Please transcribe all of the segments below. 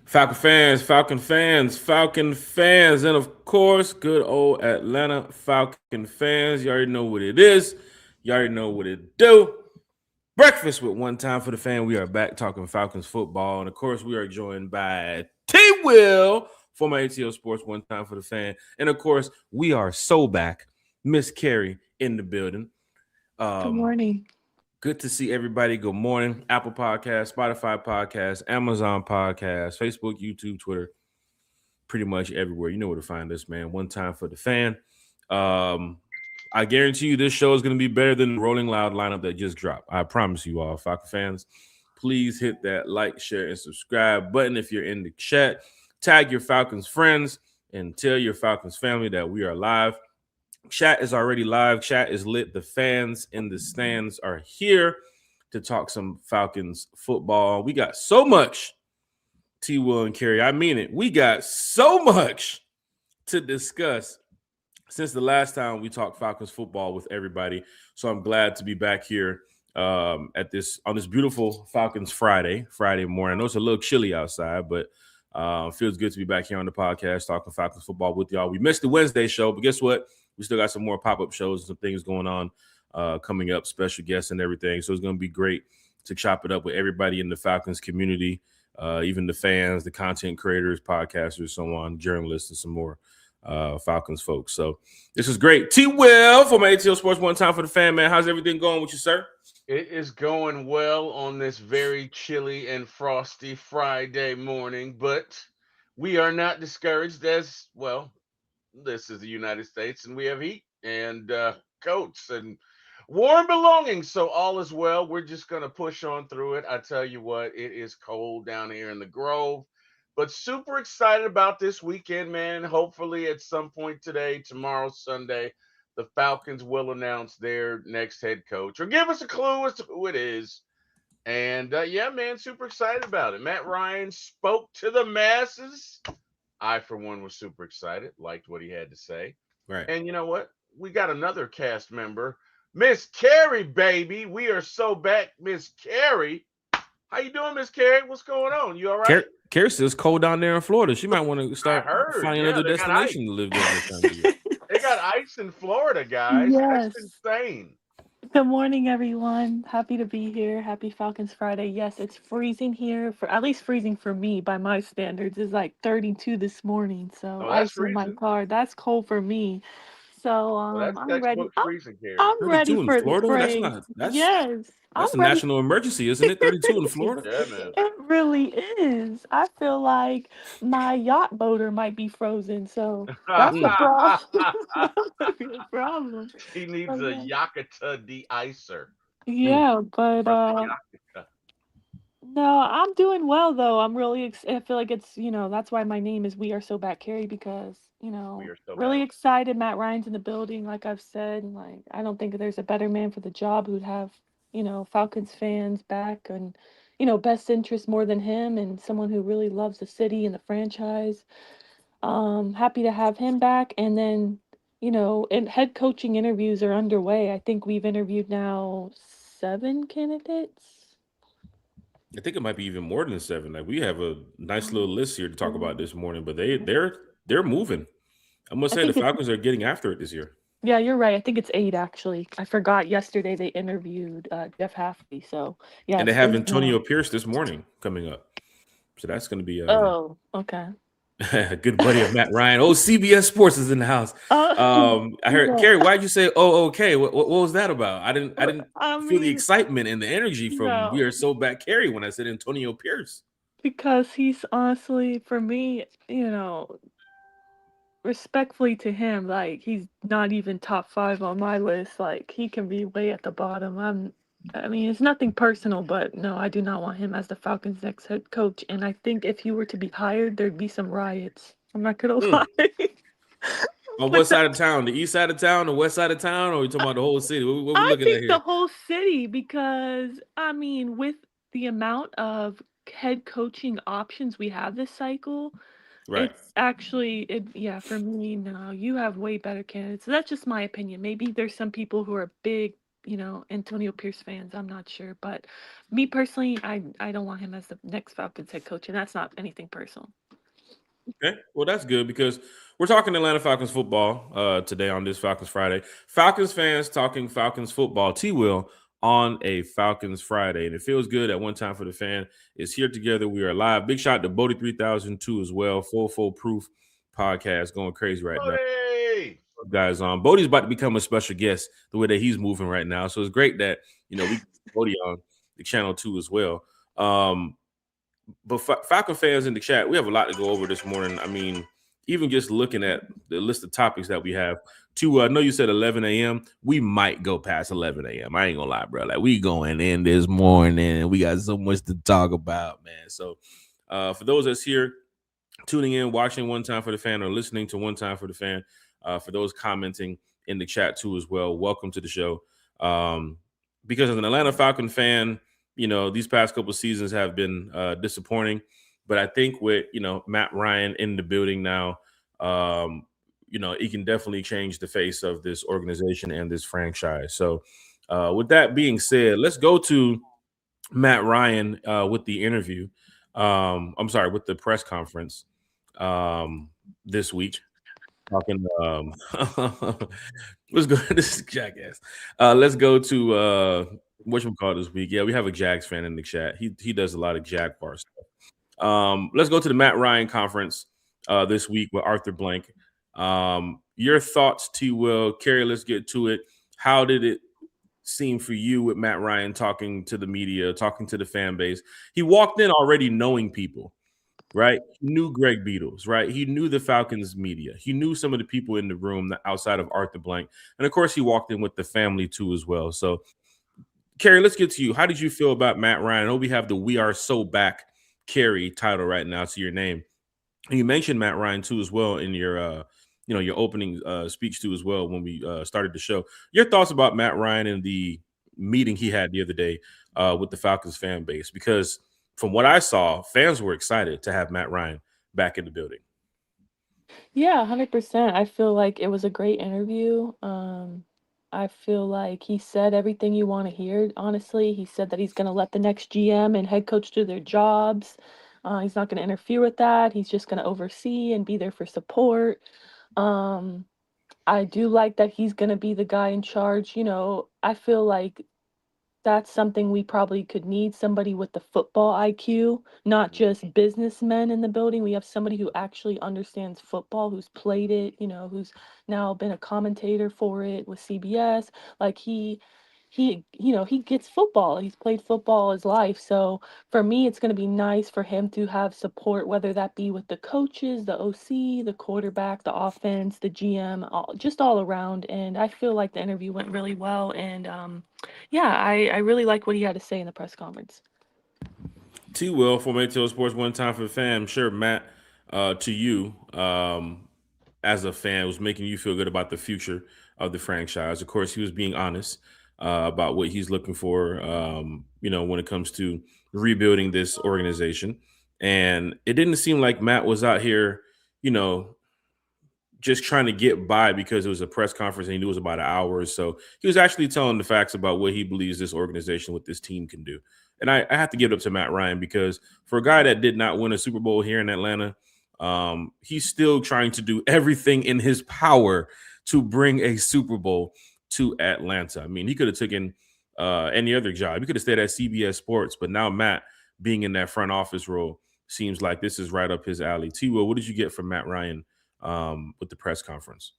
Falcon fans, and of course, good old Atlanta Falcon fans. You already know what it is. You already know what it do. Breakfast with One Time for the Fan. We are back talking Falcons football, and of course, we are joined by T. Will, former ATL Sports One Time for the Fan, and of course, we are so back. Miss Carrie in the building. Good Um, morning. Good to see everybody. Good morning. Apple Podcast, Spotify Podcast, Amazon Podcast, Facebook, YouTube, Twitter, pretty much everywhere. You know where to find us, man. One Time for the Fan. Um, I guarantee you this show is going to be better than the Rolling Loud lineup that just dropped. I promise you all, Falcon fans. Please hit that like, share, and subscribe button if you're in the chat. Tag your Falcons friends and tell your Falcons family that we are live. Chat is already live. Chat is lit. The fans in the stands are here to talk some Falcons football. We got so much, T. Will and Carrie. I mean it. We got so much to discuss since the last time we talked Falcons football with everybody. So I'm glad to be back here at this on this beautiful Falcons Friday morning. I know it's a little chilly outside, but feels good to be back here on the podcast talking Falcons football with y'all. We missed the Wednesday show, but guess what? We still got some more pop-up shows and some things going on coming up, special guests and everything. So it's going to be great to chop it up with everybody in the Falcons community, even the fans, the content creators, podcasters, so on, journalists, and some more Falcons folks. So this is great. T. Will from ATL Sports One Time for the Fan, man. How's everything going with you, sir? It is going well on this very chilly and frosty Friday morning, but we are not discouraged as well. This is the United States, and we have heat and coats and warm belongings, so all is well. We're just going to push on through it. I tell you what, it is cold down here in the Grove, but super excited about this weekend, man. Hopefully, at some point today, tomorrow, Sunday, the Falcons will announce their next head coach or give us a clue as to who it is. And yeah, man, super excited about it. Matt Ryan spoke to the masses. I, for one, was super excited, liked what he had to say. Right. And you know what? We got another cast member, Miss Carrie, baby. We are so back, Miss Carrie. How you doing, Miss Carrie? What's going on? You all right? Carrie says it's cold down there in Florida. She might want to I start heard. finding Yeah, another they got ice. destination to live there this time of year. They got ice in Florida, guys. That's Yes. insane. Good morning, everyone. Happy to be here. Happy Falcons Friday. Yes, it's freezing here, for at least freezing for me by my standards. It's like 32 this morning. So Oh, that's ice in my freezing. car. That's cold for me. So Well, that's I'm ready. textbook I'm, freezing, Carrie. I'm ready 32 in for the Florida? That's spring. not Yes, I'm that's a ready. national emergency, isn't it? 32 in Florida? Yeah, man. It really is. I feel like my yacht motor might be frozen. So that's a problem. That would be a problem. She needs But a yeah. Yakata de-icer Mm. Yeah, but from the Yakata. no, I'm doing well though. I'm really I feel like it's, that's why my name is We Are So Back Carrie because, We are so back. really excited Matt Ryan's in the building like I've said, and like I don't think there's a better man for the job who'd have, Falcons fans back and best interest more than him and someone who really loves the city and the franchise. Happy to have him back and then, and head coaching interviews are underway. I think we've interviewed now 7 candidates. I think it might be even more than seven. Like we have a nice little list here to talk about Um, this morning, but they're moving. I must I say the think it's Falcons are getting after it this year. yeah, you're right. I think it's 8 actually. I forgot yesterday they interviewed Jeff Hafley. So yeah, And they it's have 8 Antonio now. Pierce this morning coming up. So that's gonna be Oh, okay. a good buddy of Matt Ryan. Oh, CBS Sports is in the house. I heard Yeah. Carrie, why'd you say oh okay? What was that about? I didn't I feel the mean, excitement and the energy from We no, Are So Back Carrie when I said Antonio Pierce. because he's honestly for me, respectfully to him, like he's not even top 5 on my list. Like he can be way at the bottom. I mean, it's nothing personal, but no, I do not want him as the Falcons' next head coach. And I think if he were to be hired, there'd be some riots. I'm not gonna Mm. lie. On what With the side of town? The east side of town, the west side of town, or are we talking about the whole city? What we I looking at think the here? whole city because I mean, with the amount of head coaching options we have this cycle, Right. it's actually yeah, for me, no, you have way better candidates. So that's just my opinion. Maybe there's some people who are big, Antonio Pierce fans, I'm not sure. But me personally, I don't want him as the next Falcons head coach, and that's not anything personal. Okay, well that's good because we're talking Atlanta Falcons football today on this Falcons Friday. Falcons fans talking Falcons football. T. Will on a Falcons Friday, and it feels good at one time for the fan. Is here together. We are live. Big shout to Bodie 3002 as well. Full proof podcast going crazy right now. Hey! Guys on Bodie's about to become a special guest the way that he's moving right now. So it's great that we get Bodie on the channel too as well. But Falcon fans in the chat, we have a lot to go over this morning. I mean, even just looking at the list of topics that we have. I know you said 11 a.m. We might go past 11 a.m. I ain't gonna lie, bro. Like we going in this morning. We got so much to talk about, man. So for those that's here, tuning in, watching One Time for the Fan, or listening to One Time for the Fan, for those commenting in the chat too as well, welcome to the show. Because as an Atlanta Falcon fan, these past couple of seasons have been disappointing, but I think with Matt Ryan in the building now, he can definitely change the face of this organization and this franchise. So with that being said, let's go to Matt Ryan with the interview. With the press conference this week. Talking let's go. This is jackass. Let's go to whatchamacallit this week. Yeah, we have a Jags fan in the chat. He does a lot of Jaguar stuff. Let's go to the Matt Ryan conference this week with Arthur Blank. Your thoughts, T. Will. Kerry, let's get to it. How did it seem for you with Matt Ryan talking to the media, talking to the fan base? He walked in already knowing people. Right? He knew Greg Beatles, right? He knew the Falcons media. He knew some of the people in the room outside of Arthur Blank. And of course, he walked in with the family too as well. So, Kerry, let's get to you. How did you feel about Matt Ryan? I know we have the We Are So Back Kerry title right now to your name. And you mentioned Matt Ryan too as well in your your opening speech too as well when we started the show. Your thoughts about Matt Ryan and the meeting he had the other day with the Falcons fan base, because from what I saw, fans were excited to have Matt Ryan back in the building. Yeah, 100%. I feel like it was a great interview. I feel like he said everything you want to hear, honestly. He said that he's going to let the next GM and head coach do their jobs. He's not going to interfere with that. He's just going to oversee and be there for support. I do like that he's going to be the guy in charge. I feel like that's something we probably could need, somebody with the football IQ, not just businessmen in the building. We have somebody who actually understands football, who's played it, who's now been a commentator for it with CBS. Like he gets football. He's played football his life. So for me, it's going to be nice for him to have support, whether that be with the coaches, the OC, the quarterback, the offense, the GM, just all around. And I feel like the interview went really well. And yeah, I really like what he had to say in the press conference. T. Will, from ATL Sports, One Time for the Fan. I'm sure, Matt, to you, as a fan, was making you feel good about the future of the franchise. Of course, he was being honest about what he's looking for, when it comes to rebuilding this organization. And it didn't seem like Matt was out here, just trying to get by because it was a press conference and he knew it was about an hour or so. He was actually telling the facts about what he believes this organization with this team can do. And I have to give it up to Matt Ryan, because for a guy that did not win a Super Bowl here in Atlanta, he's still trying to do everything in his power to bring a Super Bowl to Atlanta. I mean, he could have taken any other job. He could have stayed at CBS Sports, but now Matt being in that front office role seems like this is right up his alley. T-Will, what did you get from Matt Ryan with the press conference?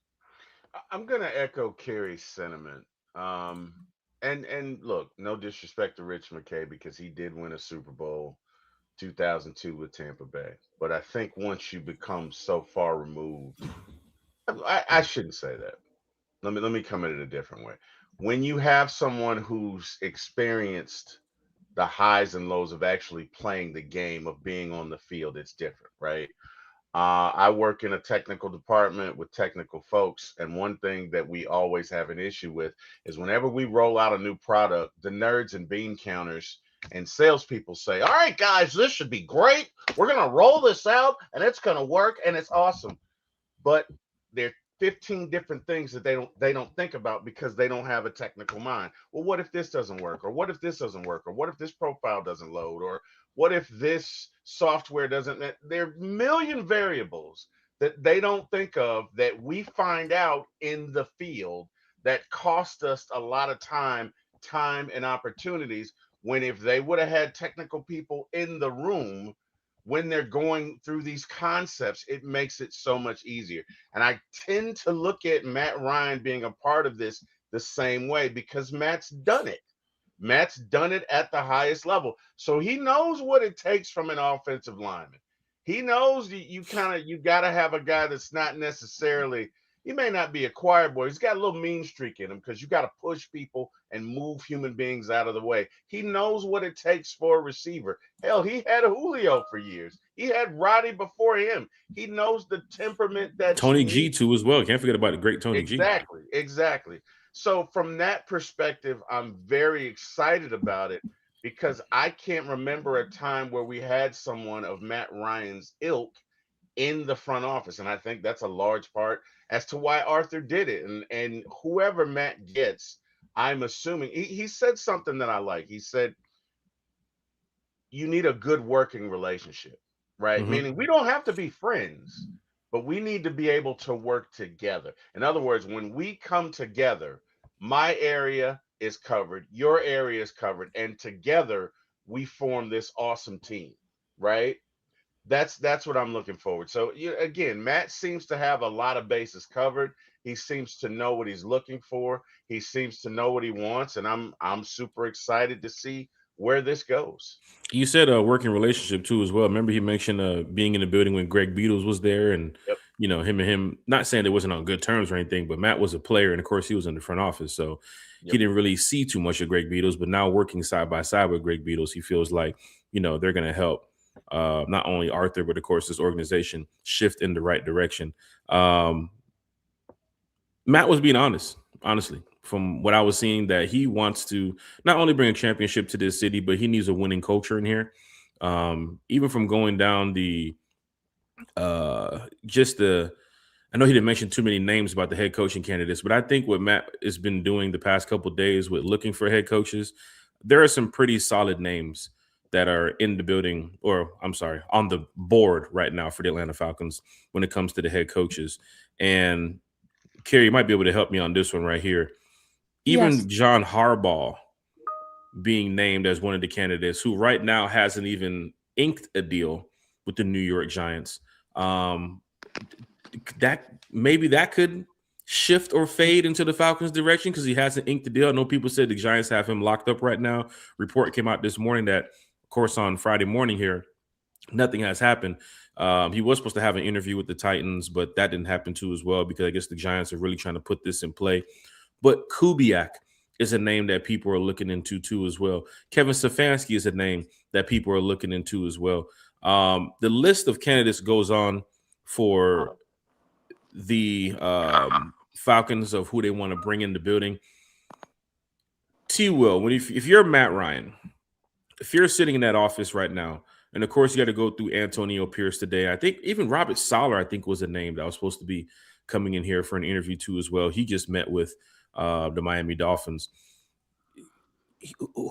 I'm gonna echo Kerry's sentiment. And look, no disrespect to Rich McKay because he did win a Super Bowl 2002 with Tampa Bay. But I think once you become so far removed, I shouldn't say that. Let me come at it a different way. When you have someone who's experienced the highs and lows of actually playing the game, of being on the field, it's different, right? I work in a technical department with technical folks, and one thing that we always have an issue with is whenever we roll out a new product, the nerds and bean counters and salespeople say, "All right, guys, this should be great. We're gonna roll this out, and it's gonna work, and it's awesome." But they're 15 different things that they don't think about because they don't have a technical mind. Well, what if this doesn't work? Or what if this doesn't work? Or what if this profile doesn't load? Or what if this software doesn't? There are a million variables that they don't think of that we find out in the field that cost us a lot of time and opportunities, when if they would have had technical people in the room when they're going through these concepts, it makes it so much easier. And I tend to look at Matt Ryan being a part of this the same way, because Matt's done it. Matt's done it at the highest level. So he knows what it takes from an offensive lineman. He knows you got to have a guy that's not necessarily, he may not be a choir boy. He's got a little mean streak in him, because you got to push people and move human beings out of the way. He knows what it takes for a receiver. Hell, he had Julio for years. He had Roddy before him. He knows the temperament that Tony G too as well. Can't forget about the great Tony G. Exactly. So from that perspective, I'm very excited about it, because I can't remember a time where we had someone of Matt Ryan's ilk in the front office. And I think that's a large part as to why Arthur did it. And whoever Matt gets, I'm assuming he said something that I like. He said, you need a good working relationship, right? Mm-hmm. Meaning we don't have to be friends, but we need to be able to work together. In other words, when we come together, my area is covered, your area is covered, and together we form this awesome team, right? That's what I'm looking forward. So again, Matt seems to have a lot of bases covered. He seems to know what he's looking for. He seems to know what he wants, and I'm super excited to see where this goes. You said a working relationship too as well. Remember he mentioned being in the building when Greg Beatles was there, and Yep. him and him, not saying they wasn't on good terms or anything, but Matt was a player, and of course he was in the front office, so he didn't really see too much of Greg Beatles. But now working side by side with Greg Beatles, he feels like they're going to help not only Arthur, but of course this organization shift in the right direction. Matt was being honest, honestly, from what I was seeing, that he wants to not only bring a championship to this city, but he needs a winning culture in here. Even from going down I know he didn't mention too many names about the head coaching candidates, but I think what Matt has been doing the past couple of days with looking for head coaches, there are some pretty solid names that are in the building, or I'm sorry, on the board right now for the Atlanta Falcons when it comes to the head coaches. And Kerry, you might be able to help me on this one right here. Even Yes. John Harbaugh being named as one of the candidates, who right now hasn't even inked a deal with the New York Giants. That could shift or fade into the Falcons' direction because he hasn't inked the deal. I know people said the Giants have him locked up right now. Report came out this morning that, of course, on Friday morning here, nothing has happened. He was supposed to have an interview with the Titans, but that didn't happen too as well, because I guess the Giants are really trying to put this in play. But Kubiak is a name that people are looking into too as well. Kevin Stefanski is a name that people are looking into as well. The list of candidates goes on for the Falcons of who they want to bring in the building. T-Will, if you're Matt Ryan, if you're sitting in that office right now, and of course you got to go through Antonio Pierce today. I think even Robert Saleh, I think, was a name that was supposed to be coming in here for an interview too as well. He just met with the Miami Dolphins.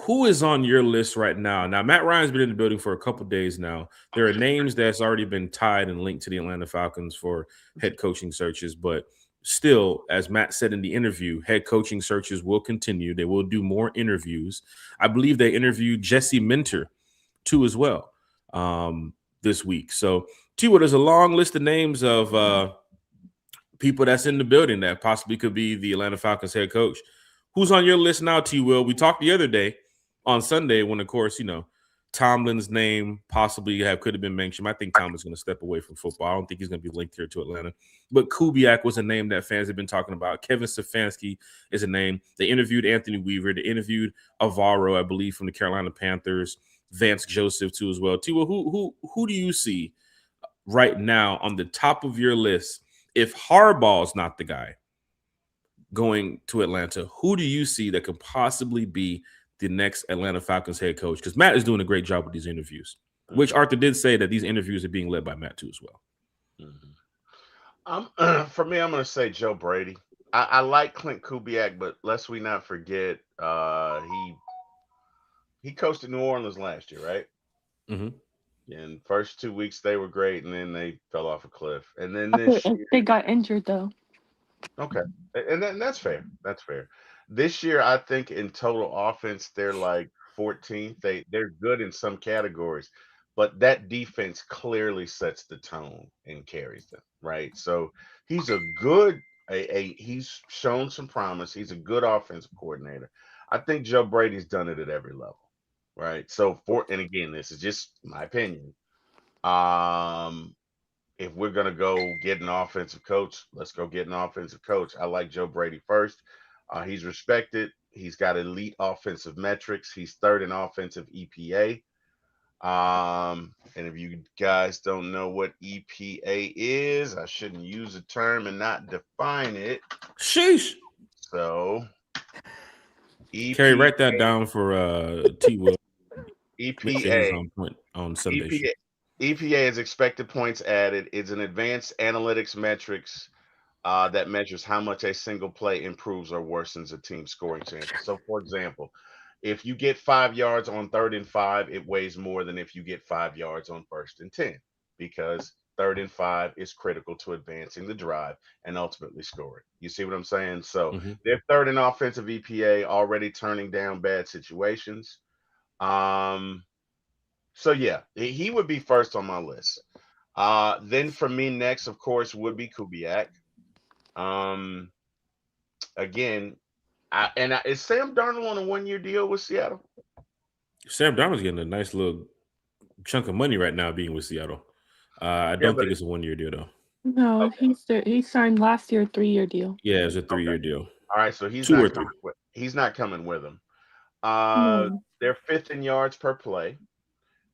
Who is on your list right now? Now, Matt Ryan's been in the building for a couple of days now. There are names that's already been tied and linked to the Atlanta Falcons for head coaching searches, but still, as Matt said in the interview, head coaching searches will continue. They will do more interviews. I believe they interviewed Jesse Minter too as well this week. So, T-Will, there's a long list of names of people that's in the building that possibly could be the Atlanta Falcons head coach. Who's on your list now, T-Will? We talked the other day on Sunday when, of course, Tomlin's name possibly could have been mentioned. I think Tomlin's going to step away from football. I don't think he's going to be linked here to Atlanta. But Kubiak was a name that fans have been talking about. Kevin Stefanski is a name. They interviewed Anthony Weaver. They interviewed Alvaro, I believe, from the Carolina Panthers. Vance Joseph, too, as well. T-Will, who do you see right now on the top of your list? If Harbaugh's not the guy going to Atlanta, who do you see that could possibly be the next Atlanta Falcons head coach? Because Matt is doing a great job with these interviews, which Arthur did say that these interviews are being led by Matt too as well. For me, I'm going to say Joe Brady. I like Clint Kubiak, but lest we not forget, he coached in New Orleans last year, right? Mm-hmm. And first 2 weeks they were great, and then they fell off a cliff. And then After this year, they got injured though. okay, and that's fair. That's fair. This year, I think in total offense, they're like 14th. They're good in some categories, but that defense clearly sets the tone and carries them, right? So he's a good he's shown some promise. He's a good offensive coordinator. I think Joe Brady's done it at every level, right? So for and again, this is just my opinion. Um, if we're gonna go get an offensive coach, let's go get an offensive coach. I like Joe Brady first. He's respected. He's got elite offensive metrics. He's third in offensive EPA. And if you guys don't know what EPA is, I shouldn't use a term and not define it. Sheesh. So Carrie, EPA, write that down for T. Will. Make sure he's EPA, on point on Sunday show. EPA, EPA is expected points added. It's an advanced analytics metrics that measures how much a single play improves or worsens a team's scoring chances. So, for example, if you get 5 yards on 3rd and 5, it weighs more than if you get 5 yards on 1st and 10, because 3rd and 5 is critical to advancing the drive and ultimately scoring. You see what I'm saying? So Mm-hmm. they're third in offensive EPA, already turning down bad situations. Um, so yeah, he would be first on my list. Then for me next, of course, would be Kubiak. Um, Again, is Sam Darnold on a 1 year deal with Seattle? Sam Darnold's getting a nice little chunk of money right now being with Seattle. I Yeah, don't but think it's a 1 year deal though. No, okay, he signed last year a 3-year deal. Yeah, it's a 3 year okay, deal. all right. So 2 or 3. he's not coming with him. No. They're fifth in yards per play.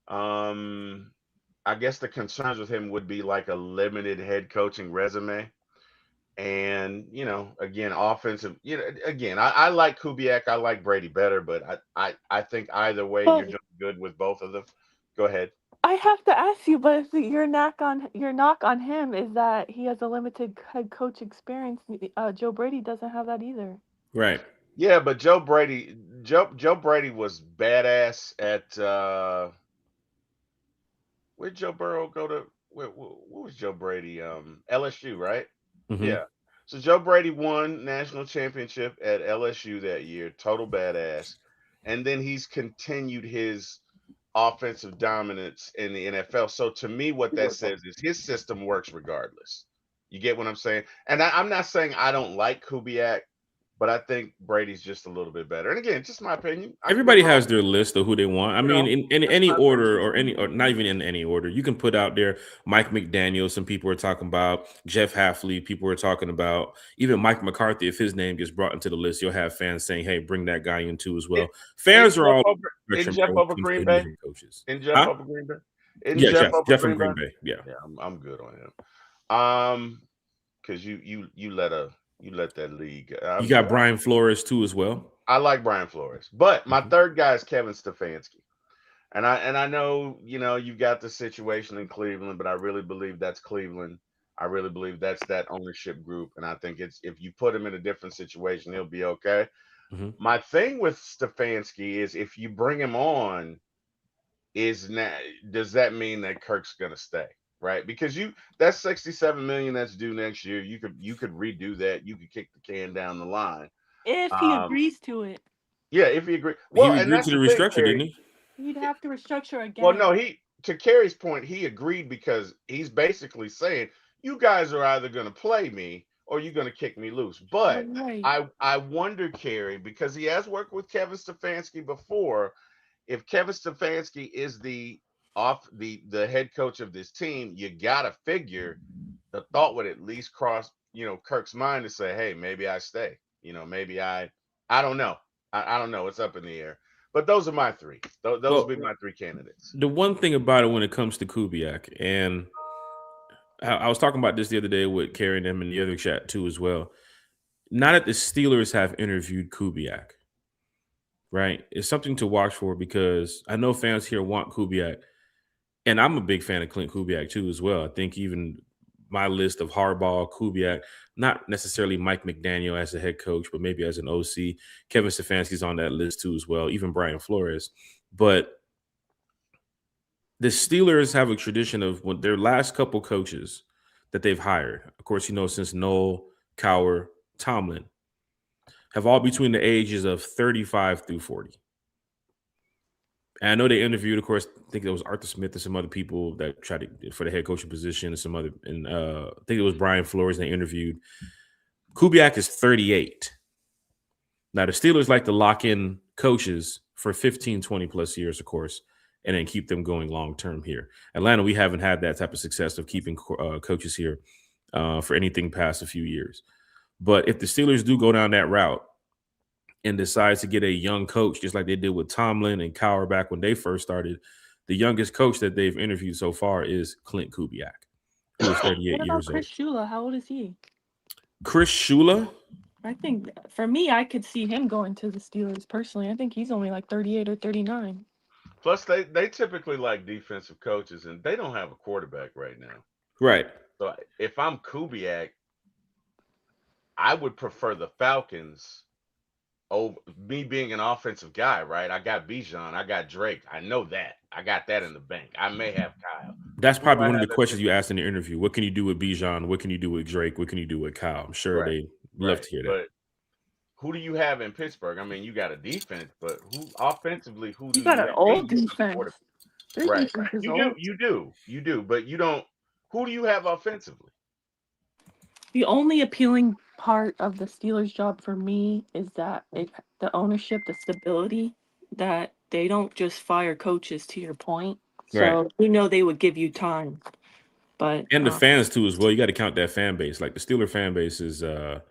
Um, I guess the concerns with him would be like a limited head coaching resume. And again, offensive. Again, I like Kubiak. I like Brady better, but I think either way, you're But doing good with both of them. Go ahead. I have to ask you, but your knock on him is that he has a limited head coach experience. Joe Brady doesn't have that either. Right. Yeah, but Joe Brady was badass at where'd Joe Burrow go to? What was Joe Brady? LSU, right? Mm-hmm. Yeah. So Joe Brady won national championship at LSU that year, total badass, and then he's continued his offensive dominance in the NFL. So to me, what that says is his system works regardless. You get what I'm saying? And I'm not saying I don't like Kubiak, but I think Brady's just a little bit better. And again, just my opinion. I could be Everybody wrong. has their list of who they want. I You mean, know, in that's any my opinion. order or not even in any order, you can put out there Mike McDaniel. Some people are talking about Jeff Halfley. People are talking about even Mike McCarthy. If his name gets brought into the list, you'll have fans saying, "Hey, bring that guy in too as In, well." Fans are all in spectrum Jeff when it over comes Green to new Bay. head coaches. In Jeff Huh? over Green Bay. In Yeah, Jeff Jeff. over Jeff from Green Bay. Green Bay. Yeah. Yeah, I'm good on him. Because you let that league. You I'm good. got Brian Flores too as well. I like Brian Flores, but my Mhm. third guy is Kevin Stefanski. And I know you've got the situation in Cleveland, but I really believe that's Cleveland. I really believe that's that ownership group, and I think it's if you put him in a different situation, he'll be okay. Mhm. My thing with Stefanski is if you bring him on, is now does that mean that Kirk's gonna stay? Right? Because that's 67 million that's due next year. You could redo that. You could kick the can down the line. If he Um, agrees to it, yeah, if he agree. He Well, and agreed that's to the the thing, restructure, didn't Terry. he? he'd have to restructure Well, no, again. he to Kerry's point, he agreed because he's basically saying you guys are either going to play me or you're going to kick me loose. But Right. I wonder, Kerry, because he has worked with Kevin Stefanski before. If Kevin Stefanski is the head coach of this team, you gotta figure the thought would at least cross Kirk's mind to say, hey, maybe I stay. Maybe I don't know. I don't know. It's up in the air. But those are my three. Those Well, would be my three candidates. the one thing about it when it comes to Kubiak, and I was talking about this the other day with Carrie and them in the other chat too as well. Now that the Steelers have interviewed Kubiak, right? It's something to watch for because I know fans here want Kubiak, and I'm a big fan of Clint Kubiak too as well. I think even my list of Harbaugh, Kubiak, not necessarily Mike McDaniel as a head coach, but maybe as an OC. Kevin Stefanski's on that list too as well, even Brian Flores. But the Steelers have a tradition of when their last couple coaches that they've hired, of course, since Noel, Cowher, Tomlin, have all between the ages of 35 through 40. And I know they interviewed, of course, I think it was Arthur Smith and some other people that tried to for the head coaching position and some other, and I think it was Brian Flores they interviewed. Kubiak is 38. Now, the Steelers like to lock in coaches for 15, 20 plus years, of course, and then keep them going long-term here. Atlanta, we haven't had that type of success of keeping coaches here for anything past a few years. But if the Steelers do go down that route and decide to get a young coach, just like they did with Tomlin and Cowher back when they first started, the youngest coach that they've interviewed so far is Clint Kubiak, who is 38 What about years Chris old. Shula? How old is he? Chris Shula? I think for me, I could see him going to the Steelers personally. I think he's only like 38 or 39. Plus, they typically like defensive coaches, and they don't have a quarterback right now. Right. So if I'm Kubiak, I would prefer the Falcons over me being an offensive guy, right? I got Bijan, I got Drake. I know that. I got that in the bank. I may have Kyle. That's probably one of the questions you asked in the interview. What can you do with Bijan? What can you do with Drake? What can you do with Kyle? I'm sure they love to hear that. But who do you have in Pittsburgh? I mean, you got a defense, but who offensively? Who do You got an old defense. Right. You do, but you don't. Who do you have offensively? The only appealing part of the Steelers' job for me is that the ownership, the stability, that they don't just fire coaches, to your point. So they would give you time. But and the fans too as well. You got to count that fan base. Like the Steeler fan base is a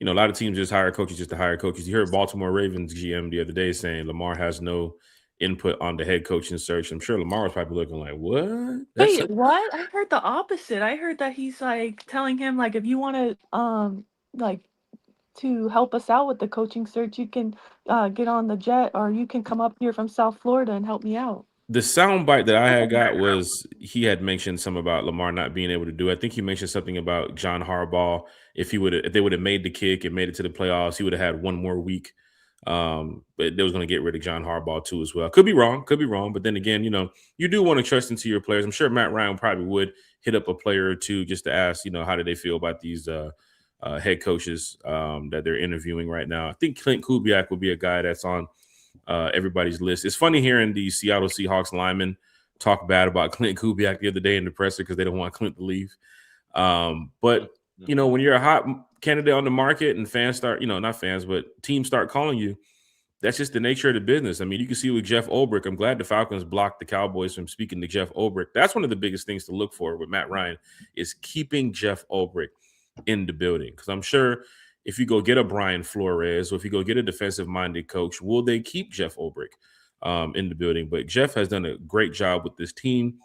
lot of teams just hire coaches just to hire coaches. You heard Baltimore Ravens GM the other day saying Lamar has no input on the head coaching search. I'm sure Lamar was probably looking like, what? Wait, what? I heard the opposite. I heard that he's like telling him, like, if you want to to help us out with the coaching search, you can get on the jet, or you can come up here from South Florida and help me out. The soundbite that I had got was he had mentioned something about Lamar not being able to do it. I think he mentioned something about John Harbaugh. If they would have made the kick and made it to the playoffs, he would have had one more week. But they was going to get rid of John Harbaugh too as well. Could be wrong. But then again, you do want to trust into your players. I'm sure Matt Ryan probably would hit up a player or two just to ask, how do they feel about these head coaches that they're interviewing right now. I think Clint Kubiak would be a guy that's on everybody's list. It's funny hearing the Seattle Seahawks linemen talk bad about Clint Kubiak the other day in the presser because they don't want Clint to leave. But when you're a hot candidate on the market and fans start, not fans, but teams start calling you, that's just the nature of the business. I mean, you can see with Jeff Ulbrich, I'm glad the Falcons blocked the Cowboys from speaking to Jeff Ulbrich. That's one of the biggest things to look for with Matt Ryan is keeping Jeff Ulbrich in the building. Because I'm sure if you go get a Brian Flores or if you go get a defensive-minded coach, will they keep Jeff Ulbrich in the building? But Jeff has done a great job with this team.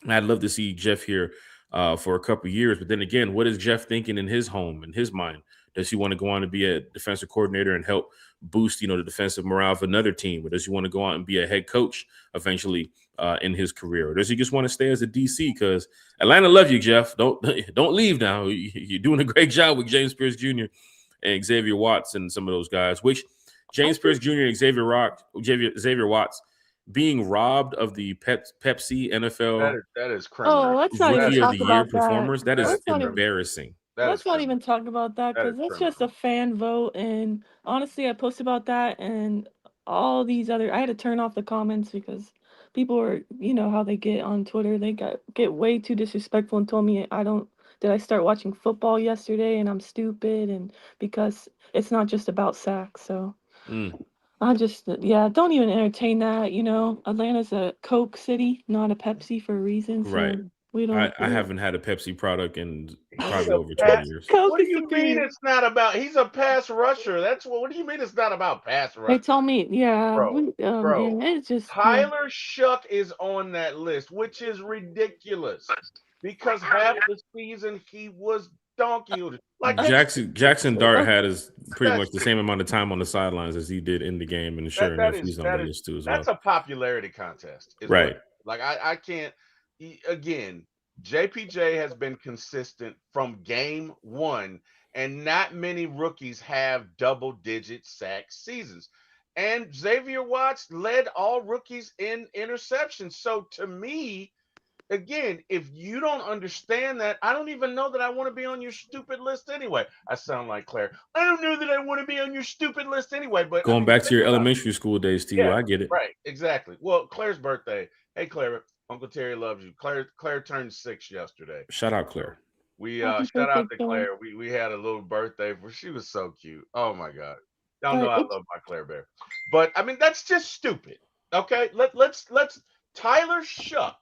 And I'd love to see Jeff here for a couple of years. But then again, what is Jeff thinking in his home, in his mind? Does he want to go on to be a defensive coordinator and help boost, the defensive morale of another team? Or does he want to go out and be a head coach eventually in his career? Or does he just want to stay as a DC? Because Atlanta love you, Jeff. Don't leave now. You're doing a great job with James Pierce Jr. and Xavier Watts and some of those guys, which James Pierce Jr. and Xavier Watts being robbed of the Pepsi NFL that is criminal. Oh, let's not even Rookie of talk the Year about performers. That is Let's not even- embarrassing. Let's not even talk about that because that's just a fan vote. And honestly, I posted about that and all these other. I had to turn off the comments because people are, how they get on Twitter. They get way too disrespectful and told me did I start watching football yesterday and I'm stupid, and because it's not just about sacks. So I just don't even entertain that. Atlanta's a Coke city, not a Pepsi for a reason. So right. We don't. I haven't had a Pepsi product in probably over 20 years. What do you mean it's not about? He's a pass rusher. That's what do you mean it's not about pass rusher? They told me, bro. Man, it's just Tyler Shuck is on that list, which is ridiculous because half the season he was donkey. Like Jackson Dart had pretty much the same amount of time on the sidelines as he did in the game, and sure enough, he's on the list too as well. That's a popularity contest, right? Like I can't. Again, JPJ has been consistent from game one, and not many rookies have double-digit sack seasons. And Xavier Watts led all rookies in interceptions. So to me, again, if you don't understand that, I don't even know that I want to be on your stupid list anyway. I sound like Claire. I don't know that I want to be on your stupid list anyway. But I Going mean, back to think your about it. elementary school days, T. Yeah, I get it. right, exactly. Well, Claire's birthday. Hey, Claire, Uncle Terry loves you. Claire turned 6 yesterday. Shout out, Claire. We Happy shout birthday, out to Claire. Claire. We had a little birthday for she was so cute. Oh my god. Y'all know But I it's love my Claire Bear. But I mean that's just stupid. Okay? Let's Tyler Shuck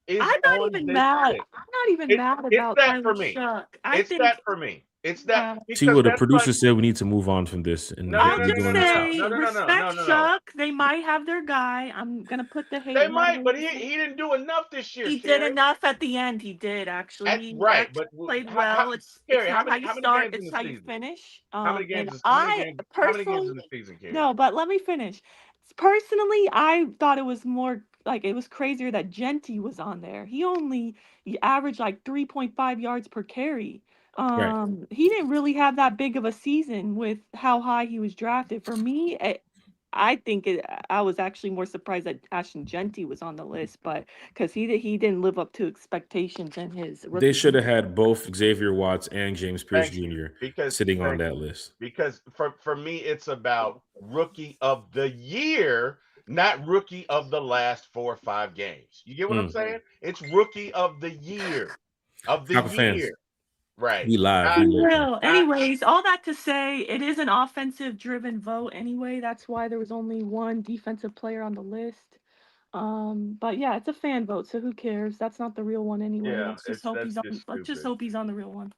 is I'm not on even this mad. list. I'm not even mad It's about that Tyler for me. Shuck. I It's that think, for me. It's that yeah. T. because Will, the that's like producer said we need to move on from this, and no no I'll no we're no just doing no this. no say no no no no respect no no no. Shuck. They might have their guy. I'm gonna put the They hate might, level. but he didn't do enough this year, He did Carrie. enough at the end. He did actually. That's He right, actually but played how well. It's Carrie, not how you how many start. games in It's the how you season? finish. Games And is I how many games personally, in the season, Carrie? no, but let me finish. Personally, I thought it was more like it was crazier that Genty was on there. He averaged like 3.5 yards per carry. Right. He didn't really have that big of a season with how high he was drafted. For me, I was actually more surprised that Ashton Genty was on the list, but because he didn't live up to expectations in his They rookie should have season. had both Xavier Watts and James Pierce Thank you. Jr. Because sitting on thank that you. list. Because for me, it's about rookie of the year, not rookie of the last 4 or 5 games. You get what I'm Mm. saying? It's rookie of the year. Of the Falcon fans, year. Right. we live. Not We He lit, man. will. not Anyways, all that to say, it is an offensive driven vote anyway. That's why there was only one defensive player on the list. But yeah, it's a fan vote, so who cares? That's not the real one anyway. yeah, it's that's just Let's just stupid. hope he's on the real one.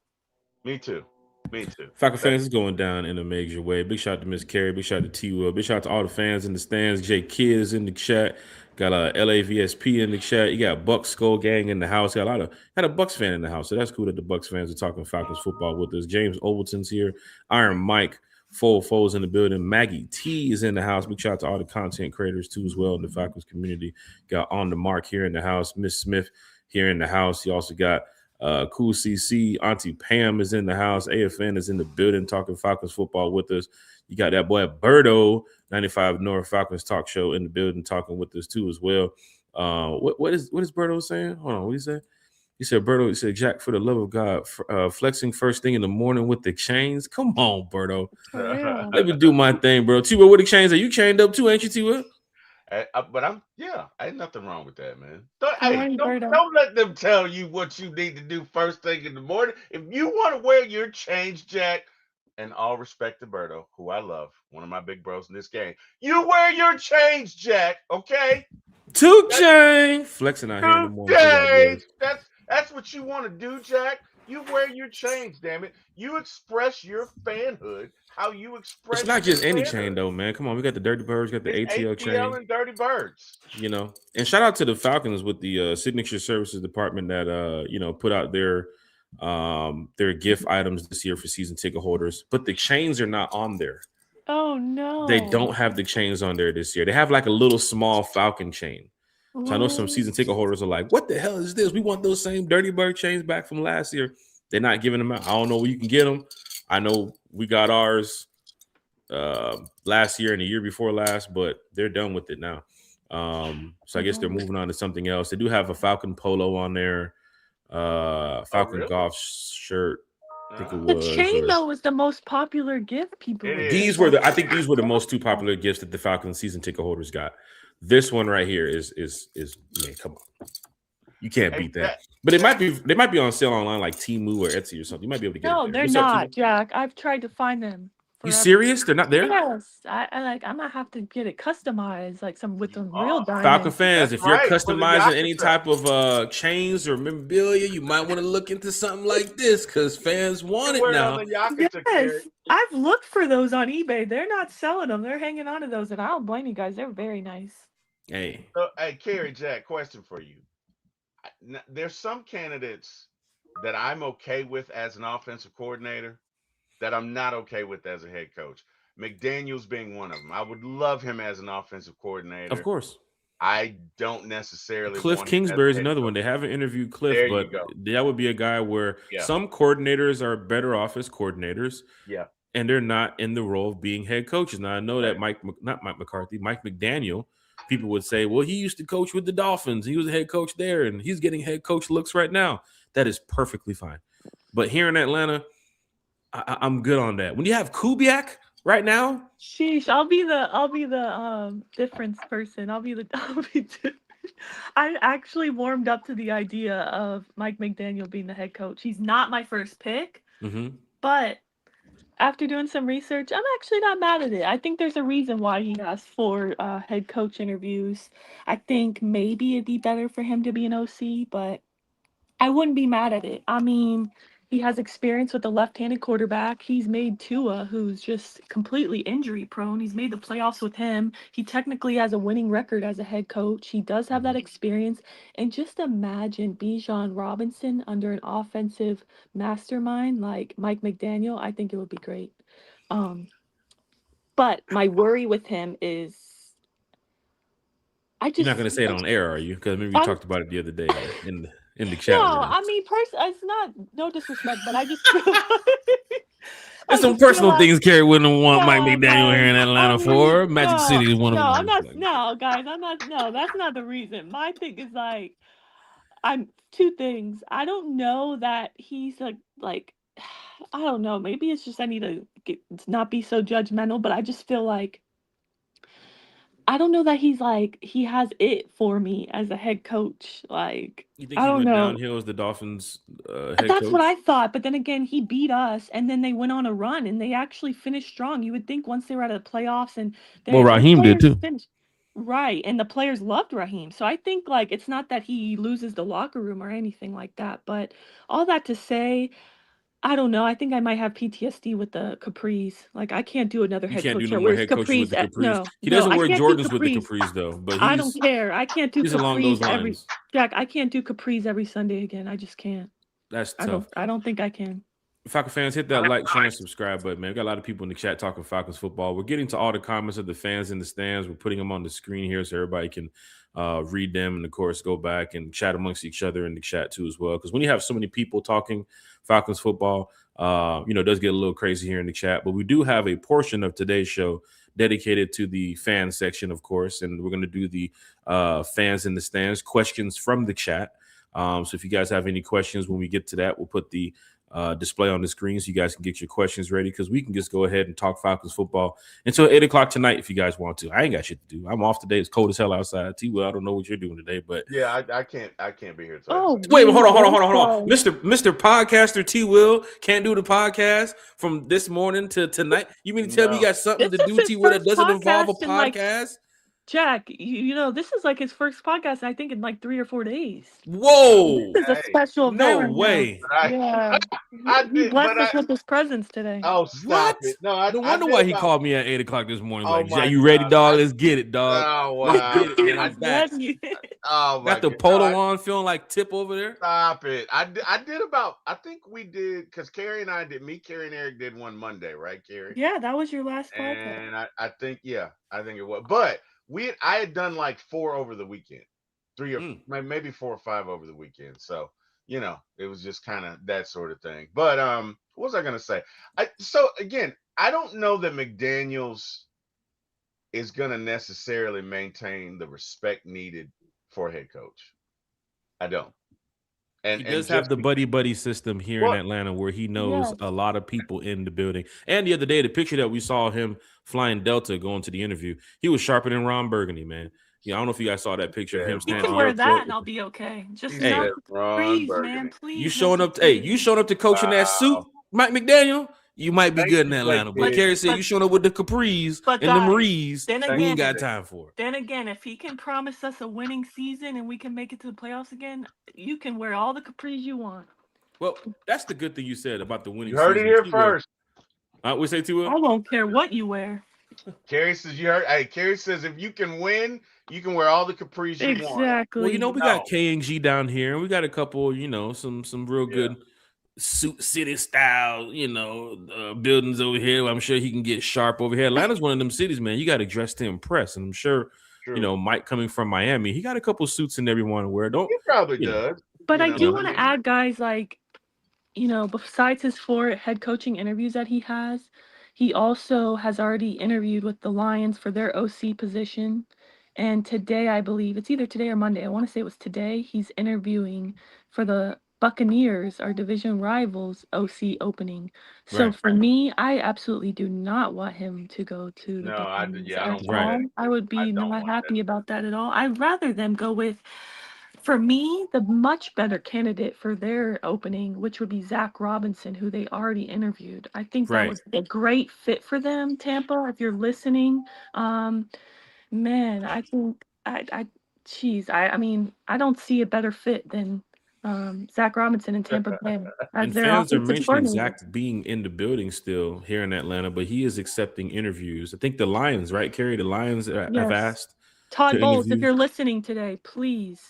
Me too. Me too. Falcon That fans is going down in a major way. Big shout out to Miss Carey. Big shout out to T. Will. Big shout out to all the fans in the stands. Jay Kids in the chat. Got LAVSP in the chat. You got Bucks Skull Gang in the house. Got a Bucks fan in the house. So that's cool that the Bucks fans are talking Falcons football with us. James Overton's here. Iron Mike. Foles in the building. Maggie T is in the house. Big shout out to all the content creators too as well in the Falcons community. Got On the Mark here in the house. Miss Smith here in the house. You also got Cool CC, Auntie Pam is in the house. AFN is in the building talking Falcons football with us. You got that boy Berto, 95 North Falcons talk show in the building talking with us too as well. What is Berto saying? Hold on, what he said? He said, Berto, he said, Jack, for the love of God, flexing first thing in the morning with the chains. Come on, Berto. For real. Let me do my thing, bro. T-Will, with the chains, are you chained up too, ain't you, T-Will? But ain't nothing wrong with that, man. Good morning, Berto. Don't let them tell you what you need to do first thing in the morning. If you want to wear your change, Jack, and all respect to Berto, who I love, one of my big bros in this game, you wear your change, Jack, okay? 2 Chain flexing out here in the morning. Okay, that's what you want to do, Jack. You wear your chains, damn it. You express your fanhood, how you It's express not your just any chain fanhood. though, man. Come on, we got the Dirty Birds, got the It's ATL ATL chain. and Dirty Birds. And shout out to the Falcons with the signature services department that put out their gift items this year for season ticket holders, but the chains are not on there. Oh They no. don't have the chains on there this year. They have like a little small Falcon chain. So I know some What? season ticket holders are like, what the hell is this? We want those same Dirty Bird chains back from last year. They're not giving them out. I don't know where you can get them. I know we got ours last year and the year before last, but they're done with it now. So I guess they're moving on to something else. They do have a Falcon polo on there, Falcon Really? golf shirt, I think it The was. chain though was the most popular gift people It would is. give. I think these were the most 2 popular gifts that the Falcon season ticket holders got. This one right here is man, come on. You can't Hey, beat that. But they might be on sale online like Temu or Etsy or something. You might be able to get it No, there. they're What's up, not, Temu? Jack. I've tried to find them You forever. serious? They're not there? Yes, I might have to get it customized, like some with you some real are. Falcon diamonds. fans, That's if you're right. For the customizing any Yakuza. type of chains or memorabilia, you might want to look into something like this because fans want You it wear it on now. the Yakuza, Carrie. Yes, I've looked for those on eBay. They're not selling them. They're hanging on to those, and I don't blame you guys. They're very nice. Hey, So, hey, Carrie, Jack, question for you. There's some candidates that I'm okay with as an offensive coordinator that I'm not okay with as a head coach. McDaniels being one of them. I would love him as an offensive of coordinator. course. I don't necessarily Cliff want him as Kingsbury a is head another coach. one. They haven't interviewed Cliff, There but you go. that would be a guy where Yeah. some coordinators are better off as coordinators. Yeah. And they're not in the role of being head coaches. Now I know that Right. Mike McDaniel, people would say, well, he used to coach with the Dolphins. He was a head coach there, and he's getting head coach looks right now. That is perfectly fine. But here in Atlanta, I'm good on that. When you have Kubiak right now, sheesh, I'll be the difference person. I actually warmed up to the idea of Mike McDaniel being the head coach. He's not my first pick, but after doing some research, I'm actually not mad at it. I think there's a reason why he has 4 head coach interviews. I think maybe it'd be better for him to be an OC, but I wouldn't be mad at it. I mean, he has experience with a left-handed quarterback. He's made Tua, who's just completely injury prone. He's made the playoffs with him. He technically has a winning record as a head coach. He does have that experience. And just imagine Bijan Robinson under an offensive mastermind like Mike McDaniel. I think it would be great. But my worry with him is you're not going to say it on air, are you? Because maybe we talked about it the other day in the chat. No, I mean, it's not no disrespect, but I just feel there's some personal things Carrie wouldn't want Mike McDaniel here in Atlanta for. Magic City is one of them. I'm not. No, guys, I'm not. No, that's not the reason. My thing is like, I'm 2 things. I don't know that he's like, I don't know. Maybe it's just I need to not be so judgmental, but I just feel like I don't know that he has it for me as a head coach. Like, you think I he don't went know. downhill as the Dolphins head That's coach? what I thought, but then again, he beat us, and then they went on a run, and they actually finished strong. You would think once they were out of the playoffs, and Raheem did too. Right, and the players loved Raheem. So I think like it's not that he loses the locker room or anything like that, but all that to say, I don't know. I think I might have PTSD with the capris. Like I can't do another You head can't coach do no that more wears head coaches with the capris. capris. He No, doesn't I wear can't do Jordans with the capris. capris though. But I don't care. I can't do he's along those capris every lines. Jack. I can't do capris every Sunday again. I just can't. That's tough. I don't think I can. Falcon fans, hit that like, share, and subscribe button, man. We got a lot of people in the chat talking Falcons football. We're getting to all the comments of the fans in the stands. We're putting them on the screen here so everybody can read them and, of course, go back and chat amongst each other in the chat too as well. Because when you have so many people talking Falcons football, it does get a little crazy here in the chat. But we do have a portion of today's show dedicated to the fan section, of course, and we're going to do the fans in the stands, questions from the chat. So if you guys have any questions when we get to that, we'll put the display on the screen so you guys can get your questions ready because we can just go ahead and talk Falcons football until 8 o'clock tonight if you guys want to. I ain't got shit to do. I'm off today. It's cold as hell outside. T-Will, I don't know what you're doing today, but yeah, I can't be here. Wait, hold on. Mr. Podcaster T-Will can't do the podcast from this morning to tonight. You mean to tell me you got something to do, T-Will, that doesn't involve a podcast? Jack, this is like his first podcast, I think, in like 3 or 4 days. Whoa. This is a special event. No way. Yeah. He blessed us with his presence today. Oh, stop it. No, no wonder why he called me at 8 o'clock this morning. Oh, like, you ready, dog? Let's get it, dog. Oh, wow. Let's get it, man. Oh, my got the polo on, feeling like Tip over there. Stop it. I think we did, because Carrie and I did, Carrie and Eric did one Monday, right, Carrie? Yeah, that was your last podcast. And I think it was. But I had done like 4 over the weekend, 3 or maybe 4 or 5 over the weekend. So, it was just kind of that sort of thing. But what was I going to say? So again, I don't know that McDaniels is going to necessarily maintain the respect needed for a head coach. I don't. And he does have the buddy system here in Atlanta where he knows a lot of people in the building. And the other day, the picture that we saw him flying Delta going to the interview, he was sharper than Ron Burgundy, man. I don't know if you guys saw that picture of him standing. You can wear that and I'll be okay. Just please, man, please. You showing up to coach in that suit, Mike McDaniel? You might be good in Atlanta. But Carrie said you showing up with the capris and the Maries. We ain't got time for it. Then again, if he can promise us a winning season and we can make it to the playoffs again, you can wear all the capris you want. Well, that's the good thing you said about the winning season. You heard it here first. We say to him. I won't care what you wear. Carrie says you heard. Hey, Carrie says if you can win, you can wear all the capris you want. Exactly. Well, we got K&G down here, and we got a couple, some real good suit city style, buildings over here. I'm sure he can get sharp over here. Atlanta's one of them cities, man. You got to dress to impress, and I'm sure True. Mike coming from Miami, he got a couple suits in there we want to wear. Don't He probably you know? does. But I do I want to mean, add, guys, like, besides his 4 head coaching interviews that he has, he also has already interviewed with the Lions for their OC position. And today, I believe, it's either today or Monday, I want to say it was today, he's interviewing for the Buccaneers, our division rivals, OC opening. So Right. for me, I absolutely do not want him to go to the no, Buccaneers I at don't want Right. that. all. I would I be don't not want that. happy about that at all. I'd rather them go with, for me, the much better candidate for their opening, which would be Zach Robinson, who they already interviewed. I think that Right. was a great fit for them, Tampa, if you're listening. Man, I think I mean, I don't see a better fit than Zach Robinson and Tampa Bay as And their fans are offensive mentioning coordinator. Zach being in the building still here in Atlanta, but he is accepting interviews. I think the Lions, right, Kerry? The Lions have Yes. asked Todd to Bowles, if interview. you're listening today, please.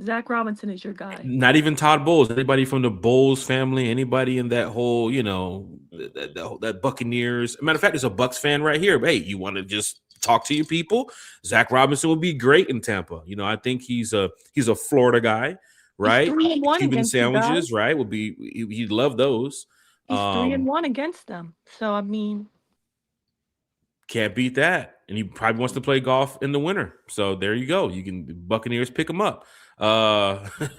Zach Robinson is your guy. Not even Todd Bowles. Anybody from the Bowles family, anybody in that whole, that Buccaneers. Matter of fact, there's a Bucks fan right here. But hey, you want to just talk to your people? Zach Robinson would be great in Tampa. I think he's a Florida guy, right? He's 3-1 Cuban against you guys. sandwiches, right? He'd love those. He's 3-1 against them. So I mean, can't beat that. And he probably wants to play golf in the winter. So there you go. You can Buccaneers pick him up.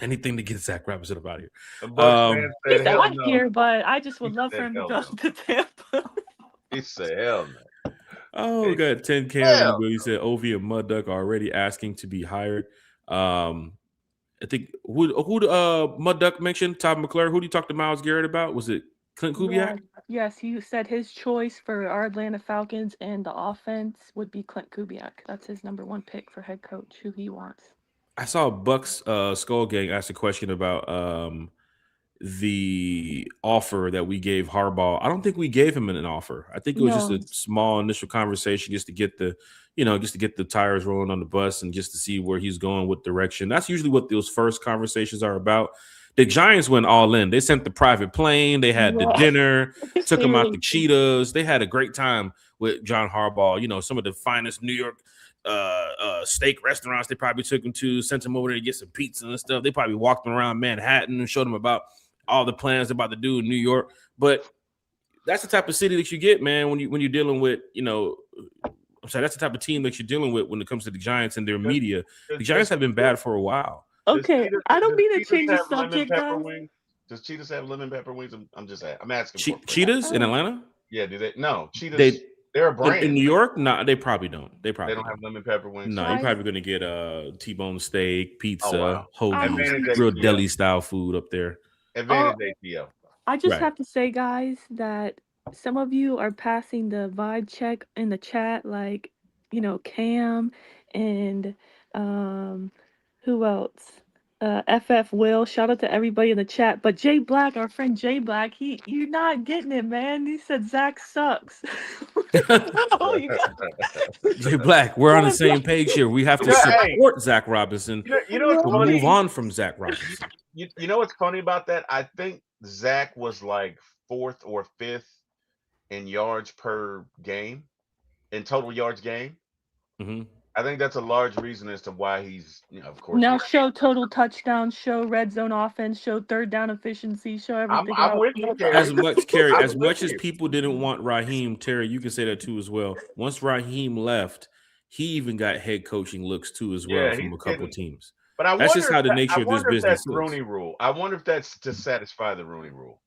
Anything to get Zach Robinson up out of here. The Bucks fan he's said, hell not no. here, but I just would He love said for him to hell go no. to Tampa. He said, hell no. Oh, we got 10 Cam in the building. He said Ovi and Mud Duck are already asking to be hired. I think who Mud Duck mentioned? Todd McClure. Who did you talk to Myles Garrett about? Was it Clint Kubiak? Yes, he said his choice for our Atlanta Falcons and the offense would be Clint Kubiak. That's his number 1 pick for head coach, who he wants. I saw Bucks Skull Gang ask a question about the offer that we gave Harbaugh. I don't think we gave him an offer. I think it was just a small initial conversation just to get the tires rolling on the bus and just to see where he's going, with direction. That's usually what those first conversations are about. The Giants went all in. They sent the private plane. They had the dinner, took him out to Cheetahs. They had a great time with John Harbaugh. Some of the finest New York steak restaurants they probably took him to, sent him over there to get some pizza and stuff. They probably walked him around Manhattan and showed him about all the plans they're about to do in New York. But that's the type of city that you get, man, when you're dealing with, that's the type of team that you're dealing with when it comes to the Giants and their media. The Giants have been bad for a while. Okay, I don't mean to change the subject, guys. Does Cheetahs have lemon pepper wings? I'm asking. Cheetahs in Atlanta? Yeah, do they? No, Cheetahs. They're a brand. In New York? No, they probably don't. They don't have lemon pepper wings. No, you're probably going to get T-bone steak, pizza, hoagies, real deli style food up there. Advantage ATL. I just have to say, guys, that some of you are passing the vibe check in the chat, like, Cam and who else? FF Will. Shout out to everybody in the chat. But Jay Black, our friend Jay Black, you're not getting it, man. He said Zach sucks. Jay Black, we're on the same page here. We have to support Zach Robinson. Move on from Zach Robinson. You know what's funny about that? I think Zach was like 4th or 5th in yards per game, in total yards game. Mm-hmm. I think that's a large reason as to why he's, of course. Now show total touchdowns, show red zone offense, show third down efficiency, show everything. I'm with you, Terry. As much as people didn't want Raheem, Terry, you can say that too as well. Once Raheem left, he even got head coaching looks too as well from a couple teams. But that's just how the nature of this business is. Rooney Rule. I wonder if that's to satisfy the Rooney Rule.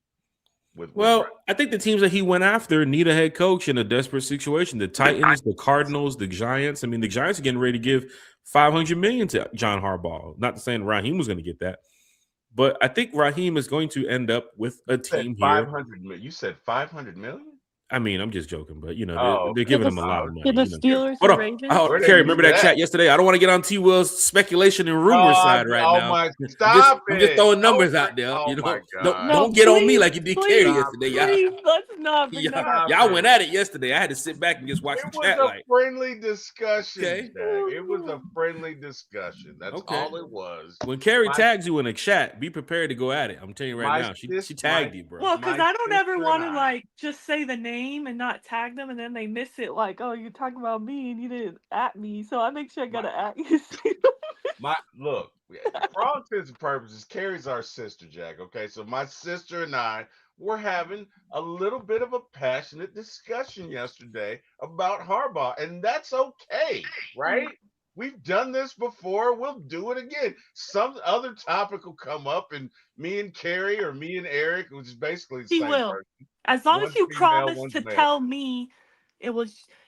I think the teams that he went after need a head coach in a desperate situation. The Titans, the Cardinals, the Giants. I mean, the Giants are getting ready to give $500 million to John Harbaugh. Not saying Raheem was going to get that, but I think Raheem is going to end up with a team here. $500 million. You said $500 million? I mean, I'm just joking, but they're giving him a lot of money. The Steelers, the Ravens. Kerry, remember that chat yesterday? I don't want to get on T. Will's speculation and rumor side right now. I'm just throwing numbers out there. Don't get on me like you did Kerry yesterday, y'all. Let's not. Y'all went at it yesterday. I had to sit back and just watch the chat. It was a friendly discussion. Okay. It was a friendly discussion. That's all it was. When Kerry tags you in a chat, be prepared to go at it. I'm telling you right now. She tagged you, bro. Well, because I don't ever want to just say the name name and not tag them, and then they miss it. Like, oh, you're talking about me and you didn't at me, so I make sure I gotta at you. Look, for all intents and purposes, Carrie's our sister, Jack. Okay, so my sister and I were having a little bit of a passionate discussion yesterday about Harbaugh, and that's okay, right? We've done this before. We'll do it again. Some other topic will come up, and me and Carrie or me and Eric, which is basically the He same will. person. As long as One's you female, promise one's to male. tell me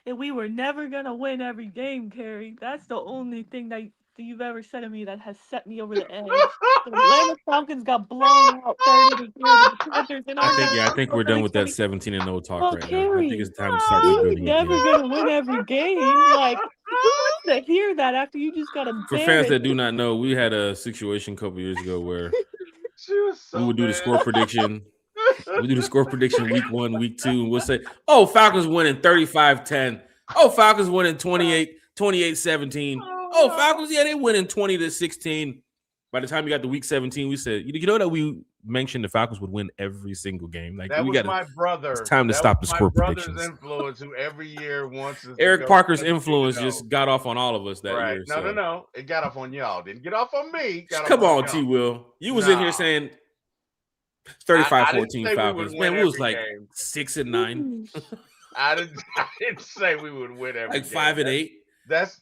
we were never gonna win every game, Carrie. That's the only thing that you've ever said to me that has set me over the edge. The Atlanta Falcons got blown out 30-0 to the Panthers in our I think we're done with that 17-0 talk Well, right now. I think Carrie, it's time to start we were rebuilding never again. gonna win every game. Like, who wants to hear that after you just got For fans that do not know, we had a situation a couple years ago where She was so we would do the mad. score prediction. We do the score prediction week 1, week 2, and we'll say, oh, Falcons winning 35-10. Oh, Falcons winning 28-17. Oh, Falcons, yeah, they winning 20-16. By the time you got to week 17, we said, you know that we mentioned the Falcons would win every single game. Like, That we was got my brother. It's time to stop the score predictions. My brother's influence, who every year wants us. Eric to go Parker's 17-0. influence just got off on all of us that year. No. It got off on y'all. Didn't get off on me. Come on, T. Will. You was in here saying 35-14 Falcons. Man, we was like game. 6-9. I didn't say we would win every like game. 5-8. That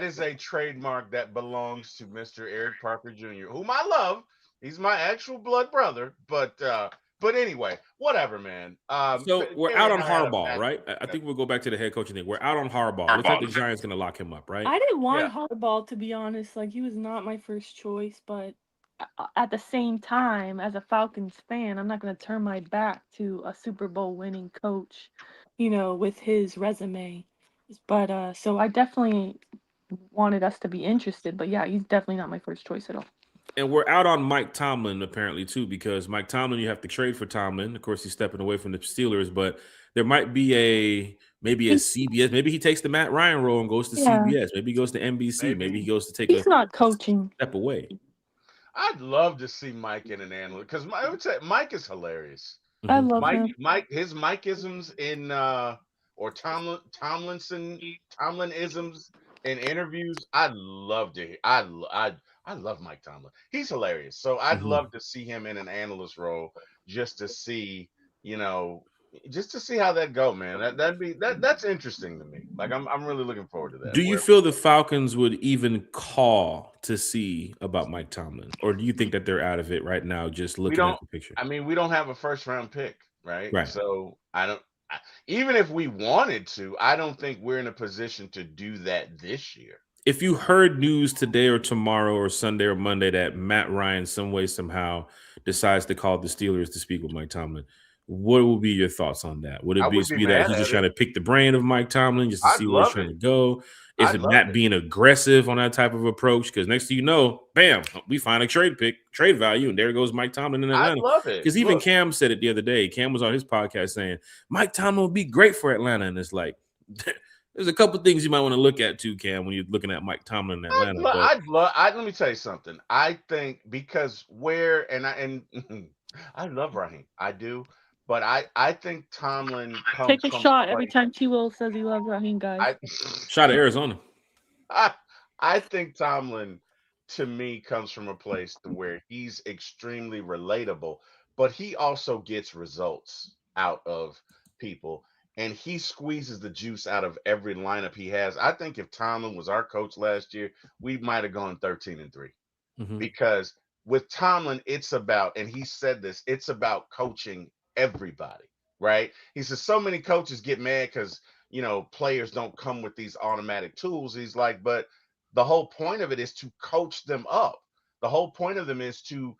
is a trademark that belongs to Mr. Eric Parker Jr., whom I love. He's my actual blood brother, but anyway, whatever, man. So we're out on Harbaugh, right? I think we'll go back to the head coaching thing. We're out on Harbaugh. Looks like the Giants going to lock him up, right? I didn't want Harbaugh, to be honest. Like, he was not my first choice, but at the same time, as a Falcons fan, I'm not going to turn my back to a Super Bowl winning coach, with his resume. But so I definitely wanted us to be interested. But yeah, he's definitely not my first choice at all. And we're out on Mike Tomlin apparently too, because Mike Tomlin, you have to trade for Tomlin. Of course, he's stepping away from the Steelers, but there might be maybe a CBS. Maybe he takes the Matt Ryan role and goes to CBS. Maybe he goes to NBC. Maybe he goes to take. He's not coaching. Step away. I'd love to see Mike in an analyst because I would say Mike is hilarious. I love him. His Mike-isms in or Tomlin-isms in interviews. I'd love to hear. I love Mike Tomlin. He's hilarious. So I'd love to see him in an analyst role just to see, just to see how that go, man. That's interesting to me. Like I'm really looking forward to that. Do you feel the Falcons would even call to see about Mike Tomlin, or do you think that they're out of it right now, just looking at the picture? I mean, we don't have a first round pick, right? Right. So even if we wanted to, I don't think we're in a position to do that this year. If you heard news today or tomorrow or Sunday or Monday that Matt Ryan some way, somehow decides to call the Steelers to speak with Mike Tomlin, what would be your thoughts on that? Would it be that he's just trying to pick the brain of Mike Tomlin just to see where he's trying to go? Is it Matt being aggressive on that type of approach? Because next thing you know, bam, we find a trade value, and there goes Mike Tomlin in Atlanta. I love it. Because even Cam said it the other day. Cam was on his podcast saying Mike Tomlin would be great for Atlanta, and it's like there's a couple things you might want to look at too, Cam, when you're looking at Mike Tomlin in Atlanta. Let me tell you something. I think because I love Raheem, I do. But I think Tomlin comes take a shot every time T. Will says he loves Raheem, guys. Shot at Arizona. I think Tomlin, to me, comes from a place where he's extremely relatable, but he also gets results out of people, and he squeezes the juice out of every lineup he has. I think if Tomlin was our coach last year, we might have gone 13-3 because with Tomlin, it's about, and he said this, it's about coaching everybody, right? He says so many coaches get mad because players don't come with these automatic tools. He's like, but the whole point of it is to coach them up. The whole point of them is to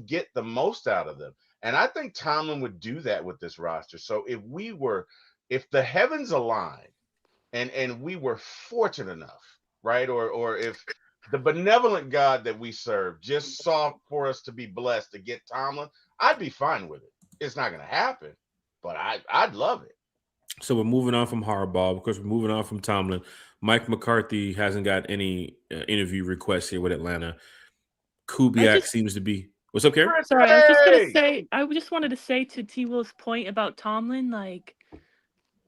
get the most out of them. And I think Tomlin would do that with this roster. So if the heavens aligned and we were fortunate enough, right? Or if the benevolent God that we serve just saw for us to be blessed to get Tomlin, I'd be fine with it. It's not going to happen, but I'd love it. So we're moving on from Harbaugh because we're moving on from Tomlin. Mike McCarthy hasn't got any interview requests here with Atlanta. Kubiak seems to be. What's up, Karen? Sorry, I was just gonna Hey! say. I just wanted to say to T. Will's point about Tomlin, like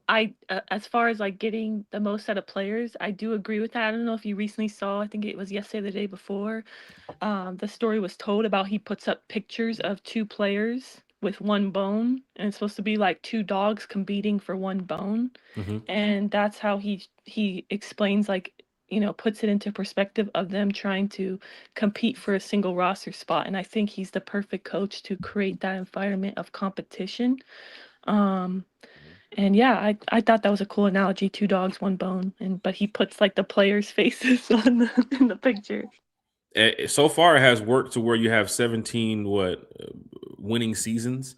as far as like getting the most out of players, I do agree with that. I don't know if you recently saw. I think it was yesterday, or the day before. The story was told about he puts up pictures of two players with one bone, and it's supposed to be like two dogs competing for one bone, and that's how he explains, like, puts it into perspective of them trying to compete for a single roster spot. And I think he's the perfect coach to create that environment of competition. And yeah, I thought that was a cool analogy, two dogs, one bone. But he puts like the players' faces in the picture. So far, it has worked to where you have 17 winning seasons.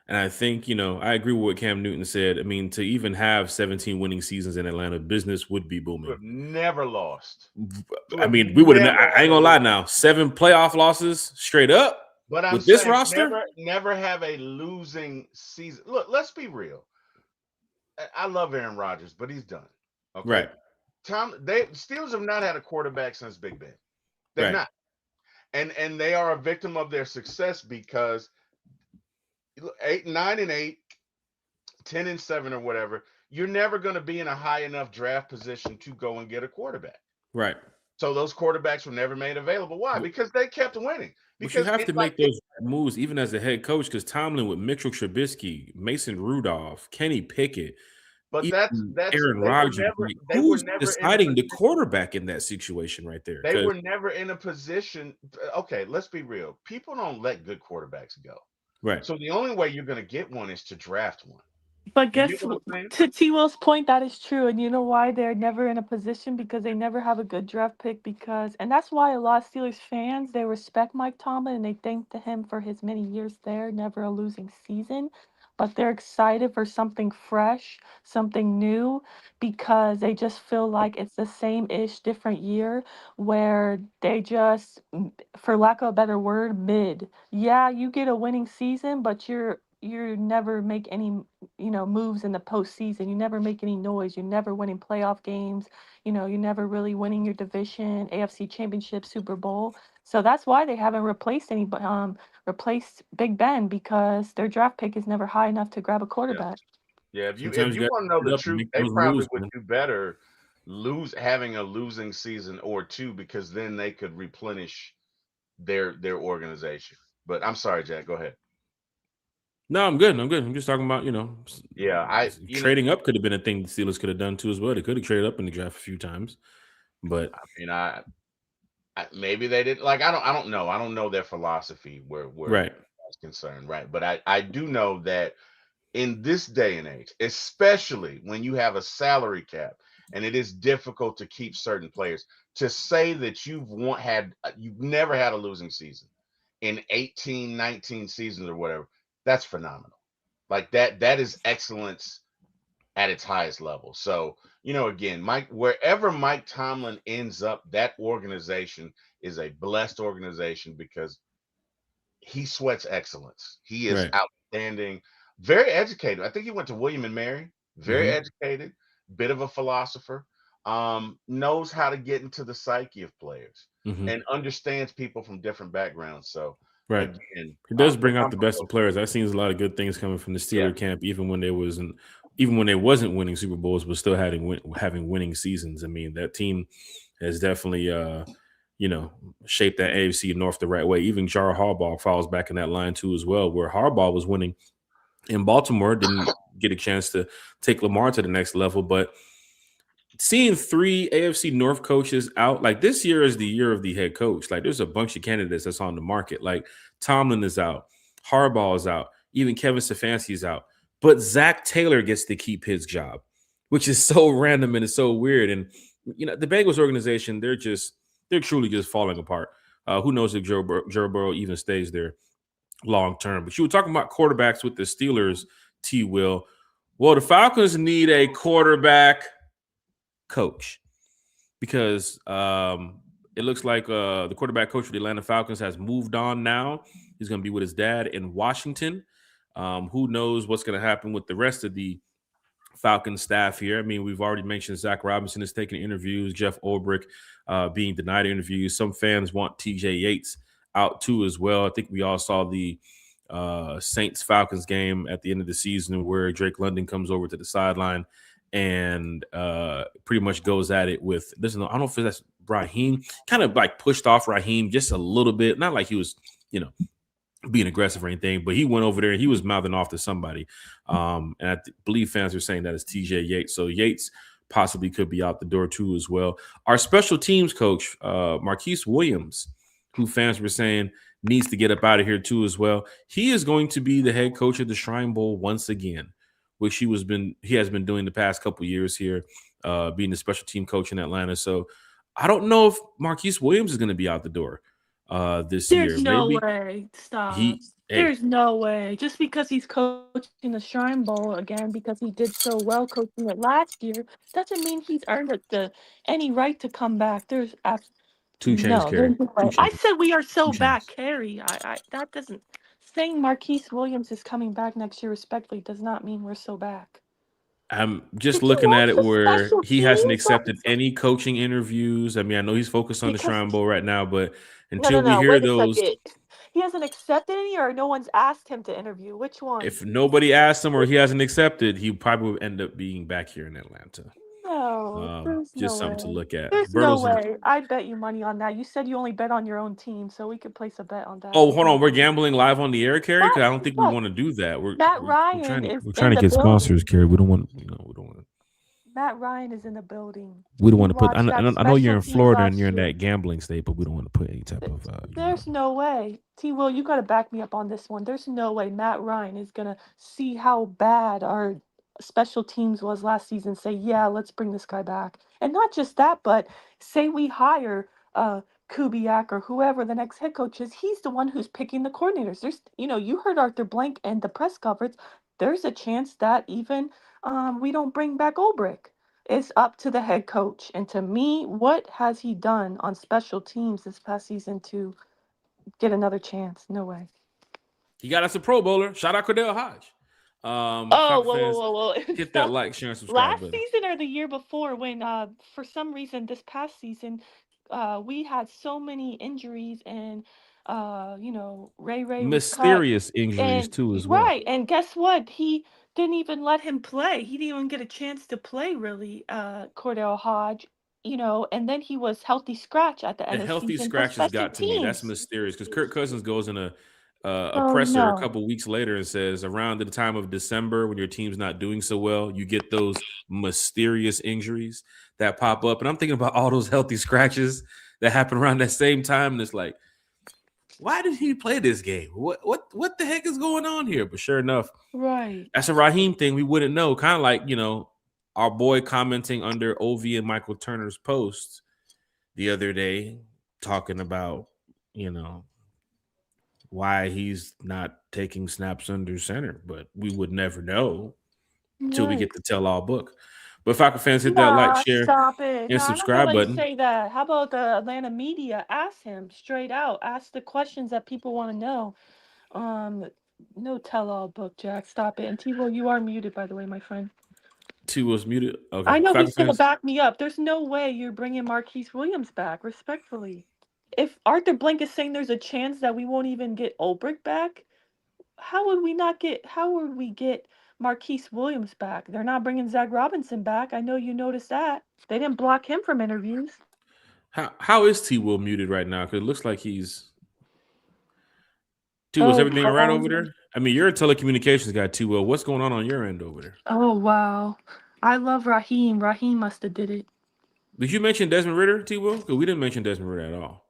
And I think, I agree with what Cam Newton said. I mean, to even have 17 winning seasons in Atlanta, business would be You booming. have never lost. I mean, we would have. I ain't gonna lie now. 7 playoff losses straight up. But I'm with this saying roster, never have a losing season. Look, let's be real. I love Aaron Rodgers, but he's done. Okay. right? Steelers have not had a quarterback since Big Ben. They've Right. not. And they are a victim of their success because 9-8, 10-7 or whatever, you're never going to be in a high enough draft position to go and get a quarterback. Right. So those quarterbacks were never made available. Why? Because they kept winning. But you Because have to make those moves even as a head coach, because Tomlin with Mitchell Trubisky, Mason Rudolph, Kenny Pickett, but even that's Aaron they were Rodgers. never Like, they were who's never deciding the quarterback in that situation right there? they were never in a position. Okay, let's be real. People don't let good quarterbacks go. Right. So the only way you're going to get one is to draft one. But You guess know what I'm saying? to T. Will's point, that is true. And you know why they're never in a position? Because they never have a good draft pick. And that's why a lot of Steelers fans, they respect Mike Tomlin and they thank him for his many years there, never a losing season. But they're excited for something fresh, something new, because they just feel like it's the same ish, different year where they just, for lack of a better word, mid. Yeah, you get a winning season, but you never make any moves in the postseason. You never make any noise. You're never winning playoff games. You're never really winning your division, AFC Championship, Super Bowl. So that's why they haven't replaced Big Ben, because their draft pick is never high enough to grab a quarterback. Yeah, if Sometimes you you want to know got the to up and truth, make they those probably moves, would man. do better having a losing season or two, because then they could replenish their organization. But I'm sorry, Jack, go ahead. No, I'm good. I'm just talking about, Yeah, trading up could have been a thing the Steelers could have done too as well. They could have traded up in the draft a few times, but I maybe they didn't, like, I don't know. I don't know their philosophy where right. that's concerned, right? But I do know that in this day and age, especially when you have a salary cap and it is difficult to keep certain players, to say that you've never had a losing season in 18, 19 seasons or whatever, that's phenomenal. Like that is excellence at its highest level. So, again, wherever Mike Tomlin ends up, that organization is a blessed organization because he sweats excellence. He is Right. outstanding, very educated. I think he went to William and Mary, very educated, bit of a philosopher, knows how to get into the psyche of players and understands people from different backgrounds. So Right. again, He does look, bring out the best of players. I've seen a lot of good things coming from the yeah, Steeler camp, even when they wasn't winning Super Bowls, but still having winning seasons. I mean, that team has definitely shaped that AFC North the right way. Even Jar Harbaugh falls back in that line too as well, where Harbaugh was winning in Baltimore, didn't get a chance to take Lamar to the next level, but seeing 3 AFC North coaches out, like, this year is the year of the head coach. Like, there's a bunch of candidates that's on the market. Like, Tomlin is out, Harbaugh is out, even Kevin Stefanski is out. But Zach Taylor gets to keep his job, which is so random and it's so weird. And the Bengals organization, they're truly just falling apart. Who knows if Joe Burrow even stays there long term? But you were talking about quarterbacks with the Steelers, T. Will. Well, the Falcons need a quarterback coach, because it looks like the quarterback coach for the Atlanta Falcons has moved on now. He's going to be with his dad in Washington. Who knows what's going to happen with the rest of the Falcons staff here? I mean, we've already mentioned Zach Robinson is taking interviews, Jeff Ulbrich being denied interviews. Some fans want TJ Yates out too as well. I think we all saw the Saints Falcons game at the end of the season where Drake London comes over to the sideline and pretty much goes at it with I don't know if that's Raheem, kind of like pushed off Raheem just a little bit, not like he was, being aggressive or anything, but he went over there and he was mouthing off to somebody. And I believe fans are saying that is TJ Yates. So Yates possibly could be out the door too as well. Our special teams coach, Marquise Williams, who fans were saying needs to get up out of here too as well. He is going to be the head coach of the Shrine Bowl once again, which he has been doing the past couple years here, being the special team coach in Atlanta. So I don't know if Marquise Williams is going to be out the door this year. There's no way. Stop. There's no way. Just because he's coaching the Shrine Bowl again, because he did so well coaching it last year, doesn't mean he's earned any right to come back. There's two chains, Carrie. I said we are so back, Carrie. That doesn't saying Marquise Williams is coming back next year respectfully does not mean we're so back. I'm just looking at it where he hasn't accepted any coaching interviews. I mean, I know he's focused on the Shrine Bowl right now, but until we hear those, he hasn't accepted any, or no one's asked him to interview. Which one? If nobody asked him or he hasn't accepted, he probably would end up being back here in Atlanta. No, just something to look at. There's no way. I bet you money on that. You said you only bet on your own team, so we could place a bet on that. Oh, hold on. We're gambling live on the air, Carrie, because I don't think we want to do that. We're trying to get sponsors, Carrie. We don't want. Matt Ryan is in the building. We don't want to put. I know you're in Florida and you're in that gambling state, but we don't want to put any type of. There's no way. T-Will, you got to back me up on this one. There's no way Matt Ryan is gonna see how bad our special teams was last season. Say, yeah, let's bring this guy back, and not just that, but say we hire Kubiak or whoever the next head coach is. He's the one who's picking the coordinators. There's, you heard Arthur Blank and the press conference. There's a chance that even we don't bring back Ulbrich. It's up to the head coach. And to me, what has he done on special teams this past season to get another chance? No way. He got us a Pro Bowler. Shout out Cordell Hodge. Whoa. Hit that like, share, and subscribe button. Last season or the year before when, for some reason, this past season, we had so many injuries and, Ray mysterious injuries too as well. Right. And guess what? He didn't even let him play. He didn't even get a chance to play, really, Cordell Hodge, and then he was healthy scratch at the end of the season. The healthy scratch has got to me. That's mysterious because Kirk Cousins goes in a presser a couple weeks later and says around the time of December when your team's not doing so well, you get those mysterious injuries that pop up. And I'm thinking about all those healthy scratches that happen around that same time. And it's like, why did he play this game? What the heck is going on here? But sure enough, right, that's a Raheem thing we wouldn't know. Kind of like, our boy commenting under OV and Michael Turner's post the other day, talking about, why he's not taking snaps under center. But we would never know until we get the tell-all book. But Falcon fans, hit that like, share, and subscribe button. Say that. How about the Atlanta media? Ask him straight out. Ask the questions that people want to know. No tell-all book, Jack. Stop it. And T-Will, you are muted, by the way, my friend. T-Will's muted? Okay. I know he's going to back me up. There's no way you're bringing Marquise Williams back, respectfully. If Arthur Blank is saying there's a chance that we won't even get Ulbrich back, how would we get Marquise Williams back? They're not bringing Zach Robinson back. I know you noticed that. They didn't block him from interviews. How is T-Will muted right now? Because it looks like he's... T-Will's everything all right over there? I mean, you're a telecommunications guy, T-Will. What's going on your end over there? Oh, wow. I love Raheem. Raheem must have did it. Did you mention Desmond Ridder, T-Will? Because we didn't mention Desmond Ridder at all.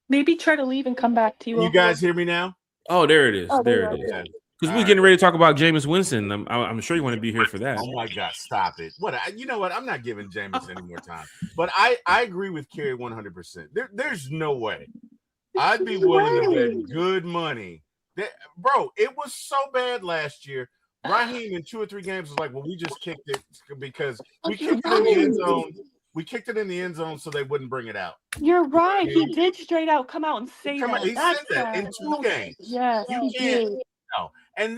Maybe try to leave and come back, T-Will. You guys hear me now? Oh, there it is. There it is. Because we're getting ready to talk about Jameis Winston. I'm sure you want to be here for that. Oh my God, stop it! You know what? I'm not giving Jameis any more time. But I agree with Kerry 100%. There's no way. I'd be willing to bet good money. Bro, it was so bad last year. Raheem in 2 or 3 games was like, well, we just kicked it because we kicked it in the end zone. We kicked it in the end zone so they wouldn't bring it out. You're right. He did straight out come out and say that. He said that in 2 games. Yes, you can't. No. And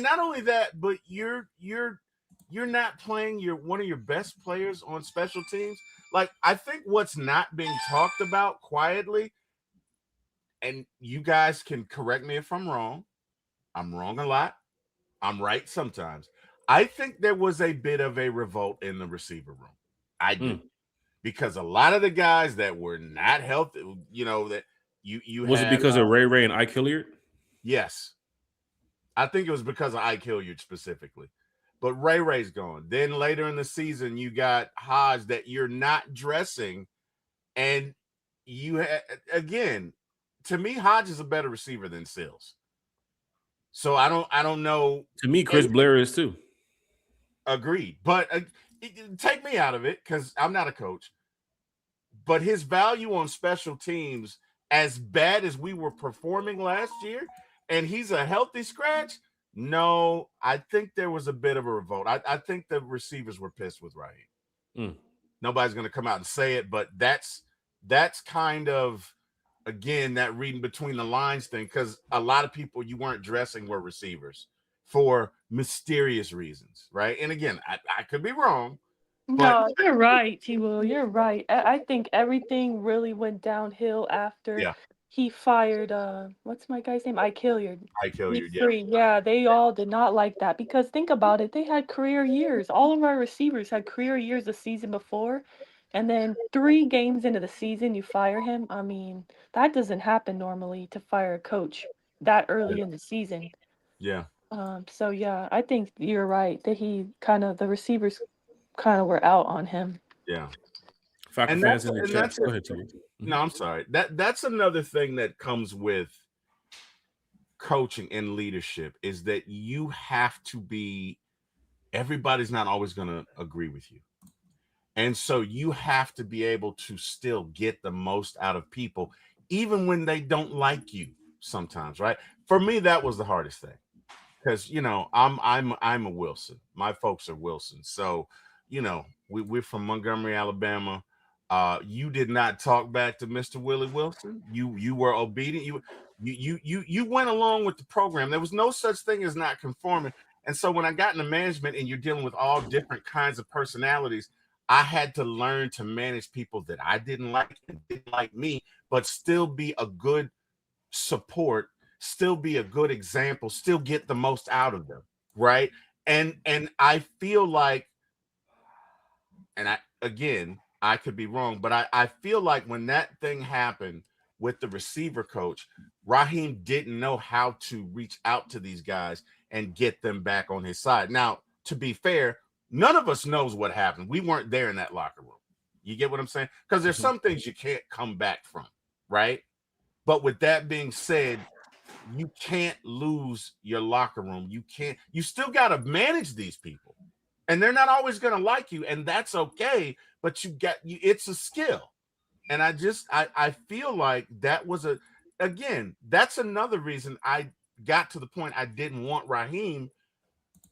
not only that, but you're not playing one of your best players on special teams. Like, I think what's not being talked about quietly and you guys can correct me if I'm wrong. I'm wrong a lot. I'm right sometimes. I think there was a bit of a revolt in the receiver room. I do. Because a lot of the guys that were not healthy, that you Was had, it because of Ray and Ike Hilliard? Yes. I think it was because of Ike Hilliard specifically. But Ray's gone. Then later in the season, you got Hodge that you're not dressing. And again, to me, Hodge is a better receiver than Sills. So I don't know. To me, Chris Blair is too. Agreed. But take me out of it because I'm not a coach. But his value on special teams, as bad as we were performing last year, and he's a healthy scratch, no, I think there was a bit of a revolt. I think the receivers were pissed with Raheem. Nobody's going to come out and say it, but that's kind of, again, that reading between the lines thing, because a lot of people you weren't dressing were receivers for mysterious reasons, right? And again, I could be wrong. No, you're right, T-Will. You're right. I think everything really went downhill after he fired what's my guy's name? Ike Hilliard. Yeah, they all did not like that because think about it, they had career years. All of our receivers had career years the season before, and then 3 games into the season you fire him. I mean, that doesn't happen normally to fire a coach that early in the season. Yeah. So yeah, I think you're right that the receivers kind of were out on him. Yeah. Falcon fans in the chat. Go ahead, T. No, I'm sorry. That's another thing that comes with coaching and leadership is that you have to be. Everybody's not always going to agree with you, and so you have to be able to still get the most out of people, even when they don't like you. Sometimes, right? For me, that was the hardest thing because I'm a Wilson. My folks are Wilson, so. We're from Montgomery, Alabama. You did not talk back to Mr. Willie Wilson. You were obedient. You went along with the program. There was no such thing as not conforming. And so when I got into management and you're dealing with all different kinds of personalities, I had to learn to manage people that I didn't like and didn't like me, but still be a good support, still be a good example, still get the most out of them, right? And I feel like, and I could be wrong, but I feel like when that thing happened with the receiver coach, Raheem didn't know how to reach out to these guys and get them back on his side. Now, to be fair, none of us knows what happened. We weren't there in that locker room. You get what I'm saying? Because there's some things you can't come back from, right? But with that being said, you can't lose your locker room. You still got to manage these people. And they're not always going to like you, and that's okay. But it's a skill. And I feel like that was that's another reason I got to the point I didn't want Raheem,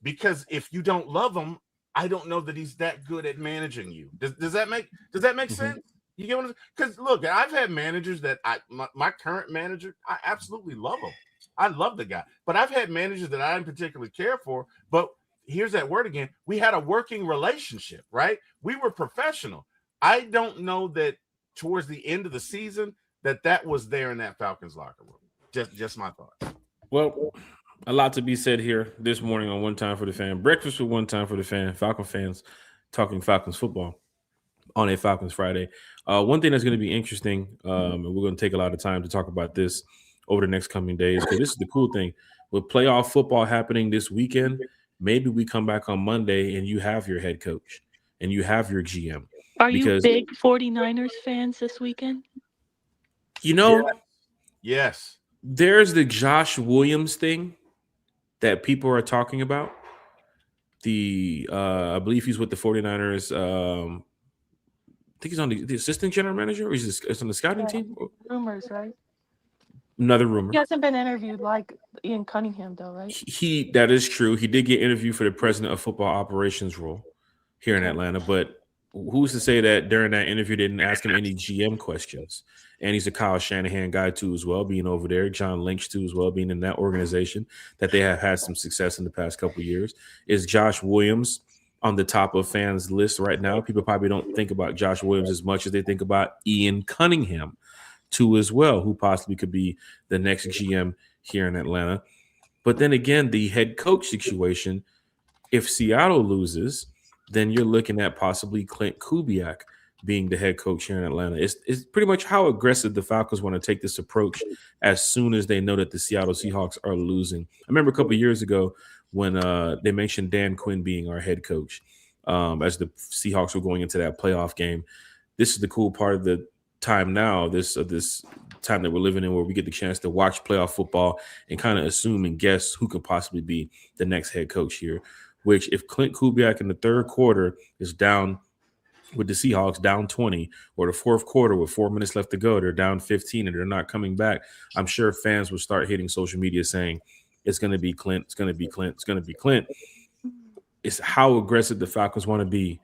because if you don't love him, I don't know that he's that good at managing you. Does that make sense? You get what I'm saying? Because look, I've had managers that my current manager, I absolutely love him. I love the guy, but I've had managers that I didn't particularly care for, but here's that word again. We had a working relationship, right? We were professional. I don't know that towards the end of the season that was there in that Falcons locker room. Just my thought. Well, a lot to be said here this morning on One Time for the Fan. Breakfast with One Time for the Fan. Falcon fans talking Falcons football on a Falcons Friday. One thing that's going to be interesting, and we're going to take a lot of time to talk about this over the next coming days, because this is the cool thing. With playoff football happening this weekend, maybe we come back on Monday and you have your head coach and you have your GM. Are you big 49ers fans this weekend? Yes. There's the Josh Williams thing that people are talking about. I believe he's with the 49ers. I think he's on the assistant general manager, or he's on the scouting team. Rumors, right? Another rumor. He hasn't been interviewed like Ian Cunningham, though, right? That is true. He did get interviewed for the president of football operations role here in Atlanta, but who's to say that during that interview they didn't ask him any GM questions? And he's a Kyle Shanahan guy too, as well, being over there. John Lynch too, as well, being in that organization that they have had some success in the past couple of years. Is Josh Williams on the top of fans' list right now? People probably don't think about Josh Williams as much as they think about Ian Cunningham. too as well, who possibly could be the next GM here in Atlanta. But then again, the head coach situation, if Seattle loses, then you're looking at possibly Clint Kubiak being the head coach here in Atlanta. It's pretty much how aggressive the Falcons want to take this approach as soon as they know that the Seattle Seahawks are losing. I remember a couple of years ago when they mentioned Dan Quinn being our head coach as the Seahawks were going into that playoff game. This is the cool part of the time now, this time that we're living in, where we get the chance to watch playoff football and kind of assume and guess who could possibly be the next head coach here. Which, if Clint Kubiak in the third quarter is down with the Seahawks down 20, or the fourth quarter with 4 minutes left to go, they're down 15 and they're not coming back, I'm sure fans will start hitting social media saying it's going to be Clint, it's going to be Clint, it's going to be Clint. It's how aggressive the Falcons want to be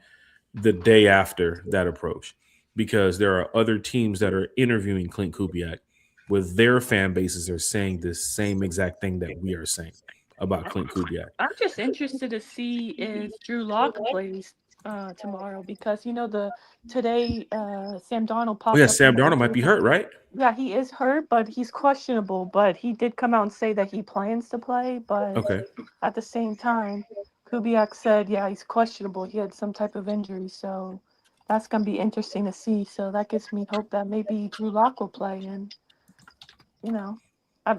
the day after that approach, because there are other teams that are interviewing Clint Kubiak with their fan bases are saying the same exact thing that we are saying about Clint Kubiak. I'm just interested to see if Drew Lock plays tomorrow, because today Sam Darnold popped up. Sam Darnold might be hurt, right? Yeah, he is hurt, but he's questionable. But he did come out and say that he plans to play. But at the same time, Kubiak said, yeah, he's questionable. He had some type of injury, so that's gonna be interesting to see. So that gives me hope that maybe Drew Lock will play. And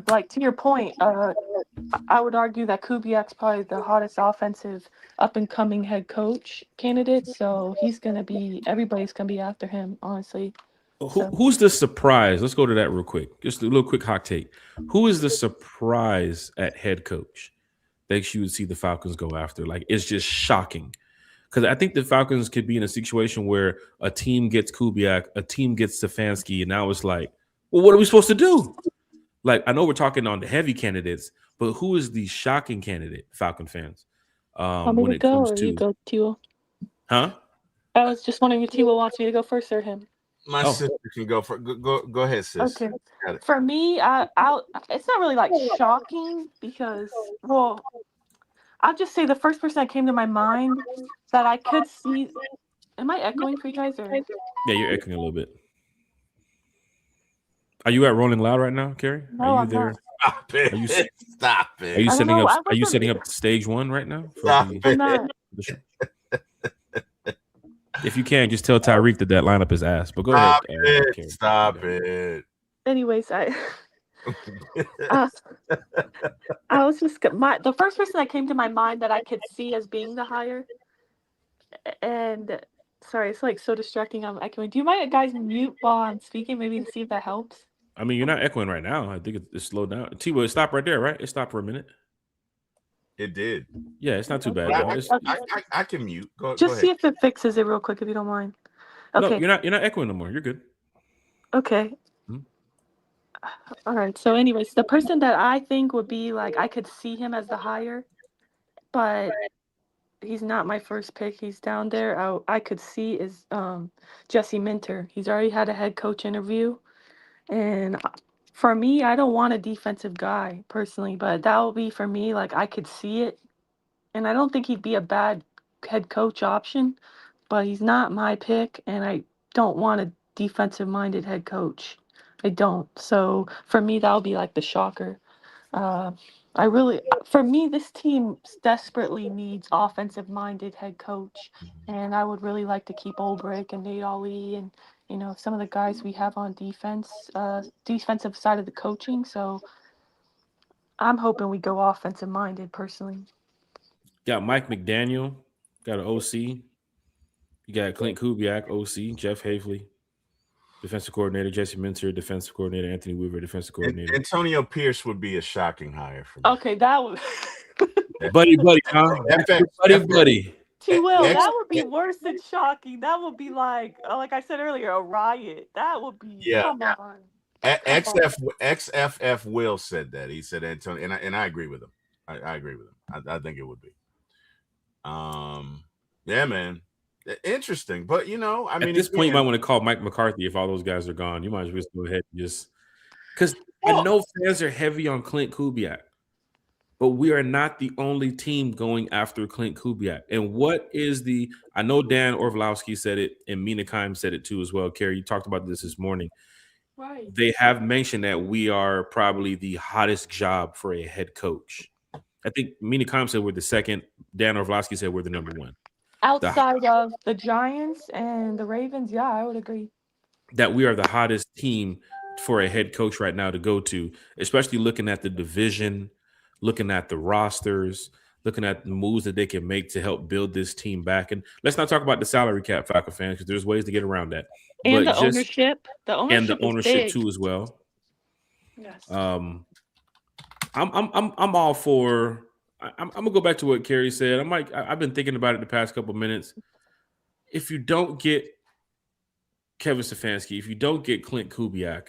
like, to your point, I would argue that Kubiak's probably the hottest offensive up-and-coming head coach candidate, so everybody's going to be after him, honestly. Who's the surprise? Let's go to that real quick. Just a little quick hot take. Who is the surprise at head coach that you would see the Falcons go after? Like, it's just shocking. Because I think the Falcons could be in a situation where a team gets Kubiak, a team gets Stefanski, and now it's like, well, what are we supposed to do? Like, I know we're talking on the heavy candidates, but who is the shocking candidate, Falcon fans? When it comes to you go, Tua? Huh? I was just wondering if Tua wants me to go first or him. My sister can go for go ahead, sis. Okay. For me, it's not really like shocking because, well, I'll just say the first person that came to my mind that I could see. Am I echoing for you guys? Or? Yeah, you're echoing a little bit. Are you at Rolling Loud right now, Carrie? No, are you there? Not. Stop it. Stop it. Are you setting up stage one right now? I'm not. If you can, just tell Tyreek that lineup is ass. But go ahead. Stop it. Anyways, I was just the first person that came to my mind that I could see as being the hire, and sorry, it's like so distracting. I'm echoing. Do you mind guys mute while I'm speaking? Maybe to see if that helps. I mean, you're not echoing right now. I think it's slowed down. T-Will, it stopped right there, right? It stopped for a minute. It did. Yeah, it's not too bad. I can mute. Go see if it fixes it real quick, if you don't mind. Okay. No, you're not echoing no more. You're good. Okay. All right. So, anyways, the person that I think would be like, I could see him as the hire, but he's not my first pick. He's down there. I could see is Jesse Minter. He's already had a head coach interview, and for me, I don't want a defensive guy personally, but that will be for me. Like, I could see it, and I don't think he'd be a bad head coach option, but he's not my pick, and I don't want a defensive-minded head coach. I don't. So for me, that'll be like the shocker. For me, this team desperately needs offensive-minded head coach, and I would really like to keep Olbrich and Nate Ali and some of the guys we have on defensive side of the coaching. So I'm hoping we go offensive-minded personally. Got Mike McDaniel, got an OC. You got Clint Kubiak, OC, Jeff Hafley, defensive coordinator, Jesse Minter, defensive coordinator, Anthony Weaver, defensive coordinator. Antonio Pierce would be a shocking hire for me. Okay, that would buddy, huh? buddy. T-Will, that would be worse than shocking. That would be like I said earlier, a riot. That would be come on. XFF Will said that. He said Antonio, and I agree with him. I agree with him. I think it would be. Yeah, man. Interesting, but I mean, at this point, you might want to call Mike McCarthy if all those guys are gone. You might as well go ahead and because I know fans are heavy on Clint Kubiak, but we are not the only team going after Clint Kubiak. And what is I know Dan Orlovsky said it, and Mina Kimes said it too as well. Kerry, you talked about this morning. Right. they have mentioned that we are probably the hottest job for a head coach. I think Mina Kime said we're the second. Dan Orlovsky said we're the number one. The Outside of the Giants and the Ravens, yeah, I would agree. that we are the hottest team for a head coach right now to go to, especially looking at the division, looking at the rosters, looking at the moves that they can make to help build this team back. And let's not talk about the salary cap, Falcon fans, because there's ways to get around that. And But the just ownership. The and the ownership is ownership big. too as well. Yes. I'm all for. I'm gonna go back to what Kerry said. I've been thinking about it the past couple minutes. If you don't get Kevin Stefanski, if you don't get Clint Kubiak,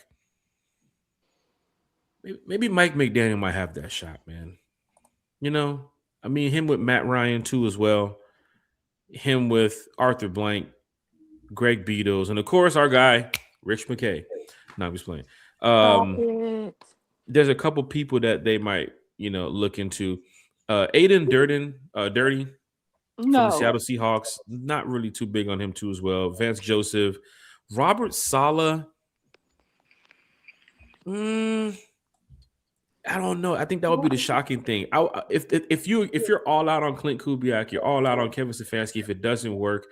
maybe Mike McDaniel might have that shot, man. You know, I mean, him with Matt Ryan too as well. Him with Arthur Blank, Greg Beatles, and of course our guy Rich McKay. No, I'm just playing. Stop it. There's a couple people that they might, look into. Aiden Dirty from the No. Seattle Seahawks. Not really too big on him too as well. Vance Joseph, Robert Saleh. I don't know. I think that would be the shocking thing. If you're all out on Clint Kubiak, you're all out on Kevin Stefanski. If it doesn't work,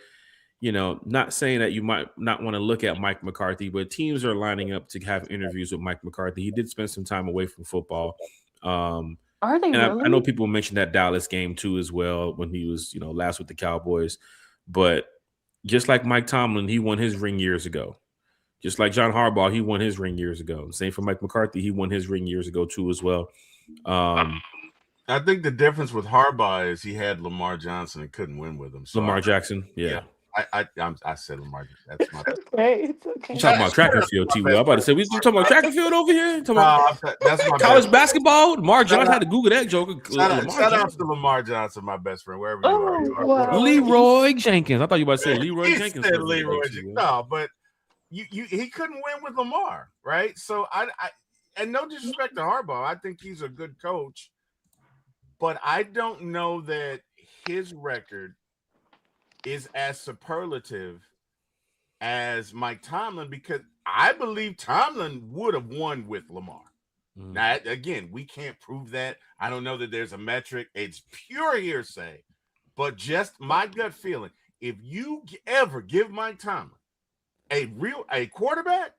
not saying that you might not want to look at Mike McCarthy, but teams are lining up to have interviews with Mike McCarthy. He did spend some time away from football. Are they And really? I know people mentioned that Dallas game too as well when he was, last with the Cowboys. But just like Mike Tomlin, he won his ring years ago. Just like John Harbaugh, he won his ring years ago. Same for Mike McCarthy, he won his ring years ago too as well. I think the difference with Harbaugh is he had Lamar Johnson and couldn't win with him. So Lamar Jackson, yeah. I said Lamar. That's my. Okay, it's okay. You talking about track and field, T. Will. I'm about to say we talking about track and field over here. Talking about that's my college best basketball. Lamar Johnson had to Google that joke. Shout out to Lamar Johnson, my best friend, wherever you are. Wow. Leroy Jenkins. I thought you were about to say Leroy He Jenkins. said Leroy Jenkins. No, but he couldn't win with Lamar, right? So I and no disrespect to Harbaugh, I think he's a good coach, but I don't know that his record is as superlative as Mike Tomlin, because I believe Tomlin would have won with Lamar. Now, again, we can't prove that. I don't know that there's a metric. It's pure hearsay, but just my gut feeling. If you ever give Mike Tomlin a quarterback,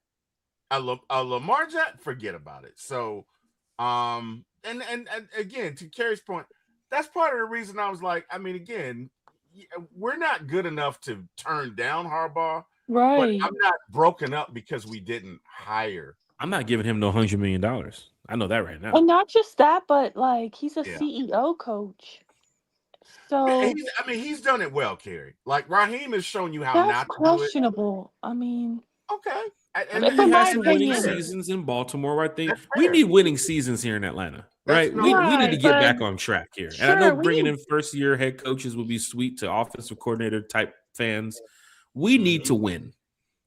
a Lamar Jackson, forget about it. So, and again, to Kerry's point, that's part of the reason I was like, I mean, again, we're not good enough to turn down Harbaugh, Right. but I'm not broken up because we didn't hire. I'm not giving him no $100 million. I know that right now. And not just that, but like he's a CEO coach. So he's done it well, Kerry. Like Raheem has shown you how that's not to do it. questionable. I mean, okay. And If he in my has some winning opinion- seasons in Baltimore. I think That's we fair. need winning seasons here in Atlanta, right? That's We right, need to get but- back on track here. And I Sure, know we bringing need- in first-year head coaches will be sweet to offensive coordinator type fans. We need to win,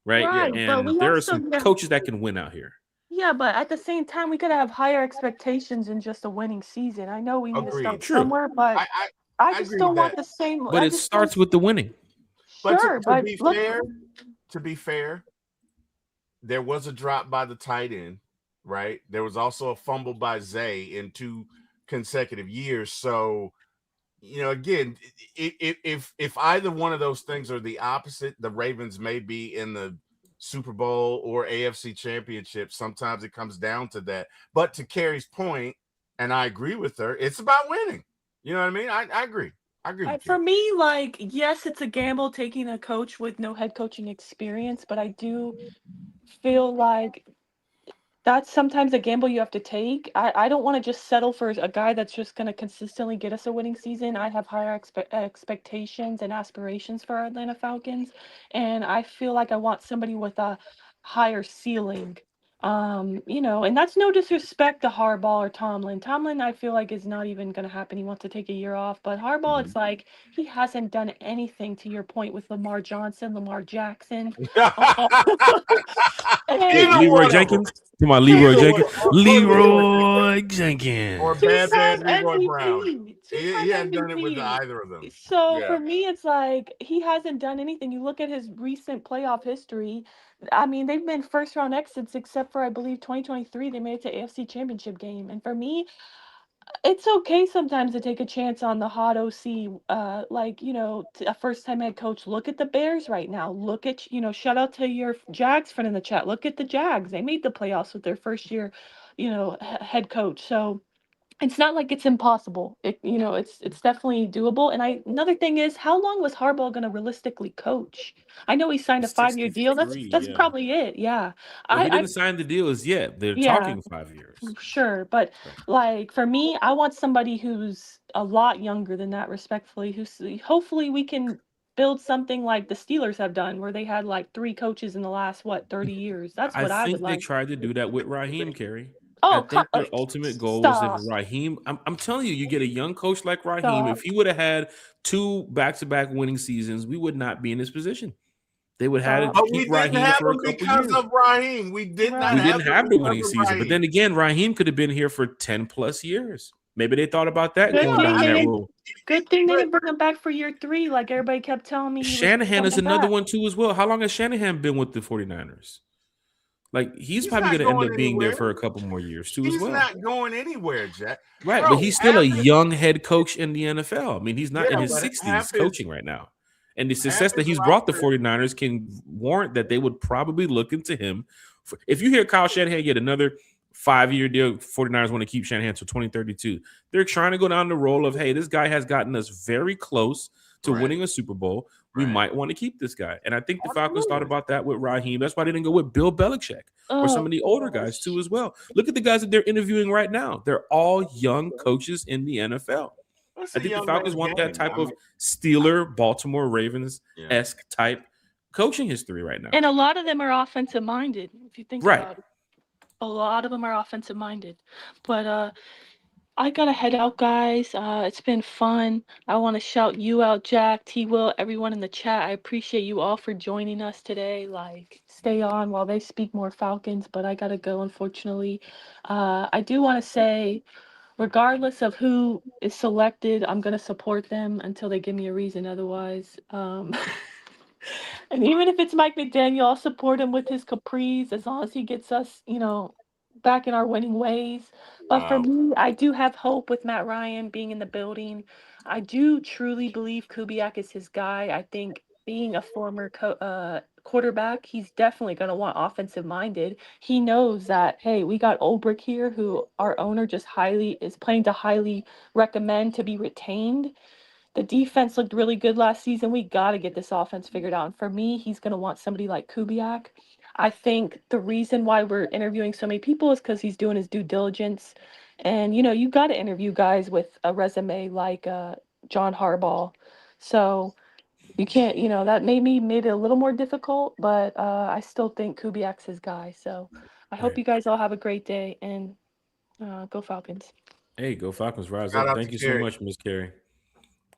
right? Right, but And we there are also some get- coaches that can win out here. yeah, but at the same time, we gotta have higher expectations than just a winning season. I know we need to Agreed. start True. somewhere, but I just agree don't with want that. the same. But I it just starts don't- with the winning. But Sure, to but be look- fair, there was a drop by the tight end, right? There was also a fumble by Zay in 2 consecutive years. So, again, if either one of those things are the opposite, the Ravens may be in the Super Bowl or AFC Championship. Sometimes it comes down to that. But to Kerry's point, and I agree with her, it's about winning. You know what I mean? I agree. I agree with For you. me, like, yes, it's a gamble taking a coach with no head coaching experience, but I do feel like that's sometimes a gamble you have to take. I don't want to just settle for a guy that's just going to consistently get us a winning season. I have higher expectations and aspirations for our Atlanta Falcons, and I feel like I want somebody with a higher ceiling. And that's no disrespect to Harbaugh or Tomlin. Tomlin, I feel like is not even going to happen. He wants to take a year off, but Harbaugh, it's like he hasn't done anything, to your point, with Lamar Johnson, Lamar Jackson. And- Leroy Jenkins? Come on, Leroy Either Jenkins. one. Leroy Jenkins. Or Two-time bad Leroy MVP. Brown. He hadn't done it with MVP. either of them. So Yeah. for me, it's like he hasn't done anything. You look at his recent playoff history, I mean, they've been first round exits except for I believe 2023. They made it to AFC Championship game, and for me, it's okay sometimes to take a chance on the hot OC. Like a first time head coach. Look at the Bears right now. Look at shout out to your Jags friend in the chat. Look at the Jags. They made the playoffs with their first year, head coach. So it's not like it's impossible. It's definitely doable. And another thing is, how long was Harbaugh going to realistically coach? I know he signed a 5-year deal. That's 63, that's yeah. probably it. Yeah. Well, he I didn't sign the deals yet. They're yeah, talking 5 years. sure, but like for me, I want somebody who's a lot younger than that, respectfully, who's hopefully we can build something like the Steelers have done, where they had like 3 coaches in the last 30 years. That's I what I would think they like. tried to do that with Raheem, Carey. I Oh, think their ultimate goal was if stop. Raheem. I'm telling you, you get a young coach like Raheem. Stop. If he would have had 2 back-to-back winning seasons, we would not be in this position. They would have Stop. to But we keep didn't Raheem have for a him couple because years. of Raheem. We did not Right. We have didn't have the winning because of season, but Raheem. then again, Raheem could have been here for 10 plus years. Maybe they thought about that Good going thing down they that didn't. road. Good thing they But didn't bring him back for year 3, like everybody kept telling me he was Shanahan is coming another back. one too as well. How long has Shanahan been with the 49ers? Like he's probably not going to end going up being there anywhere. for a couple more years too as He's well. not going anywhere, Jack. Right, Bro, but he's still a half his- young head coach in the NFL. I mean, he's not in Yeah, his but 60s half his- coaching right now. And the success that his he's brought the roster- 49ers can warrant that they would probably look into him. If you hear Kyle Shanahan get another 5-year deal, 49ers want to keep Shanahan until 2032. They're trying to go down the roll of, hey, this guy has gotten us very close to Right. winning a Super Bowl. We Right. might want to keep this guy. And I think the Falcons Absolutely. thought about that with Raheem. That's why they didn't go with Bill Belichick or some of the older guys too as well. Look at the guys that they're interviewing right now. They're all young coaches in the NFL. That's I a think the young Falcons man's want game. that type I mean, of Steeler, Baltimore Ravens-esque type coaching history right now. And a lot of them are offensive minded, if you think Right. about it. A lot of them are offensive minded. But I gotta head out, guys. It's been fun. I want to shout you out, Jack, T. Will, everyone in the chat. I appreciate you all for joining us today. Like, stay on while they speak more Falcons, but I gotta go, unfortunately. I do want to say, regardless of who is selected, I'm gonna support them until they give me a reason otherwise. And even if it's Mike McDaniel, I'll support him with his caprice as long as he gets us, back in our winning ways. But for me, I do have hope with Matt Ryan being in the building. I do truly believe Kubiak is his guy. I think being a former quarterback, he's definitely going to want offensive minded. He knows that, hey, we got Ulbrich here, who our owner just is planning to highly recommend to be retained. The defense looked really good last season. We got to get this offense figured out. And for me, he's going to want somebody like Kubiak. I think the reason why we're interviewing so many people is because he's doing his due diligence. And, you got to interview guys with a resume like John Harbaugh. So you can't, that made it a little more difficult, but I still think Kubiak's his guy. So I hope Right. you guys all have a great day and go Falcons. Hey, go Falcons, rise Shout up. out Thank to you so Carrie. much, Miss Carrie.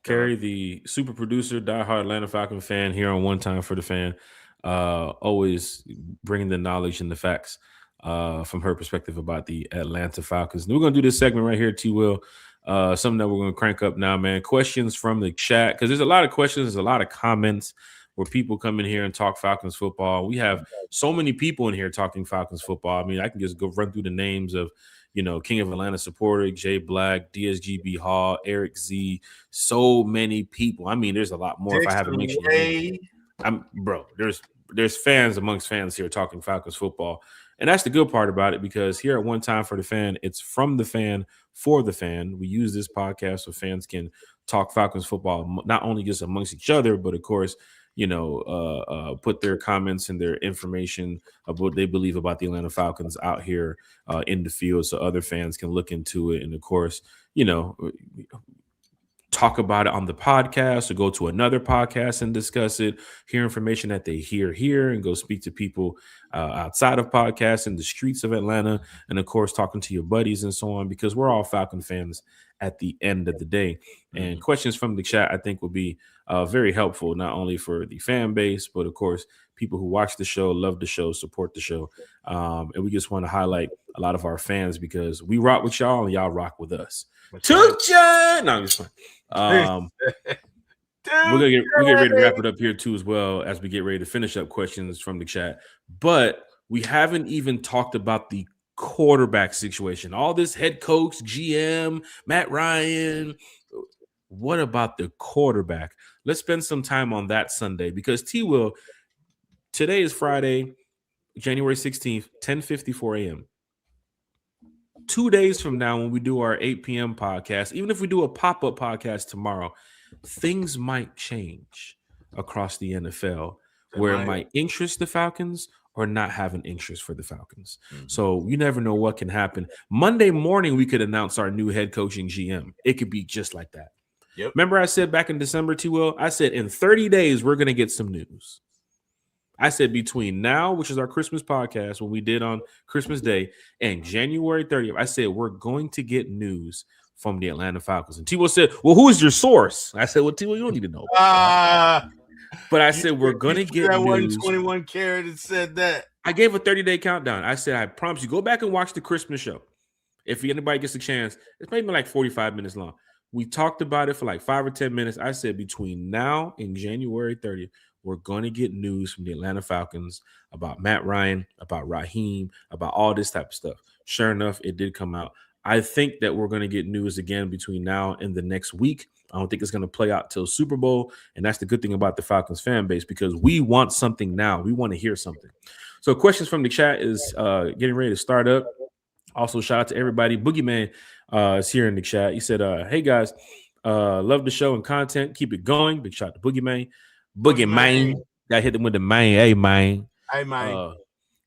Carrie, the super producer, diehard Atlanta Falcon fan here on One Time for the Fan. Always bringing the knowledge and the facts from her perspective about the Atlanta Falcons. And we're going to do this segment right here, T. Will. Something that we're going to crank up now, man. Questions from the chat, because there's a lot of questions, there's a lot of comments where people come in here and talk Falcons football. We have so many people in here talking Falcons football. I mean, I can just go run through the names of, King of Atlanta supporter, Jay Black, DSGB Hall, Eric Z, so many people. I mean, there's a lot more if I haven't mentioned it. There's fans amongst fans here talking Falcons football. And that's the good part about it, because here at One Time for the Fan, it's from the fan for the fan. We use this podcast so fans can talk Falcons football, not only just amongst each other, but of course, put their comments and their information of what they believe about the Atlanta Falcons out here in the field, so other fans can look into it. And of course, talk about it on the podcast or go to another podcast and discuss it, hear information that they hear here, and go speak to people outside of podcasts in the streets of Atlanta. And of course, talking to your buddies and so on, because we're all Falcon fans at the end of the day. And questions from the chat, I think, will be very helpful, not only for the fan base, but of course, people who watch the show, love the show, support the show. And we just want to highlight a lot of our fans, because we rock with y'all and y'all rock with us. Tucha! No, I'm just playing. We're gonna get ready to wrap it up here too, as well as we get ready to finish up questions from the chat. But we haven't even talked about the quarterback situation. All this head coach, GM, Matt Ryan. What about the quarterback? Let's spend some time on that Sunday because T-Will, today is Friday, January 16th, 10:54 a.m. 2 days from now, when we do our 8 p.m. podcast, even if we do a pop-up podcast tomorrow, things might change across the NFL where it might interest the Falcons or not have an interest for the Falcons. So you never know what can happen. Monday morning, we could announce our new head coaching GM. It could be just like that. Yep. Remember I said back in December, T-Will, I said in 30 days, we're going to get some news. I said between now, which is our Christmas podcast, when we did on Christmas Day, and January 30th, I said we're going to get news from the Atlanta Falcons. And T-Will said, well, who is your source? I said, well, T-Will, you don't need to know. But I said, we're going to get that news. 21 carat and said that. I gave a 30-day countdown. I said, I promise you, go back and watch the Christmas show. If anybody gets a chance, it's maybe like 45 minutes long. We talked about it for like 5 or 10 minutes. I said between now and January 30th, we're going to get news from the Atlanta Falcons about Matt Ryan, about Raheem, about all this type of stuff. Sure enough, it did come out. I think that we're going to get news again between now and the next week. I don't think it's going to play out till Super Bowl. And that's the good thing about the Falcons fan base because we want something now. We want to hear something. So questions from the chat is getting ready to start up. Also, shout out to everybody. Boogeyman is here in the chat. He said, hey, guys, love the show and content. Keep it going. Big shout out to Boogeyman. Boogeyman. Got hit them with the man. Hey, man. Hey, man.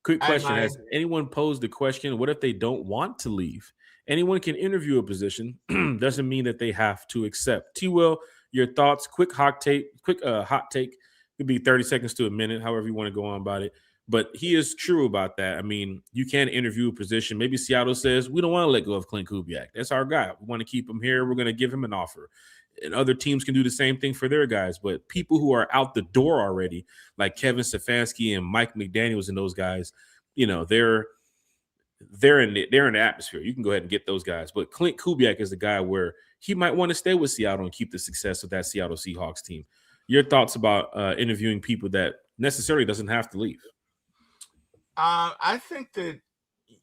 Quick question. Has anyone posed the question, what if they don't want to leave? Anyone can interview a position. Doesn't mean that they have to accept. T-Will, your thoughts, quick hot take. Could be 30 seconds to a minute, however you want to go on about it. But he is true about that. I mean, you can interview a position. Maybe Seattle says, we don't want to let go of Clint Kubiak. That's our guy. We want to keep him here. We're going to give him an offer. And other teams can do the same thing for their guys. But people who are out the door already, like Kevin Stefanski and Mike McDaniels and those guys, you know, they're in the atmosphere. You can go ahead and get those guys. But Clint Kubiak is the guy where he might want to stay with Seattle and keep the success of that Seattle Seahawks team. Your thoughts about interviewing people that necessarily doesn't have to leave? I think that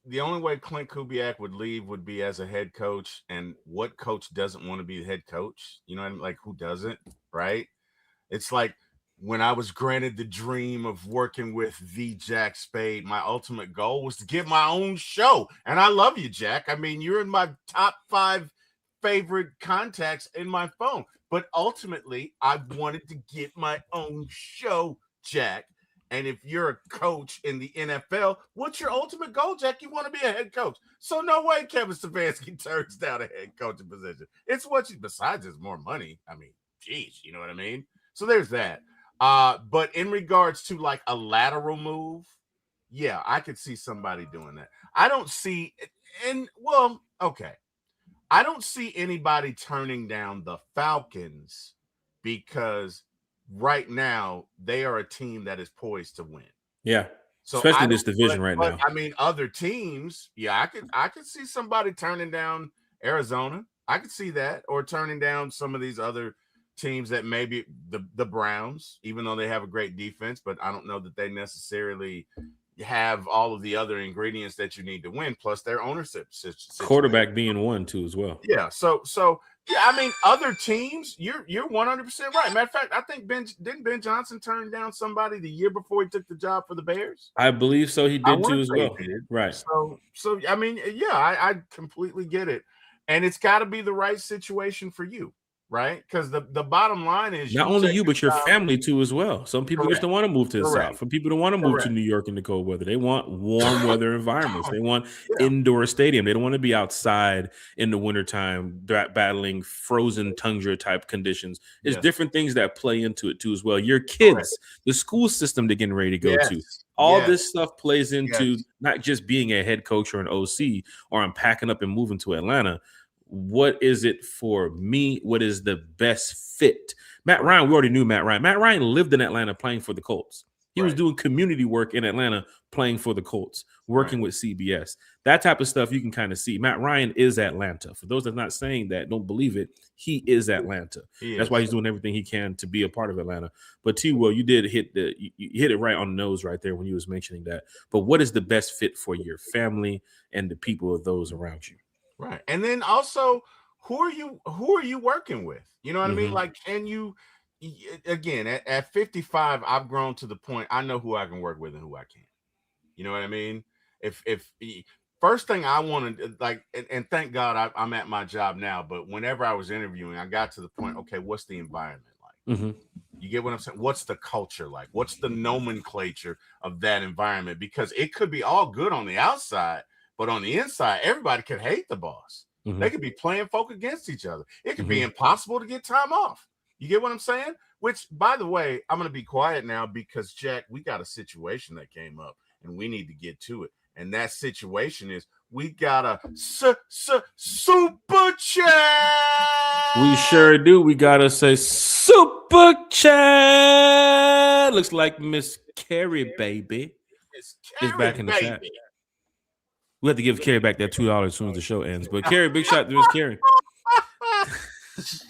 the only way Clint Kubiak would leave would be as a head coach. And what coach doesn't want to be the head coach? You know what I mean? Like, who doesn't, right? It's like when I was granted the dream of working with the Jack Spade, my ultimate goal was to get my own show. And I love you, Jack. I mean, you're in my top 5 favorite contacts in my phone. But ultimately, I wanted to get my own show, Jack. And if you're a coach in the NFL, what's your ultimate goal, Jack? You want to be a head coach. So no way Kevin Stefanski turns down a head coaching position. It's what you, besides it's more money. I mean, geez, you know what I mean? So there's that. But in regards to like a lateral move, yeah, I could see somebody doing that. I don't see, I don't see anybody turning down the Falcons because right now they are a team that is poised to win. Yeah. So especially this division right now. I mean, other teams, yeah, I could see somebody turning down Arizona. I could see that, or turning down some of these other teams that maybe the Browns, even though they have a great defense, but I don't know that they necessarily have all of the other ingredients that you need to win, plus their ownership situation. Quarterback being one too as well. Yeah. So yeah, I mean, other teams, you're 100% right. Matter of fact, I think didn't Ben Johnson turn down somebody the year before he took the job for the Bears? I believe so. He did too as well. Right. So I mean, yeah, I completely get it, and it's got to be the right situation for you, right? Because the bottom line is not only you, but your family too as well. Some people just don't want to move to the South. Some people don't want to move to New York in the cold weather. They want warm weather environments. They want indoor stadium. They don't want to be outside in the wintertime battling frozen tundra type conditions. There's different things that play into it too as well. Your kids, the school system they're getting ready to go to. All this stuff plays into not just being a head coach or an OC or I'm packing up and moving to Atlanta. What is it for me? What is the best fit? Matt Ryan, we already knew Matt Ryan. Matt Ryan lived in Atlanta playing for the Colts. He was doing community work in Atlanta, playing for the Colts, working with CBS. That type of stuff you can kind of see. Matt Ryan is Atlanta. For those that are not saying that, don't believe it, he is Atlanta. That's why he's doing everything he can to be a part of Atlanta. But T-Will, you did hit you hit it right on the nose right there when you was mentioning that. But what is the best fit for your family and the people of those around you? Right. And then also, who are you working with? You know what I mean? Like, can you, again, at 55, I've grown to the point I know who I can work with and who I can't. You know what I mean? If first thing I wanted, like, and thank God I'm at my job now, but whenever I was interviewing, I got to the point, okay, what's the environment like? You get what I'm saying? What's the culture like? What's the nomenclature of that environment? Because it could be all good on the outside, but on the inside, everybody could hate the boss. They could be playing folk against each other. It could be impossible to get time off. You get what I'm saying? Which, by the way, I'm going to be quiet now because, Jack, we got a situation that came up and we need to get to it. And that situation is we got a super chat. We sure do. We got to say super chat. Looks like Miss Carrie, baby, is back in the chat. We have to give Carrie back that $2 as soon as the show ends. But Carrie, big shout out to Miss Carrie.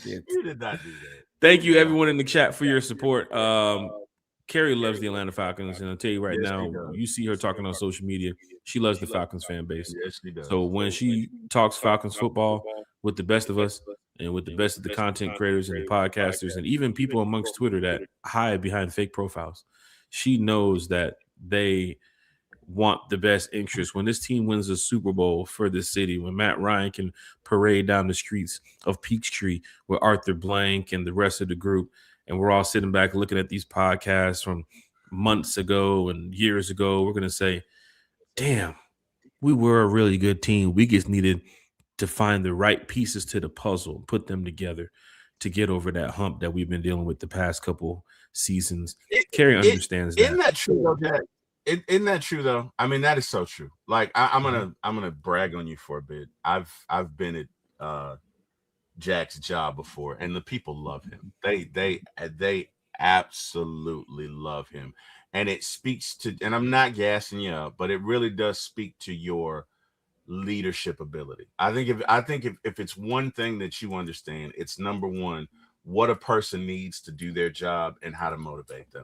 You did not do that. Thank you, everyone in the chat, for your support. Carrie loves the Atlanta Falcons, and I'll tell you right now, you see her talking on social media. She loves the Falcons fan base. Yes, she does. So when she talks Falcons football with the best of us and with the best of the content creators and the podcasters and even people amongst Twitter that hide behind fake profiles, she knows that they want the best interest. When this team wins a Super Bowl for the city, when Matt Ryan can parade down the streets of Peachtree with Arthur Blank and the rest of the group, and we're all sitting back looking at these podcasts from months ago and years ago, we're going to say, damn, we were a really good team. We just needed to find the right pieces to the puzzle, put them together to get over that hump that we've been dealing with the past couple seasons. Carrie understands that. Isn't that true, though, Jack? Isn't that true though? I mean, that is so true. Like I'm gonna brag on you for a bit. I've been at Jack's job before, and the people love him. They absolutely love him, and it speaks to. And I'm not gassing you up, but it really does speak to your leadership ability. I think if it's one thing that you understand, it's number one, what a person needs to do their job and how to motivate them.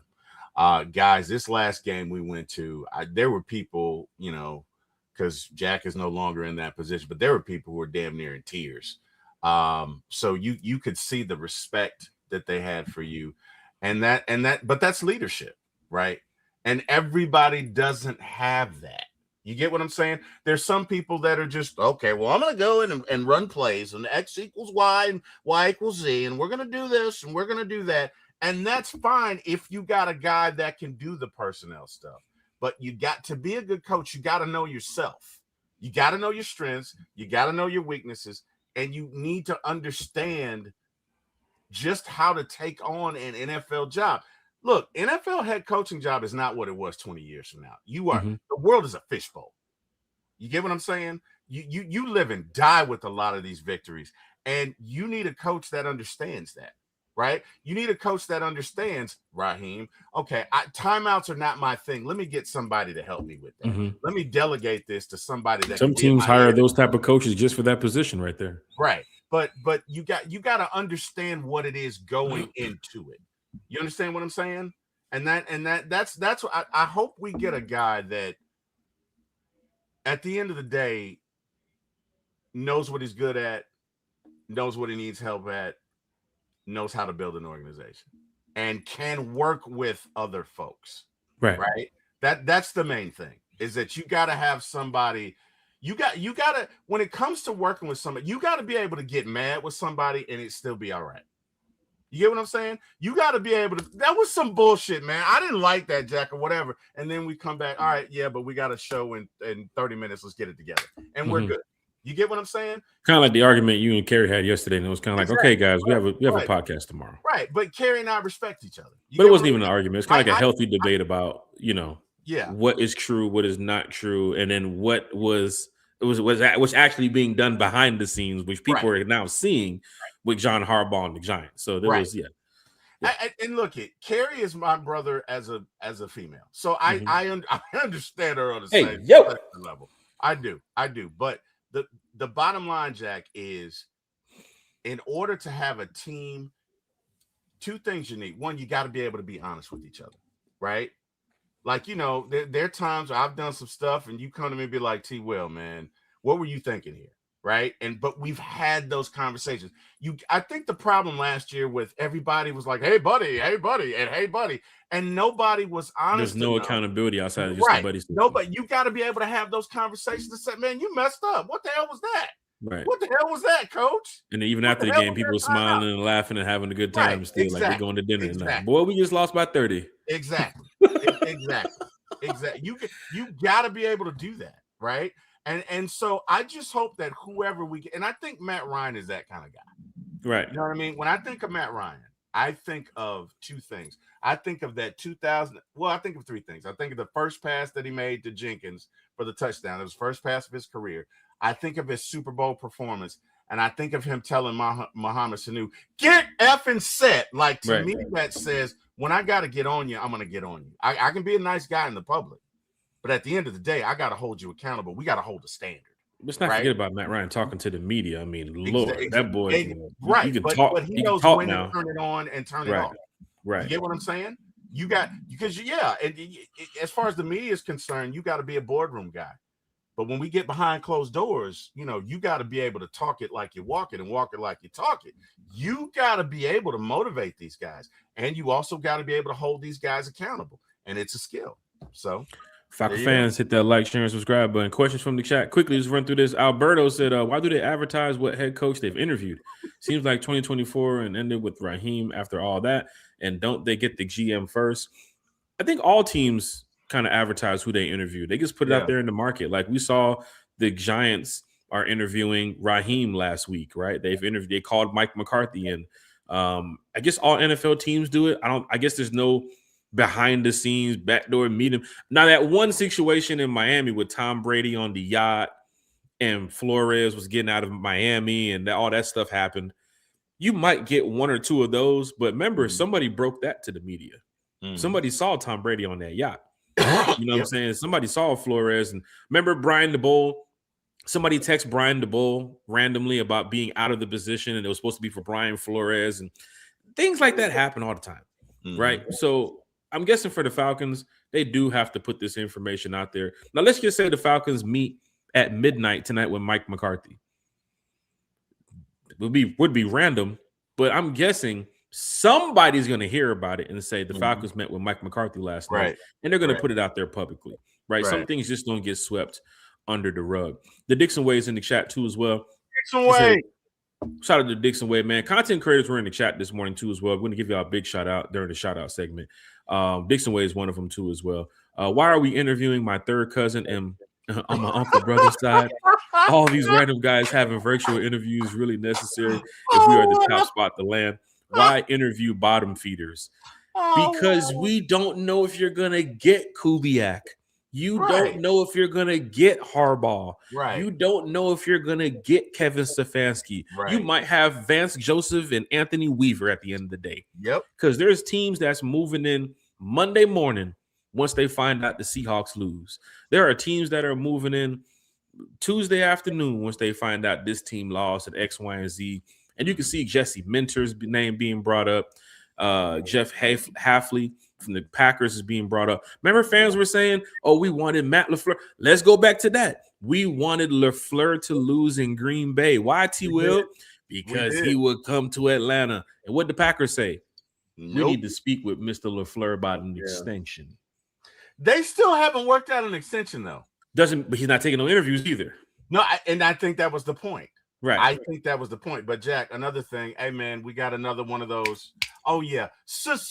Guys, this last game we went to, there were people, you know, because Jack is no longer in that position, but there were people who were damn near in tears. So you could see the respect that they had for you, but that's leadership, right? And everybody doesn't have that. You get what I'm saying? There's some people that are just, okay, well, I'm going to go in and run plays and X equals Y and Y equals Z, and we're going to do this and we're going to do that. And that's fine if you got a guy that can do the personnel stuff. But you got to be a good coach. You got to know yourself. You got to know your strengths. You got to know your weaknesses. And you need to understand just how to take on an NFL job. Look, NFL head coaching job is not what it was 20 years from now. The world is a fishbowl. You get what I'm saying? You live and die with a lot of these victories. And you need a coach that understands that. Right? You need a coach that understands, Raheem, okay, timeouts are not my thing. Let me get somebody to help me with that. Let me delegate this to somebody that some teams hire those type of coaches just for that position right there. Right. But you got to understand what it is going into it. You understand what I'm saying? And that's what I hope we get a guy that at the end of the day knows what he's good at, knows what he needs help at, knows how to build an organization and can work with other folks. Right. That's the main thing, is that you got to have somebody, you got to, when it comes to working with somebody, you got to be able to get mad with somebody and it still be all right. You get what I'm saying? You got to be able to, that was some bullshit, man. I didn't like that, Jack, or whatever. And then we come back. All right. Yeah, but we got a show in 30 minutes. Let's get it together. And we're good. You get what I'm saying? Kind of like the argument you and Carrie had yesterday, and it was kind of like, okay, guys, we have a podcast tomorrow. Right, but Carrie and I respect each other. But it wasn't even an argument. It's kind of like a healthy debate about, you know, what is true, what is not true, and then what was actually being done behind the scenes, which people are now seeing with John Harbaugh and the Giants. So there was, And look, Carrie is my brother as a female, so I understand her on the same level. I do. But the bottom line, Jack, is in order to have a team, two things you need. One, you got to be able to be honest with each other, right? Like, there are times where I've done some stuff and you come to me and be like, T. Will, man, what were you thinking here? Right. But we've had those conversations. I think the problem last year with everybody was like, hey, buddy, and hey, buddy. And nobody was honest. There's no accountability outside of just the buddy system. No, but you got to be able to have those conversations and say, man, you messed up. What the hell was that? Right. What the hell was that, coach? And then even after the game, people were smiling and laughing and having a good time still. Like we're going to dinner tonight. Boy, we just lost by 30. Exactly. You got to be able to do that, right? And so I just hope that whoever we get, and I think Matt Ryan is that kind of guy. Right. You know what I mean? When I think of Matt Ryan, I think of two things. I think of that 2000. Well, I think of three things. I think of the first pass that he made to Jenkins for the touchdown. It was first pass of his career. I think of his Super Bowl performance. And I think of him telling Mohamed Sanu, get effing set. Like, to me, that says, when I got to get on you, I'm going to get on you. I can be a nice guy in the public. But at the end of the day, I got to hold you accountable. We got to hold the standard. Let's not forget about Matt Ryan talking to the media. I mean, Lord, that boy, you can but talk. But he knows when to turn it on and turn it off. Right. You get what I'm saying? You got, because, and as far as the media is concerned, you got to be a boardroom guy. But when we get behind closed doors, you got to be able to talk it like you walk it and walk it like you talk it. You got to be able to motivate these guys. And you also got to be able to hold these guys accountable. And it's a skill. So, Falcon fans, hit that like, share, and subscribe button. Questions from the chat. Quickly, just run through this. Alberto said, why do they advertise what head coach they've interviewed? Seems like 2024 and ended with Raheem after all that. And don't they get the GM first? I think all teams kind of advertise who they interview. They just put it out there in the market. Like we saw the Giants are interviewing Raheem last week, right? They called Mike McCarthy in. I guess all NFL teams do it. I guess there's no behind the scenes backdoor meeting. Now that one situation in Miami with Tom Brady on the yacht and Flores was getting out of Miami and all that stuff happened, you might get one or two of those. But remember, somebody broke that to the media. Somebody saw Tom Brady on that yacht. You know what I'm saying? Somebody saw Flores. And remember Brian DeBoll? Somebody texted Brian DeBoll randomly about being out of the position, and it was supposed to be for Brian Flores. And things like that happen all the time, right? So I'm guessing for the Falcons, they do have to put this information out there. Now, let's just say the Falcons meet at midnight tonight with Mike McCarthy. It would be random, but I'm guessing somebody's going to hear about it and say the Falcons met with Mike McCarthy last night, and they're going to put it out there publicly, right? Some things just don't get swept under the rug. The Dixon Way is in the chat too as well. Dixon Way. Shout out to Dixon Way, man. Content creators were in the chat this morning too as well. We're going to give you a big shout out during the shout out segment. Dixon Way is one of them too as well. Why are we interviewing my third cousin and on my uncle brother's side? All these random guys having virtual interviews really necessary if we are the top spot to land. Why interview bottom feeders? Because we don't know if you're gonna get Kubiak. You don't know if you're gonna get Harbaugh. You don't know if you're gonna get Kevin Stefanski. You might have Vance Joseph and Anthony Weaver at the end of the day. Because there's teams that's moving in Monday morning once they find out the Seahawks lose. There are teams that are moving in Tuesday afternoon once they find out this team lost at X, Y, and Z. And you can see Jesse Minter's name being brought up. Jeff Hafley from the Packers is being brought up. Remember, fans were saying, oh, we wanted Matt LaFleur. Let's go back to that. We wanted LaFleur to lose in Green Bay. Why, T. Will? Because he would come to Atlanta. And what the Packers say? We need to speak with Mr. LaFleur about an extension. They still haven't worked out an extension, though. But he's not taking no interviews either. No, and I think that was the point. Right. I think that was the point. But, Jack, another thing. Hey, man, we got another one of those. Oh, yeah. Super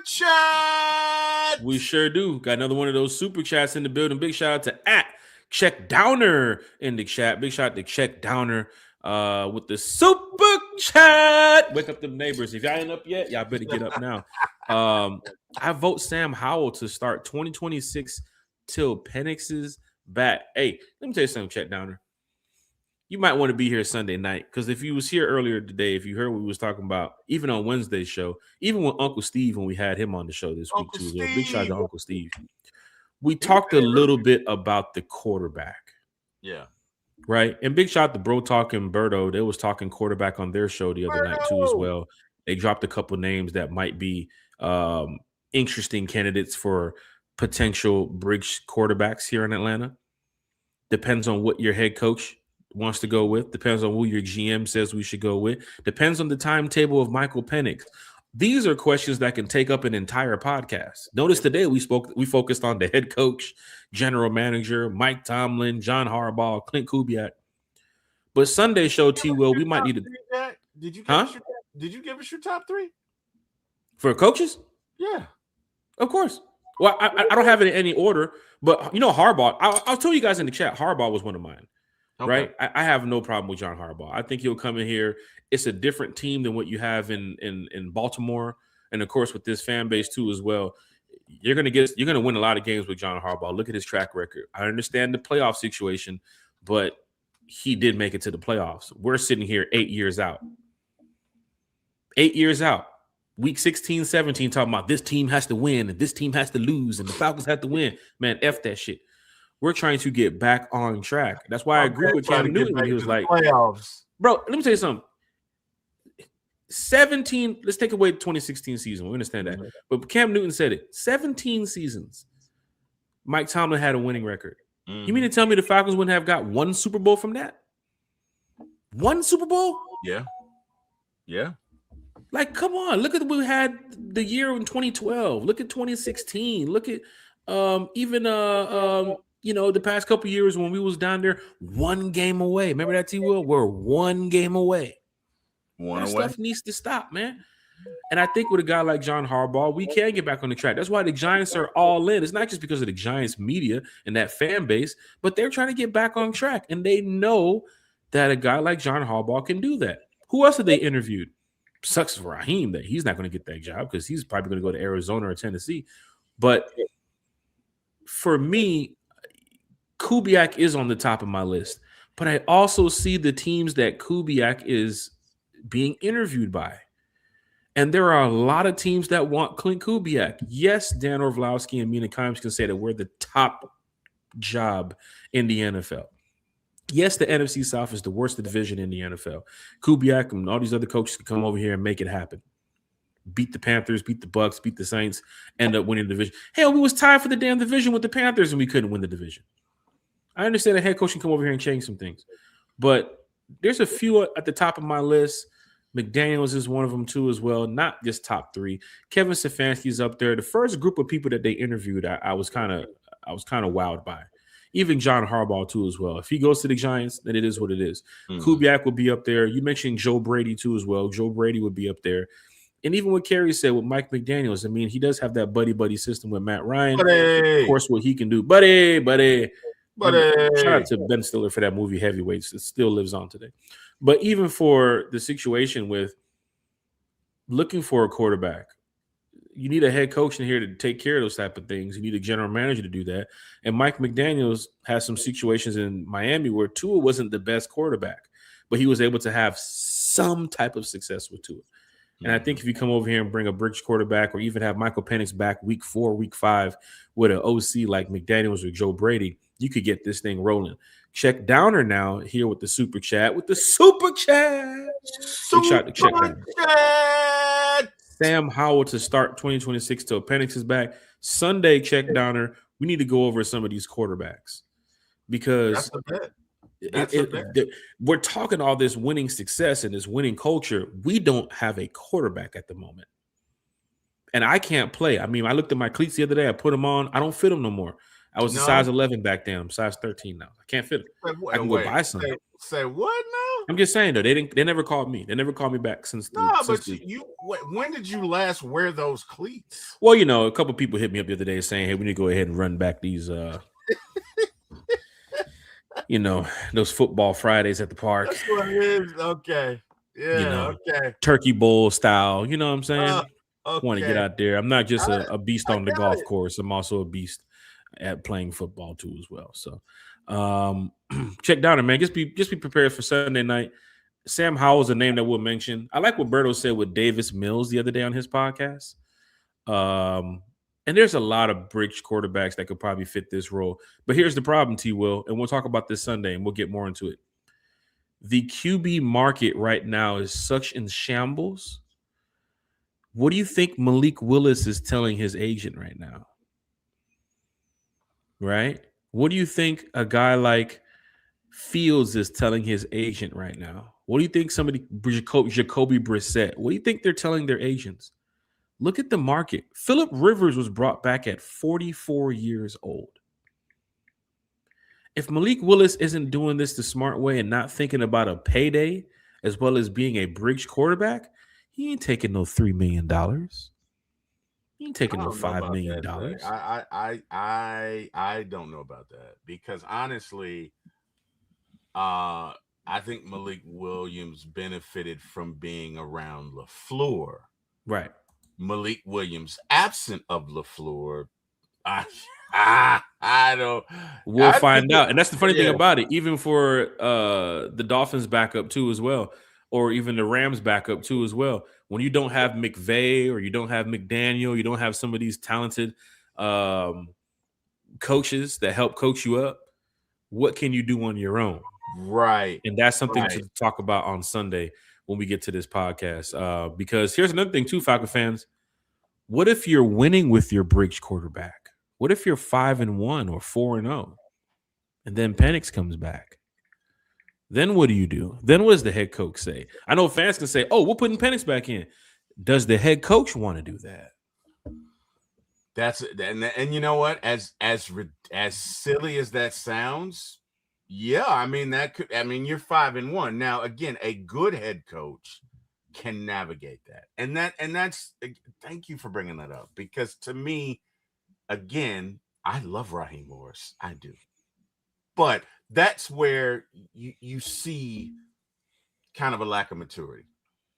chat. We sure do. Got another one of those super chats in the building. Big shout out to Check Downer in the chat. Big shout out to Check Downer with the super chat. Wake up the neighbors. If y'all ain't up yet, y'all better get up now. I vote Sam Howell to start 2026 till Penix is back. Hey, let me tell you something, Check Downer. you might want to be here Sunday night, because if you was here earlier today, if you heard what we was talking about, even on Wednesday's show, even with Uncle Steve when we had him on the show this week too, big shout out to Uncle Steve. We talked a little bit about the quarterback. Yeah. Right. And big shout out to Bro Talk and Berto. They was talking quarterback on their show the other night too as well. They dropped a couple names that might be interesting candidates for potential bridge quarterbacks here in Atlanta. Depends on what your head coach wants to go with. Depends on who your GM says we should go with. Depends on the timetable of Michael Penix. These are questions that can take up an entire podcast. Notice today we focused on the head coach, general manager, Mike Tomlin, John Harbaugh, Clint Kubiak. But Sunday show, T. Will, we might need to. Did you give us your top 3 for coaches? Yeah, of course. Well, I don't have it in any order, but you know Harbaugh. I'll tell you guys in the chat. Harbaugh was one of mine. Okay. Right? I have no problem with John Harbaugh. I think he'll come in here. It's a different team than what you have in Baltimore, and of course with this fan base too as well. You're gonna win a lot of games with John Harbaugh. Look at his track record. I understand the playoff situation, but he did make it to the playoffs. We're sitting here 8 years out. 8 years out. Week 16, 17, talking about this team has to win and this team has to lose and the Falcons have to win. Man, F that shit. We're trying to get back on track. That's why I agree with Cam Newton when he was like, playoffs. Bro, let me tell you something. 17, let's take away the 2016 season. We understand that. But Cam Newton said it. 17 seasons. Mike Tomlin had a winning record. You mean to tell me the Falcons wouldn't have got one Super Bowl from that? One Super Bowl? Yeah. Yeah. Like, come on. Look at what we had the year in 2012. Look at 2016. Look at even the past couple years when we was down there, one game away. Remember that, T. Will? We're one game away. That stuff needs to stop, man. And I think with a guy like John Harbaugh, we can get back on the track. That's why the Giants are all in. It's not just because of the Giants media and that fan base, but they're trying to get back on track. And they know that a guy like John Harbaugh can do that. Who else have they interviewed? Sucks for Raheem that he's not going to get that job because he's probably going to go to Arizona or Tennessee. But for me, Kubiak is on the top of my list. But I also see the teams that Kubiak is being interviewed by. And there are a lot of teams that want Clint Kubiak. Yes, Dan Orlovsky and Mina Kimes can say that we're the top job in the NFL. Yes, the NFC South is the worst division in the NFL. Kubiak and all these other coaches can come over here and make it happen. Beat the Panthers, beat the Bucks, beat the Saints, end up winning the division. Hell, we was tied for the damn division with the Panthers and we couldn't win the division. I understand a head coach can come over here and change some things. But there's a few at the top of my list. McDaniels is one of them too as well, not just top 3. Kevin Stefanski's up there. The first group of people that they interviewed, I was kind of wowed by. Even John Harbaugh too as well. If he goes to the Giants, then it is what it is. Kubiak will be up there. You mentioned Joe Brady too as well. Joe Brady would be up there. And even what Kerry said with Mike McDaniels, I mean, he does have that buddy system with Matt Ryan. Of course, what he can do. Buddy. Shout out to Ben Stiller for that movie Heavyweights. It still lives on today. But even for the situation with looking for a quarterback, you need a head coach in here to take care of those type of things. You need a general manager to do that. And Mike McDaniels has some situations in Miami where Tua wasn't the best quarterback, but he was able to have some type of success with Tua. And I think if you come over here and bring a bridge quarterback or even have Michael Penix back week 4, week 5 with an OC like McDaniels or Joe Brady, you could get this thing rolling. Check Downer now here with the super chat. Big shot to Check Downer. Sam Howell to start 2026 till Penix is back. Sunday, Check Downer. We need to go over some of these quarterbacks because we're talking all this winning success and this winning culture. We don't have a quarterback at the moment. And I can't play. I mean, I looked at my cleats the other day. I put them on. I don't fit them no more. I was a size 11 back then. I'm size 13 now. I can't fit it. I can go buy some. Say what now? I'm just saying though. They never called me. They never called me back since. When did you last wear those cleats? Well, a couple people hit me up the other day saying, "Hey, we need to go ahead and run back these, those football Fridays at the park." That's what it is. Okay. Yeah. Okay. Turkey bowl style. You know what I'm saying? Okay. Want to get out there. I'm not just a beast on the golf course. I'm also a beast at playing football too as well. So Check down it, man. Just be prepared for Sunday night. Sam Howell's a name that we'll mention. I like what Berto said with Davis Mills the other day on his podcast. And there's a lot of bridge quarterbacks that could probably fit this role. But here's the problem, T. Will, and we'll talk about this Sunday, and we'll get more into it. The QB market right now is such in shambles. What do you think Malik Willis is telling his agent right now? Right? What do you think a guy like Fields is telling his agent right now? What do you think somebody, Jacoby Brissett, what do you think they're telling their agents? Look at the market. Phillip Rivers was brought back at 44 years old. If Malik Willis isn't doing this the smart way and not thinking about a payday as well as being a bridge quarterback, he ain't taking no $3 million. He ain't taking no $5 million. I don't know about that because honestly, I think Malik Williams benefited from being around LaFleur. Right. Malik Williams absent of LaFleur. I don't. We'll find out. And that's the funny thing about it. Even for the Dolphins backup too as well, or even the Rams backup too as well. When you don't have McVay or you don't have McDaniel, you don't have some of these talented coaches that help coach you up, what can you do on your own? Right. And that's something to talk about on Sunday when we get to this podcast. Because here's another thing too, Falcon fans. What if you're winning with your bridge quarterback? What if you're 5-1 or 4-0, and then Penix comes back? Then what do you do? Then what does the head coach say? I know fans can say, "Oh, we're putting Penix back in." Does the head coach want to do that? And you know what? As silly as that sounds, yeah. I mean you're 5-1 now. Again, a good head coach can navigate that, and that's. Thank you for bringing that up because to me. Again, I love Raheem Morris. I do. But that's where you see kind of a lack of maturity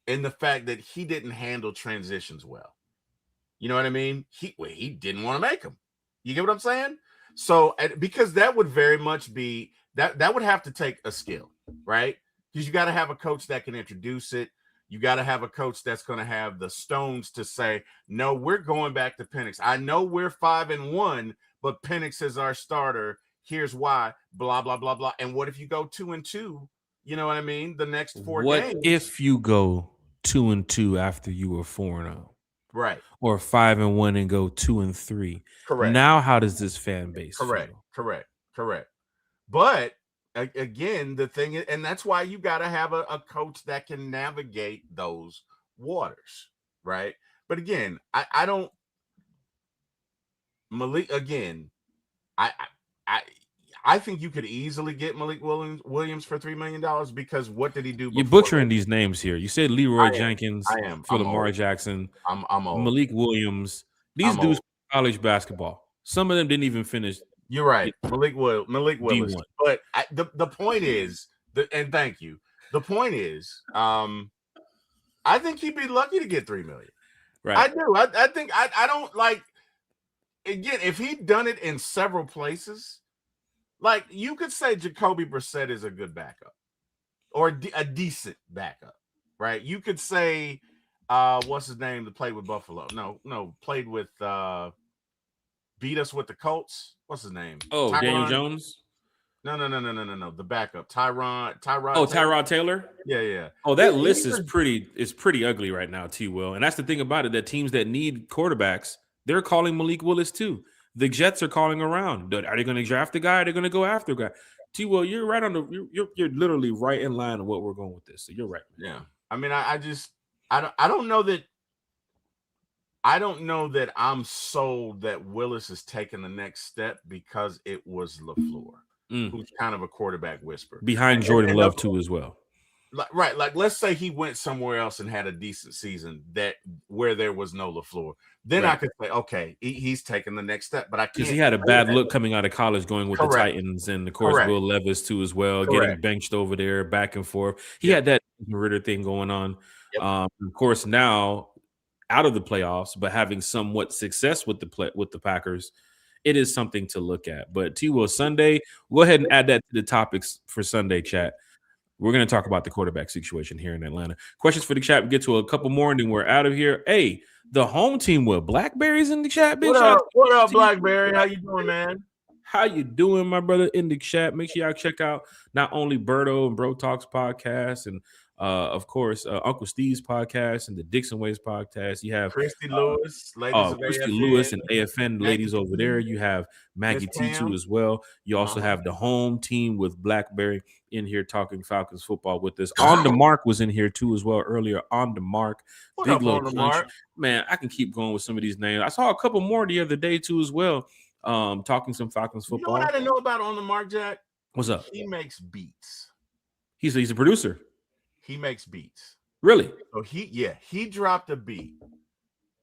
in the fact that he didn't handle transitions well. You know what I mean? He didn't want to make them. You get what I'm saying? So because that would very much be that would have to take a skill, right? Because you got to have a coach that can introduce it. You got to have a coach that's going to have the stones to say, no, we're going back to Penix. I know we're 5-1, but Penix is our starter. Here's why, blah, blah, blah, blah. And what if you go 2-2? You know what I mean? The next 4 games. What if you go 2-2 after you were 4-0? Right. Or 5-1 and go 2-3. Correct. Now, how does this fan base feel? Correct. But again, the thing is, and that's why you got to have a coach that can navigate those waters, right? But again, I don't Malik again. I think you could easily get Malik Williams for $3 million because what did he do? You're butchering these names here. You said Leroy Jenkins for Lamar old. Jackson. I'm old. Malik Williams. These dudes college basketball. Some of them didn't even finish. You're right, Malik Willis. But the point is, and thank you. The point is, I think he'd be lucky to get $3 million. Right. I do. I think I don't like. Again, if he'd done it in several places, like you could say Jacoby Brissett is a good backup or a decent backup, right? You could say, what's his name that played with Buffalo? No, played with. Beat us with the Colts. What's his name? Oh, Tyron? Daniel Jones? No. The backup. Tyrod. Oh, Tyrod Taylor? Yeah. Oh, that list is pretty ugly right now, T. Will. And that's the thing about it, that teams that need quarterbacks, they're calling Malik Willis too. The Jets are calling around. Are they going to draft the guy? Are they going to go after a guy? T. Will, you're right on you're literally right in line of what we're going with this. So you're right. Yeah. I mean, I don't know that. I don't know that I'm sold that Willis is taking the next step because it was LaFleur, who's kind of a quarterback whisperer. Behind Jordan Love, too, as well. Right. Like, let's say he went somewhere else and had a decent season where there was no LaFleur. Then I could say, okay, he's taking the next step. But I can't. Because he had a bad look coming out of college going with the Titans. And, of course, Will Levis, too, as well, getting benched over there, back and forth. He had that Ritter thing going on. Yep. Of course, now – out of the playoffs, but having somewhat success with the Packers it is something to look at. But T-Will, Sunday, go ahead and add that to the topics for Sunday chat. We're going to talk about the quarterback situation here in Atlanta. Questions for the chat. We get to a couple more, and then we're out of here. Hey, the home team with Blackberries in the chat. Big What shout up? out What up, to you. Blackberry? How you doing, man? How you doing, my brother, in the chat? Make sure y'all check out not only Berto and Bro Talks podcast and of course Uncle Steve's podcast and the Dixon Ways podcast. You have Christy Lewis, ladies of Christy AFN, Lewis and AFN ladies Maggie over there. You have Maggie Miss Pam. T2 as well. You also Uh-huh. have the home team with Blackberry in here talking Falcons football with us. On the Mark was in here too as well earlier. On the Mark, What Big up, Little On the Country. Mark? Man, I can keep going with some of these names. I saw a couple more the other day too as well. Talking some Falcons You know football. what I didn't know about On the Mark, Jack? What's up? He makes beats. He's a producer. He makes beats. Really? So he dropped a beat.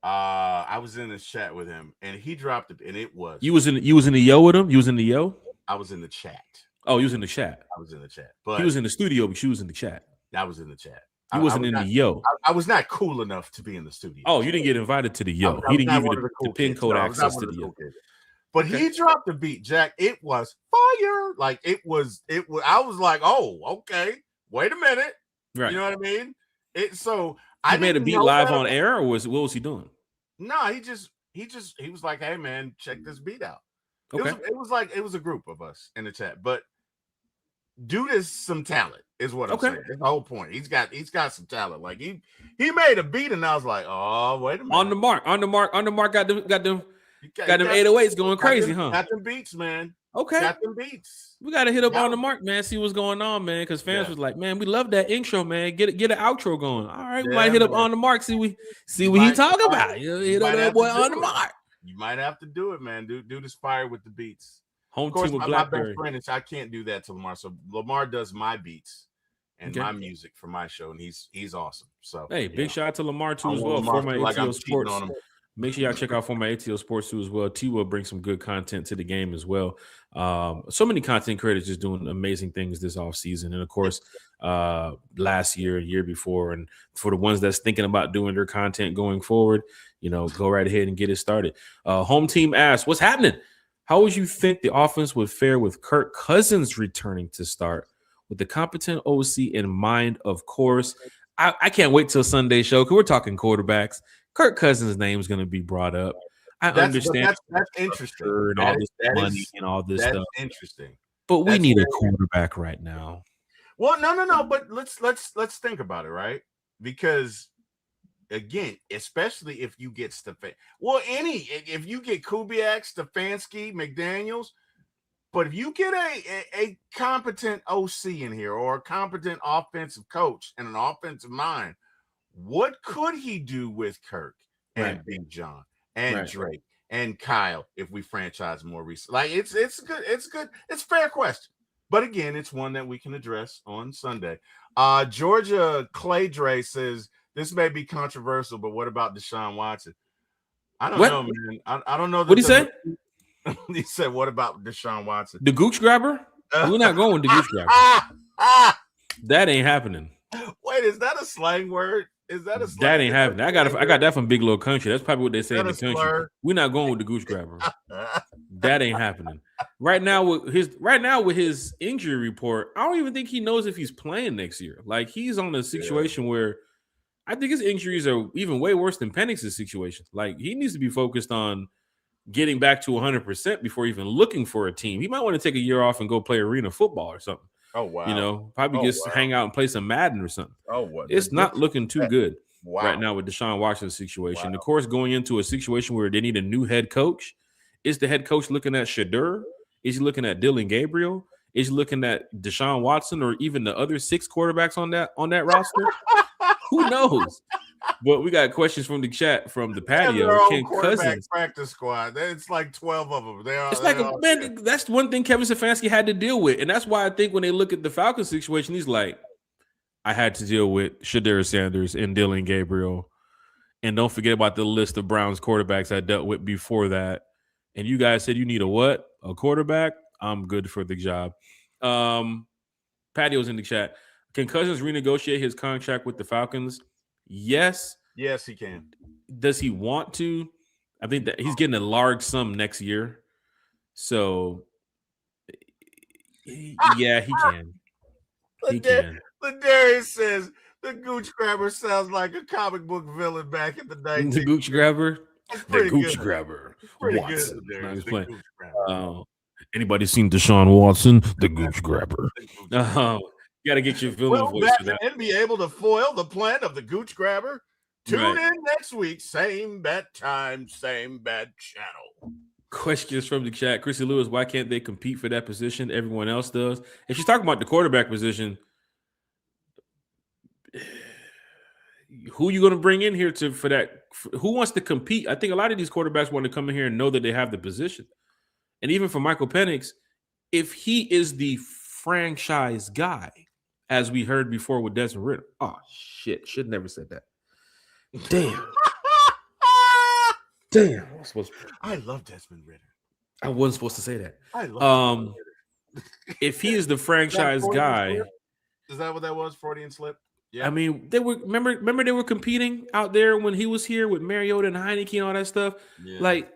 I was in the chat with him, and he dropped it, and it was You was in the yo with him? You was in the yo? I was in the chat. Oh, you was in the chat. I was in the chat, but He was in the studio, but she was in the chat. I was in the chat. He wasn't in the yo. I was not cool enough to be in the studio. Oh, you didn't get invited to the yo. I He didn't was give not you one of the cool pin kids. code No, I was not access one to of the the yo. cool kids. But Okay. he dropped the beat, Jack. It was fire. Like it was. I was like, oh, okay. Wait a minute. Right. You know what I mean? So He I made a didn't beat know live that. on air, or what was he doing? No, he was like, hey man, check this beat out. Okay. It was a group of us in the chat, but dude is some talent, is what I'm Okay. saying. That's the whole point. He's got some talent. Like he made a beat, and I was like, oh, wait a minute. On the mark. Got them You got them 808s going crazy, huh? Got them beats, man. Okay. Got them beats. We gotta hit up Yeah. On the Mark, man. See what's going on, man. Because fans Yeah. was like, man, we love that intro, man. Get an outro going. All right, we Yeah, might hit up man. On the Mark. See what he might- talk you about. might- You you hit up might that have boy to do On the it. Mark. You might have to do it, man. Dude is fire with the beats. Home Of course, team with my best Blackberry. friend is I can't do that to Lamar. So Lamar does my beats and Okay. my music for my show, and he's awesome. So Hey, big shout out to Lamar too I as want well. Lamar to Former feel like ATL I'm cheating Sports. on him. Make sure y'all check out Former ATL Sports too as well. T will bring some good content to the game as well. So many content creators just doing amazing things this offseason. And of course, last year, year before, and for the ones that's thinking about doing their content going forward, go right ahead and get it started. Home team asks, what's happening? How would you think the offense would fare with Kirk Cousins returning to start? With the competent OC in mind, of course. I can't wait till Sunday show because we're talking quarterbacks. Kirk Cousins' name is going to be brought up. I understand That's interesting. and all this money and all this That's stuff, interesting. but we That's need a very- quarterback right now. Well, no. But let's think about it, right? Because again, especially if you get if you get Kubiak, Stefanski, McDaniels, but if you get a competent OC in here or a competent offensive coach and an offensive mind, what could he do with Kirk and Right. Big John and Right. Drake and Kyle if we franchise more recently? Like it's good. It's good. It's a fair question. But again, it's one that we can address on Sunday. Georgia Clay Dre says this may be controversial, but what about Deshaun Watson? I don't What? know, man. I don't know. What'd he say? He said, "What about Deshaun Watson?" The gooch grabber? We're not going with the gooch grabber. That ain't happening. Wait, is that a slang word? Is that a slang That ain't happening. I got that from Big Little Country. That's probably what they say in the Is that a country. slur? We're not going with the gooch grabber. That ain't happening. Right now with his injury report, I don't even think he knows if he's playing next year. Like he's on a situation where I think his injuries are even way worse than Penix's situation. Like he needs to be focused on getting back to 100% before even looking for a team. He might want to take a year off and go play arena football or something. Oh wow! Probably Oh, just wow. hang out and play some Madden or something. Oh what? It's not looking too good Wow. right now with Deshaun Watson's situation. Wow. Of course, going into a situation where they need a new head coach. Is the head coach looking at Shadur? Is he looking at Dylan Gabriel? Is he looking at Deshaun Watson or even the other 6 quarterbacks on that roster? Who knows? But we got questions from the chat from the patio. Their own Can quarterback Cousins? practice squad. It's like 12 of them. It's like that's one thing Kevin Stefanski had to deal with, and that's why I think when they look at the Falcons situation, he's like, I had to deal with Shadur Sanders and Dylan Gabriel, and don't forget about the list of Browns quarterbacks I dealt with before that. And you guys said you need a quarterback. I'm good for the job. Patio's in the chat. Can Cousins renegotiate his contract with the Falcons? Yes. Yes, he can. Does he want to? I think that he's getting a large sum next year. So, yeah, he can. He can. Ladarius says the Gooch Grabber sounds like a comic book villain back in the 90s. The Gooch Grabber. That's The pretty Gooch good. Grabber. Pretty Watson. good, No, Ladarius. he's The playing. Gooch Grabber. Anybody seen Deshaun Watson? The Gooch Grabber. The Gooch Grabber. You got to get your villain Will voice for that. Batman be able to foil the plan of the Gooch Grabber? Tune in next week. Same bat time, same bad channel. Questions from the chat. Chrissy Lewis, why can't they compete for that position? Everyone else does. If she's talking about the quarterback position, who you going to bring in here for that? Who wants to compete? I think a lot of these quarterbacks want to come in here and know that they have the position. And even for Michael Penix, if he is the franchise guy, as we heard before with Desmond Ridder. Oh, shit. Should never said that. Damn. Damn. I love Desmond Ridder. I wasn't supposed to say that. I love if he is the franchise guy. Is that what that was? Freudian slip? Yeah. I mean, they were remember they were competing out there when he was here with Mariota and Heineke and all that stuff. Yeah. Like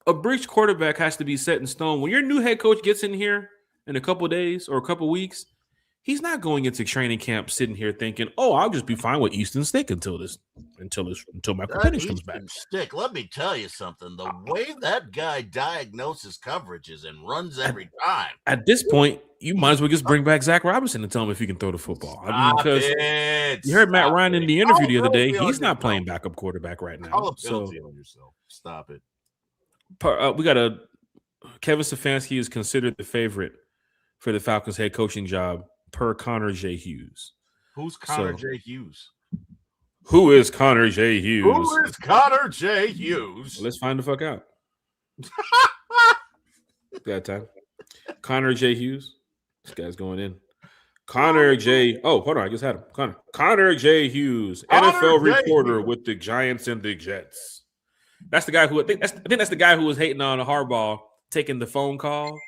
a bridge quarterback has to be set in stone. When your new head coach gets in here in a couple of days or a couple of weeks, he's not going into training camp sitting here thinking, "Oh, I'll just be fine with Easton Stick until Michael Penix comes back." Stick. Let me tell you something. The way that guy diagnoses coverages and runs every time. At this point, you might as well just bring back Zach Robinson and tell him if he can throw the football. Because you heard Matt Ryan in the interview the other day. He's not playing backup quarterback right now. On yourself. Stop it. We got Kevin Stefanski is considered the favorite for the Falcons head coaching job per Connor J. Hughes. Who's Connor J. Hughes? Who is Connor J. Hughes? Who is Connor J. Hughes? Let's find the fuck out. Got time. Connor J. Hughes. This guy's going in. Connor J. Oh, hold on. I just had him. Connor J. Hughes, NFL reporter with the Giants and the Jets. That's the guy who I think that's the guy who was hating on Harbaugh taking the phone call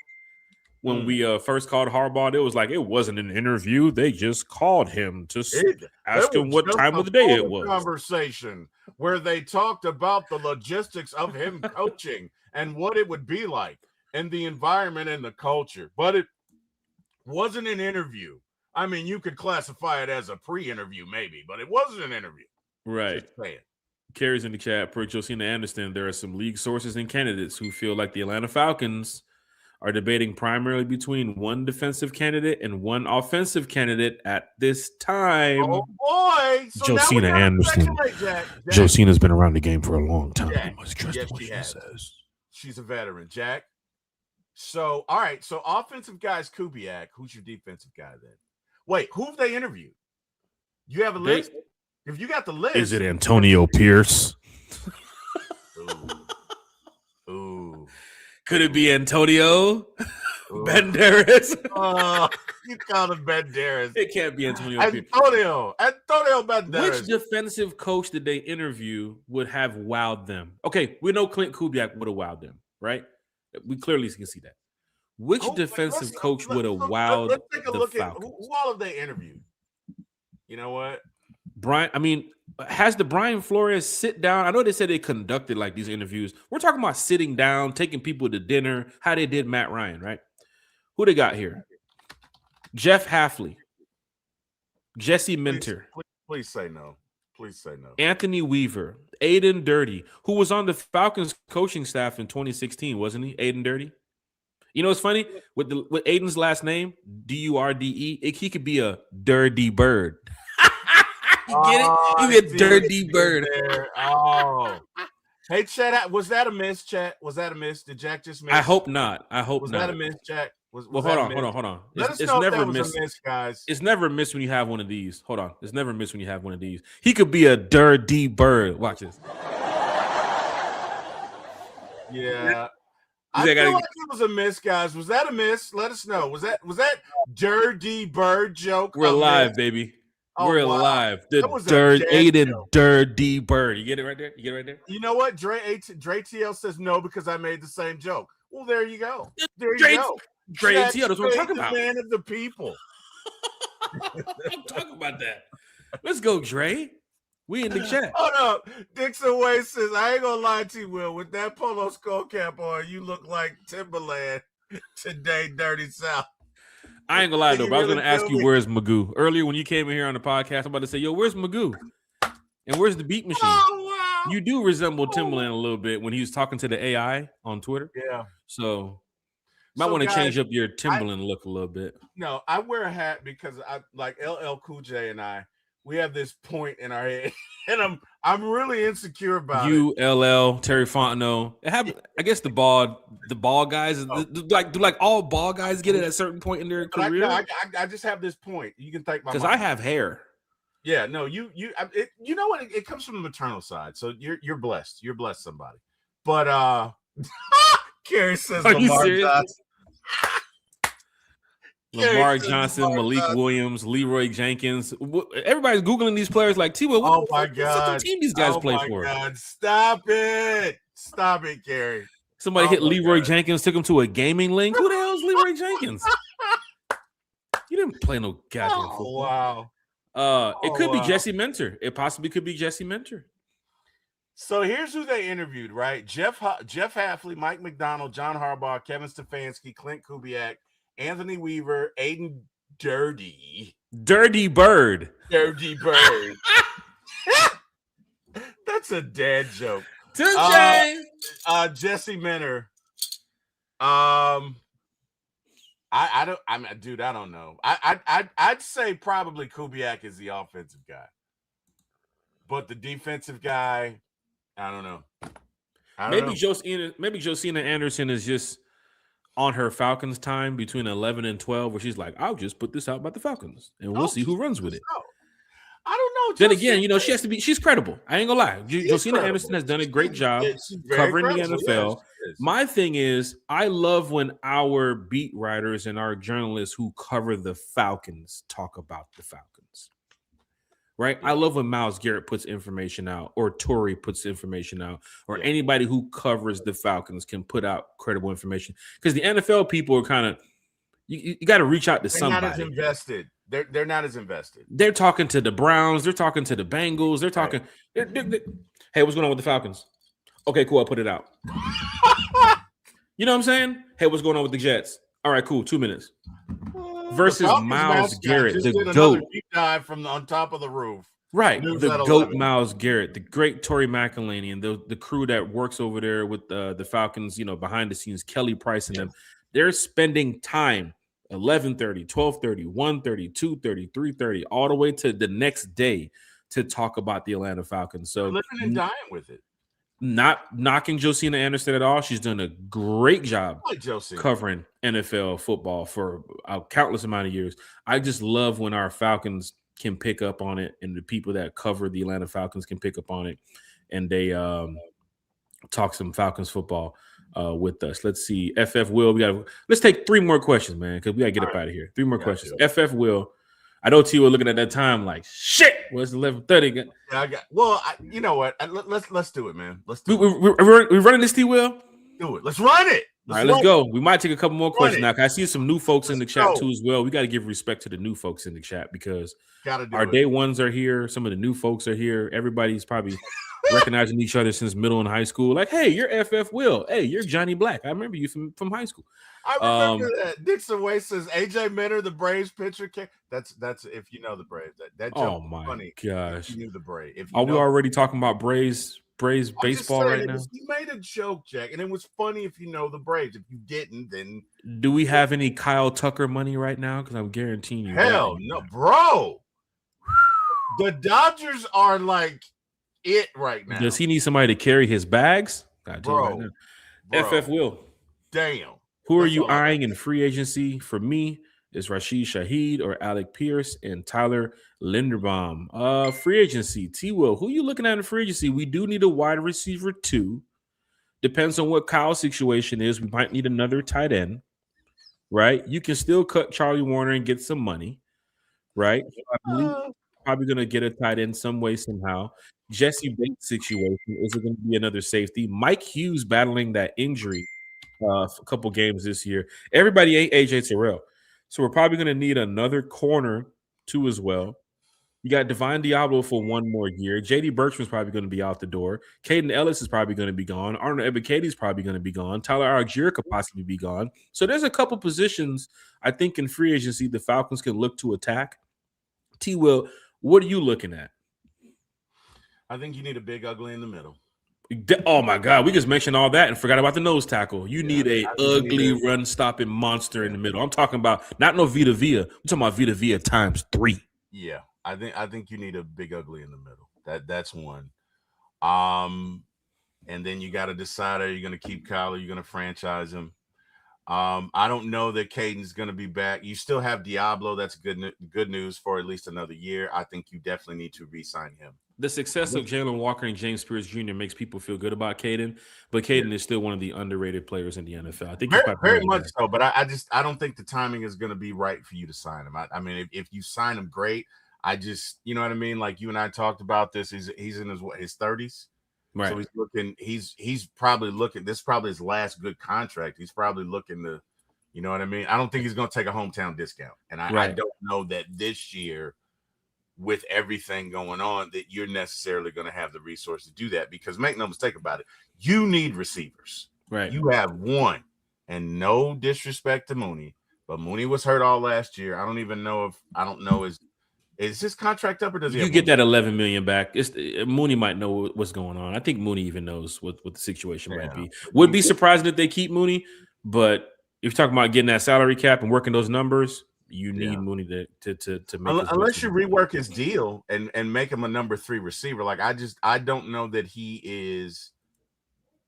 when we first called Harbaugh. It was like it wasn't an interview; they just called him to ask him what time of the day it was. Conversation where they talked about the logistics of him coaching and what it would be like and the environment and the culture, but it wasn't an interview. I mean, you could classify it as a pre-interview, maybe, but it wasn't an interview. Right. Carries in the chat, per Josina Anderson, there are some league sources and candidates who feel like the Atlanta Falcons are debating primarily between one defensive candidate and one offensive candidate at this time. Oh, boy. So Josina Anderson. Josina's been around the game for a long time. Jack, you must trust what she says. She's a veteran, Jack. So, all right. So, offensive guy's Kubiak. Who's your defensive guy then? Wait, who have they interviewed? You have a list? If you got the list. Is it Antonio Pierce? Ooh. Could it be Antonio Banderas? You called him Banderas. It can't be Antonio Pierce. Antonio Banderas. Which defensive coach did they interview would have wowed them? Okay, we know Clint Kubiak would have wowed them, right? We clearly can see that. Which defensive coach would have wowed let's take a look Falcons? At who all have they interviewed? You know what? Has the Brian Flores sit down? I know they said they conducted like these interviews. We're talking about sitting down, taking people to dinner, how they did Matt Ryan, right? Who they got here? Jeff Hafley, Jesse Minter. Please say no. Please say no. Anthony Weaver, Aiden Dirty, who was on the Falcons coaching staff in 2016, wasn't he? Aiden Dirty. You know what's funny? With Aiden's last name, Durde, he could be a dirty bird. You get it? You be a dirty bird. Oh. Hey, Chat, was that a miss, Chat? Was that a miss? Did Jack just miss? I hope not. Was that a miss, Jack? Hold on. Let us know if that was a miss, guys. It's never a miss when you have one of these. Hold on. It's never a miss when you have one of these. He could be a dirty bird. Watch this. Yeah. I feel like it was a miss, guys. Was that a miss? Let us know. Was that dirty bird joke? We're live, baby. We're alive. The Aiden Dirty Bird. You get it right there? You know what? Dre TL says no because I made the same joke. Well, there you go. There you go. Dre ATL, that's what I'm talking about. Man of the people. I'm talking about that. Let's go, Dre. We in the chat. Hold up. Dixon Way says, I ain't gonna lie to you, Will. With that polo skull cap on, you look like Timberland today, Dirty South. I ain't gonna lie though, but I was really gonna ask you feel me? where's Magoo. Earlier when you came in here on the podcast, I'm about to say, yo, where's Magoo? And where's the beat machine? Oh, wow. You do resemble Timberland a little bit when he was talking to the AI on Twitter. Yeah. So might want to change up your Timberland look a little bit. No, I wear a hat because I like LL Cool J and we have this point in our head, and I'm really insecure about it. LL, Terry Fontenot. I guess the bald guys, do all bald guys get it at a certain point in their career? I just have this point. You can thank my because mom. I have hair. Yeah, no, you know what? It comes from the maternal side, so you're blessed. You're blessed, somebody. But Carrie says Lamar Johnson. Lamar Johnson, Malik Williams, Leroy Jenkins. Everybody's Googling these players like, T-Will, what the team these guys play for? God. Stop it, Carrie. Somebody hit Leroy Jenkins, took him to a gaming link. Who the hell is Leroy Jenkins? You didn't play no goddamn football. Wow. It could be Jesse Mentor. It possibly could be Jesse Mentor. So here's who they interviewed, right? Jeff Hafley, Mike McDonald, John Harbaugh, Kevin Stefanski, Clint Kubiak, Anthony Weaver, Aiden Dirty Bird. That's a dad joke. Jesse Minter. I don't know. I'd say probably Kubiak is the offensive guy, but the defensive guy, I don't know. Maybe Josina Anderson is just on her Falcons time between 11 and 12, where she's like, I'll just put this out about the Falcons, and we'll see who runs with it. I don't know. Then again, she's credible. I ain't gonna lie. Josina Anderson has done a great job covering the NFL. Yeah, my thing is, I love when our beat writers and our journalists who cover the Falcons talk about the Falcons. Right? I love when Myles Garrett puts information out, or Torrey puts information out, or anybody who covers the Falcons can put out credible information. Because the NFL people are kind of, you got to reach out to somebody. They're not as invested. They're not as invested. They're talking to the Browns. They're talking to the Bengals. They're talking. Hey, what's going on with the Falcons? Okay, cool. I'll put it out. You know what I'm saying? Hey, what's going on with the Jets? All right, cool. 2 minutes. Versus Myles Garrett, the GOAT. Deep dive from on top of the roof. Right. The GOAT Myles Garrett, the great Torrey McElhaney, and the crew that works over there with the Falcons, behind the scenes, Kelly Price and them. They're spending time 11:30, 12:30, 1:30, 2:30, 3:30, all the way to the next day to talk about the Atlanta Falcons. So living and dying with it. Not knocking Josina Anderson at all. She's done a great job covering NFL football for a countless amount of years. I just love when our Falcons can pick up on it, and the people that cover the Atlanta Falcons can pick up on it, and they talk some Falcons football with us. Let's see. FF Will, let's take 3 more questions, man, because we got to get up out of here. 3 more questions. FF Will. I know T was looking at that time like, shit. Well, it's 11:30. Yeah, you know what? Let's do it, man. Let's do it. We're running this, T Will? Do it. Let's run it. All right, let's go. We might take a couple more questions now. I see some new folks in the chat too as well. We got to give respect to the new folks in the chat because our day ones are here. Some of the new folks are here. Everybody's probably recognizing each other since middle and high school. Like, hey, you're FF Will. Hey, you're Johnny Black. I remember you from high school. I remember that. Dixon Way says AJ Minter, the Braves pitcher. That's if you know the Braves. That joke was funny. Gosh, if you knew the Braves. Are we already talking about Braves baseball right now? You made a joke, Jack, and it was funny if you know the Braves. If you didn't, then do we have any Kyle Tucker money right now? Because I'm guaranteeing you. Hell no, bro. The Dodgers are like it right now. Does he need somebody to carry his bags? Bro. FF Will. Damn. Who are you eyeing in free agency? For me, it's Rashid Shaheed or Alec Pierce and Tyler Linderbaum. Free agency. T-Will, who are you looking at in free agency? We do need a wide receiver too. Depends on what Kyle's situation is. We might need another tight end, right? You can still cut Charlie Warner and get some money, right? I believe probably going to get a tight end some way, somehow. Jesse Bates situation. Is it going to be another safety? Mike Hughes battling that injury a couple games this year. Everybody ain't AJ Terrell. So we're probably going to need another corner too as well. You got Divine Diablo for one more year. J.D. Bertrand's probably going to be out the door. Caden Ellis is probably going to be gone. Arnold Ebiketie probably going to be gone. Tyler Algier could possibly be gone. So there's a couple positions I think in free agency the Falcons can look to attack. T. Will, what are you looking at? I think you need a big ugly in the middle. Oh my God, we just mentioned all that and forgot about the nose tackle. You need a ugly run stopping monster in the middle. I'm talking about not no Vita Vea. I'm talking about Vita Vea times 3. Yeah, I think you need a big ugly in the middle. That's one. And then you got to decide, are you going to keep Kyle or you're going to franchise him? I don't know that Caden's going to be back. You still have Diablo. That's good news for at least another year. I think you definitely need to re-sign him. The success of Jalen Walker and James Spears Jr. makes people feel good about Caden, but Caden is still one of the underrated players in the NFL. I think very much so, but I don't think the timing is going to be right for you to sign him. I mean, if you sign him, great. I just, you know what I mean? Like you and I talked about this. He's in his 30s. Right. So he's probably looking, this is probably his last good contract. He's probably looking to, you know what I mean? I don't think he's going to take a hometown discount. And I don't know that this year, with everything going on, that you're necessarily going to have the resource to do that, because make no mistake about it, you need receivers. Right. You have one, and no disrespect to Mooney, but Mooney was hurt all last year. I don't know is his contract up, or does he? You get that $11 million back. Mooney might know what's going on. I think Mooney even knows what the situation might be. Would be surprised if they keep Mooney, but if you're talking about getting that salary cap and working those numbers, you need Mooney to make. Unless you rework his deal and make him a number 3 receiver. Like I don't know that he is.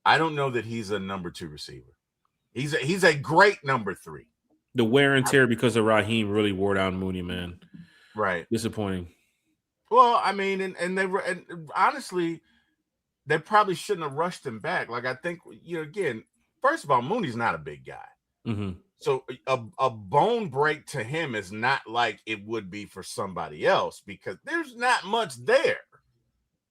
I don't know that he's a number 2 receiver. He's a great number 3. The wear and tear because of Raheem really wore down Mooney, man. Right. Disappointing. Well, I mean, and they were, and honestly, they probably shouldn't have rushed him back. Like, I think, again, first of all, Mooney's not a big guy. Mm-hmm. So a bone break to him is not like it would be for somebody else, because there's not much there.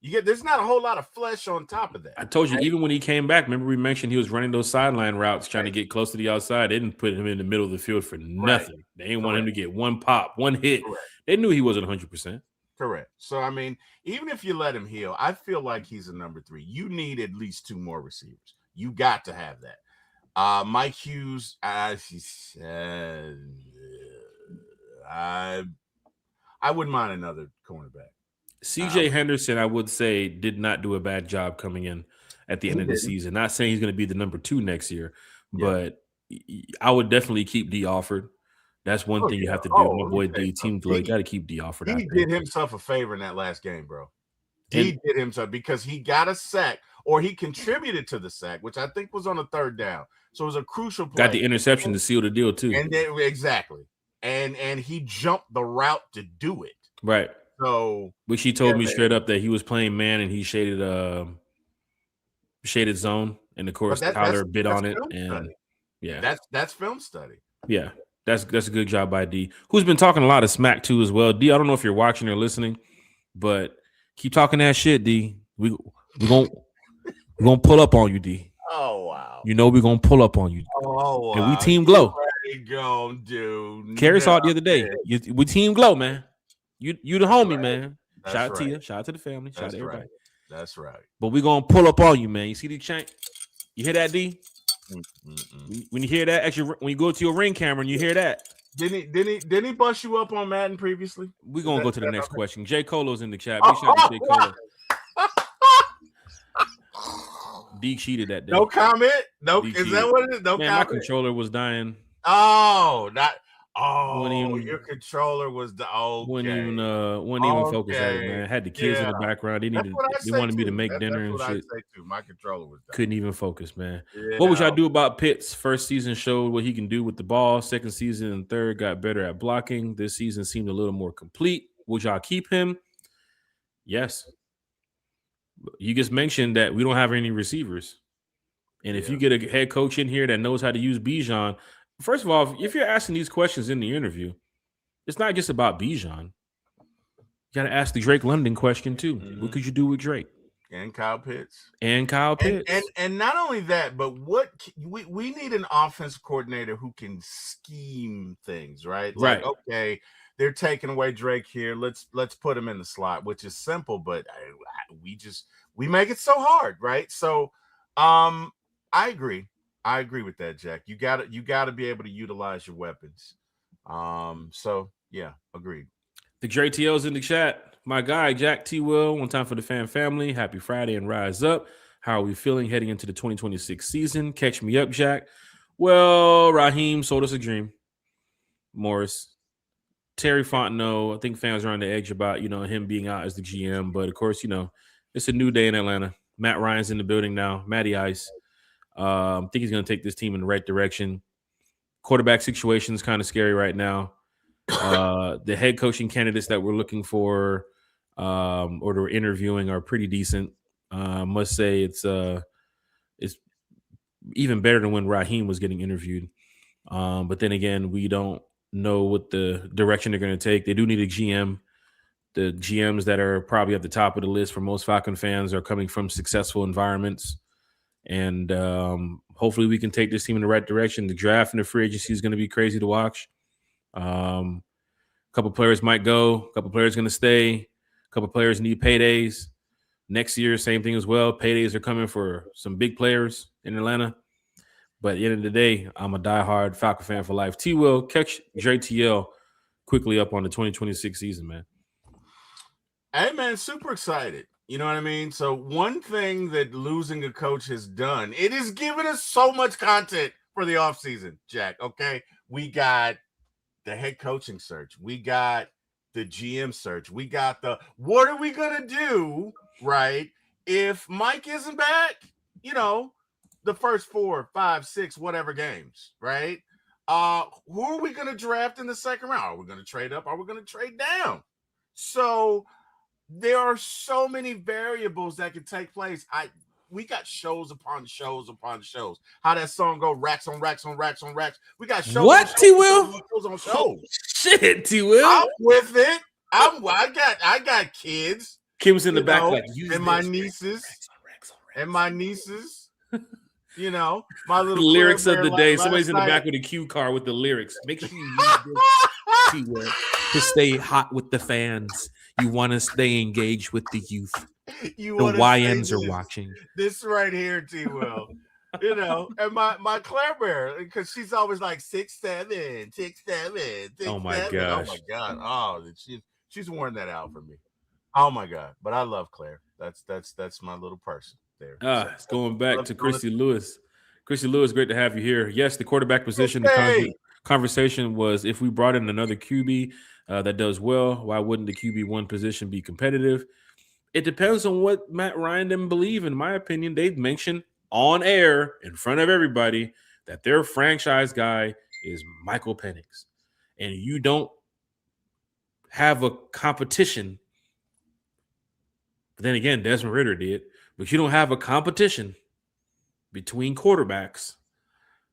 There's not a whole lot of flesh on top of that. I told you, even when he came back, remember we mentioned he was running those sideline routes, trying to get close to the outside. They didn't put him in the middle of the field for nothing. Right. They didn't want him to get one pop, one hit. Correct. They knew he wasn't 100%. Correct. So, I mean, even if you let him heal, I feel like he's a number 3. You need at least 2 more receivers. You got to have that. Mike Hughes, I wouldn't mind another cornerback. CJ Henderson, I would say, did not do a bad job coming in at the end of the season. Not saying he's going to be the number 2 next year, but I would definitely keep D Alford. That's one thing you have to do. My boy D, Team Glow, you got to keep D Alford out there. He did himself a favor in that last game, bro. He did himself, because he got a sack, or he contributed to the sack, which I think was on a 3rd down. So it was a crucial play. Got the interception to seal the deal too. And then, exactly. And he jumped the route to do it. Right. So, which he told me straight up that he was playing man and he shaded zone, and of course Tyler bid on it, and that's film study. Yeah, that's a good job by D, who's been talking a lot of smack too as well. D, I don't know if you're watching or listening, but keep talking that shit, D. We're gonna pull up on you, D. Oh wow! You know we're gonna pull up on you. Oh wow! And we Team Glow. Go, dude. Carrie saw it the other day. We Team Glow, man. You the homie, man. That's shout out to you. Shout out to the family. Shout out to everybody. That's right. But we're gonna pull up on you, man. You see the chain? You hear that, D? When you hear that, when you go to your Ring camera and you hear that. Didn't he bust you up on Madden previously? We're gonna go to the next question. J. Colo's in the chat. Big shout out to J. Colo. D cheated that day. No comment. No, is that what it is? No comment. My controller was dying. Oh, your controller was the wouldn't even focus at it, man. Had the kids in the background. They wanted me to make dinner and shit. My controller was done. Couldn't even focus, man. Yeah. What would y'all do about Pitts? First season showed what he can do with the ball. Second season and third got better at blocking. This season seemed a little more complete. Would y'all keep him? Yes. You just mentioned that we don't have any receivers. And if you get a head coach in here that knows how to use Bijan, first of all, if you're asking these questions in the interview, it's not just about Bijan. You got to ask the Drake London question too. Mm-hmm. What could you do with Drake? And Kyle Pitts. And not only that, but what we need an offensive coordinator who can scheme things, right? Like, okay, they're taking away Drake here. Let's put him in the slot, which is simple, but we make it so hard, right? So, I agree. I agree with that, Jack. You got to be able to utilize your weapons. So yeah, agreed. The JTL's in the chat. My guy, Jack T. Will, one time for the fan family. Happy Friday and rise up. How are we feeling heading into the 2026 season? Catch me up, Jack. Well, Raheem sold us a dream. Morris. Terry Fontenot, I think fans are on the edge about, him being out as the GM. But, of course, it's a new day in Atlanta. Matt Ryan's in the building now. Matty Ice. I think he's going to take this team in the right direction. Quarterback situation is kind of scary right now. The head coaching candidates that we're looking for or we're interviewing are pretty decent. Must say it's even better than when Raheem was getting interviewed. But then again, we don't know what the direction they're going to take. They do need a GM. The GMs that are probably at the top of the list for most Falcon fans are coming from successful environments. And hopefully we can take this team in the right direction. The draft and the free agency is going to be crazy to watch. A couple players might go. A couple players going to stay. A couple players need paydays. Next year, same thing as well. Paydays are coming for some big players in Atlanta. But at the end of the day, I'm a diehard Falcon fan for life. T. Will, catch JTL quickly up on the 2026 season, man. Hey, man, super excited. You know what I mean? So one thing that losing a coach has done, it has given us so much content for the offseason, Jack, okay? We got the head coaching search. We got the GM search. We got what are we going to do, right, if Mike isn't back, the first 4, 5, 6, whatever games, right? Who are we going to draft in the second round? Are we going to trade up? Are we going to trade down? So there are so many variables that can take place. We got shows upon shows upon shows. How that song go? Racks on racks on racks on racks. We got shows. What, T. Will? Shows on shows. Oh, shit, T. Will. I'm with it. I got kids. Kim's in the back, and my nieces. And my nieces. My little lyrics of the day. Somebody's in the back with a cue card with the lyrics. Make sure you use this, T. Will, to stay hot with the fans. You want to stay engaged with the youth. The YNs are watching. This right here, T. Will. And my Claire Bear, because she's always like 6'7", 6'7". Oh my gosh. Oh my God. Oh, she's worn that out for me. Oh my God. But I love Claire. That's my little person there. It's going back to Christy Lewis. Christy Lewis, great to have you here. Yes, the quarterback position. The conversation was if we brought in another QB that does well, why wouldn't the QB1 position be competitive? It depends on what Matt Ryan didn't believe. In my opinion, they've mentioned on air in front of everybody that their franchise guy is Michael Penix. And you don't have a competition. But then again, Desmond Ridder did. But you don't have a competition between quarterbacks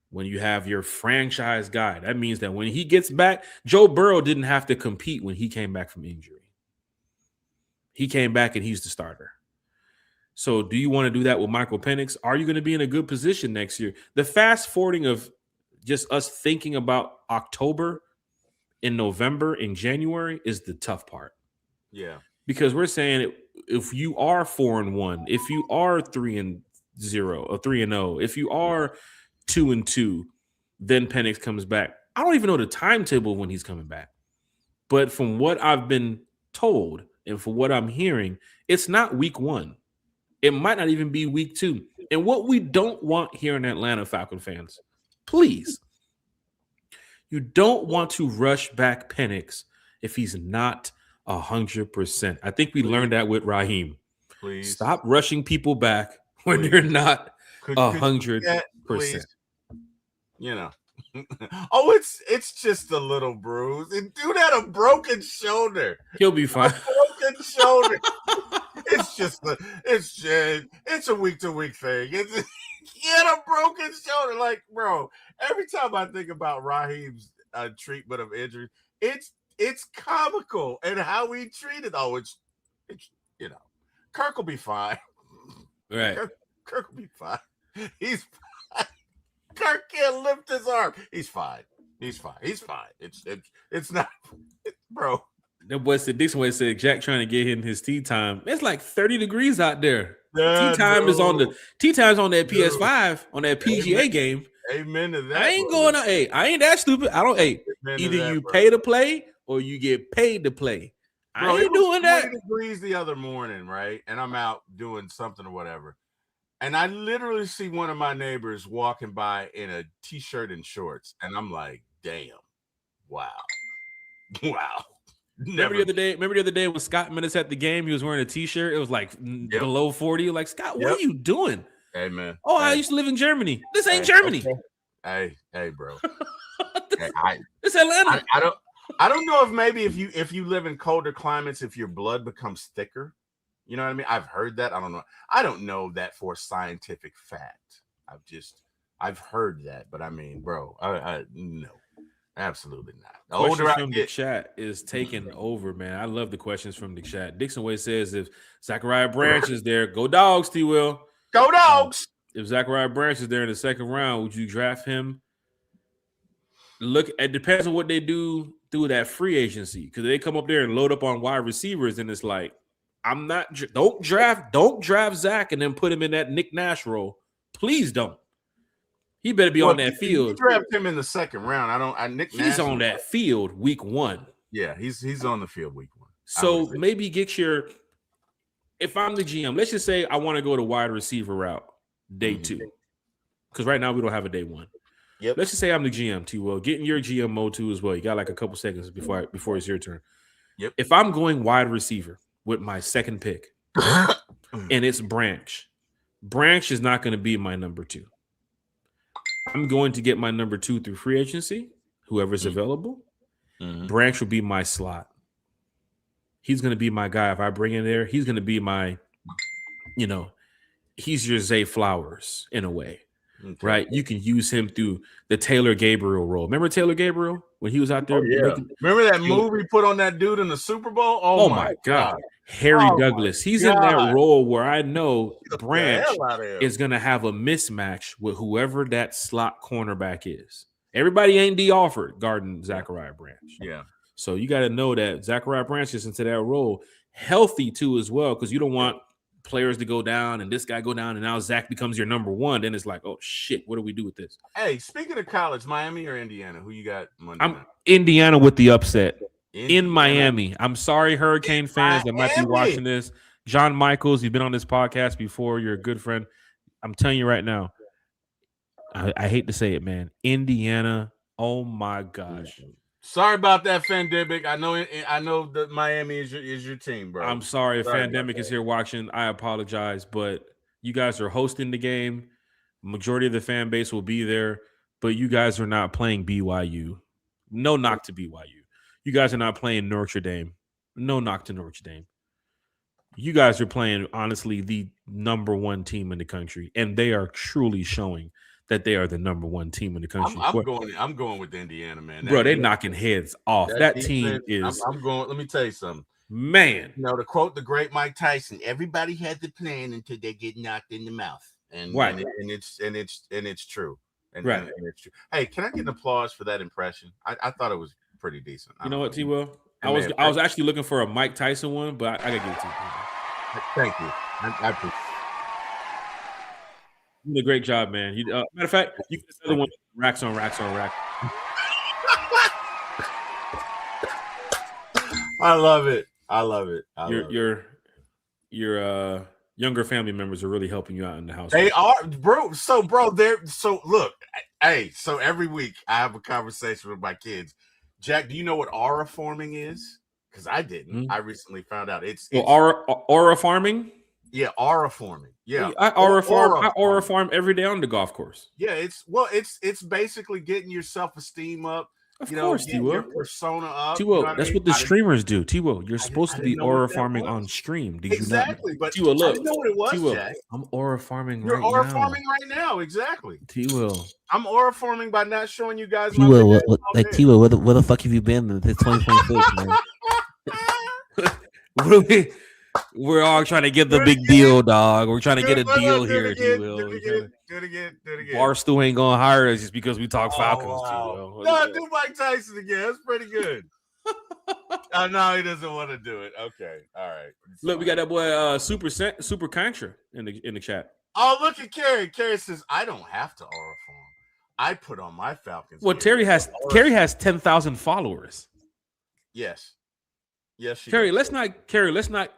when you have your franchise guy. That means that when he gets back, Joe Burrow didn't have to compete when he came back from injury. He came back and he's the starter. So do you want to do that with Michael Penix? Are you going to be in a good position next year? The fast forwarding of just us thinking about October, in November, in January is the tough part. Yeah. Because we're saying if you are 4-1, if you are 3-0 or 3-0, if you are 2-2, then Penix comes back. I don't even know the timetable when he's coming back. But from what I've been told and for what I'm hearing, it's not week 1. It might not even be week 2. And what we don't want here in Atlanta, Falcon fans, please, you don't want to rush back Penix if he's not 100%. I think we learned that with Raheem. Please stop rushing people back when you're not 100%. Oh, it's just a little bruise. And dude had a broken shoulder. He'll be fine. Broken shoulder. It's a week-to-week thing. He had a broken shoulder. Like, bro, every time I think about Raheem's treatment of injury, it's comical and how he treated. Oh, it's Kirk will be fine. Right. Kirk will be fine. He's fine. Kirk can't lift his arm. He's fine. He's fine. It's not, bro. That boy said Dixon Way said Jack trying to get him his tea time. It's like 30 degrees out there. Yeah, tea time is on the tea time's on that PS5 on that PGA Amen. game. Amen to that. I ain't going out. Hey, I ain't that stupid. I don't. Hey, either you pay to play or you get paid to play. Bro, I ain't doing that. 20 degrees the other morning, right? And I'm out doing something or whatever. And I literally see one of my neighbors walking by in a t-shirt and shorts. And I'm like, damn. Wow. Wow. Remember the other day when Scott met us at the game, he was wearing a t-shirt. It was like below 40. Like, Scott, what are you doing? Hey, man. Oh, I used to live in Germany. This ain't Germany. Okay. Hey, bro. It's Atlanta. I don't know if you live in colder climates, if your blood becomes thicker. You know what I mean? I've heard that. I don't know. I don't know that for scientific fact. I've heard that, but I mean, bro, no, absolutely not. The older older from the chat is taking over, man. I love the questions from the chat. Dixon Way says, if Zachariah Branch is there, go Dogs, T-Will. Go Dogs. If Zachariah Branch is there in the second round, would you draft him? Look, it depends on what they do through that free agency, because they come up there and load up on wide receivers, and it's like, don't draft Zach and then put him in that Nick Nash role. Please don't. He better be on that field. You draft him in the second round. Nick Nash. He's on that field week 1. Yeah, he's on the field week 1. So maybe get if I'm the GM, let's just say I want to go to wide receiver route day 2, because right now we don't have a day 1. Yep. Let's just say I'm the GM, T-Will. Get in your GM mode too as well. You got like a couple seconds before it's your turn. Yep. If I'm going wide receiver with my second pick and it's Branch is not going to be my number 2. I'm going to get my number 2 through free agency, whoever's available. Branch will be my slot. He's going to be my guy. If I bring in there, he's going to be my, he's your Zay Flowers in a way. Okay. Right, you can use him through the Taylor Gabriel role. Remember Taylor Gabriel when he was out there? Oh, yeah. Remember that move he put on that dude in the Super Bowl? Oh my God. Harry Douglas. He's in that role where I know Branch is going to have a mismatch with whoever that slot cornerback is. Everybody ain't D offered guarding Zachariah Branch. Yeah. So you got to know that Zachariah Branch is into that role, healthy too as well, because you don't want players to go down and this guy go down and now Zach becomes your number 1. Then it's like, oh shit, what do we do with this? Hey, speaking of college, Miami or Indiana, who you got Monday night? Indiana with the upset in Miami. I'm sorry, Hurricane fans that might be watching this. John Michaels, you've been on this podcast before. You're a good friend. I'm telling you right now, I hate to say it, man. Indiana, oh my gosh. Sorry about that, Fandemic. I know that Miami is your team, bro. I'm sorry if Fandemic is here watching. I apologize, but you guys are hosting the game. Majority of the fan base will be there, but you guys are not playing BYU. No knock to BYU. You guys are not playing Notre Dame. No knock to Notre Dame. You guys are playing, honestly, the number 1 team in the country, and they are truly showing that they are the number 1 team in the country. I'm going with Indiana, man. Bro, they're knocking heads off. That team is. I'm going. Let me tell you something, man. To quote the great Mike Tyson, everybody has a plan until they get knocked in the mouth, and right, and it's true, and it's true. Hey, can I get an applause for that impression? I thought it was pretty decent. You know what, T-Will? I was actually looking for a Mike Tyson one, but I gotta give it to you. Thank you. I appreciate. You did a great job, man. Matter of fact, you can say the one racks on rack. I love it. Your younger family members are really helping you out in the house. They are, bro. So look. Hey, so every week I have a conversation with my kids. Jack, do you know what aura forming is? Because I didn't. Mm-hmm. I recently found out. It's aura farming. Yeah, aura forming. Yeah, I aura farm every day on the golf course. Yeah, it's basically getting your self-esteem up. Of course, T-Will. Your persona up. T-Will, that's what the streamers do. T-Will, you're supposed to be aura farming on stream. Did you not? Exactly, but T-Will, look. I didn't know what it was, T-Will, Jack. I'm aura farming You're right now. You're aura farming right now, exactly. T-Will. I'm aura farming by not showing you guys T-Will, T-Will, where the fuck have you been since 2026, man? What are we? We're all trying to get the big deal, dog. We're trying to get a deal here, T. Do Will. it again. Barstool ain't gonna hire us just because we talk Falcons, T. Wow. Will. No, do Mike Tyson again. That's pretty good. No, he doesn't want to do it. Okay, all right. Look, we got that boy Super Contra in the chat. Oh, look at Carrie. Carrie says, "I don't have to aura form. I put on my Falcons." Well, Carrie has 10,000 followers. Yes, she Carrie, does. let's not.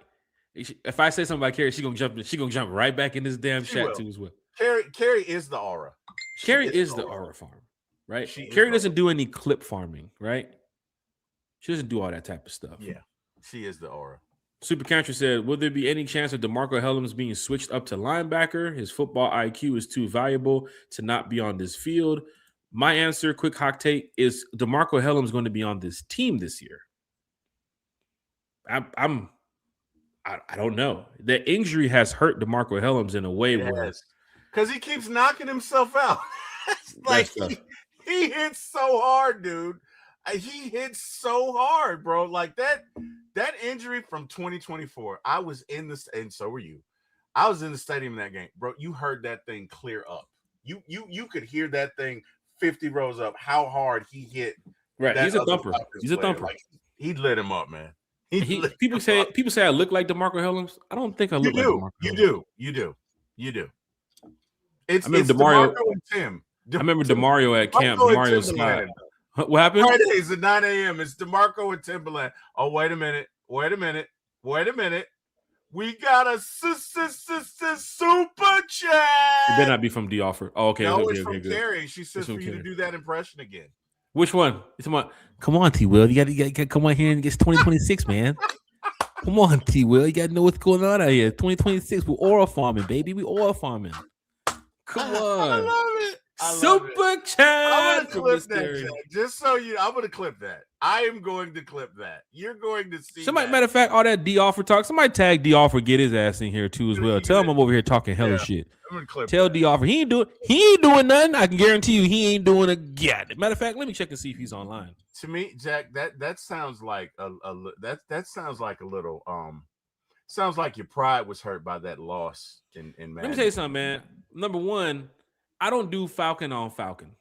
If I say something about Carrie, she's gonna jump right back in this damn chat too as well. Carrie is the aura. Carrie is the aura farm, right? She Carrie doesn't do any clip farming, right? She doesn't do all that type of stuff. Yeah, she is the aura. Super Contra said, will there be any chance of DeMarco Hellams being switched up to linebacker? His football IQ is too valuable to not be on this field. My answer, quick hot take, is DeMarco Hellams going to be on this team this year? I don't know. The injury has hurt DeMarco Hellams in a way where because he keeps knocking himself out. Like he hits so hard, dude. He hits so hard, bro. Like that injury from 2024. I was in this, and so were you. I was in the stadium in that game, bro. You heard that thing clear up. You could hear that thing 50 rows up. How hard he hit. Right, he's a thumper. He's a thumper. Like, he lit him up, man. People say I look like DeMarco Hellams. I don't think I look like DeMarco Hellams. You do. It's DeMario and Tim. I remember DeMario at camp. DeMario Scott. What happened? Fridays at 9 a.m. It's DeMarco and Timberland. Oh, wait a minute. We got a super chat. It better not be from D Offer. Oh, okay. No, okay, it's from good. Carrie. She says for you to do that impression again. Which one? It's about, come on, T. Will. You got to come on here and get 2026, man. Come on, T. Will. You got to know what's going on out here. 2026. We're oil farming, baby. We oil farming. Come on. I love it. Super chat. I'm gonna clip that, Jack. Just so you, I'm gonna clip that. I am going to clip that. You're going to see. Matter of fact, all that D Offer talk. Somebody tag D Offer, get his ass in here too as well. Tell him I'm over here talking hella shit. I'm gonna clip. Tell D Offer he ain't doing nothing. I can guarantee you he ain't doing a gad. Matter of fact, let me check and see if he's online. To me, Jack, that sounds like that sounds like a little sounds like your pride was hurt by that loss in Madden. Let me tell you something, man. Number one, I don't do Falcon on Falcon.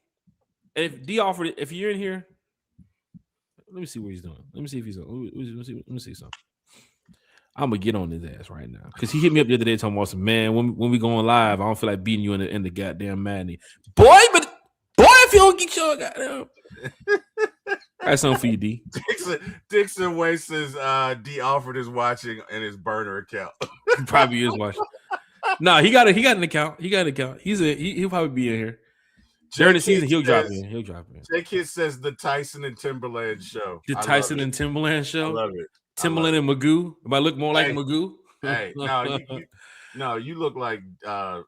If D offered it, if you're in here, let me see what he's doing. Let me see if he's on. Let me see something. I'm gonna get on his ass right now because he hit me up the other day talking about some man. When we going live, I don't feel like beating you in the goddamn Madden. Boy, if you don't get your goddamn. That's something for you, D. Dixon Way says D offered is watching in his burner account. He probably is watching. No, he got an account. He'll probably be in here. During the season, he'll drop in. J Kid says the Tyson and Timberland show. The Tyson and Timberland show. I love it. Timberland and Magoo. If I look more like Magoo. Hey, no, you look like DeMarco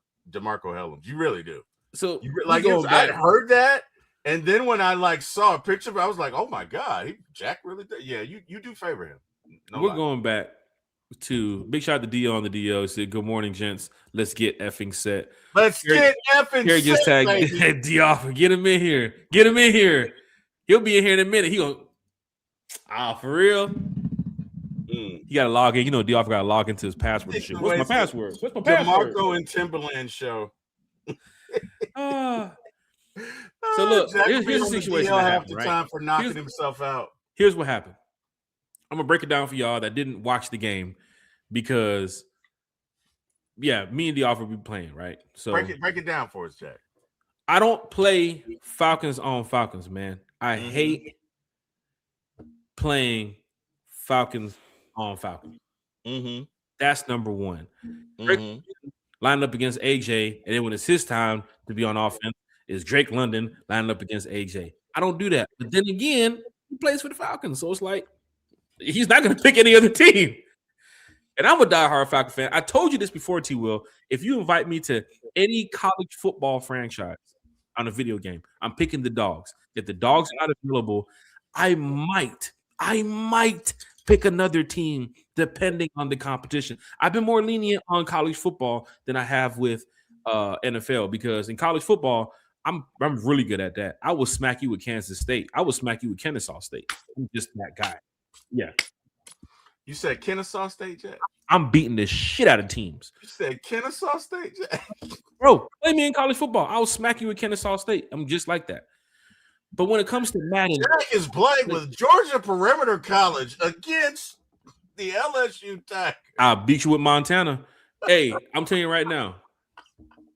Hellams. You really do. So I heard that, and then when I saw a picture, I was like, oh my god, Jack really did. Yeah, you do favor him. We're going back to big shout out to Dio on the DO. Said good morning, gents. Let's get effing set. Get effing set. Just tag Dio. Get him in here. He'll be in here in a minute. He go, for real. He got to log in. You know, Dio got to log into his password. And shit. What's my password? DeMarco and Timberland show. So look, here's the situation. Half the time for knocking himself out. Here's what happened. I'm gonna break it down for y'all that didn't watch the game because, me and the offer be playing right. So break it down for us, Jack. I don't play Falcons on Falcons, man. I hate playing Falcons on Falcons. That's number one. Lining up against AJ, and then when it's his time to be on offense, is Drake London lining up against AJ. I don't do that. But then again, he plays for the Falcons, so it's like he's not going to pick any other team. And I'm a diehard Falcon fan. I told you this before, T. Will. If you invite me to any college football franchise on a video game, I'm picking the Dogs. If the Dogs are not available, I might pick another team depending on the competition. I've been more lenient on college football than I have with NFL because in college football, I'm really good at that. I will smack you with Kansas State. I will smack you with Kennesaw State. I'm just that guy. Yeah. You said Kennesaw State, Jack? I'm beating the shit out of teams. You said Kennesaw State? Bro, play me in college football. I'll smack you with Kennesaw State. I'm just like that. But when it comes to Madden, Jack is playing with Georgia Perimeter College against the LSU Tigers. I'll beat you with Montana. Hey, I'm telling you right now,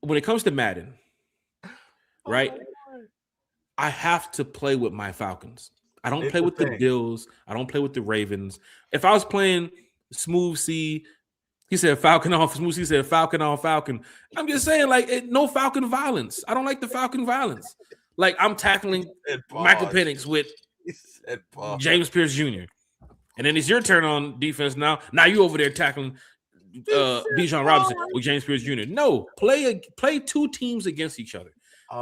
when it comes to Madden, right, I have to play with my Falcons. I don't play with the Bills. I don't play with the Ravens. If I was playing Smooth C, he said Falcon off. Smooth C said Falcon on Falcon. I'm just saying, like, no Falcon violence. I don't like the Falcon violence. Like, I'm tackling Michael Penix with James Pierce Jr. And then it's your turn on defense now. Now you over there tackling Bijan Robinson with James Pierce Jr. No, play two teams against each other.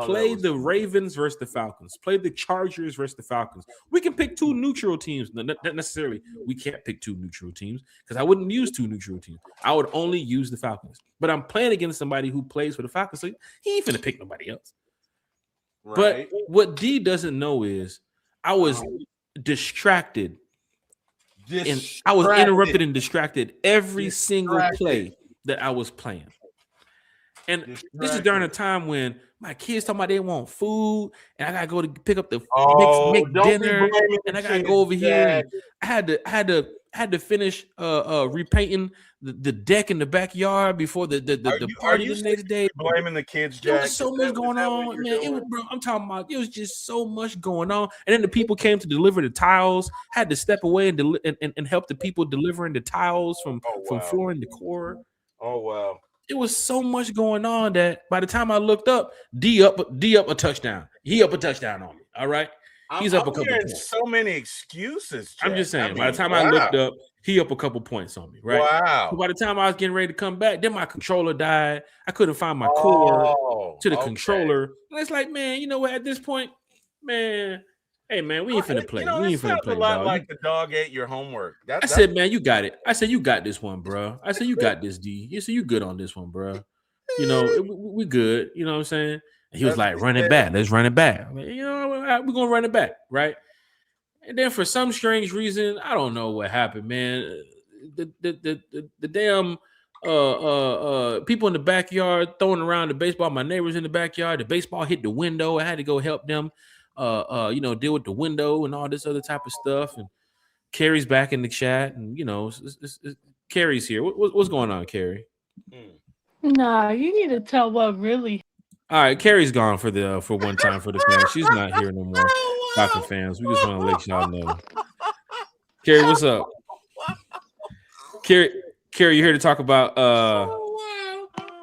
Play the Ravens versus the Falcons. Play the Chargers versus the Falcons. We can pick two neutral teams. Not necessarily. We can't pick two neutral teams because I wouldn't use two neutral teams. I would only use the Falcons. But I'm playing against somebody who plays for the Falcons, so he ain't finna pick nobody else. Right. But what D doesn't know is I was distracted. And I was interrupted and distracted every single play that I was playing. And this is during a time when my kids talking about they want food, and I gotta go to pick up the make dinner, and I gotta go over here. And I had to finish repainting the deck in the backyard before the party the next day. Blaming the kids, Jack. There was so much going on, man. I'm talking about it was just so much going on. And then the people came to deliver the tiles. Had to step away and help the people delivering the tiles from Floor and Decor. Oh wow. It was so much going on that by the time I looked up, D up a touchdown. He up a touchdown on me. All right. He's up a couple points. So many excuses, Jack. I'm just saying, by the time I looked up, he up a couple points on me, right? Wow. So by the time I was getting ready to come back, then my controller died. I couldn't find my cord to the controller. And it's like, man, you know what? At this point, man, hey, man, we ain't finna play. We ain't finna play. A lot like the dog ate your homework. I said, man, you got it. I said, you got this one, bro. I said, you got this, D. You said, you good on this one, bro. You know, we good. You know what I'm saying? And he was like, run it back. Let's run it back. I mean, you know, we're going to run it back, right? And then for some strange reason, I don't know what happened, man. The damn people in the backyard throwing around the baseball. My neighbors in the backyard. The baseball hit the window. I had to go help them, deal with the window and all this other type of stuff. And Carrie's back in the chat, and Carrie's here. What's going on, Carrie? Nah, you need to tell what really. All right, Carrie's gone for one time for the fans. She's not here no more. Falcon fans, we just want to let y'all know. Carrie, what's up? Carrie, you're here to talk about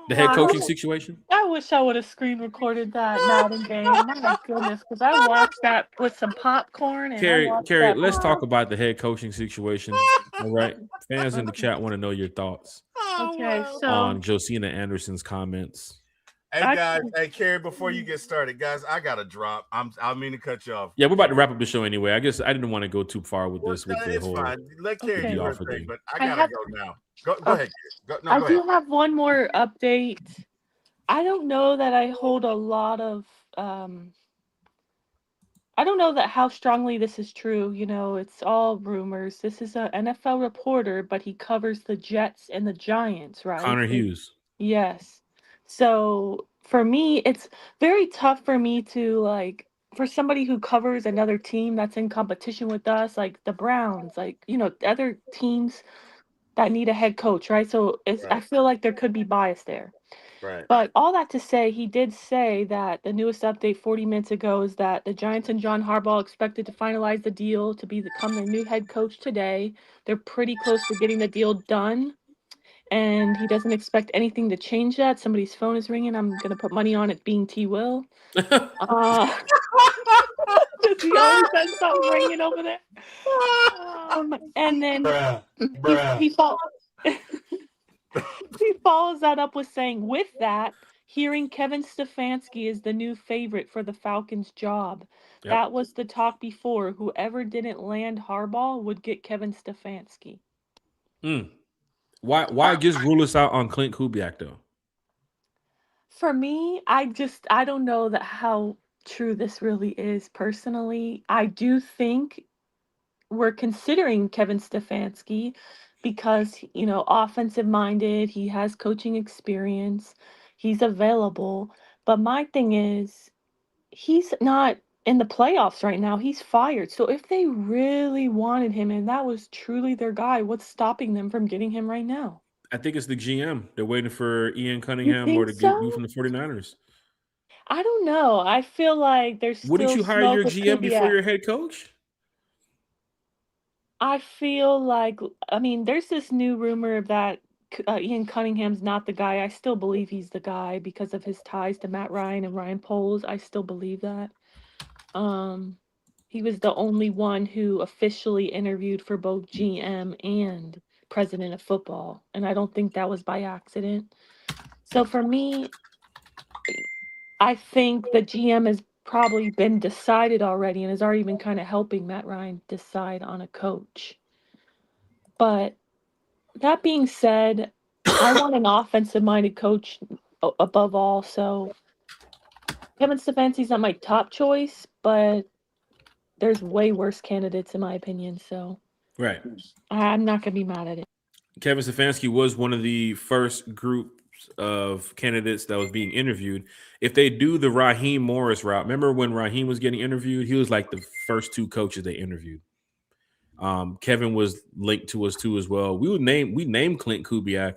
the head coaching situation? I wish I would have screen recorded that Madden game. My goodness, because I watched that with some popcorn. And Carrie, let's talk about the head coaching situation. All right, fans in the chat want to know your thoughts. Okay, so on Josina Anderson's comments. Hey guys, Carrie, before you get started, guys, I gotta drop. I mean to cut you off. Yeah, we're about to wrap up the show anyway. I guess I didn't want to go too far with this. It's fine. Let Carrie do her thing, but I gotta go now. Go ahead, Carrie. I do have one more update. I don't know that I hold a lot of. I don't know that how strongly this is true. You know, it's all rumors. This is an NFL reporter, but he covers the Jets and the Giants, right? Connor Hughes. Yes. So for me, it's very tough for me to for somebody who covers another team that's in competition with us, like the Browns, other teams that need a head coach, right? So I feel like there could be bias there. Right. But all that to say, he did say that the newest update 40 minutes ago is that the Giants and John Harbaugh expected to finalize the deal to become their new head coach today. They're pretty close to getting the deal done. And he doesn't expect anything to change that. Somebody's phone is ringing. I'm going to put money on it being T. Will. Does he always have something ringing over there? And then he follows that up with saying, with that, hearing Kevin Stefanski is the new favorite for the Falcons job. Yep. That was the talk before. Whoever didn't land Harbaugh would get Kevin Stefanski. Why just rule us out on Clint Kubiak though? For me, I don't know that how true this really is personally. I do think we're considering Kevin Stefanski, because, offensive minded, he has coaching experience, he's available. But my thing is, he's not in the playoffs right now. He's fired. So if they really wanted him and that was truly their guy, what's stopping them from getting him right now? I think it's the GM. They're waiting for Ian You Cunningham or think to get dude so? from the 49ers. I don't know. I feel like there's Wouldn't still you hire smoke your with GM before Kubiak. your head coach? I feel like, I mean, there's this new rumor that Ian Cunningham's not the guy. I still believe he's the guy because of his ties to Matt Ryan and Ryan Poles. I still believe that. Um, he was the only one who officially interviewed for both GM and president of football, and I don't think that was by accident. So for me, I think the GM has probably been decided already and has already been kind of helping Matt Ryan decide on a coach. But that being said, I want an offensive minded coach above all. So Kevin Stefanski's not my top choice, but there's way worse candidates in my opinion. So Right. I'm not gonna be mad at it. Kevin Stefanski was one of the first groups of candidates that was being interviewed. If they do the Raheem Morris route, remember when Raheem was getting interviewed? He was like the first two coaches they interviewed. Kevin was linked to us too as well. We named Clint Kubiak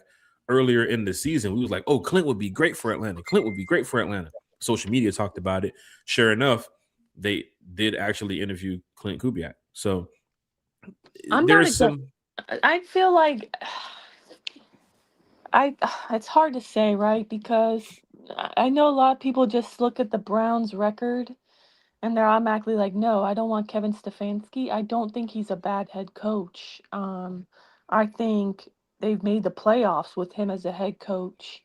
earlier in the season. We was like, oh, Clint would be great for Atlanta. Clint would be great for Atlanta. Social media talked about it. Sure enough, they did actually interview Clint Kubiak. So I'm not there's against. some. I feel like I. It's hard to say, right? Because I know a lot of people just look at the Browns' record and they're automatically like, no, I don't want Kevin Stefanski. I don't think he's a bad head coach. I think they've made the playoffs with him as a head coach.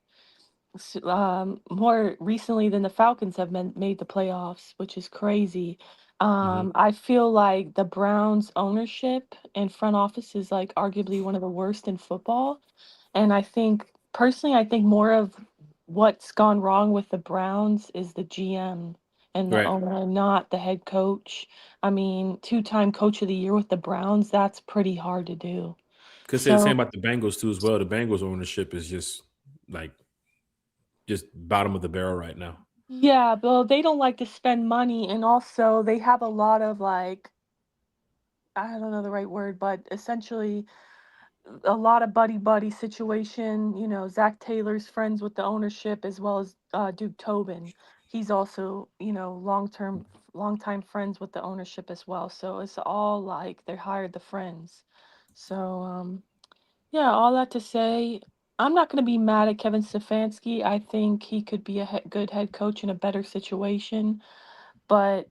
More recently than the Falcons have made the playoffs, which is crazy. Mhm. I feel like the Browns ownership and front office is like arguably one of the worst in football. And I think personally, I think more of what's gone wrong with the Browns is the GM and the Right. owner, not the head coach. I mean, two-time coach of the year with the Browns, that's pretty hard to do. Could say the same So about the Bengals too as well. The Bengals ownership is just like just bottom of the barrel right now. yeah, well, they don't like to spend money, and also they have a lot of like, I don't know the right word, but essentially a lot of buddy buddy situation. Zach Taylor's friends with the ownership as well as Duke Tobin. He's also, long time friends with the ownership as well. So it's all like they hired the friends. So yeah, all that to say, I'm not going to be mad at Kevin Stefanski. I think he could be a good head coach in a better situation, but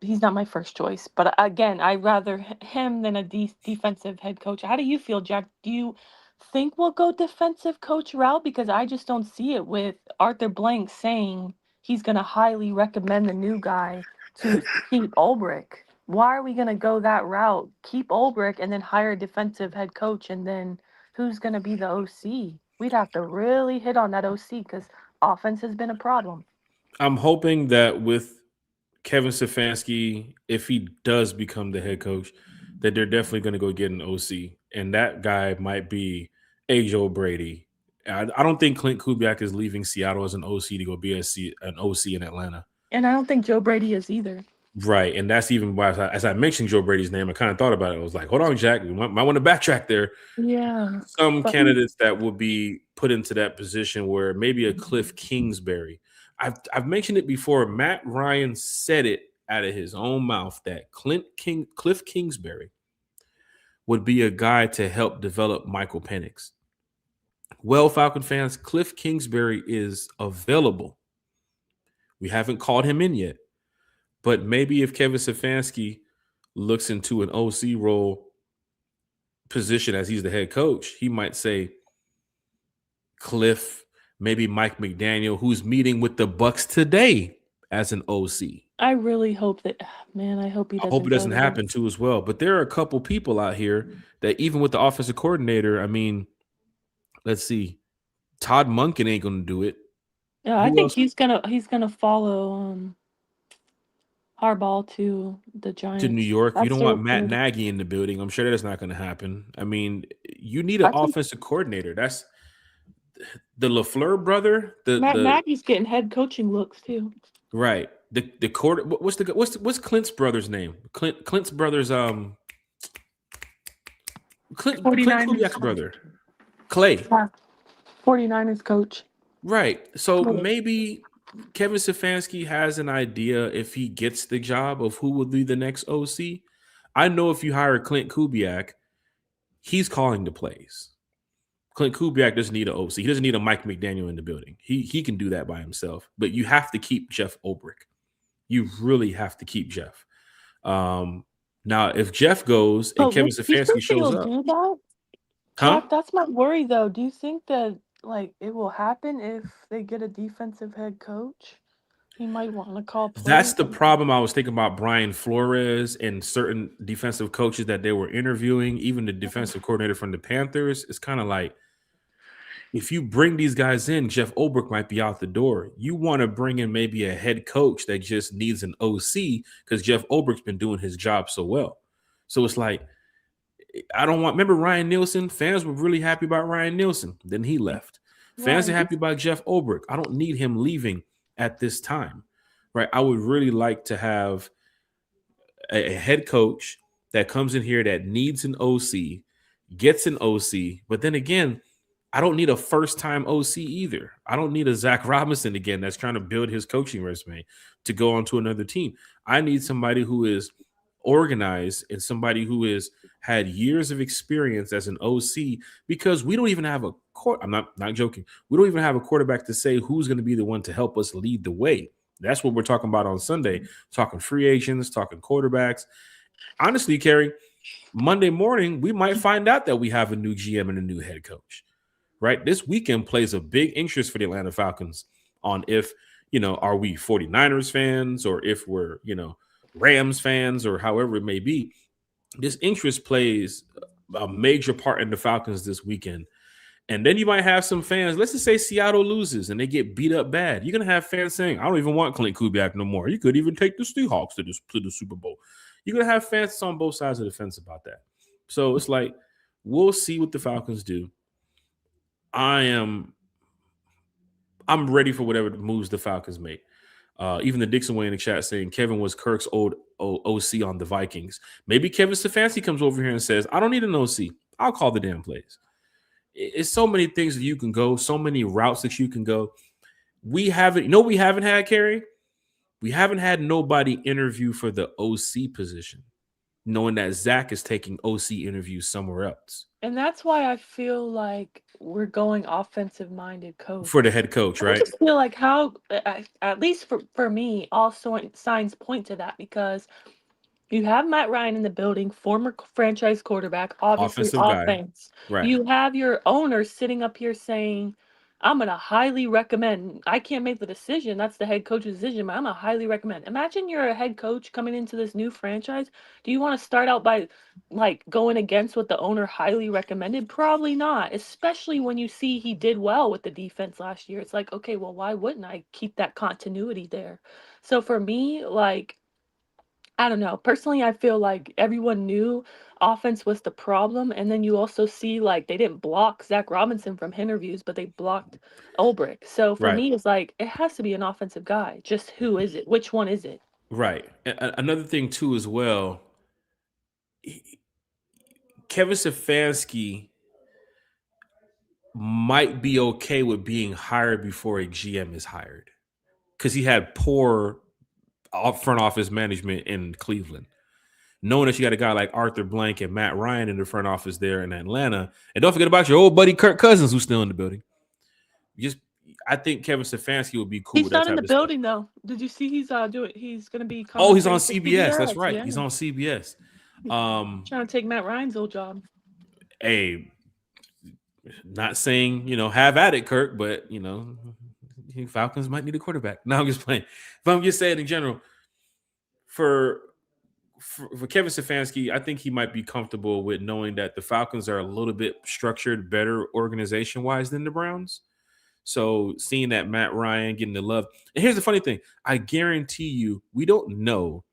he's not my first choice. But again, I'd rather him than a defensive head coach. How do you feel, Jack? Do you think we'll go defensive coach route? Because I just don't see it with Arthur Blank saying he's going to highly recommend the new guy to keep Ulbrich. Why are we going to go that route? Keep Ulbrich and then hire a defensive head coach, and then who's going to be the OC? We'd have to really hit on that OC because offense has been a problem. I'm hoping that with Kevin Stefanski, if he does become the head coach, that they're definitely going to go get an OC, and that guy might be a Joe Brady. I don't think Clint Kubiak is leaving Seattle as an OC to go be an OC in Atlanta. And I don't think Joe Brady is either. Right, and that's even why, as I mentioned Joe Brady's name, I kind of thought about it. I was like, hold on, Jack, we might want to backtrack there. Yeah. Some But candidates that will be put into that position where maybe a Cliff Kingsbury. I've mentioned it before. Matt Ryan said it out of his own mouth that Cliff Kingsbury would be a guy to help develop Michael Penix. Well, Falcon fans, Cliff Kingsbury is available. We haven't called him in yet, but maybe if Kevin Stefanski looks into an OC role position as he's the head coach, he might say Cliff, maybe Mike McDaniel, who's meeting with the Bucks today as an OC. I really hope that, man, I hope he I hope doesn't it go doesn't to happen this. too as well. But there are a couple people out here that even with the offensive coordinator, I mean, let's see, Todd Monken ain't going to do it. Yeah, I Who think else? he's gonna follow Harbaugh to the Giants. To New York. You That's don't the want Matt report. Nagy in the building. I'm sure that's not going to happen. I mean, you need an I think offensive coordinator. That's the LaFleur brother. Matt The Nagy's getting head coaching looks too. right. The quarter. What's Clint's brother's name? Clint's brother's Clint 49ers Kubiak's brother, Clay. yeah, 49ers coach. Right. So Clay. maybe Kevin Stefanski has an idea if he gets the job of who will be the next OC. I know if you hire Clint Kubiak, he's calling the plays. Clint Kubiak doesn't need an OC. He doesn't need a Mike McDaniel in the building. He can do that by himself. But you have to keep Jeff Ulbrich. You really have to keep Jeff. Now, if Jeff goes and But Kevin do you Stefanski think shows they'll up, do that? huh? Jack, that's my worry though. Do you think that like it will happen if they get a defensive head coach? He might want to call That's plays. the problem. I was thinking about Brian Flores and certain defensive coaches that they were interviewing, even the defensive coordinator from the Panthers. It's kind of like, if you bring these guys in, Jeff Ulbrich might be out the door. You want to bring in maybe a head coach that just needs an OC because Jeff Ulbrich's been doing his job so well. So it's like, I don't want. Remember Ryan Nielsen? Fans were really happy about Ryan Nielsen. Then he left. Fans are Right. happy about Jeff Ulbrich. I don't need him leaving at this time, right? I would really like to have a head coach that comes in here that needs an OC, gets an OC, but then again, I don't need a first-time OC either. I don't need a Zach Robinson again that's trying to build his coaching resume to go on to another team. I need somebody who is organized and somebody who has had years of experience as an OC, because we don't even have a court. I'm not joking. We don't even have a quarterback to say who's going to be the one to help us lead the way. That's what we're talking about on Sunday, talking free agents, talking quarterbacks. Honestly, Kerry, Monday morning, we might find out that we have a new GM and a new head coach, right? This weekend plays a big interest for the Atlanta Falcons on if, are we 49ers fans or if we're, Rams fans or however it may be. This interest plays a major part in the Falcons this weekend. And then you might have some fans, let's just say Seattle loses and they get beat up bad. You're going to have fans saying, I don't even want Clint Kubiak no more. You could even take the Seahawks to the Super Bowl. You're going to have fans on both sides of the fence about that. So it's like, we'll see what the Falcons do. I'm ready for whatever moves the Falcons make. Even the Dixon way in the chat saying Kevin was Kirk's old OC on the Vikings. Maybe Kevin Stefanski comes over here and says, I don't need an OC. I'll call the damn plays. It's so many things that you can go, so many routes that you can go. We haven't had, Kerry? We haven't had nobody interview for the OC position, knowing that Zach is taking OC interviews somewhere else. And that's why I feel like we're going offensive-minded coach. For the head coach, right? I just feel like at least for me, all signs point to that, because you have Matt Ryan in the building, former franchise quarterback, obviously Offensive guy. offense. Right. You have your owner sitting up here saying, I'm going to highly recommend. I can't make the decision. That's the head coach's decision, but I'm going to highly recommend. Imagine you're a head coach coming into this new franchise. Do you want to start out by going against what the owner highly recommended? Probably not, especially when you see he did well with the defense last year. It's like, okay, well, why wouldn't I keep that continuity there? So for me, I don't know. Personally, I feel like everyone knew offense was the problem. And then you also see they didn't block Zach Robinson from interviews, but they blocked Ulbrich. So for me, it's like, it has to be an offensive guy. Just who is it? Which one is it? Right. Another thing, too, as well, Kevin Stefanski might be okay with being hired before a GM is hired because he had poor front office management in Cleveland. Knowing that you got a guy like Arthur Blank and Matt Ryan in the front office there in Atlanta, and don't forget about your old buddy Kirk Cousins, who's still in the building. I think Kevin Stefanski would be cool. He's not in the building though. Did you see he's going to be? Oh, he's on CBS. That's right. Yeah. He's on CBS. Trying to take Matt Ryan's old job. Hey, not saying have at it, Kirk, but Falcons might need a quarterback. No, I'm just playing. If I'm just saying in general, for Kevin Stefanski, I think he might be comfortable with knowing that the Falcons are a little bit structured better organization-wise than the Browns. So seeing that Matt Ryan getting the love. And here's the funny thing. I guarantee you, we don't know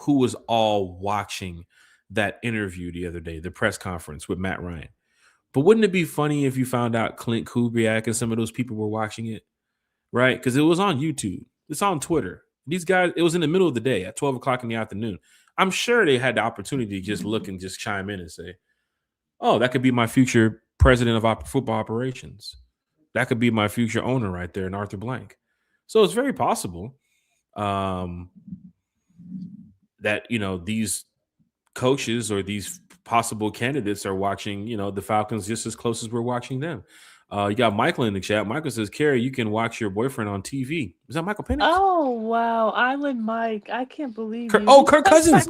who was all watching that interview the other day, the press conference with Matt Ryan. But wouldn't it be funny if you found out Clint Kubiak and some of those people were watching it, right? Because it was on YouTube. It's on Twitter. These guys, it was in the middle of the day at 12 o'clock in the afternoon. I'm sure they had the opportunity to just look and just chime in and say, oh, that could be my future president of football operations. That could be my future owner right there in Arthur Blank. So it's very possible that, these coaches or these possible candidates are watching, the Falcons just as close as we're watching them. You got Michael in the chat. Michael says, Carrie, you can watch your boyfriend on TV. Is that Michael Penix? Oh, wow. Island Mike. I can't believe you. Kirk Cousins.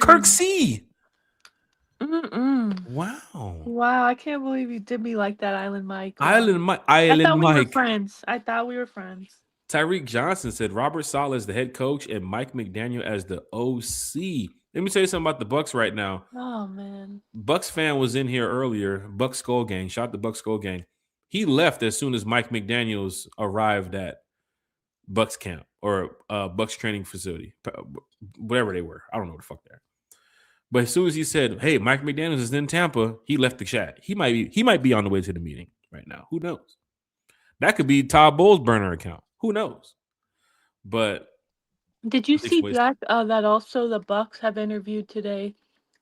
Kirk C. Wow. Wow, I can't believe you did me like that, Island Mike. Island Mike. I thought we were friends. Tyreek Johnson said Robert Saleh as the head coach and Mike McDaniel as the OC. Let me tell you something about the Bucs right now. Oh, man. Bucs fan was in here earlier. Bucs Skull Gang. Shout out the Bucs Skull Gang. He left as soon as Mike McDaniels arrived at Bucs camp or Bucs training facility, whatever they were. I don't know what the fuck they're. But as soon as he said, "Hey, Mike McDaniels is in Tampa," he left the chat. He might be on the way to the meeting right now. Who knows? That could be Todd Bowles' burner account. Who knows? But did you see Jack that also the Bucs have interviewed today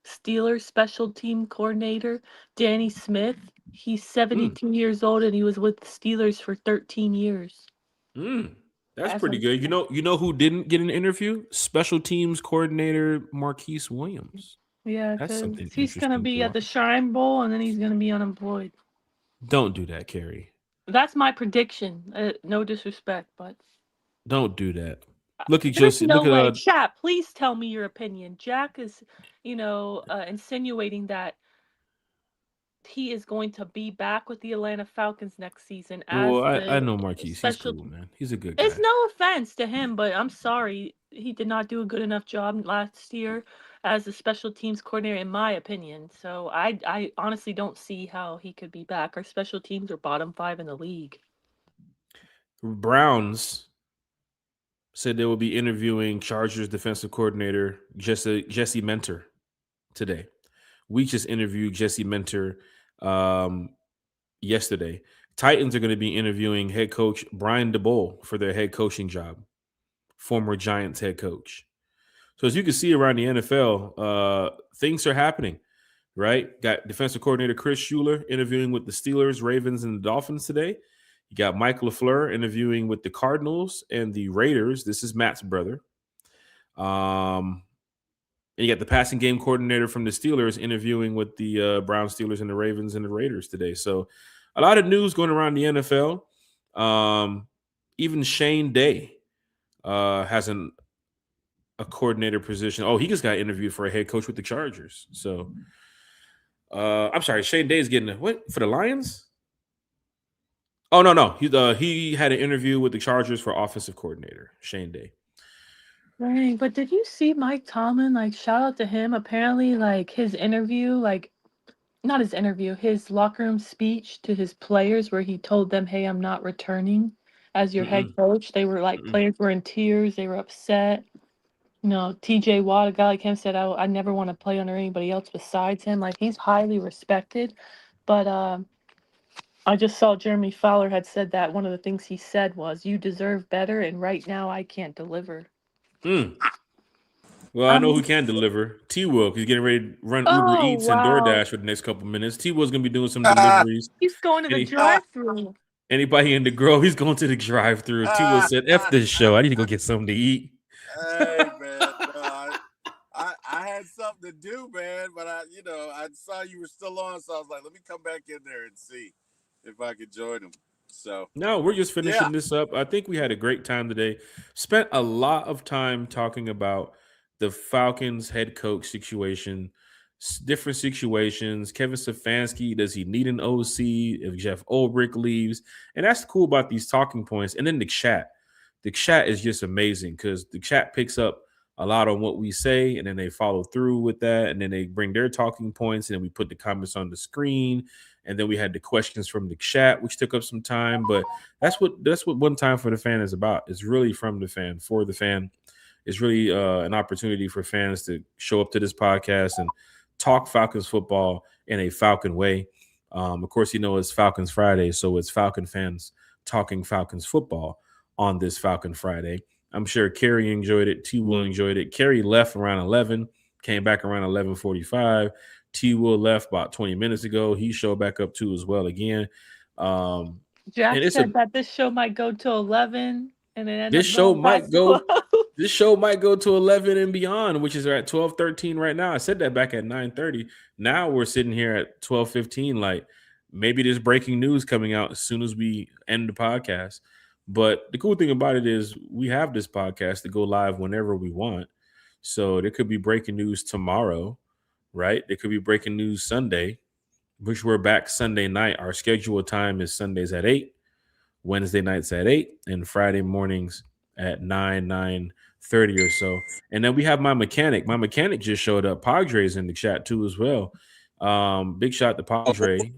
Steelers special team coordinator Danny Smith? He's 72 years old and he was with the Steelers for 13 years. That's pretty good. You know who didn't get an interview? Special teams coordinator Marquise Williams. Yeah, that's something. He's gonna be at the Shrine Bowl and then he's gonna be unemployed. Don't do that, Carrie. That's my prediction. No disrespect, but don't do that. Look at Josie. No way. Chat, please tell me your opinion. Jack is, insinuating that he is going to be back with the Atlanta Falcons next season. Well, I know Marquise. He's cool, man. He's a good guy. It's no offense to him, but I'm sorry. He did not do a good enough job last year as a special teams coordinator, in my opinion. So I honestly don't see how he could be back. Our special teams are bottom 5 in the league. Browns said they will be interviewing Chargers defensive coordinator Jesse Mentor today. We just interviewed Jesse Mentor yesterday. Titans are going to be interviewing head coach Brian DeBoer for their head coaching job, former Giants head coach. So as you can see around the NFL, things are happening, right? Got defensive coordinator Chris Schuler interviewing with the Steelers, Ravens, and the Dolphins today. You got Mike LaFleur interviewing with the Cardinals and the Raiders. This is Matt's brother. And you got the passing game coordinator from the Steelers interviewing with the Brown Steelers and the Ravens and the Raiders today. So a lot of news going around the NFL. Even Shane Day has a coordinator position. Oh, he just got interviewed for a head coach with the Chargers. So I'm sorry, Shane Day is getting what for the Lions? Oh, no. He had an interview with the Chargers for offensive coordinator, Shane Day. Right, but did you see Mike Tomlin? Like, shout out to him. Apparently, like, his interview, like, not his interview, his locker room speech to his players where he told them, hey, I'm not returning as your head coach. They were, like, players were in tears. They were upset. TJ Watt, a guy like him, said, I never want to play under anybody else besides him. Like, he's highly respected. But I just saw Jeremy Fowler had said that one of the things he said was, you deserve better, and right now I can't deliver. Well, I know who can deliver. T-Will, he's getting ready to run Uber Eats and DoorDash for the next couple minutes. T-Will's going to be doing some deliveries. He's going to the drive-thru. Anybody in the Grove, he's going to the drive-thru. T-Will said, F this show. I need to go get something to eat. Hey, man. I had something to do, man, but I saw you were still on, so I was like, let me come back in there and see if I could join them. So no, we're just finishing this up. I think we had a great time today. Spent a lot of time talking about the Falcons head coach situation, different situations. Kevin Stefanski, does he need an OC if Jeff Ulbrich leaves? And that's cool about these talking points. And then the chat. The chat is just amazing because the chat picks up a lot on what we say, and then they follow through with that, and then they bring their talking points, and then we put the comments on the screen, and then we had the questions from the chat, which took up some time. But that's what One Time for the Fan is about. It's really from the fan, for the fan. it's really an opportunity for fans to show up to this podcast and talk Falcons football in a Falcon way. Of course, it's Falcons Friday, so it's Falcon fans talking Falcons football on this Falcon Friday. I'm sure Kerry enjoyed it. T. Will enjoyed it. Kerry left around 11, came back around 11:45. T. Will left about 20 minutes ago. He showed back up too as well again. Jack said that this show might go to 11 and then this show might go. This show might go to 11 and beyond, which is at 12:13 right now. I said that back at 9:30. Now we're sitting here at 12:15. Like maybe there's breaking news coming out as soon as we end the podcast. But the cool thing about it is we have this podcast to go live whenever we want. So there could be breaking news tomorrow, right? There could be breaking news Sunday, which we're back Sunday night. Our scheduled time is Sundays at 8, Wednesday nights at 8, and Friday mornings at 9:30 or so. And then we have my mechanic. My mechanic just showed up. Padre's in the chat too as well. Big shout to Padre.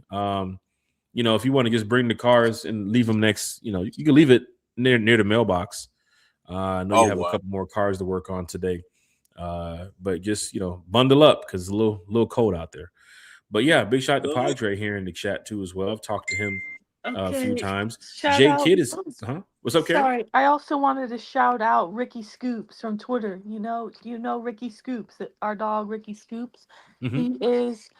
If you want to just bring the cars and leave them next, you can leave it near the mailbox. I know you have a couple more cars to work on today. But just, bundle up because it's a little cold out there. But yeah, big shout to Padre here in the chat too as well. I've talked to him a few times. Jay Kidd is what's up, Karen? Sorry, I also wanted to shout out Ricky Scoops from Twitter. You know Ricky Scoops, our dog Ricky Scoops. Mm-hmm. He is,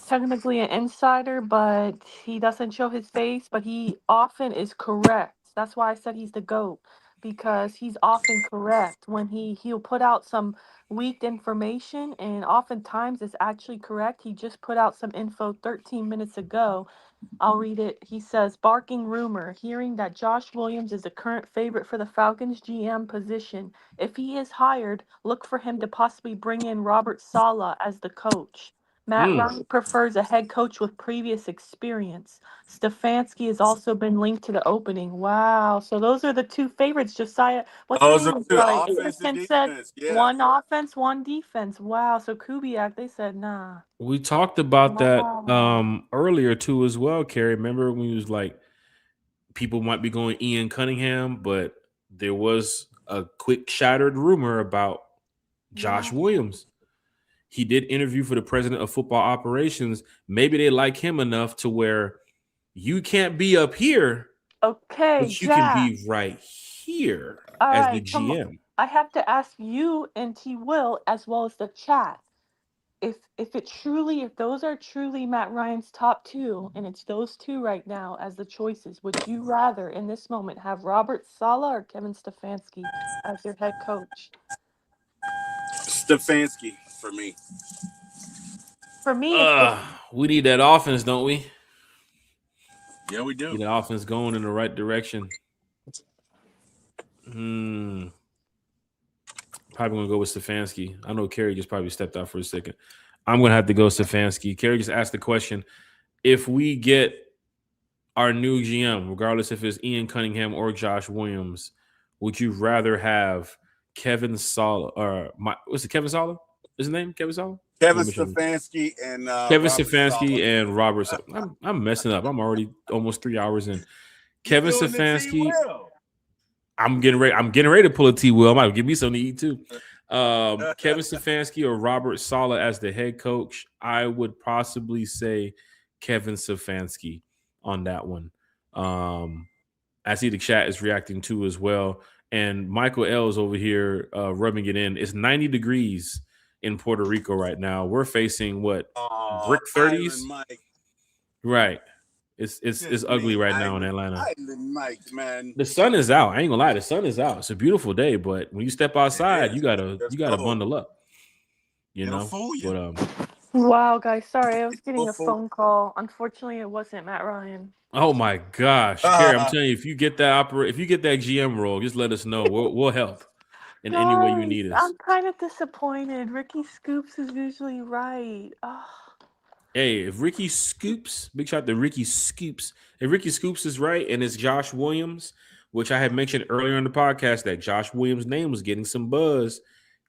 technically an insider, but he doesn't show his face, but he often is correct. That's why I said he's the GOAT, because he's often correct when he'll put out some leaked information, and oftentimes it's actually correct. He just put out some info 13 minutes ago. I'll read it. He says, barking rumor, hearing that Josh Williams is the current favorite for the Falcons GM position. If he is hired, look for him to possibly bring in Robert Saleh as the coach. Matt Ryan prefers a head coach with previous experience. Stefanski has also been linked to the opening. Wow. So those are the two favorites. Josiah, those are two offense and defense. One offense, one defense. Wow. So Kubiak, they said, nah. We talked about that earlier too as well, Kerry. Remember when he was like, people might be going Ian Cunningham, but there was a quick shattered rumor about Josh Williams. He did interview for the president of football operations. Maybe they like him enough to where you can't be up here. Okay, but you can be right here as the GM. I have to ask you and T. Will as well as the chat. If those are truly Matt Ryan's top two, and it's those two right now as the choices, would you rather in this moment have Robert Saleh or Kevin Stefanski as your head coach? Stefanski for me. For me, we need that offense, don't we? Yeah, we do. Need the offense going in the right direction. Probably gonna go with Stefanski. I know Kerry just probably stepped out for a second. I'm gonna have to go Stefanski. Kerry just asked the question: if we get our new GM, regardless if it's Ian Cunningham or Josh Williams, would you rather have Kevin Saleh or what's it? Kevin Saleh? Is his name Kevin Saleh? Kevin Stefanski and Kevin Stefanski and Robert. I'm messing up. I'm already almost 3 hours in. Kevin Stefanski. I'm getting ready to pull a T. Will. Might give me something to eat too. Kevin Stefanski or Robert Saleh as the head coach. I would possibly say Kevin Stefanski on that one. I see the chat is reacting too as well. And Michael L is over here rubbing it in. It's 90 degrees in Puerto Rico right now. We're facing brick 30s, right? It's ugly right now in Atlanta. Island Mike, man. The sun is out. I ain't gonna lie, the sun is out. It's a beautiful day, but when you step outside, you gotta bundle up. Wow, guys, sorry, I was getting a phone call. Unfortunately, it wasn't Matt Ryan. Oh my gosh, Kerry, I'm telling you, if you get that GM role, just let us know. We'll help in any way you need us. I'm kind of disappointed. Ricky Scoops is usually right. Oh. Hey, if Ricky Scoops, big shout to Ricky Scoops. If Ricky Scoops is right and it's Josh Williams, which I had mentioned earlier in the podcast that Josh Williams' name was getting some buzz.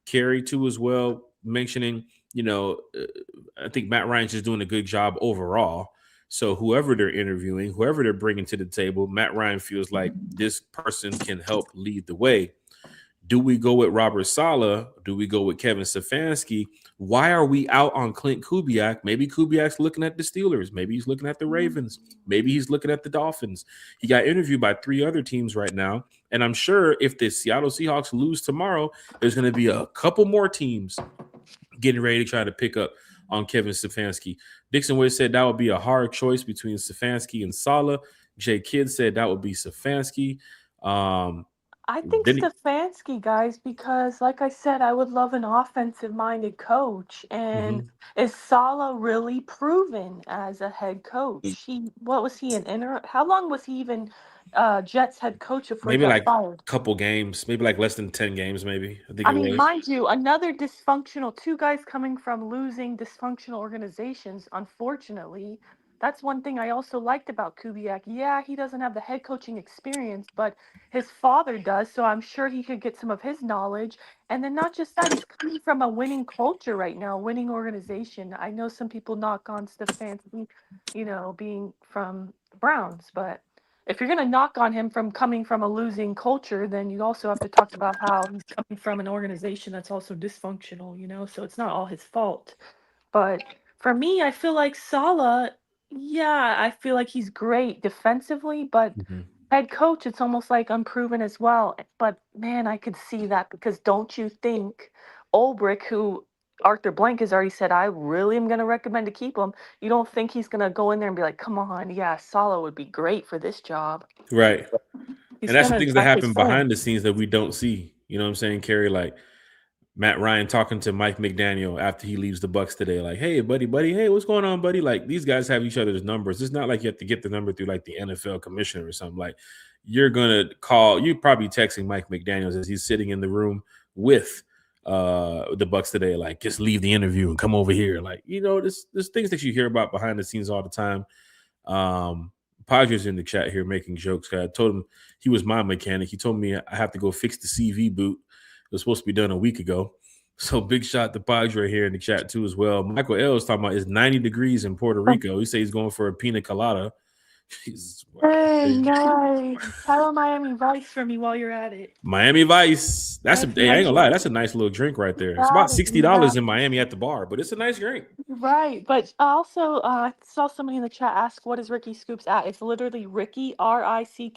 Kerry too as well, mentioning, I think Matt Ryan's just doing a good job overall. So whoever they're interviewing, whoever they're bringing to the table, Matt Ryan feels like this person can help lead the way. Do we go with Robert Saleh? Do we go with Kevin Stefanski? Why are we out on Clint Kubiak? Maybe Kubiak's looking at the Steelers. Maybe he's looking at the Ravens. Maybe he's looking at the Dolphins. He got interviewed by 3 other teams right now. And I'm sure if the Seattle Seahawks lose tomorrow, there's going to be a couple more teams getting ready to try to pick up on Kevin Stefanski. Dixon Wade said that would be a hard choice between Stefanski and Saleh. Jay Kidd said that would be Stefanski. I think Then Stefanski, guys, because like I said, I would love an offensive-minded coach. And Mhm. is Saleh really proven as a head coach? What was he an interim? How long was he even Jets head coach before he maybe got like fired? couple games, maybe like less than 10 games, maybe. I think I it mean, was. mind you, another dysfunctional, two guys coming from losing dysfunctional organizations, unfortunately. That's one thing I also liked about Kubiak. Yeah, he doesn't have the head coaching experience, but his father does, so I'm sure he could get some of his knowledge. And then not just that, he's coming from a winning culture right now, winning organization. I know some people knock on Stefanski, being from the Browns, but if you're going to knock on him from coming from a losing culture, then you also have to talk about how he's coming from an organization that's also dysfunctional. So it's not all his fault. But for me, I feel like Salah, yeah, I feel like he's great defensively, but Mhm. head coach, it's almost like unproven as well. But man, I could see that because don't you think Ulbrich, who Arthur Blank has already said, I really am going to recommend to keep him. You don't think he's going to go in there and be like, come on, yeah, Salah would be great for this job. Right. He's And that's going the to things that back his happen friend. behind the scenes that we don't see. You know what I'm saying, Kerry? Like Matt Ryan talking to Mike McDaniel after he leaves the Bucks today, like, hey, buddy, hey, what's going on, buddy? Like, these guys have each other's numbers. It's not like you have to get the number through like the NFL commissioner or something. Like, you're gonna call, you're probably texting Mike McDaniels as he's sitting in the room with the Bucks today, like, just leave the interview and come over here. Like, there's things that you hear about behind the scenes all the time. Padres in the chat here making jokes. I told him he was my mechanic. He told me I have to go fix the CV boot. It was supposed to be done a week ago. So big shot to Padre here in the chat too as well. Michael L is talking about it's 90 degrees in Puerto Rico. He says he's going for a pina colada. Jesus, wow. Hey, nice. Tell Miami Vice for me while you're at it. Miami Vice. That's That's I ain't nice. gonna lie, that's a nice little drink right there. It's about Got it. $60 in Miami at the bar, but it's a nice drink. Right, but also I saw somebody in the chat ask, "What is Ricky Scoops at?" It's literally Ricky Rickey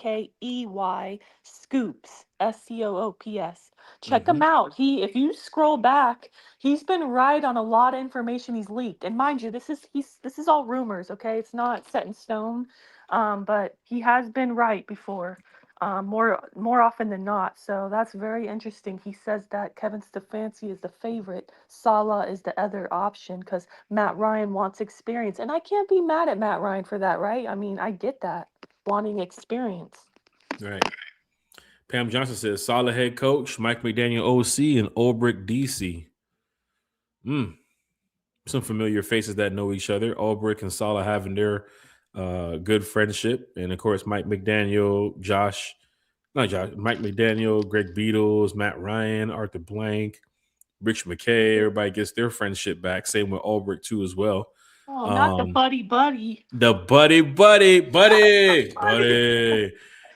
Scoops SCOOPS. Check him out. If you scroll back, he's been right on a lot of information he's leaked. And mind you, this is all rumors. Okay, it's not set in stone. But he has been right before. More often than not. So that's very interesting. He says that Kevin Stefanski is the favorite, Salah is the other option because Matt Ryan wants experience, and I can't be mad at Matt Ryan for that, right? I mean, I get that, wanting experience. Right. Pam Johnson says solid head coach, Mike McDaniel OC, and Ulbrich DC. Some familiar faces that know each other. Ulbrich and Saleh having their good friendship, and of course Mike McDaniel, Mike McDaniel, Greg Beatles, Matt Ryan, Arthur Blank, Rich McKay. Everybody gets their friendship back. Same with Ulbrich too as well. Oh, not the buddy. The buddy. Buddy.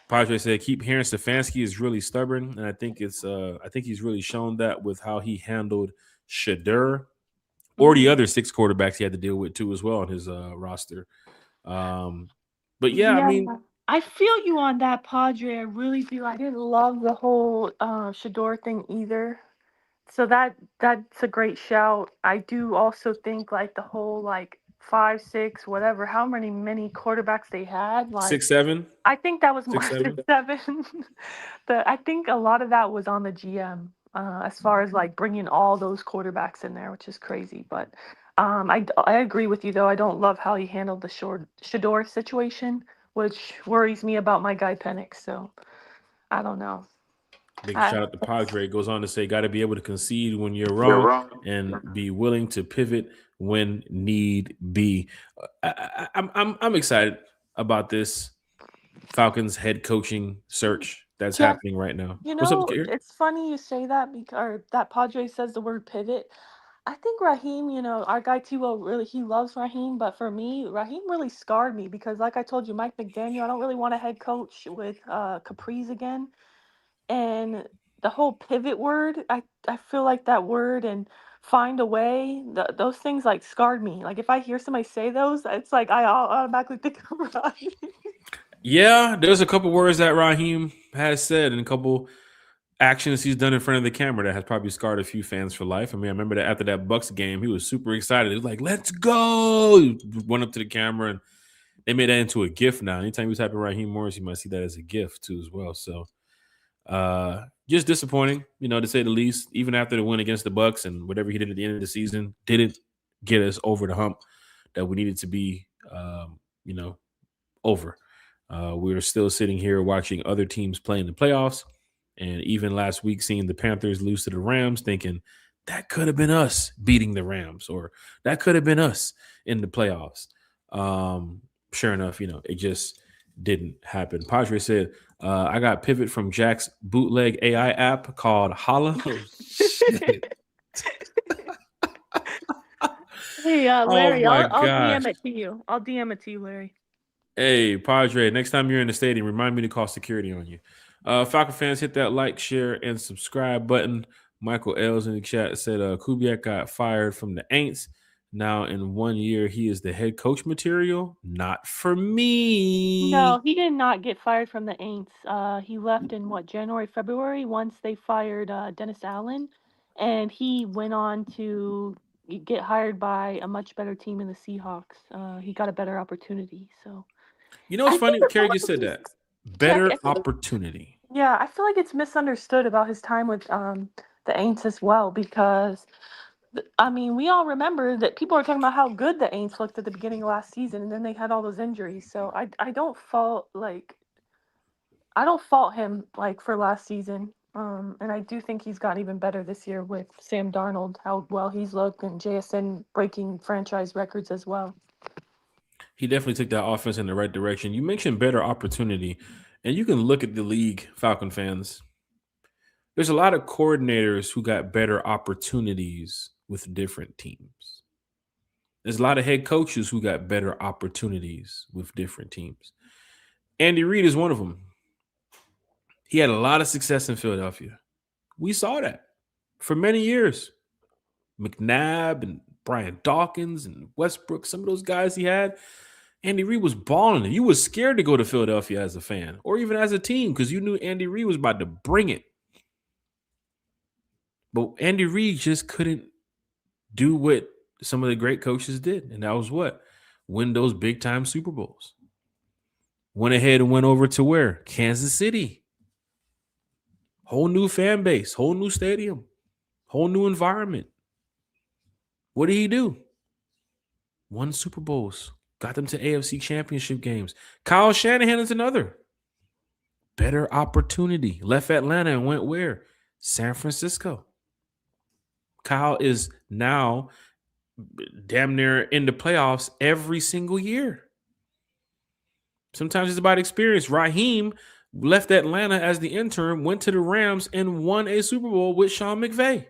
Padre said, keep hearing Stefanski is really stubborn, and I think he's really shown that with how he handled Shadur or the other 6 quarterbacks he had to deal with too as well on his roster. But yeah, I mean, I feel you on that, Padre. I really do. I didn't love the whole Shador thing either. So that's a great shout. I do also think like the whole like 5, 6, whatever, how many quarterbacks they had, like 6'7", I think that was more 6'7". 6, 7. I think a lot of that was on the GM, as far as like bringing all those quarterbacks in there, which is crazy. But I agree with you though. I don't love how he handled the Shador situation, which worries me about my guy Penix. So I don't know. Big shout out to Padre. Goes on to say, got to be able to concede when you're wrong and be willing to pivot when need be. I'm excited about this Falcons head coaching search that's happening right now. What's up, Kerry? It's funny you say that because that Padre says the word pivot. I think Raheem, our guy T-Will really he loves Raheem, but for me, Raheem really scarred me because like I told you, Mike McDaniel, I don't really want a head coach with Caprice again. And the whole pivot word, I feel like that word and find a way, those things like scarred me. Like if I hear somebody say those, it's like I automatically think of Ryan. Yeah, there's a couple words that Raheem has said and a couple actions he's done in front of the camera that has probably scarred a few fans for life. I mean, I remember that after that Bucks game, he was super excited. He was like, "Let's go!" He went up to the camera, and they made that into a GIF now. Anytime you type in Raheem Morris, you might see that as a GIF too as well. So, just disappointing, to say the least. Even after the win against the Bucks and whatever he did at the end of the season, didn't get us over the hump that we needed to be, over. We were still sitting here watching other teams play in the playoffs. And even last week, seeing the Panthers lose to the Rams, thinking that could have been us beating the Rams, or that could have been us in the playoffs. Sure enough, it just didn't happen. Padre said, I got pivot from Jack's bootleg AI app called Holla. Oh, shit. Hey, Larry, Oh my I'll gosh. DM it to you. I'll DM it to you, Larry. Hey, Padre, next time you're in the stadium, remind me to call security on you. Falcon fans, hit that like, share, and subscribe button. Michael L's in the chat said Kubiak got fired from the Aints. Now, in 1 year, he is the head coach material. Not for me. No, he did not get fired from the Aints. He left in January, February, once they fired Dennis Allen, and he went on to get hired by a much better team in the Seahawks. He got a better opportunity. So, What's I funny? think Carrie just said that. Better opportunity. Yeah, I feel like it's misunderstood about his time with the Aints as well, because we all remember that people are talking about how good the Aints looked at the beginning of last season, and then they had all those injuries. So I don't fault him for last season. And I do think he's got even better this year with Sam Darnold, how well he's looked, and JSN breaking franchise records as well. He definitely took that offense in the right direction. You mentioned better opportunity, and you can look at the league, Falcon fans. There's a lot of coordinators who got better opportunities with different teams. There's a lot of head coaches who got better opportunities with different teams. Andy Reid is one of them. He had a lot of success in Philadelphia. We saw that for many years. McNabb and Brian Dawkins and Westbrook, some of those guys he had, Andy Reid was balling it. You was scared to go to Philadelphia as a fan or even as a team because you knew Andy Reid was about to bring it. But Andy Reid just couldn't do what some of the great coaches did, and that was what? Win those big-time Super Bowls. Went ahead and went over to where? Kansas City. Whole new fan base, whole new stadium, whole new environment. What did he do? Won Super Bowls. Got them to AFC championship games. Kyle Shanahan is another. Better opportunity. Left Atlanta and went where? San Francisco. Kyle is now damn near in the playoffs every single year. Sometimes it's about experience. Raheem left Atlanta as the intern, went to the Rams, and won a Super Bowl with Sean McVay.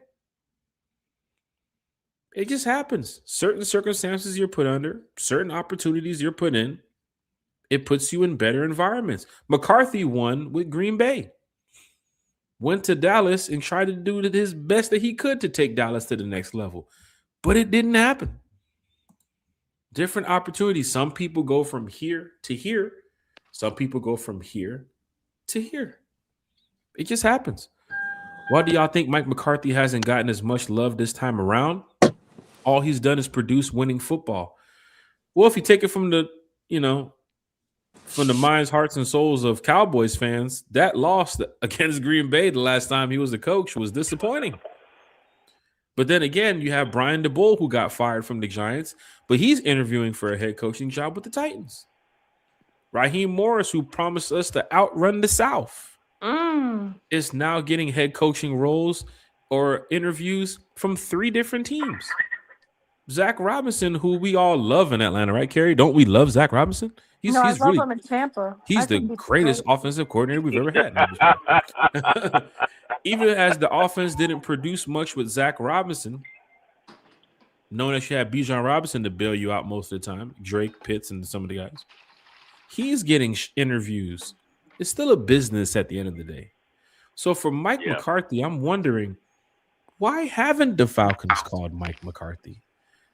It just happens. Certain circumstances you're put under, certain opportunities you're put in, it puts you in better environments. McCarthy won with Green Bay. Went to Dallas and tried to do his best that he could to take Dallas to the next level. But it didn't happen. Different opportunities. Some people go from here to here. Some people go from here to here. It just happens. Why do y'all think Mike McCarthy hasn't gotten as much love this time around? All he's done is produce winning football. Well, if you take it from the minds, hearts, and souls of Cowboys fans, that loss against Green Bay the last time he was the coach was disappointing. But then again, you have Brian DeBoer, who got fired from the Giants, but he's interviewing for a head coaching job with the Titans. Raheem Morris, who promised us to outrun the South, is now getting head coaching roles or interviews from 3 different teams. Zach Robinson, who we all love in Atlanta, right, Carrie? Don't we love Zach Robinson? I love him in Tampa. He's the greatest offensive coordinator we've ever had. Even as the offense didn't produce much with Zach Robinson, knowing that you had Bijan Robinson to bail you out most of the time, Drake, Pitts, and some of the guys, he's getting interviews. It's still a business at the end of the day. So for Mike Yeah. McCarthy, I'm wondering, why haven't the Falcons called Mike McCarthy?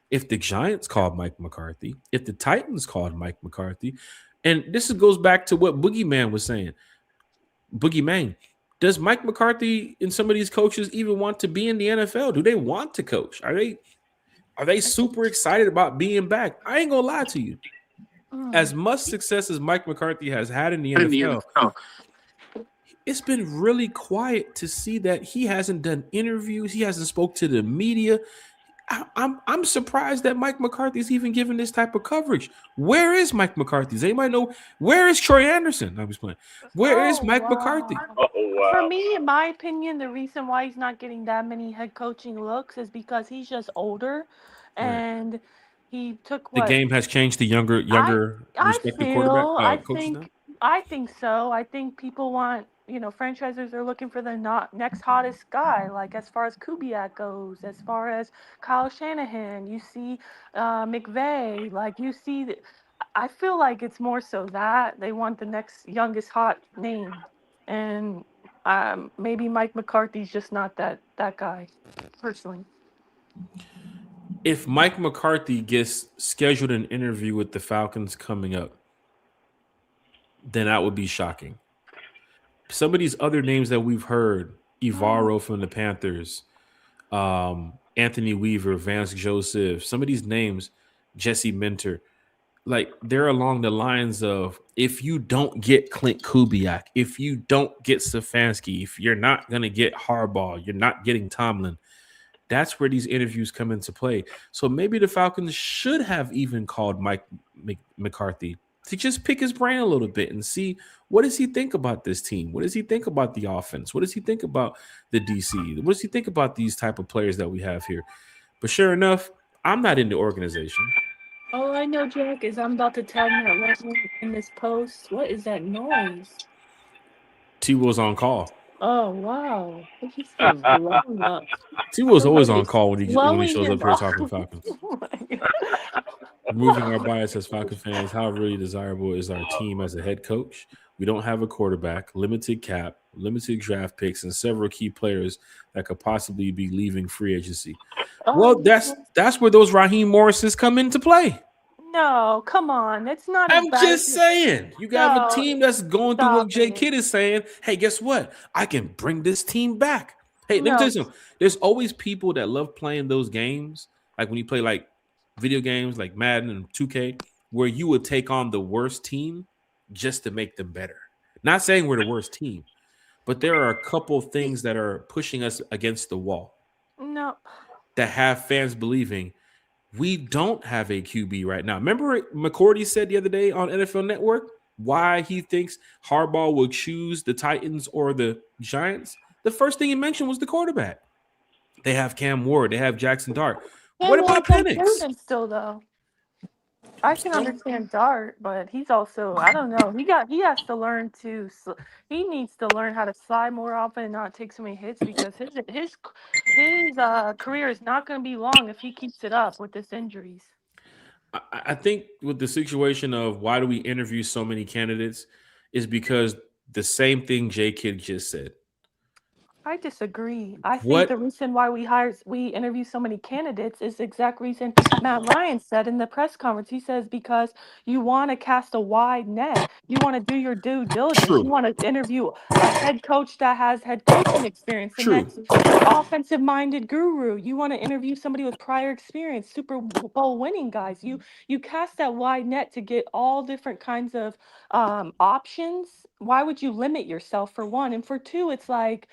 If the Giants called Mike McCarthy, if the Titans called Mike McCarthy, and goes back to what Boogeyman was saying. Boogeyman, does Mike McCarthy and some of these coaches even want to be in the NFL? Do they want to coach? Are they super excited about being back? I ain't gonna lie to you. Mm. As much success as Mike McCarthy has had in the NFL, it's been really quiet to see that he hasn't done interviews. He hasn't spoke to the media. I'm surprised that Mike McCarthy's even given this type of coverage. Where is Mike McCarthy? Does anybody know where is Troy Anderson? I was playing. Where is Oh, Mike McCarthy? wow. Oh For wow. me, in my opinion, the reason why he's not getting that many head coaching looks is because he's just older, Right. and he took The what game has changed to younger, I I respected quarterback feel I coaches now. think so. I think people want, franchisers are looking for the not next hottest guy. Like as far as Kubiak goes, as far as Kyle Shanahan, you see McVay. Like you see, I feel like it's more so that they want the next youngest hot name, and maybe Mike McCarthy's just not that guy, personally. If Mike McCarthy gets scheduled an interview with the Falcons coming up, then that would be shocking. Some of these other names that we've heard, Mm. Ivaro from the Panthers, Anthony Weaver, Vance Joseph, some of these names, Jesse Minter, like they're along the lines of, if you don't get Clint Kubiak, if you don't get Stefanski, if you're not going to get Harbaugh, you're not getting Tomlin. That's where these interviews come into play. So maybe the Falcons should have even called Mike McCarthy to just pick his brain a little bit and see, what does he think about this team? What does he think about the offense? What does he think about the DC? What does he think about these type of players that we have here? But sure enough, I'm not in the organization. All I know, Jack, is I'm about to tag Matt Russell in this post. What is that noise? T was on call. Oh wow! He's still blowing up. T was always on Somebody's call when he blowing shows up his here off. talking Falcons. Oh my God. Removing our bias as Falcon fans, how really desirable is our team as a head coach? We don't have a quarterback, limited cap, limited draft picks, and several key players that could possibly be leaving free agency. Well, Oh that's where those Raheem Morrisons come into play. no! Come on, it's not as I'm bad as just saying, you have a no. team that's going through what Stop Jay it! Kidd is saying. Hey, guess what? I can bring this team back. Hey, let me tell you No, something. There's always people that love playing those games, like when you play like video games like Madden and 2K, where you would take on the worst team just to make them better. Not saying we're the worst team, but there are a couple things that are pushing us against the wall no. that have fans believing we don't have a QB right now. Remember McCourty said the other day on NFL Network why he thinks Harbaugh will choose the Titans or the Giants? The first thing he mentioned was the quarterback. They have Cam Ward. They have Jackson Dart. What Cam about Ward's Penix? improving still though. I can understand Dart, but he's also I don't know. He has to learn to he needs to learn how to slide more often and not take so many hits because his career is not going to be long if he keeps it up with this injuries. I think with the situation of why do we interview so many candidates is because the same thing Jay Kidd just said. I disagree. I think What the reason why we interview so many candidates is the exact reason Matt Ryan said in the press conference. He says because you want to cast a wide net. You want to do your due diligence. You true, want to interview a head coach that has head coaching experience, the true, next offensive minded guru. You want to interview somebody with prior experience, Super Bowl winning guys. You cast that wide net to get all different kinds of options. Why would you limit yourself for one? And for two, it's like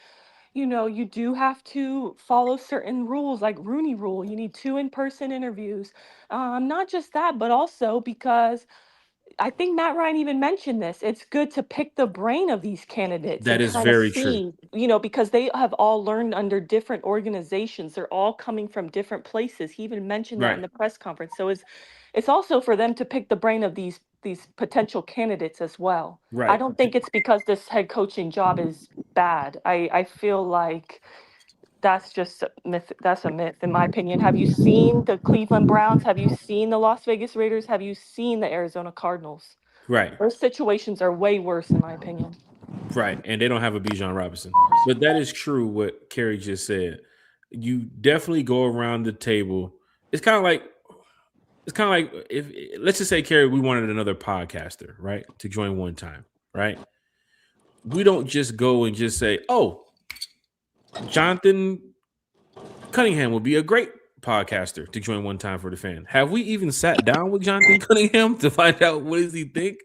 you do have to follow certain rules like Rooney rule. You need two in-person interviews. Not just that, but also because I think Matt Ryan even mentioned this. It's good to pick the brain of these candidates that and is kind of very true. see, because they have all learned under different organizations. They're all coming from different places. He even mentioned that in Right, the press conference. So it's also for them to pick the brain of these potential candidates as well. I right. don't think it's because this head coaching job is bad. I feel like that's just a myth. That's a myth, in my opinion. Have you seen the Cleveland Browns? Have you seen the Las Vegas Raiders? Have you seen the Arizona Cardinals? Right. Those situations are way worse, in my opinion. Right, and they don't have a Bijan Robinson. But that is true what Kerry just said. You definitely go around the table. It's kind of like if let's just say, Kerry, we wanted another podcaster, right, to join one time, right? We don't just go and just say, "Oh, Jonathan Cunningham will be a great podcaster to join one time for the fan." Have we even sat down with Jonathan Cunningham to find out what does he think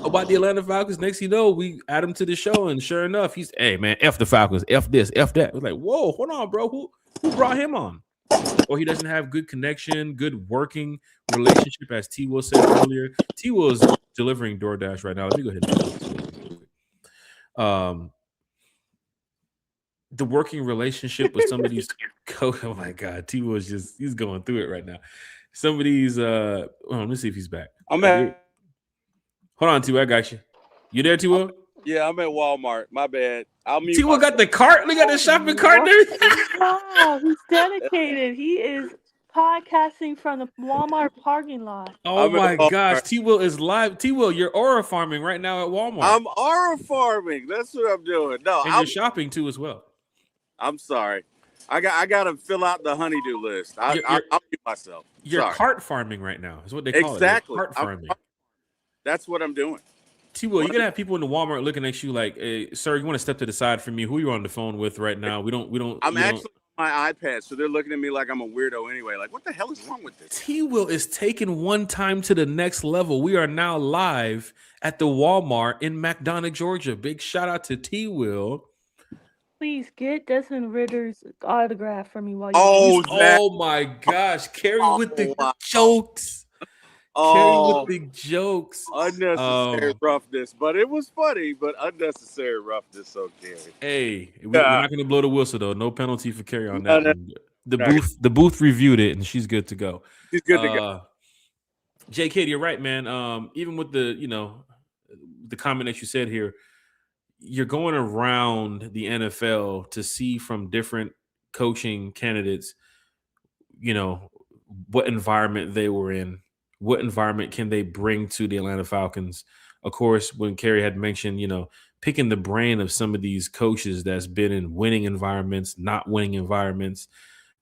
about the Atlanta Falcons? Next, we add him to the show, and sure enough, he's, "Hey man, F the Falcons, F this, F that." It's like, whoa, hold on, bro. Who brought him on? Or he doesn't have good connection, good working relationship, as T Will said earlier. T Will is delivering DoorDash right now. Let me go ahead and the working relationship with some of these oh my God, T Will is he's going through it right now. Some of these let me see if he's back. I'm at Hold on, T Will, I got you. You there, T Will? Yeah, I'm at Walmart. My bad. I'll mute. T Will got the cart. Look at the shopping cart and everything. Wow, he's dedicated. He is podcasting from the Walmart parking lot. Oh I'm my at Walmart. gosh, T Will is live. T Will, you're aura farming right now at Walmart. I'm aura farming. That's what I'm doing. No, and you're shopping too as well. I'm sorry. I got to fill out the honeydew list. I'll mute myself. You're Sorry. cart farming right now. Is what they call Exactly. it. Cart farming. That's what I'm doing. T Will, you're gonna have people in the Walmart looking at you like, "Hey, sir, you want to step to the side from me? Who are you on the phone with right now? We don't. I'm actually on my iPad, so they're looking at me like I'm a weirdo anyway. Like, what the hell is wrong with this? T Will is taking one time to the next level. We are now live at the Walmart in McDonough, Georgia. Big shout out to T Will. Please get Desmond Ritter's autograph for me while you. Oh my gosh, Kerry with the jokes. Kerry with the jokes. Unnecessary roughness, but it was funny. But unnecessary roughness, so Kerry. Hey, we're not going to blow the whistle though. No penalty for Kerry on that. The booth reviewed it, and she's good to go. She's good to go. JK, you're right, man. Even with the the comment that you said here, you're going around the NFL to see from different coaching candidates, what environment they were in. What environment can they bring to the Atlanta Falcons? Of course, when Kerry had mentioned, picking the brain of some of these coaches that's been in winning environments, not winning environments,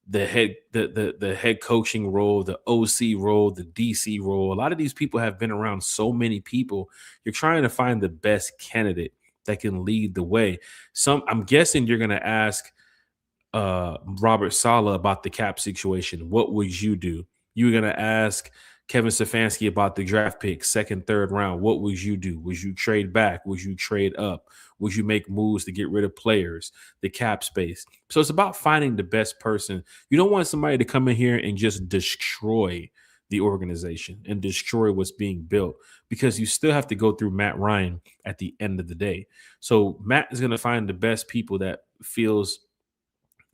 the head coaching role, the OC role, the DC role. A lot of these people have been around so many people. You're trying to find the best candidate that can lead the way. I'm guessing you're going to ask Robert Saleh about the cap situation. What would you do? You're going to ask Kevin Stefanski about the draft pick, second, third round. What would you do? Would you trade back? Would you trade up? Would you make moves to get rid of players, the cap space? So it's about finding the best person. You don't want somebody to come in here and just destroy the organization and destroy what's being built, because you still have to go through Matt Ryan at the end of the day. So Matt is going to find the best people that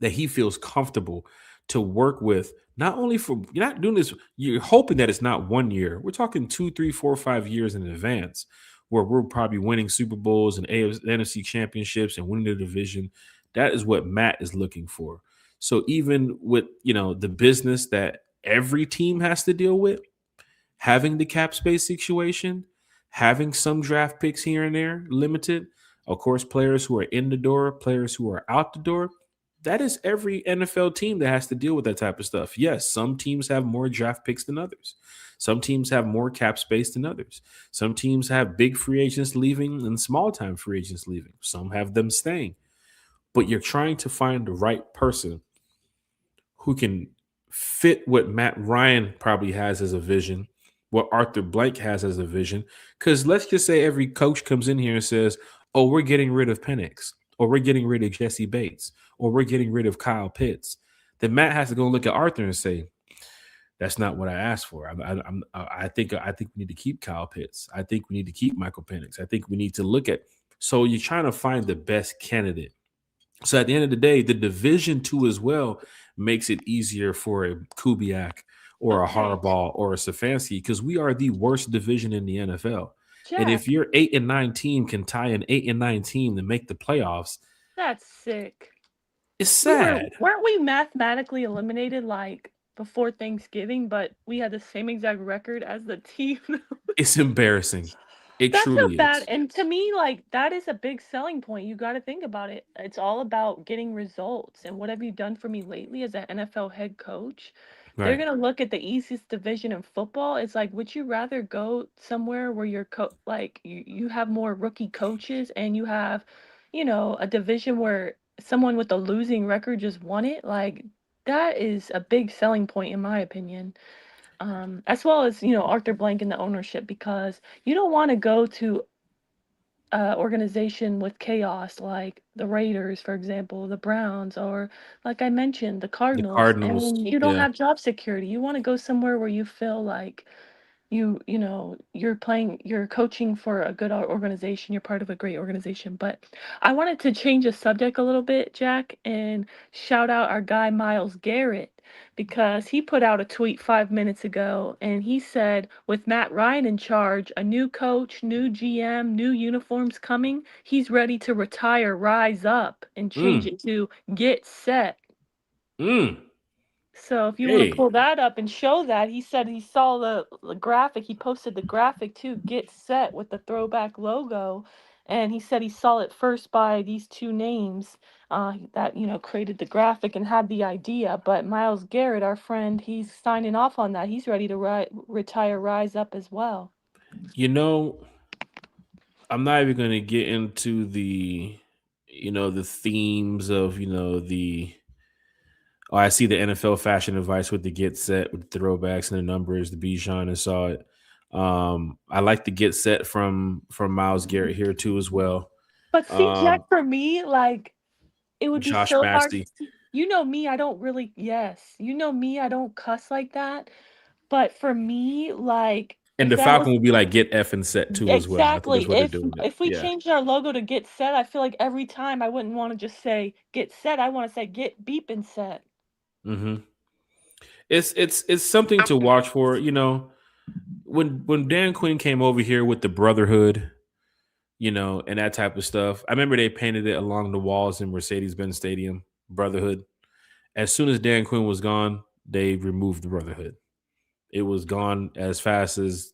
he feels comfortable to work with. Not only you're not doing this, you're hoping that it's not 1 year. We're talking 2, 3, 4, 5 years in advance, where we're probably winning Super Bowls and NFC championships and winning the division. That is what Matt is looking for. So even with, the business that every team has to deal with, having the cap space situation, having some draft picks here and there, limited, of course, players who are in the door, players who are out the door. That is every NFL team that has to deal with that type of stuff. Yes, some teams have more draft picks than others. Some teams have more cap space than others. Some teams have big free agents leaving and small-time free agents leaving. Some have them staying. But you're trying to find the right person who can fit what Matt Ryan probably has as a vision, what Arthur Blank has as a vision. Because let's just say every coach comes in here and says, "Oh, we're getting rid of Penix, or we're getting rid of Jesse Bates, or we're getting rid of Kyle Pitts." Then Matt has to go look at Arthur and say, "That's not what I asked for. I think we need to keep Kyle Pitts. I think we need to keep Michael Penix. I think we need to look at." So you're trying to find the best candidate. So at the end of the day, the division too as well makes it easier for a Kubiak or a Harbaugh or a Stefanski, because we are the worst division in the NFL. Jack. And if your 8-9 team can tie an 8-9 team to make the playoffs, that's sick. It's sad. Weren't we mathematically eliminated before Thanksgiving, but we had the same exact record as the team? It's embarrassing. It That's so truly bad. is. And to me, like, that is a big selling point. You got to think about it. It's all about getting results. And what have you done for me lately as an NFL head coach? They're Right. going to look at the easiest division in football. It's like, would you rather go somewhere where you're like you have more rookie coaches and you have, a division where someone with a losing record just won it? Like, that is a big selling point in my opinion. As well as, Arthur Blank and the ownership, because you don't want to go to organization with chaos like the Raiders, for example, the Browns, or like I mentioned, the The Cardinals, Cardinals, and you don't yeah. have job security. You want to go somewhere where you feel like you're coaching for a good organization, you're part of a great organization. But I wanted to change the subject a little bit, Jack, and shout out our guy Miles Garrett, because he put out a tweet 5 minutes ago and he said, with Matt Ryan in charge, a new coach, new GM, new uniforms coming, he's ready to retire, rise up, and change Mm, it to get set. mm. So if you want to Hey, pull that up and show that, he said he saw the graphic. He posted the graphic too, get set with the throwback logo. And he said he saw it first by these two names that, created the graphic and had the idea. But Miles Garrett, our friend, he's signing off on that. He's ready to retire, rise up as well. you know, I'm not even going to get into the themes of, oh, I see the NFL fashion advice with the get set with the throwbacks and the numbers, the Bijan and saw it. I like the get set from Miles Garrett here too as well. But see, Jack, Um, for me, like, it would be Josh so hard. Massey You know me, I don't really, yes. You know me, I don't cuss like that. But for me, like, and if the that Falcon was will be like get F and set too as well. I think exactly, that's what they're doing it. if we Yeah. changed our logo to get set, I feel like every time I wouldn't want to just say get set. I want to say get beep and set. hmm It's something to watch for. When Dan Quinn came over here with the Brotherhood, and that type of stuff. I remember they painted it along the walls in Mercedes-Benz Stadium, Brotherhood. As soon as Dan Quinn was gone, they removed the Brotherhood. It was gone as fast as,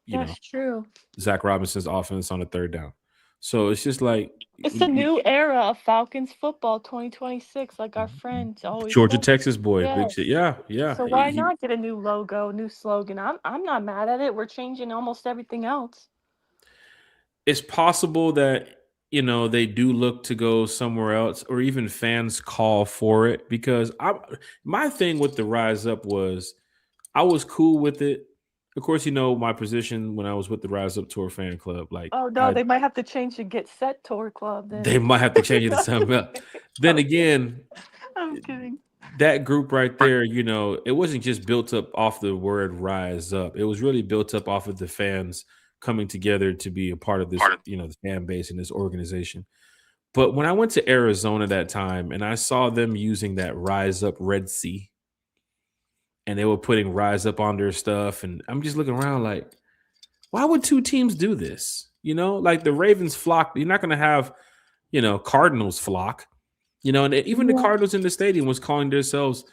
you know, That's true. Zach Robinson's offense on a third down. So it's just like It's the new era of Falcons football 2026, like our friends always Georgia, say. Texas boy, big shit. Yes. Yeah, yeah. So why not get a new logo, new slogan? I'm not mad at it. We're changing almost everything else. It's possible that they do look to go somewhere else, or even fans call for it, because my thing with the Rise Up was I was cool with it. Of course, my position when I was with the Rise Up Tour fan club. Like, Oh no, they might have to change to get set tour club they then. might have to change it to something else. Then I'm kidding. again, I'm kidding. that group right there, it wasn't just built up off the word Rise Up. It was really built up off of the fans coming together to be a part of this, the fan base and this organization. But when I went to Arizona that time and I saw them using that Rise Up Red Sea, and they were putting Rise Up on their stuff, and I'm just looking around like, why would two teams do this? Like the Ravens flock, you're not going to have, Cardinals flock, and even the Yeah. Cardinals in the stadium was calling themselves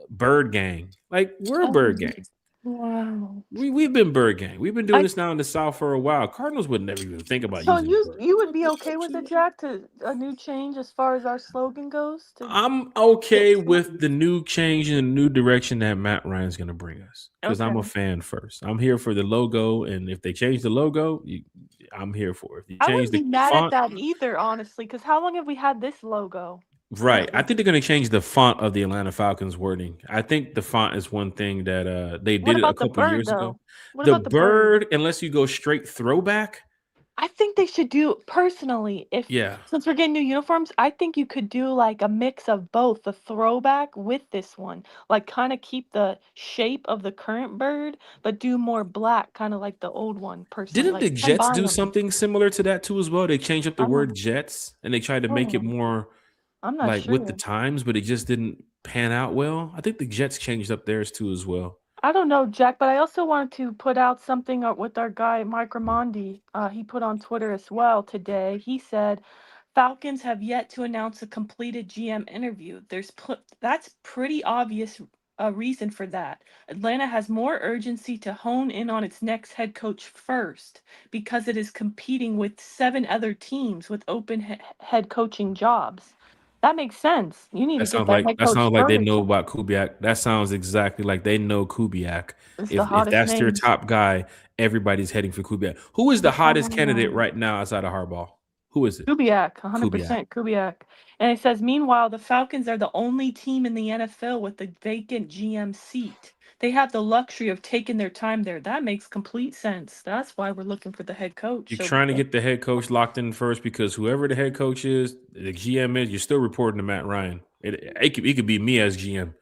Bird Gang. Like, we're a Bird Gang. Wow. We've been Bird Gang. We've been doing I this now in the South for a while. Cardinals would never even think about so using the you Bird. you would be okay with it, Jack, to a new change as far as our slogan goes? To I'm get okay set? with the new change and the new direction that Matt Ryan's going to bring us, because I'm a Okay. fan first. I'm here for the logo, and if they change the logo, I'm here for it. If you I change wouldn't the be mad at font, that either, honestly, because how long have we had this logo? right? I think they're going to change the font of the Atlanta Falcons wording. I think the font is one thing that they What did it a about the couple bird, years ago. though? What The about the bird? bird, unless you go straight throwback, I think they should do personally, if yeah. since we're getting new uniforms, I think you could do like a mix of both the throwback with this one. Like kind of keep the shape of the current bird, but do more black, kind of like the old one personally. Didn't Like the Jets combine do them. something similar to that too as well? They changed up the I'm word not, Jets and they tried to make it oh, more I'm not like with the sure. times, but it just didn't pan out well. I think the Jets changed up theirs too as well. I don't know, Jack, but I also wanted to put out something with our guy Mike Ramondi. He put on Twitter as well today. He said Falcons have yet to announce a completed GM interview. That's pretty obvious a reason for that. Atlanta has more urgency to hone in on its next head coach first because it is competing with 7 other teams with open head coaching jobs. That makes sense. You need to get that head That coach sounds like they first. know about Kubiak. That sounds exactly like they know Kubiak. It's the If hottest that's their name. top guy, everybody's heading for Kubiak. Who is the hottest candidate right now outside of Harbaugh? Who is it? Kubiak, Kubiak. 100% Kubiak. And it says, meanwhile, the Falcons are the only team in the NFL with a vacant GM seat. They have the luxury of taking their time there. That makes complete sense. That's why we're looking for the head coach. You're So trying to get the head coach locked in first because whoever the head coach is, the GM is, you're still reporting to Matt Ryan. It could be me as GM.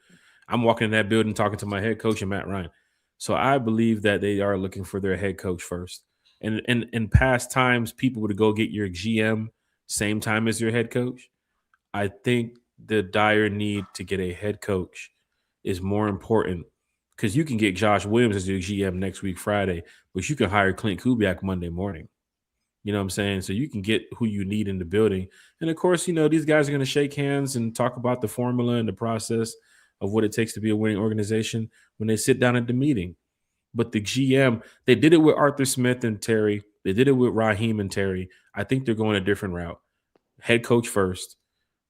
I'm walking in that building talking to my head coach and Matt Ryan. So I believe that they are looking for their head coach first. And in past times, people would go get your GM same time as your head coach. I think the dire need to get a head coach is more important because you can get Josh Williams as your GM next week, Friday, but you can hire Clint Kubiak Monday morning. You know what I'm saying? So you can get who you need in the building. And of course, these guys are going to shake hands and talk about the formula and the process of what it takes to be a winning organization when they sit down at the meeting. But the GM, they did it with Arthur Smith and Terry. They did it with Raheem and Terry. I think they're going a different route. Head coach first.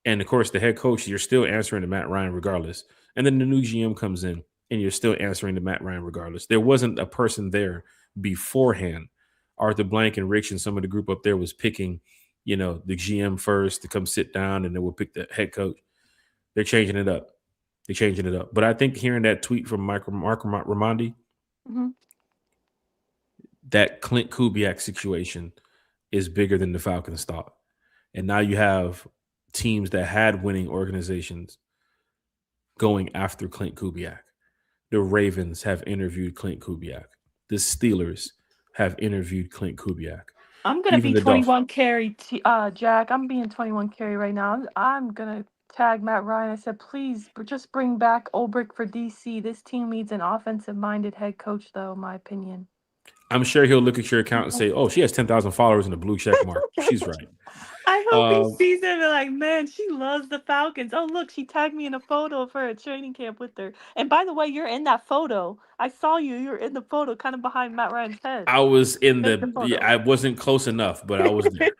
And of course, the head coach, you're still answering to Matt Ryan regardless. And then the new GM comes in and you're still answering to Matt Ryan regardless. There wasn't a person there beforehand. Arthur Blank and Rich and some of the group up there was picking, the GM first to come sit down and then we'll pick the head coach. They're changing it up. But I think hearing that tweet from Mark Ramondi, that Clint Kubiak situation is bigger than the Falcons thought. And now you have teams that had winning organizations going after Clint Kubiak. The Ravens have interviewed Clint Kubiak. The Steelers have interviewed Clint Kubiak. I'm going to be 21 carry, Jack. I'm being 21 carry right now. I'm going to tag Matt Ryan. I said, please just bring back Ulbrich for DC. This team needs an offensive-minded head coach, though, in my opinion. I'm sure he'll look at your account and say, oh, she has 10,000 followers and a blue check mark. She's right. I hope he sees it and be like, man, she loves the Falcons. Oh, look, she tagged me in a photo of her at training camp with her. And by the way, you're in that photo. I saw you. You're in the photo kind of behind Matt Ryan's head. I was I wasn't close enough, but I was there.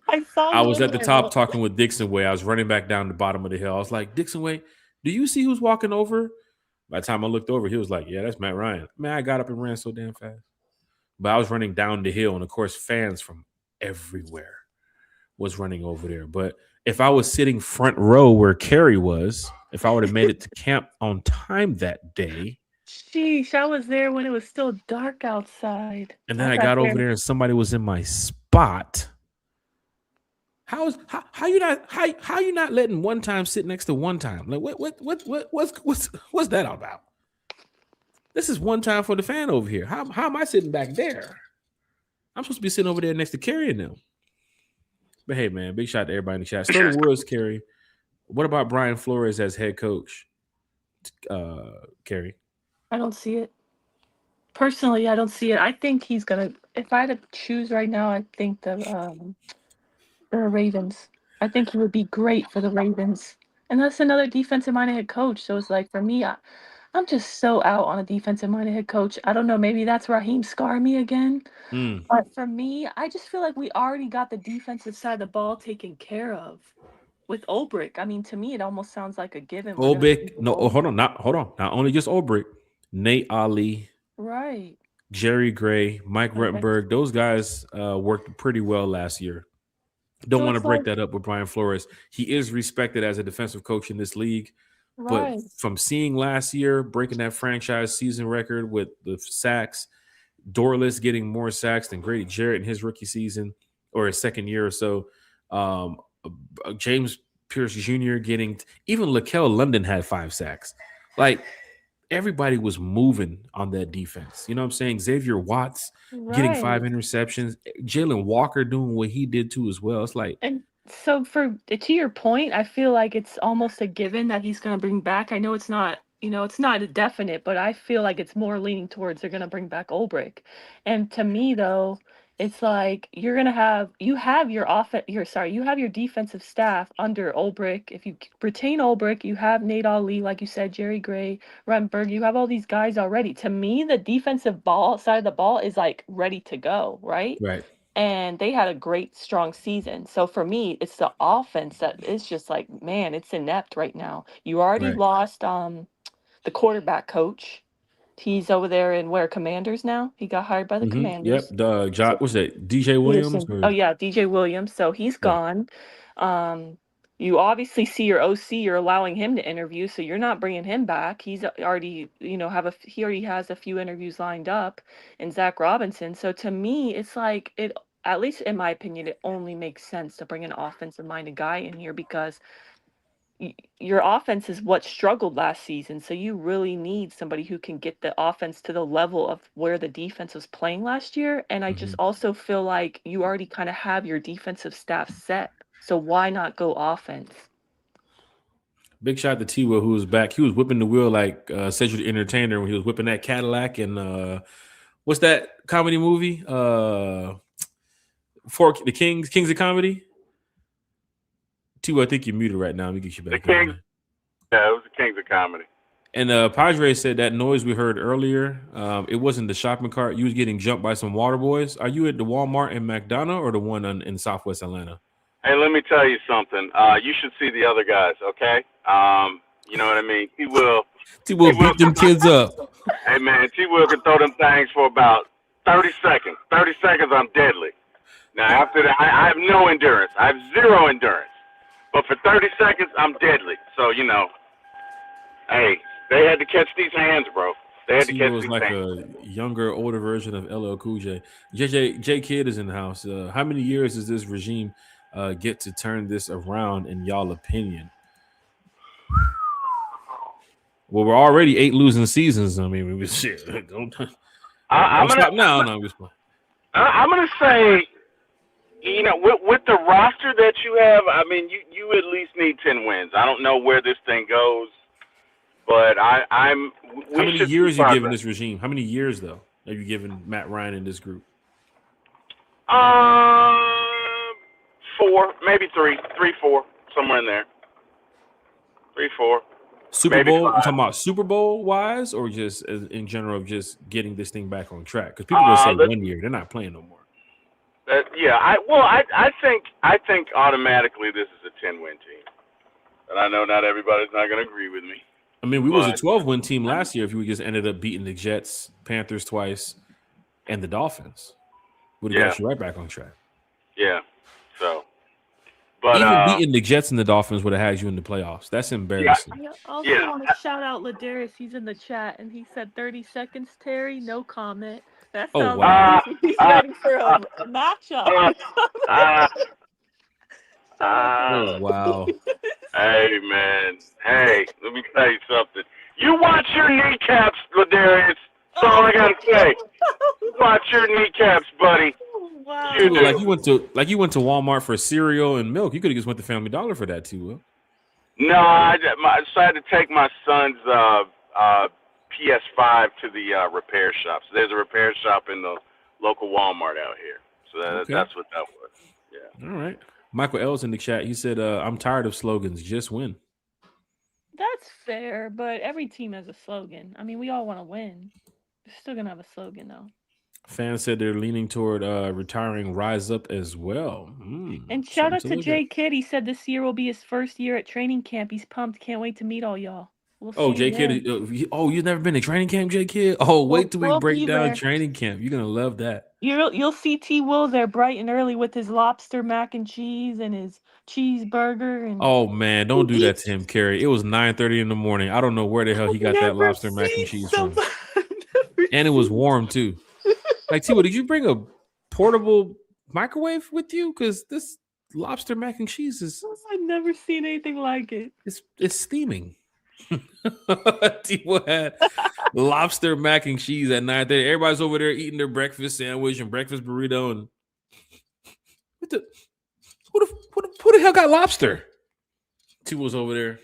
I saw you. I was at the top talking with Dixon Way. I was running back down the bottom of the hill. I was like, Dixon Way, do you see who's walking over? By the time I looked over, he was like, yeah, that's Matt Ryan. Man, I got up and ran so damn fast. But I was running down the hill, and of course, fans from everywhere was running over there. But if I was sitting front row where Carrie was, if I would have made it to camp on time that day. Sheesh, I was there when it was still dark outside. And then I got over there and somebody was in my spot. How you not letting one time sit next to one time? Like what's that all about? This is one time for the fan over here. How am I sitting back there? I'm supposed to be sitting over there next to Carrie and them. But hey, man, big shout out to everybody in the chat. Start the Woods, Carrie. What about Brian Flores as head coach? Carrie. I don't see it. Personally, I don't see it. I think he's gonna. If I had to choose right now, I think the Ravens. I think he would be great for the Ravens. And that's another defensive-minded head coach. So it's like, for me, I'm just so out on a defensive-minded head coach. I don't know. Maybe that's Raheem scarring me again. But for me, I just feel like we already got the defensive side of the ball taken care of with Ulbrich. I mean, to me, it almost sounds like a given. Ulbrich. No, hold on. Not only just Ulbrich. Nate Ali. Right. Jerry Gray, Mike Ruttenberg. Those guys worked pretty well last year. Don't want to break that up with Brian Flores. He is respected as a defensive coach in this league. Right. But from seeing last year, breaking that franchise season record with the sacks, Dorless getting more sacks than Grady Jarrett in his rookie season or his second year or so. James Pierce Jr. getting – even Lakel London had 5 sacks. Like, everybody was moving on that defense. You know what I'm saying? Xavier Watts getting 5 interceptions. Jalen Walker doing what he did too as well. It's like – and so to your point, I feel like it's almost a given that he's going to bring back. I know it's not, it's not a definite, but I feel like it's more leaning towards they're going to bring back Ulbrich. And to me, though, it's like you have your defensive staff under Ulbrich. If you retain Ulbrich, you have Nate Ali, like you said, Jerry Gray, Renberg, you have all these guys already. To me, the defensive side of the ball is like ready to go, right? Right. And they had a great, strong season. So for me, it's the offense that is just like, man, it's inept right now. You already Right. lost the quarterback coach. He's over there in Commanders now. He got hired by the Commanders. Yep. What's that? DJ Williams? Peterson. Oh yeah, DJ Williams. So he's Yeah. gone. You obviously see your OC. You're allowing him to interview, so you're not bringing him back. He's already, he already has a few interviews lined up, and Zach Robinson. So to me, it's like it. At least in my opinion, it only makes sense to bring an offensive-minded guy in here because your offense is what struggled last season. So you really need somebody who can get the offense to the level of where the defense was playing last year. And I just also feel like you already kind of have your defensive staff set. So why not go offense? Big shout out to T Will, who was back. He was whipping the wheel like Cedric the Entertainer when he was whipping that Cadillac. And what's that comedy movie? The Kings of Comedy. T Will, I think you're muted right now. Let me get you back. Yeah, it was the Kings of Comedy. And Padre said that noise we heard earlier, it wasn't the shopping cart. You was getting jumped by some water boys. Are you at the Walmart in McDonough or the one in Southwest Atlanta? Hey, let me tell you something. You should see the other guys, okay? You know what I mean? T Will beat them kids up. Hey, man, T Will can throw them things for about 30 seconds. 30 seconds, I'm deadly. Now, after that, I have no endurance. I have zero endurance. But for 30 seconds, I'm deadly. So, hey, they had to catch these hands, bro. They had to catch these like hands. A younger, older version of LL Cool J. J Kid is in the house. How many years does this regime get to turn this around, in y'all opinion? Well, we're already 8 losing seasons. I mean, shit. Don't stop now. No, I'm going to say, with the roster that you have, I mean, you at least need 10 wins. I don't know where this thing goes, but How many years are you giving this regime? How many years, though, have you given Matt Ryan and this group? 4, maybe 3, 4, somewhere in there. 3, 4. Super maybe Bowl? 5. You talking about Super Bowl wise, or just in general of just getting this thing back on track? Because people gonna say 1 year, they're not playing no more. I think automatically this is a 10-win team, and I know not everybody's not going to agree with me. I mean, we was a 12-win team last year if we just ended up beating the Jets, Panthers twice, and the Dolphins. Would have got you right back on track. Yeah. So, but even beating the Jets and the Dolphins would have had you in the playoffs. That's embarrassing. I also want to shout out Ladarius. He's in the chat, and he said 30 seconds, Terry. No comment. That sounds like he's ready for a matchup. Oh, wow. Hey, man. Hey, let me tell you something. You watch your kneecaps, Ladarius. That's all I got to say. Watch your kneecaps, buddy. Wow. You went to Walmart for cereal and milk. You could have just went to Family Dollar for that, too, Will. No, I decided to take my son's PS5 to the repair shop. So there's a repair shop in the local Walmart out here. So that's what that was. Yeah. All right. Michael L's in the chat. He said, I'm tired of slogans. Just win. That's fair, but every team has a slogan. I mean, we all want to win. We're still going to have a slogan, though. Fans said they're leaning toward retiring Rise Up as well. And shout out to J Kidd. He said this year will be his first year at training camp. He's pumped. Can't wait to meet all y'all. We'll J Kidd. You've never been to training camp, J Kidd? Oh, wait till we break down training camp. You're gonna love that. You'll see T Will there bright and early with his lobster mac and cheese and his cheeseburger. And oh man, don't do that to him, Carrie. It was 9:30 in the morning. I don't know where the hell he got that lobster mac and cheese from. And it was warm too. Like, T Will, did you bring a portable microwave with you? Because this lobster mac and cheese is. I've never seen anything like it. It's steaming. T-Will had lobster mac and cheese at 9:30. Everybody's over there eating their breakfast sandwich and breakfast burrito. And who the hell got lobster? T-Will's over there.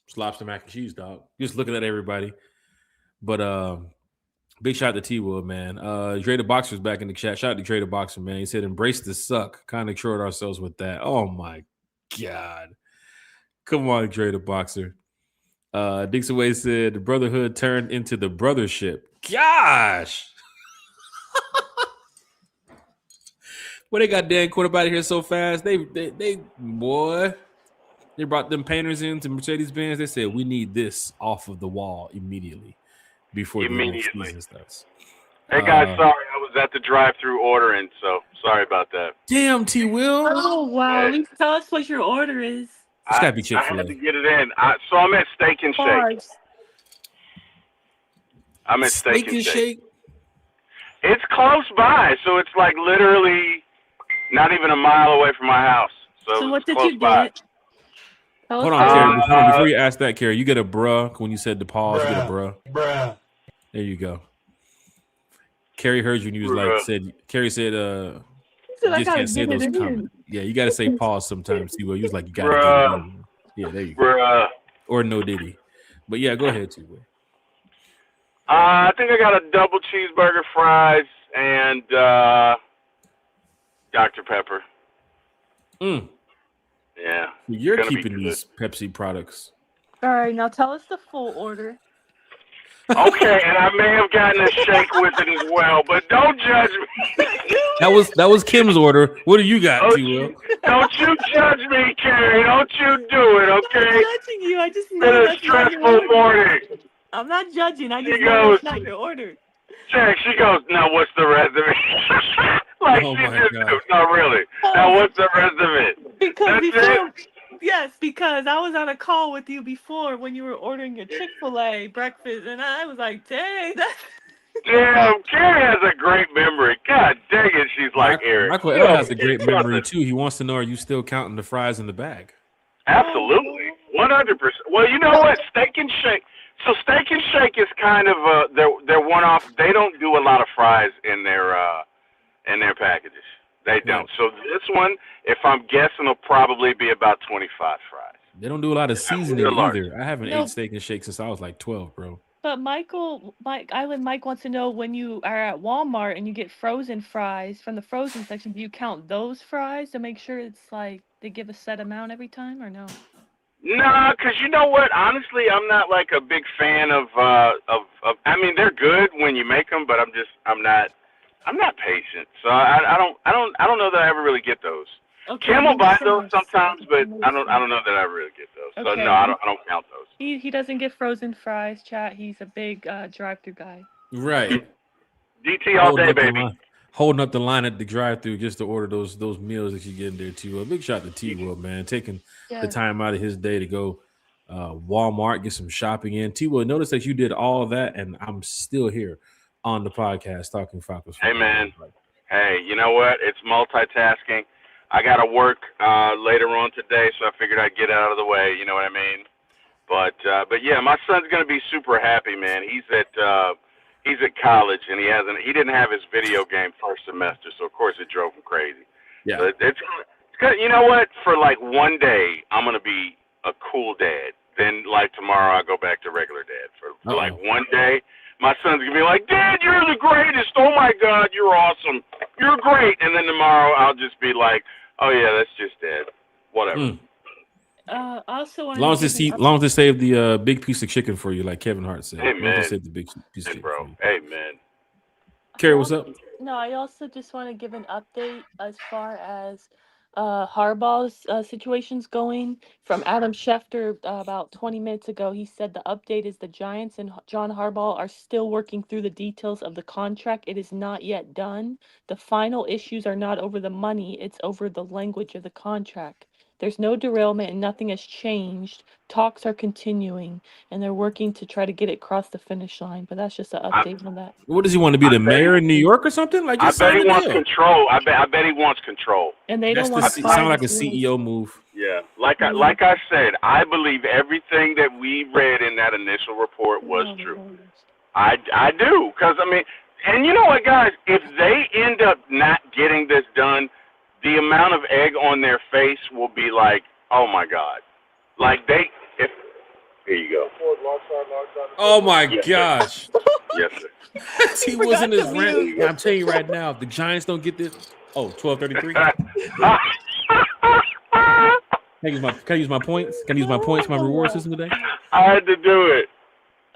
It's lobster mac and cheese, dog. Just looking at everybody. But Big shout out to T-Will, man. Dre the Boxer's back in the chat. Shout out to Dre the Boxer, man. He said, embrace the suck. Kind of short ourselves with that. Oh, my God. Come on, Dre the Boxer. Dixon Way said, the brotherhood turned into the brothership. Gosh. Well, they got Dan quarterback here so fast. They brought them painters into Mercedes-Benz. They said, we need this off of the wall immediately before the season starts. Hey, guys, sorry. I was at the drive-thru ordering, so sorry about that. Damn, T-Will. Oh, wow. At least tell us what your order is. It's got to be Chick-fil-A. I had to get it in. So I'm at Steak and Shake. I'm at Steak and Shake. It's close by, so it's like literally not even a mile away from my house. So what did you by. get? Hold on, Carrie. Before you ask that, Carrie, you get a bruh when you said the pause. You get a bruh. Bruh. There you go. Carrie heard you and you was Carrie said, just can't say those comments. Yeah, you got to say pause sometimes, T-Will. You was like, you got to get it in. Yeah, there you go. Bruh. Or no Diddy. But yeah, go ahead, T-Will. I think I got a double cheeseburger, fries, and Dr. Pepper. Yeah. You're keeping these Pepsi products. All right, now tell us the full order. Okay, and I may have gotten a shake with it as well, but don't judge me. That was Kim's order. What do you got, T-Will? Don't you judge me, Carrie. Don't you do it, okay? I'm not judging you. I just know it's been a that's not your stressful order. morning. I'm not judging. I just know it's not your order. She goes, now what's the rest of it? Like Oh she my just God. do. No, really. Now what's the rest of it? Because I was on a call with you before when you were ordering your Chick-fil-A breakfast, and I was like, dang, that's... Damn, Carrie has a great memory. God dang it, she's like Eric. Michael L has a great memory, too. He wants to know, are you still counting the fries in the bag? Absolutely. 100%. Well, you know what? Steak and Shake. So Steak and Shake is kind of their one-off. They don't do a lot of fries in their packages. They don't. So this one, if I'm guessing, will probably be about 25 fries. They don't do a lot of seasoning either. I haven't ate Steak and Shake since I was like 12, bro. But Mike wants to know, when you are at Walmart and you get frozen fries from the frozen section, do you count those fries to make sure it's like they give a set amount every time, or no? Nah, because you know what? Honestly, I'm not like a big fan of. I mean, they're good when you make them, but I'm not patient. So I don't know that I ever really get those. Okay, Camel buys those sometimes, but I don't know that I really get those. Okay. So no, I don't count those. He doesn't get frozen fries, chat. He's a big drive-thru guy. Right. DT all day, baby. Holding up the line at the drive-thru just to order those meals that you get in there, T-Will. Big shout to T-Will, man. Taking the time out of his day to go Walmart, get some shopping in. T-Will, notice that you did all of that, and I'm still here on the podcast talking Falcons. Hey, man. Hey, you know what? It's multitasking. I got to work later on today, so I figured I'd get out of the way. You know what I mean? But yeah, my son's going to be super happy, man. He's at college, and he didn't have his video game first semester, so of course it drove him crazy. Yeah. But it's good. You know what? For like one day, I'm going to be a cool dad. Then like tomorrow, I'll go back to regular dad. For like one day, my son's going to be like, Dad, you're the greatest. Oh my God, you're awesome. You're great. And then tomorrow, I'll just be like, oh yeah, that's just Dad. Whatever. Also, as long as they save the big piece of chicken for you, like Kevin Hart said. Hey, man. Save the big piece of chicken, bro. Hey, man. Carrie, what's up? No, I also just want to give an update as far as Harbaugh's situation's going. From Adam Schefter about 20 minutes ago, he said the update is the Giants and John Harbaugh are still working through the details of the contract. It is not yet done. The final issues are not over the money, it's over the language of the contract. There's no derailment and nothing has changed. Talks are continuing, and they're working to try to get it across the finish line. But that's just an update on that. What does he want to be, the mayor in New York or something? Like, I bet he wants control. I bet he wants control. And they don't want to sound like a CEO move. Yeah, like I said, I believe everything that we read in that initial report was true. I do, because I mean, and you know what, guys? If they end up not getting this done, the amount of egg on their face will be like, oh my God. Like Here you go. Oh my Yes, gosh. Yes, sir. He was in his to rant. mute. I'm telling you right now, if the Giants don't get this, 12:33. Can I use my points? Can I use my points, my reward system today? I had to do it.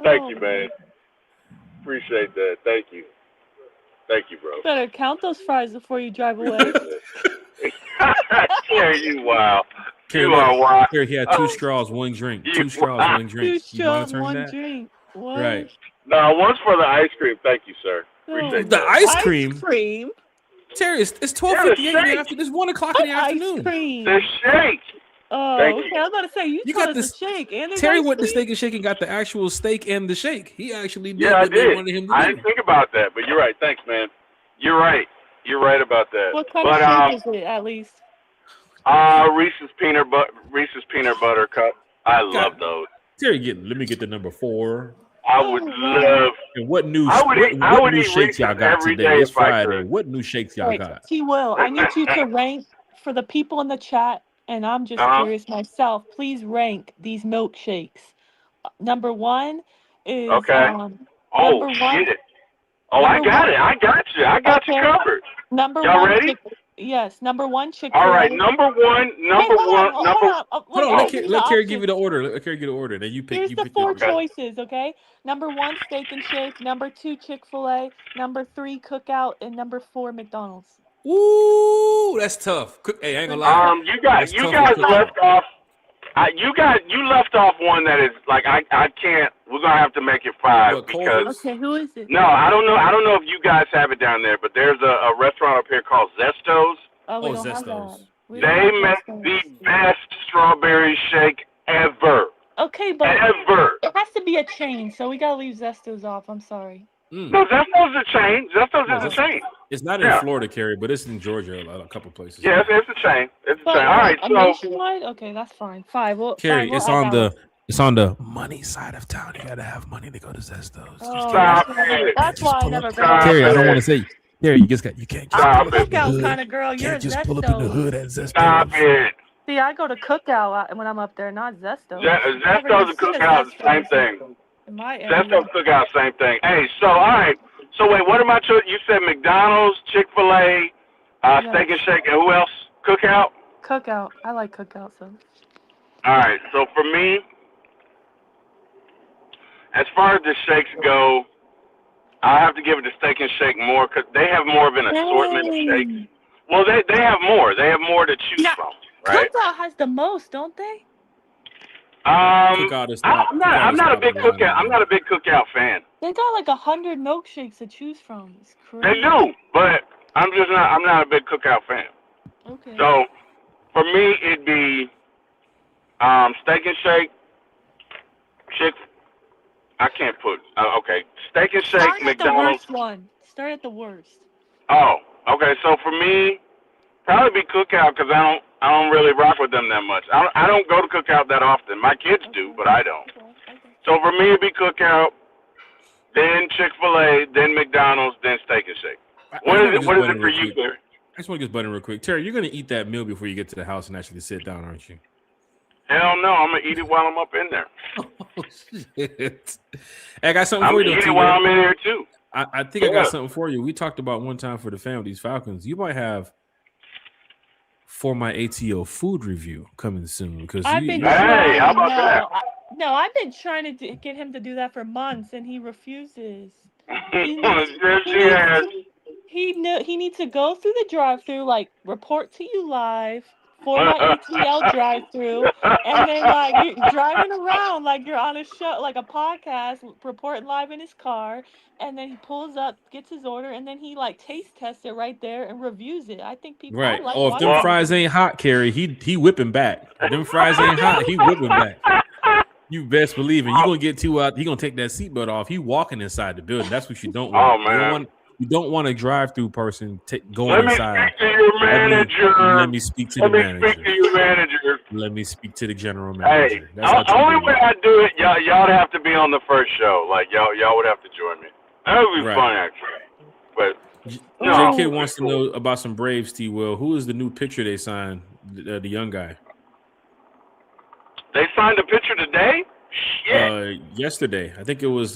Thank Oh, you, man. Appreciate that. Thank you. Thank you, bro. Better count those fries before you drive away. Carrie, you wow. Kerry, You are wild. Kerry, he had 2 straws, 1 drink. 2 straws, 1 drink. Two You straws, monitoring 1 that? drink. What? Right. No, one's for the ice cream. Thank you, sir. Appreciate The that. ice cream. cream? Terry, it's 12:58 in the shake. afternoon. It's 1 o'clock What in the ice afternoon. cream? The shake. Oh, Thank okay. you. I was about to say, you You told got us this- a shake. And there's Terry ice went to cream? Steak and Shake and got the actual steak and the shake. He actually did Yeah, I what they did. wanted him to I do. didn't think about that, but you're right. Thanks, man. You're right. You're right about that. What kind but, of shake is it, at least? Reese's peanut butter cup. I love those. Terry, let me get the number 4. I would love. And what new I would new eat shakes y'all Reese's got every today? day It's if I Friday. could. What new shakes y'all Wait, got? T-Will, I need you to rank for the people in the chat, and I'm just curious myself. Please rank these milkshakes. Number 1 is Okay. number Oh, 1. shit. Oh, I Number got 1. it. I got you. I got you Okay. covered. Number Y'all 1. ready? Yes. Number 1 Chick-fil-A. All right. Number one. Hold on, let Here's Kerry the give you the order. Let Kerry give the order. Then you pick. Here's You the pick 4 your choices, okay? Number 1, Steak and Shake. Number 2, Chick-fil-A. Number 3, Cookout. And number 4, McDonald's. Ooh, that's tough. Hey, I ain't gonna lie. You guys left off. You left off one that is like I can't. We're gonna have to make it 5 What, because. Okay, who is it? No, I don't know. I don't know if you guys have it down there, but there's a restaurant up here called Zesto's. Oh, we Oh, don't have Zestos. that. We don't They have make Zestos. the best strawberry shake ever. Okay, but Ever. it has to be a chain, so we gotta leave Zestos off. I'm sorry. No, Zesto's a chain. Zesto's is a chain. It's not in Florida, Kerry, but it's in Georgia, a couple places. Yeah, it's a chain. It's a But chain. All right, a so nationwide? Okay, that's fine. 5. Well, Kerry, fine, it's we'll on add the that one. it's on the money side of town. You gotta have money to go to Zestos. Oh, Stop that's why I never- it. that's why I never Stop go. Kerry, I don't it. want to say. Kerry, you can't Stop I'm a it. cookout kind of girl. You're a Zesto. at Zestos. Stop it. See, I go to cookout when I'm up there, not Zesto. Zesto's a cookout, same thing. In my area. Zesto's cookout, same thing. Hey, so all right. So wait, what am I? You said McDonald's, Chick-fil-A, Steak and Shake, and who else? Cookout. Cookout. I like cookout, so. All right. So for me, as far as the shakes go, I have to give it to Steak and Shake more because they have more of an assortment of shakes. Well, they have more. They have more to choose from, right? Cookout has the most, don't they? Cookout is top. I'm not a big cookout. I'm not a big cookout fan. They got like 100 milkshakes to choose from. It's crazy. They do, but I'm not a big cookout fan. Okay. So for me, it'd be Steak and Shake, I can't put. Okay, Steak and Shake, Start at McDonald's. the worst one. Start at the worst. Oh, okay. So for me, probably be Cookout because I don't really rock with them that much. I don't go to Cookout that often. My kids do, but I don't. Okay. So for me, it'd be Cookout, then Chick-fil-A, then McDonald's, then Steak and Shake. What is it for you, Terry? I just want to get this button real quick. Terry, you're gonna eat that meal before you get to the house and actually sit down, aren't you? Hell no, I'm gonna eat it while I'm up in there. Oh shit! Hey, I got something I'm for gonna you. eat it while I'm in there too. I think I got something for you. We talked about one time for the family, these Falcons. You might have for my ATO food review coming soon because I've been Hey, how about that? No, I've been trying to get him to do that for months, and he refuses. Yes. He needs to go through the drive-through, like report to you live for my ATL drive-through, and then like you're driving around like you're on a show, like a podcast, reporting live in his car, and then he pulls up, gets his order, and then he like taste tests it right there and reviews it. I think people right. I like Oh, if them watching fries ain't hot, Kerry, he whipping back. If them fries ain't hot, he whipping back. You best believe it. You gonna get too out. He gonna take that seatbelt off. He walking inside the building. That's what you don't want. Oh man. You don't want a drive-through person going Let me inside. speak to your manager. Let me speak to the manager. Speak to your manager. Let me speak to the general Hey, manager. That's the only way I do it, y'all have to be on the first show. Like y'all would have to join me. That would be fun actually. But no, J Kid wants to know about some Braves. T. Will, who is the new pitcher they signed? The young guy. They signed a pitcher today. Yesterday. I think it was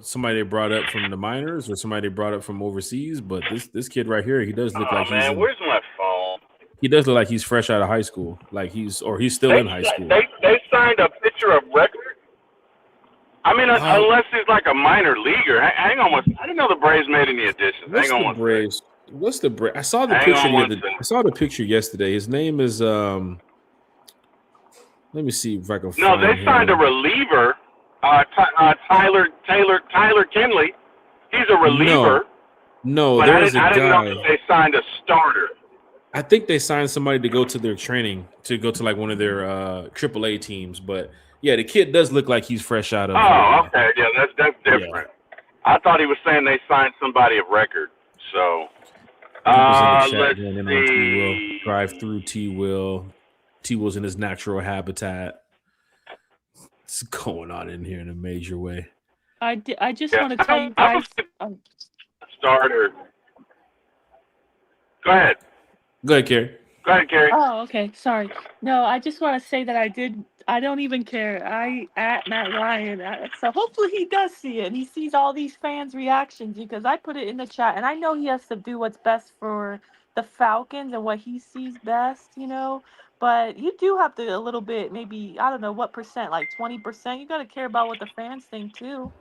somebody they brought up from the minors or somebody they brought up from overseas. But this kid right here, he does look like man, where's my phone? He does look like he's fresh out of high school. Like he's still in high school. They signed a picture of record. I mean, unless he's like a minor leaguer. Hang on one second. I didn't know the Braves made any additions. What's the Braves? I saw the picture. I saw the picture yesterday. His name is let me see if I can find No, they signed a reliever, Tyler Kinley. He's a reliever. No, but there's I didn't know guy. that they signed a starter. I think they signed somebody to go to their training, to go to like one of their AAA teams. But yeah, the kid does look like he's fresh out of. Oh, okay, yeah, that's different. Yeah. I thought he was saying they signed somebody of record. So, let's see. Drive through T-Will. T-Will's in his natural habitat. It's going on in here in a major way. I just want to tell you guys. Starter. Go ahead. Go ahead, Carrie. Go ahead, Carrie. Oh, okay. Sorry. No, I just want to say that I don't even care. I at Matt Ryan. So hopefully he does see it and he sees all these fans' reactions, because I put it in the chat and I know he has to do what's best for the Falcons and what he sees best, But you do have to a little bit, maybe, I don't know what percent, like 20%. You got to care about what the fans think too.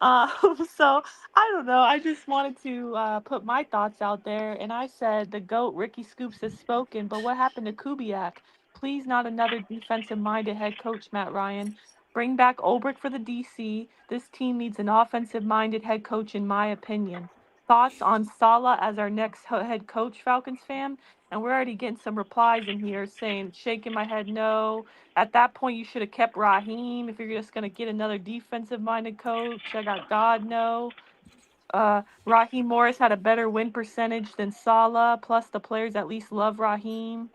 So I don't know. I just wanted to put my thoughts out there, and I said the GOAT Ricky Scoops has spoken. But what happened to Kubiak? Please, not another defensive-minded head coach, Matt Ryan. Bring back Ulbrich for the DC. This team needs an offensive-minded head coach, in my opinion. Thoughts on Saleh as our next head coach, Falcons fam? And we're already getting some replies in here saying, shaking my head, no. At that point, you should have kept Raheem if you're just going to get another defensive-minded coach. I got God, no. Raheem Morris had a better win percentage than Saleh, plus the players at least love Raheem.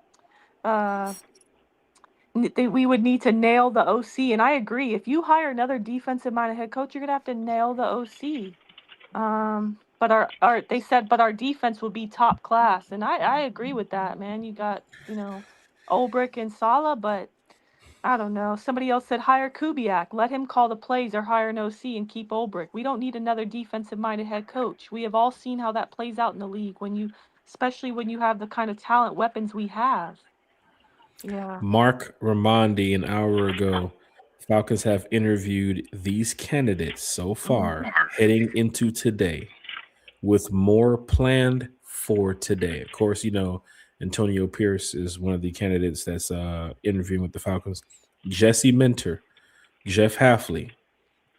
We would need to nail the OC, and I agree. If you hire another defensive-minded head coach, you're going to have to nail the OC. But our defense will be top class, and I agree with that, man. You got Ulbrich and Saleh, but I don't know. Somebody else said hire Kubiak, let him call the plays, or hire an OC and keep Ulbrich. We don't need another defensive-minded head coach. We have all seen how that plays out in the league especially when you have the kind of talent weapons we have. Yeah. Mark Ramondi an hour ago. Falcons have interviewed these candidates so far, heading into today, with more planned for today. Of course, Antonio Pierce is one of the candidates that's interviewing with the Falcons. Jesse Minter, Jeff Hafley,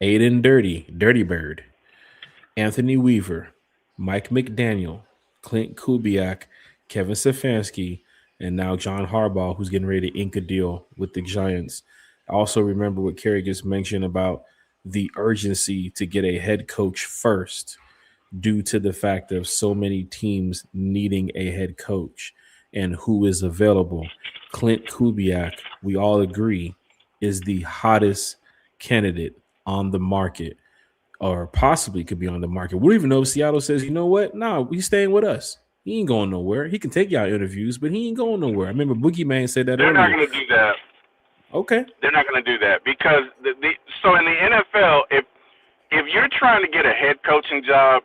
Aiden Dirty Bird, Anthony Weaver, Mike McDaniel, Clint Kubiak, Kevin Stefanski, and now John Harbaugh, who's getting ready to ink a deal with the Giants. Also remember what Kerry just mentioned about the urgency to get a head coach first, due to the fact of so many teams needing a head coach and who is available. Clint Kubiak, we all agree, is the hottest candidate on the market, or possibly could be on the market. We don't even know if Seattle says, you know what? No, he's staying with us. He ain't going nowhere. He can take y'all interviews, but he ain't going nowhere. I remember Boogeyman said that earlier. They're not going to do that. Okay. They're not going to do that because so in the NFL, if you're trying to get a head coaching job,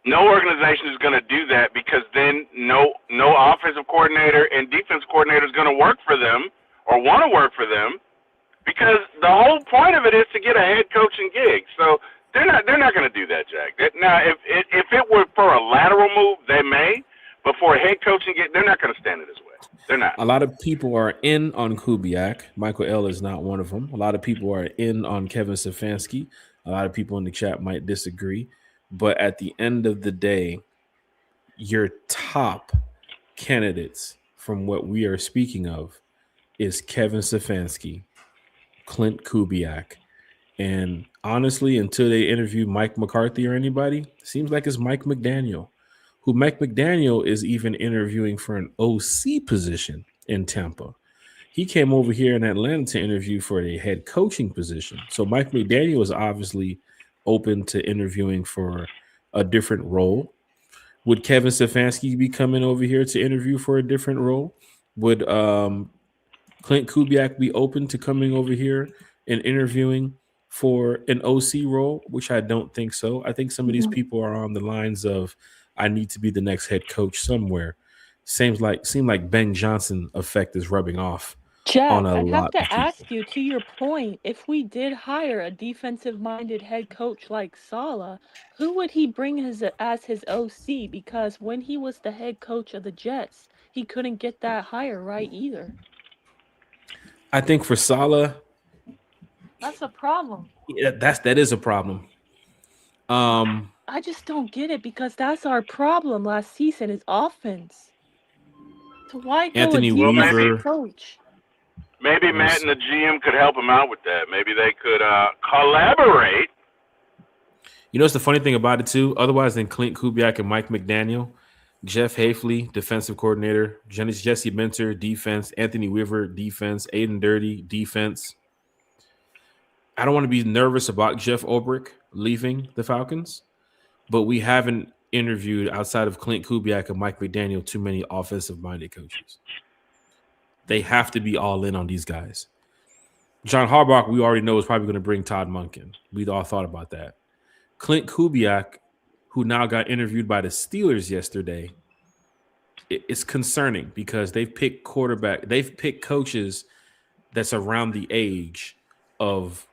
no organization is going to do that, because then no offensive coordinator and defense coordinator is going to work for them or want to work for them, because the whole point of it is to get a head coaching gig. So they're not going to do that, Jack. Now, if it were for a lateral move, they may, but for a head coaching gig, they're not going to stand in his way. They're not. A lot of people are in on Kubiak. Michael L. is not one of them. A lot of people are in on Kevin Stefanski. A lot of people in the chat might disagree. But at the end of the day, your top candidates from what we are speaking of is Kevin Stefanski, Clint Kubiak, and honestly, until they interview Mike McCarthy or anybody, it seems like it's Mike McDaniel, who Mike McDaniel is even interviewing for an OC position in Tampa. He came over here in Atlanta to interview for a head coaching position. So Mike McDaniel is obviously open to interviewing for a different role. Would Kevin Stefanski be coming over here to interview for a different role? Would Clint Kubiak be open to coming over here in interviewing for an OC role, which I don't think so. I think some of these people are on the lines of, I need to be the next head coach somewhere. Seemed like Ben Johnson effect is rubbing off on Jeff, a I have lot of to people. ask you, to your point, if we did hire a defensive-minded head coach like Saleh, who would he bring as his OC? Because when he was the head coach of the Jets, he couldn't get that hire right either. I think for Saleh, That's a problem. that is a problem. I just don't get it because that's our problem last season is offense. So why go a Anthony defensive Weaver. coach? Maybe Matt and the GM could help him out with that. Maybe they could collaborate. You know, it's the funny thing about it too. Otherwise than Clint Kubiak and Mike McDaniel, Jeff Hafley, defensive coordinator, Jesse Minter, defense, Anthony Weaver, defense, Aiden Dirty, defense. I don't want to be nervous about Jeff Ulbrich leaving the Falcons, but we haven't interviewed outside of Clint Kubiak and Mike McDaniel too many offensive-minded coaches. They have to be all in on these guys. John Harbaugh, we already know, is probably going to bring Todd Monken. We all thought about that. Clint Kubiak, who now got interviewed by the Steelers yesterday, it's concerning because they've picked coaches that's around the age of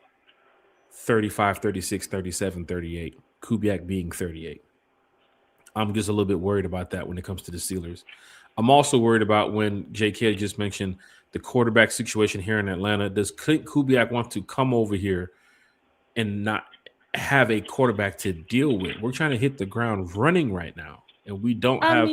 35, 36, 37, 38. Kubiak being 38. I'm just a little bit worried about that when it comes to the Steelers. I'm also worried about when JK just mentioned the quarterback situation here in Atlanta. Does Clint Kubiak want to come over here and not have a quarterback to deal with? We're trying to hit the ground running right now, and we don't have.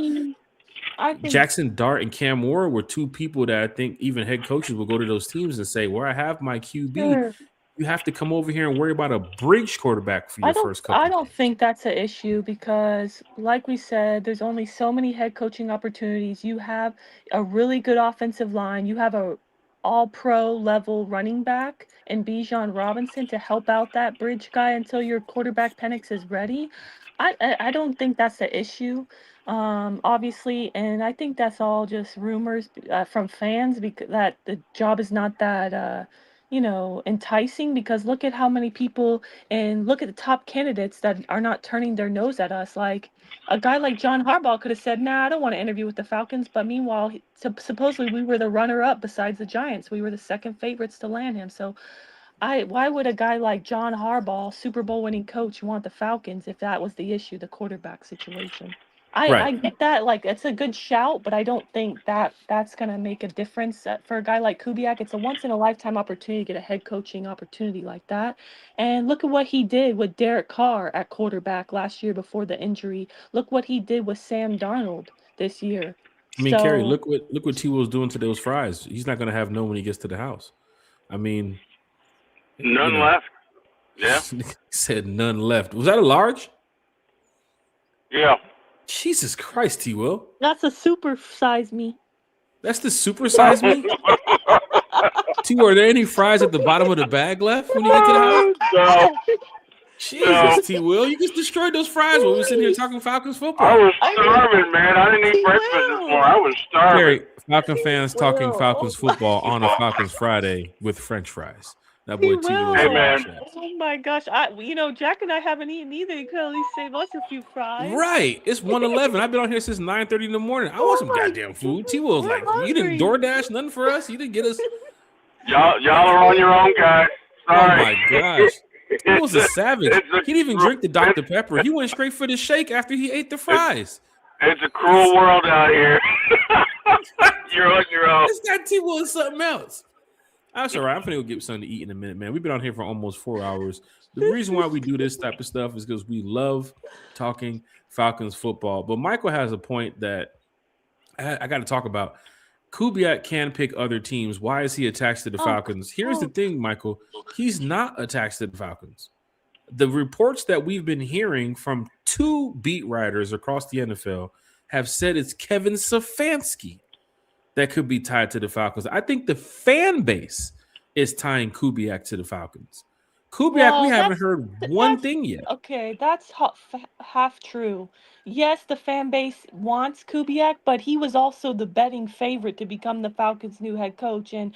I think Jackson Dart and Cam Moore were two people that I think even head coaches will go to those teams and say, "Where I have my QB, Sure. you have to come over here and worry about a bridge quarterback for your first couple." I don't think that's an issue because, like we said, there's only so many head coaching opportunities. You have a really good offensive line. You have a all-pro level running back and Bijan Robinson to help out that bridge guy until your quarterback Penix is ready. I don't think that's the issue, obviously, and I think that's all just rumors from fans because that the job is not that enticing because look at how many people and look at the top candidates that are not turning their nose at us. Like a guy like John Harbaugh could have said, "Nah, I don't want to interview with the Falcons." But meanwhile, supposedly we were the runner-up besides the Giants. We were the second favorites to land him. So why would a guy like John Harbaugh, Super Bowl winning coach, want the Falcons if that was the issue, the quarterback situation? I Right. get that, like, it's a good shout, but I don't think that's going to make a difference for a guy like Kubiak. It's a once-in-a-lifetime opportunity to get a head coaching opportunity like that. And look at what he did with Derek Carr at quarterback last year before the injury. Look what he did with Sam Darnold this year. I mean, Kerry, So, look what T. Will's doing to those fries. He's not going to have none when he gets to the house. I mean, None left. Yeah. He said none left. Was that a large? Yeah. Jesus Christ, T. Will. that's a super size me. That's the supersize me. T. Will, are there any fries at the bottom of the bag left when you get to the house? No. Jesus, T. Will, you just destroyed those fries while we were sitting here talking Falcons football. I was starving, man. I didn't eat breakfast this morning. I was starving. Kerry, Falcon fans talking Falcons football on a Falcons Friday with French fries. That boy T. Will. Hey, man. Oh my gosh! Jack and I haven't eaten either. You could at least save us a few fries. Right. It's 1:11. I've been on here since 9:30 in the morning. I want some goddamn food. T. Will's like, you didn't DoorDash nothing for us. You didn't get us. Y'all are on your own, guys. Sorry. Oh my gosh. He was a savage. He didn't even drink the Dr. Pepper. He went straight for the shake after he ate the fries. It's a cruel world out here. You're on your own. This guy T. Will is something else. That's all right. I'm going to go get something to eat in a minute, man. We've been on here for almost 4 hours. The reason why we do this type of stuff is because we love talking Falcons football. But Michael has a point that I got to talk about. Kubiak can pick other teams. Why is he attached to the Falcons? Here's the thing, Michael. He's not attached to the Falcons. The reports that we've been hearing from two beat writers across the NFL have said it's Kevin Stefanski that could be tied to the Falcons. I think the fan base is tying Kubiak to the Falcons. Kubiak, we haven't heard one thing yet. Okay, that's half true. Yes, the fan base wants Kubiak, but he was also the betting favorite to become the Falcons' new head coach, and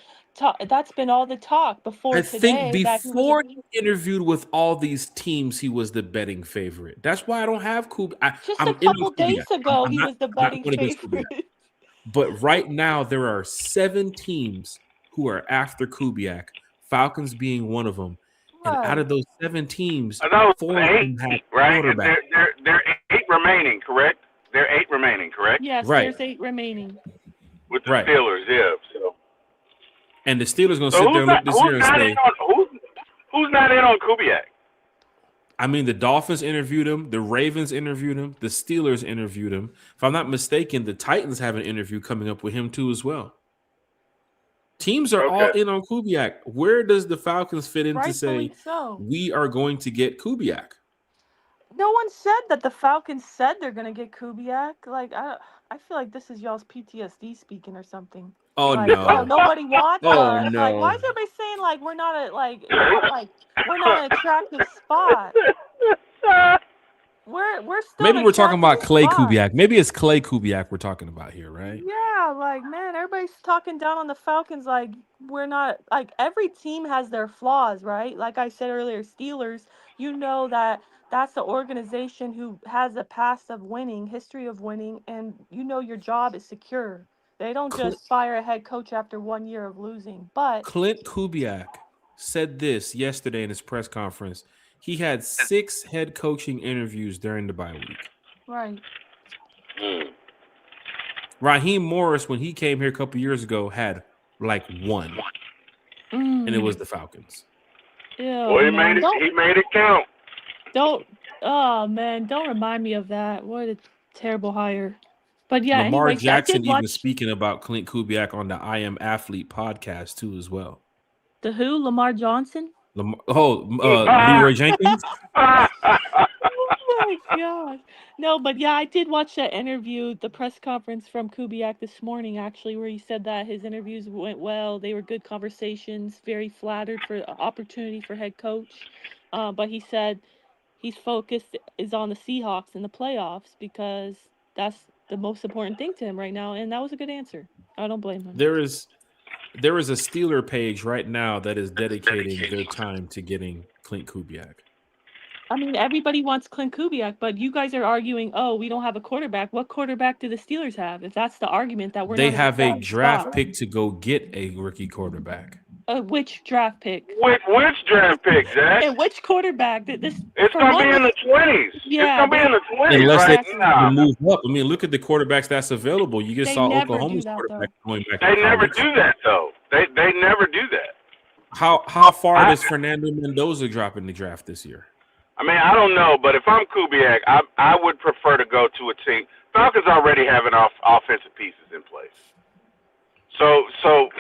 that's been all the talk before I today. think before he interviewed with all these teams, he was the betting favorite. That's why I don't have Kubiak. Just I'm a couple days ago, he was the betting favorite. But right now, there are 7 teams who are after Kubiak, Falcons being one of them. And out of those 7 teams, 4 of them have quarterback. There are 8 remaining, correct? There are 8 remaining, correct? Yes, there's 8 remaining. With the Steelers, yeah. So. And the Steelers going to sit there and look this year and say, who's not in on Kubiak? I mean, the Dolphins interviewed him. The Ravens interviewed him. The Steelers interviewed him. If I'm not mistaken, the Titans have an interview coming up with him too as well. Teams are all in on Kubiak. Where does the Falcons fit in to say we are going to get Kubiak? No one said that the Falcons said they're going to get Kubiak. Like, I feel like this is y'all's PTSD speaking or something. Oh, like, no. Oh, nobody wants us. No. Like, why is everybody saying, like, we're not an attractive spot? We're still Maybe we're talking about Clay Kubiak. Maybe it's Clay Kubiak we're talking about here, right? Yeah, like, man, everybody's talking down on the Falcons like we're not, like, every team has their flaws, right? Like I said earlier, Steelers, you know that's the organization who has a past of winning, history of winning, and you know your job is secure. They don't just fire a head coach after 1 year of losing. But Clint Kubiak said this yesterday in his press conference. He had 6 head coaching interviews during the bye week. Right. Raheem Morris, when he came here a couple years ago, had like 1. And it was the Falcons. Yeah, well, he made it count. Don't remind me of that. What a terrible hire. But yeah, Lamar anyways, Jackson even speaking about Clint Kubiak on the I Am Athlete podcast too as well. The who? Lamar Johnson? Leroy Jenkins? Oh my gosh. No, but yeah, I did watch that interview, the press conference from Kubiak this morning, actually, where he said that his interviews went well. They were good conversations, very flattered for the opportunity for head coach. But he said his focus is on the Seahawks in the playoffs because that's the most important thing to him right now. And that was a good answer. I don't blame him. There is a Steeler page right now that is dedicating their time to getting Clint Kubiak. I mean, everybody wants Clint Kubiak, but you guys are arguing, oh, we don't have a quarterback. What quarterback do the Steelers have? If that's the argument that we're they not have a draft pick to go get a rookie quarterback. Which draft pick? Which draft pick, Zach? And which quarterback? It's going to be in the 20s. Yeah, it's going to be in the 20s. Unless right? they move up. I mean, look at the quarterbacks that's available. You just saw Oklahoma's quarterback going back. They never do that, though. They never do that. How far does Fernando Mendoza drop in the draft this year? I mean, I don't know, but if I'm Kubiak, I would prefer to go to a team. Falcons already have offensive pieces in place. So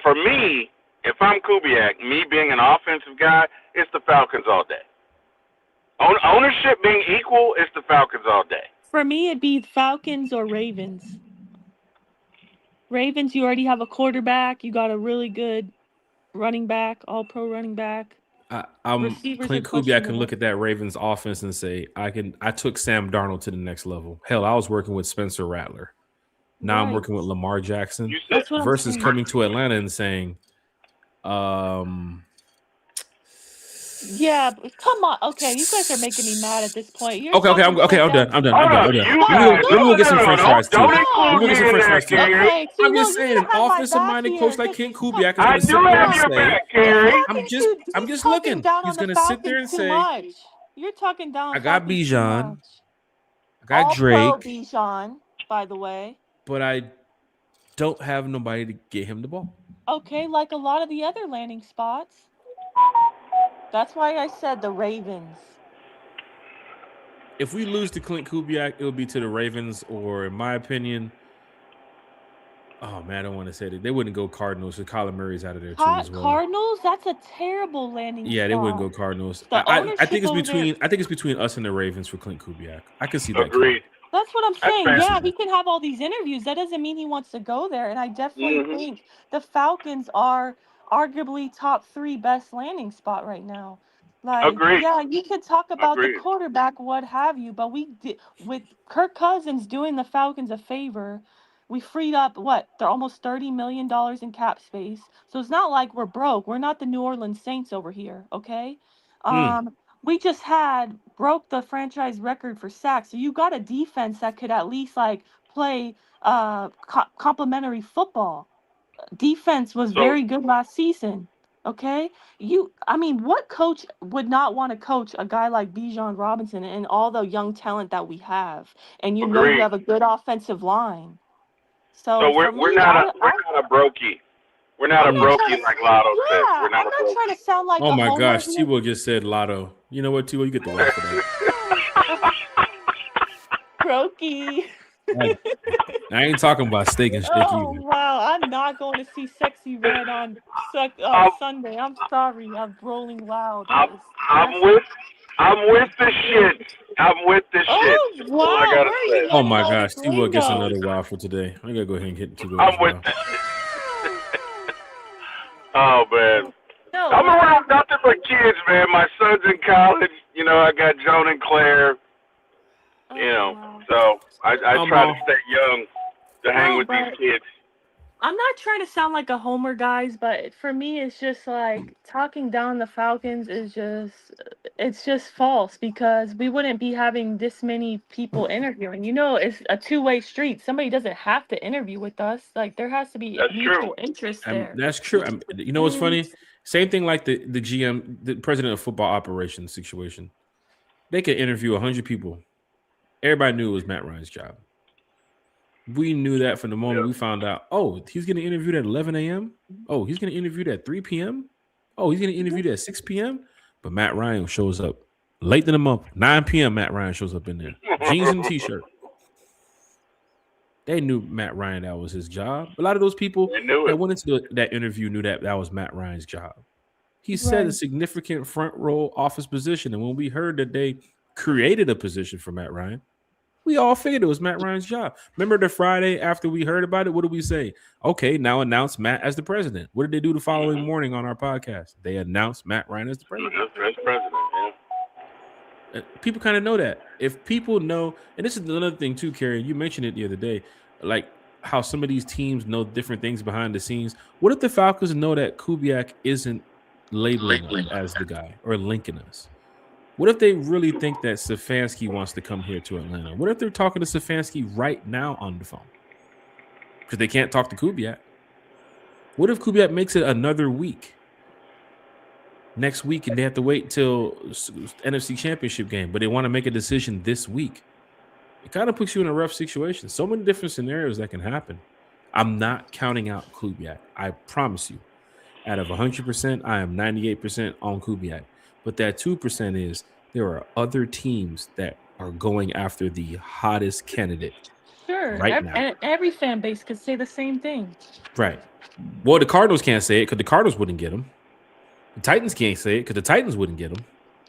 for me, if I'm Kubiak, me being an offensive guy, it's the Falcons all day. Ownership being equal, it's the Falcons all day. For me, it'd be Falcons or Ravens. Ravens, you already have a quarterback. You got a really good running back, all-pro running back. Clint Kubiak can look at that Ravens offense and say, I took Sam Darnold to the next level. Hell, I was working with Spencer Rattler. Now I'm working with Lamar Jackson versus coming to Atlanta and saying, yeah, come on. Okay, you guys are making me mad at this point. I'm done. Let me get some French fries too. I'm just saying, an offensive-minded coach like Clint Kubiak is going to sit there and say, I'm just looking. He's going to sit there and say, you're talking down. I got Bijan. I got Drake. Bijan, by the way. But I don't have nobody to get him the ball. Okay, like a lot of the other landing spots. That's why I said the Ravens. If we lose to Clint Kubiak, it'll be to the Ravens, or in my opinion, oh man, I don't want to say that. They wouldn't go Cardinals. So Kyler Murray's out of there too as well. Cardinals? That's a terrible landing spot. They wouldn't go Cardinals. I think it's between us and the Ravens for Clint Kubiak. I can see that. Agreed. That's what I'm saying. Yeah, he can have all these interviews. That doesn't mean he wants to go there. And I definitely think the Falcons are arguably top 3 best landing spot right now. Like, Agreed. yeah, you could talk about the Agreed. quarterback, what have you, but we did with Kirk Cousins doing the Falcons a favor. We freed up what? They're almost $30 million in cap space. So it's not like we're broke. We're not the New Orleans Saints over here, okay? Hmm. We just had broke the franchise record for sacks. So you got a defense that could at least like play complementary football. Defense was So very good last season. Okay, I mean, what coach would not want to coach a guy like Bijan Robinson and all the young talent that we have? And you know you agreed. have a good offensive line. So So we're for we're me, not a we're not a brokey. We're not I'm a not Mm. trying brokey to, like Lotto says. yeah, We're not I'm a not trying to brokey. sound like Oh a my homer gosh, here. T-Will just said Lotto. You know what, T-Will? You get the laugh for that. Brokey. I ain't talking about steak and shake Oh either. wow, I'm not going to see Sexy Red on I'm Sunday. I'm sorry, I'm rolling loud. I'm That is I'm that's with I'm with the shit. I'm with the shit. oh That's all I wow, gotta where are you say. Oh learning my all gosh, this T-Will gets lingo? another wow for today. I gotta go ahead and get T-Will I'm this with wow. the Oh man. No, I'm but around nothing but kids, man. My son's in college. You know, I got Joan and Claire. You oh know, wow. so I I'm try to all. stay young to hang No, with these but kids. I'm not trying to sound like a homer, guys, but for me, it's just like talking down the Falcons is it's just false because we wouldn't be having this many people interviewing. You know, it's a two-way street. Somebody doesn't have to interview with us. Like there has to be That's true. mutual interest there. That's true. You know what's And funny? Same thing like the GM, the president of football operations situation. They could interview 100 people. Everybody knew it was Matt Ryan's job. We knew that from the moment Yeah. we found out. Oh, he's getting interviewed at 11 a.m. Oh, he's getting interviewed at 3 p.m. Oh, he's getting interviewed at 6 p.m. But Matt Ryan shows up late in the month, 9 p.m. Matt Ryan shows up in there, jeans and t-shirt. They knew Matt Ryan, that was his job. A lot of those people They knew that it. went into that interview knew that was Matt Ryan's job. He said a right, significant front row office position. And when we heard that they created a position for Matt Ryan, we all figured it was Matt Ryan's job. Remember the Friday after we heard about it? What did we say? Okay, now announce Matt as the president. What did they do the following morning on our podcast? They announced Matt Ryan as the president. That's president. Yeah. People kind of know that. If people know, and this is another thing too, Kerry, you mentioned it the other day, like how some of these teams know different things behind the scenes. What if the Falcons know that Kubiak isn't labeling us as the guy or linking us? What if they really think that Stefanski wants to come here to Atlanta? What if they're talking to Stefanski right now on the phone? Because they can't talk to Kubiak. What if Kubiak makes it another week? Next week, and they have to wait till NFC Championship game, but they want to make a decision this week. It kind of puts you in a rough situation. So many different scenarios that can happen. I'm not counting out Kubiak. I promise you. Out of 100%, I am 98% on Kubiak. But that 2% is there are other teams that are going after the hottest candidate sure. right now. And every fan base could say the same thing. Right. Well, the Cardinals can't say it because the Cardinals wouldn't get him. The Titans can't say it because the Titans wouldn't get him.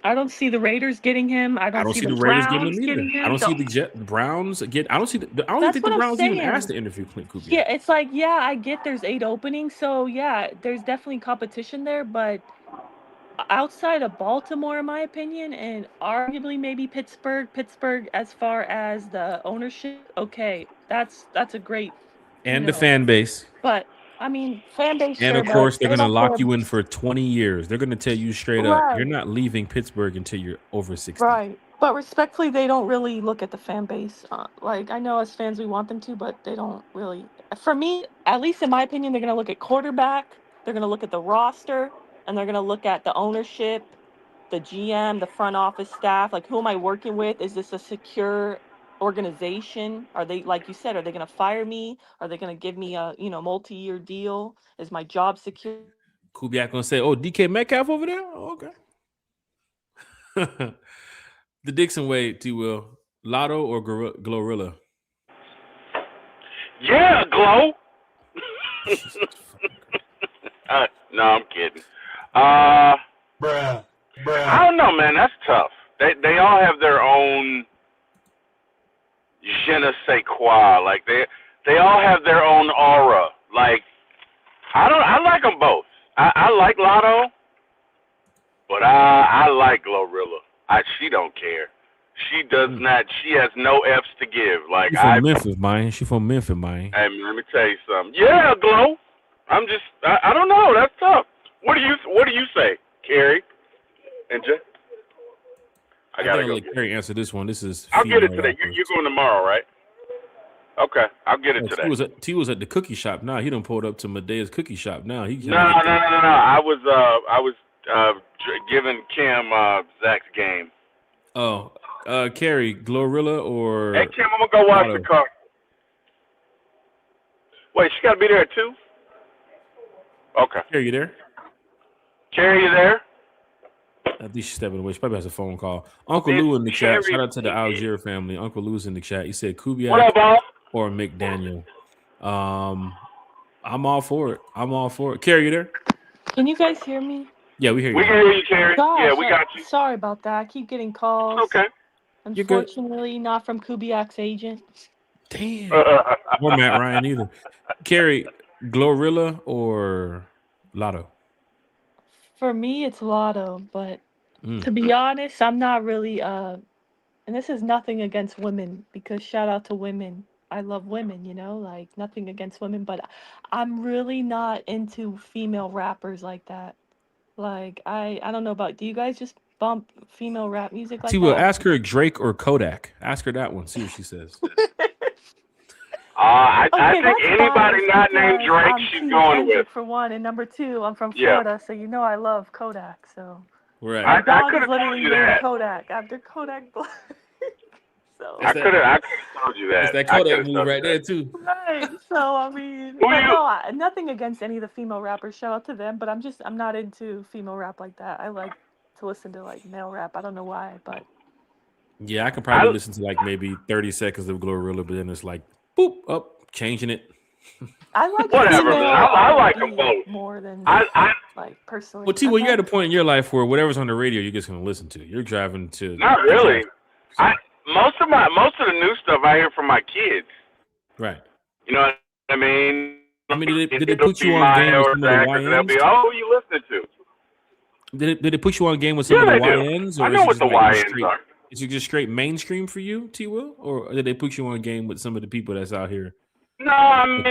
I don't see the Raiders getting him. I don't see the Raiders Browns getting him either. getting him. I don't see the Browns get. I don't see. I don't even That's think what the I'm Browns even saying. asked to interview Clint Kubiak. Yeah, it's like, yeah, I get there's 8 openings, so yeah, there's definitely competition there, but outside of Baltimore, in my opinion, and arguably maybe Pittsburgh, as far as the ownership, okay, that's a great, And the fan base. But I mean, fan base, And sure, of course, but they're they going to don't lock care. you in for 20 years. They're going to tell you straight up, you're not leaving Pittsburgh until you're over 60. Right. But respectfully, they don't really look at the fan base. Like, I know as fans we want them to, but they don't really. For me, at least in my opinion, they're going to look at quarterback, they're going to look at the roster, and they're going to look at the ownership, the GM, the front office staff. Like, who am I working with? Is this a secure organization? Are they, like you said, are they going to fire me? Are they going to give me a multi-year deal? Is my job secure? Kubiak going to say, oh, DK Metcalf over there? Oh, okay. The Dixon way, T-Will. Lotto or Glorilla? Yeah, Glow. No, I'm kidding. Bruh. I don't know, man. That's tough. They all have their own je ne sais quoi. Like they all have their own aura. Like I like them both. I like Lotto, but I I like Glorilla. She don't care. She does not. She has no F's to give. Like She from Memphis, man. She from Memphis, man. Hey, let me tell you something. Yeah, Glow. I don't know. That's tough. What do you say, Carrie and Jay? I gotta go. Let Carrie answer this one. This is. I'll get it today. You're going tomorrow, right? Okay, I'll get it today. T was at the cookie shop. Now he done pulled up to Medea's cookie shop. Now he. No. I was giving Kim Zach's game. Oh, Carrie, Glorilla or? Hey Kim, I'm gonna go watch the car. Wait, she gotta be there at 2? Okay. Carrie, you there? Carrie, you there? I think she's stepping away. She probably has a phone call. Uncle Lou in the chat. Shout out to the Algier family. Uncle Lou's in the chat. He said Kubiak what up, boss? or McDaniel. I'm all for it. Carrie, you there? Can you guys hear me? Yeah, we hear you. We can hear you, Carrie. Gosh, Yeah, we got you. Sorry about that. I keep getting calls. Okay. Unfortunately, not from Kubiak's agent. Damn. Or Matt Ryan either. Carrie, Glorilla or Lotto? For me, it's Lotto, but to be honest, I'm not really and this is nothing against women, because shout out to women. I love women, like nothing against women, but I'm really not into female rappers like that. Like I don't know about, do you guys just bump female rap music like She will that? ask her Drake or Kodak. Ask her that one. See what she says. I Okay, think anybody not named Drake, I'm she's Team going Kendrick with. for one, and number two, I'm from Yeah. Florida, so I love Kodak. So Right. my I dog could is have told literally you named that. Kodak after Kodak Black. So I could have told you that. It's that I Kodak coulda move told right you there that. too. right. So I mean, Who but you- no, nothing against any of the female rappers. Shout out to them, but I'm not into female rap like that. I like to listen to like male rap. I don't know why, but Yeah, I can probably listen to like maybe 30 seconds of Glorilla, but then it's like boop up, changing it. I like Whatever, female man. I like R&B them both. more than I like personally. Well, T, I'm well, you're not- at a point in your life where whatever's on the radio, you're just gonna listen to. You're driving to. not really. Most of the new stuff I hear from my kids. Right. You know what I mean? I mean, did they It'll put you be on Maya game with or some of the Zach, and they'll be, YNs? oh, you listening to? Did it put you on game with some Yeah, of the they do. YNs? I Or know what is the it just like YNs straight, are. is it just straight mainstream for you, T. Will, or did they put you on game with some of the people that's out here? No, I mean,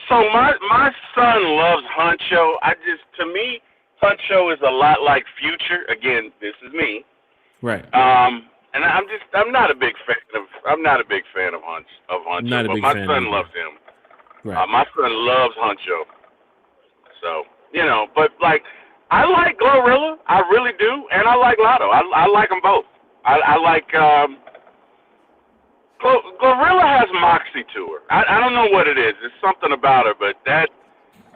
so my son loves Huncho. To me, Huncho is a lot like Future. Again, this is me. Right. And I'm not a big fan of Huncho. Not a but big my fan son either. loves him. Right. My son loves Huncho. So, but like, I like Glorilla. I really do. And I like Lotto. I like them both. I like, Glorilla has moxie to her. I don't know what it is. There's something about her, but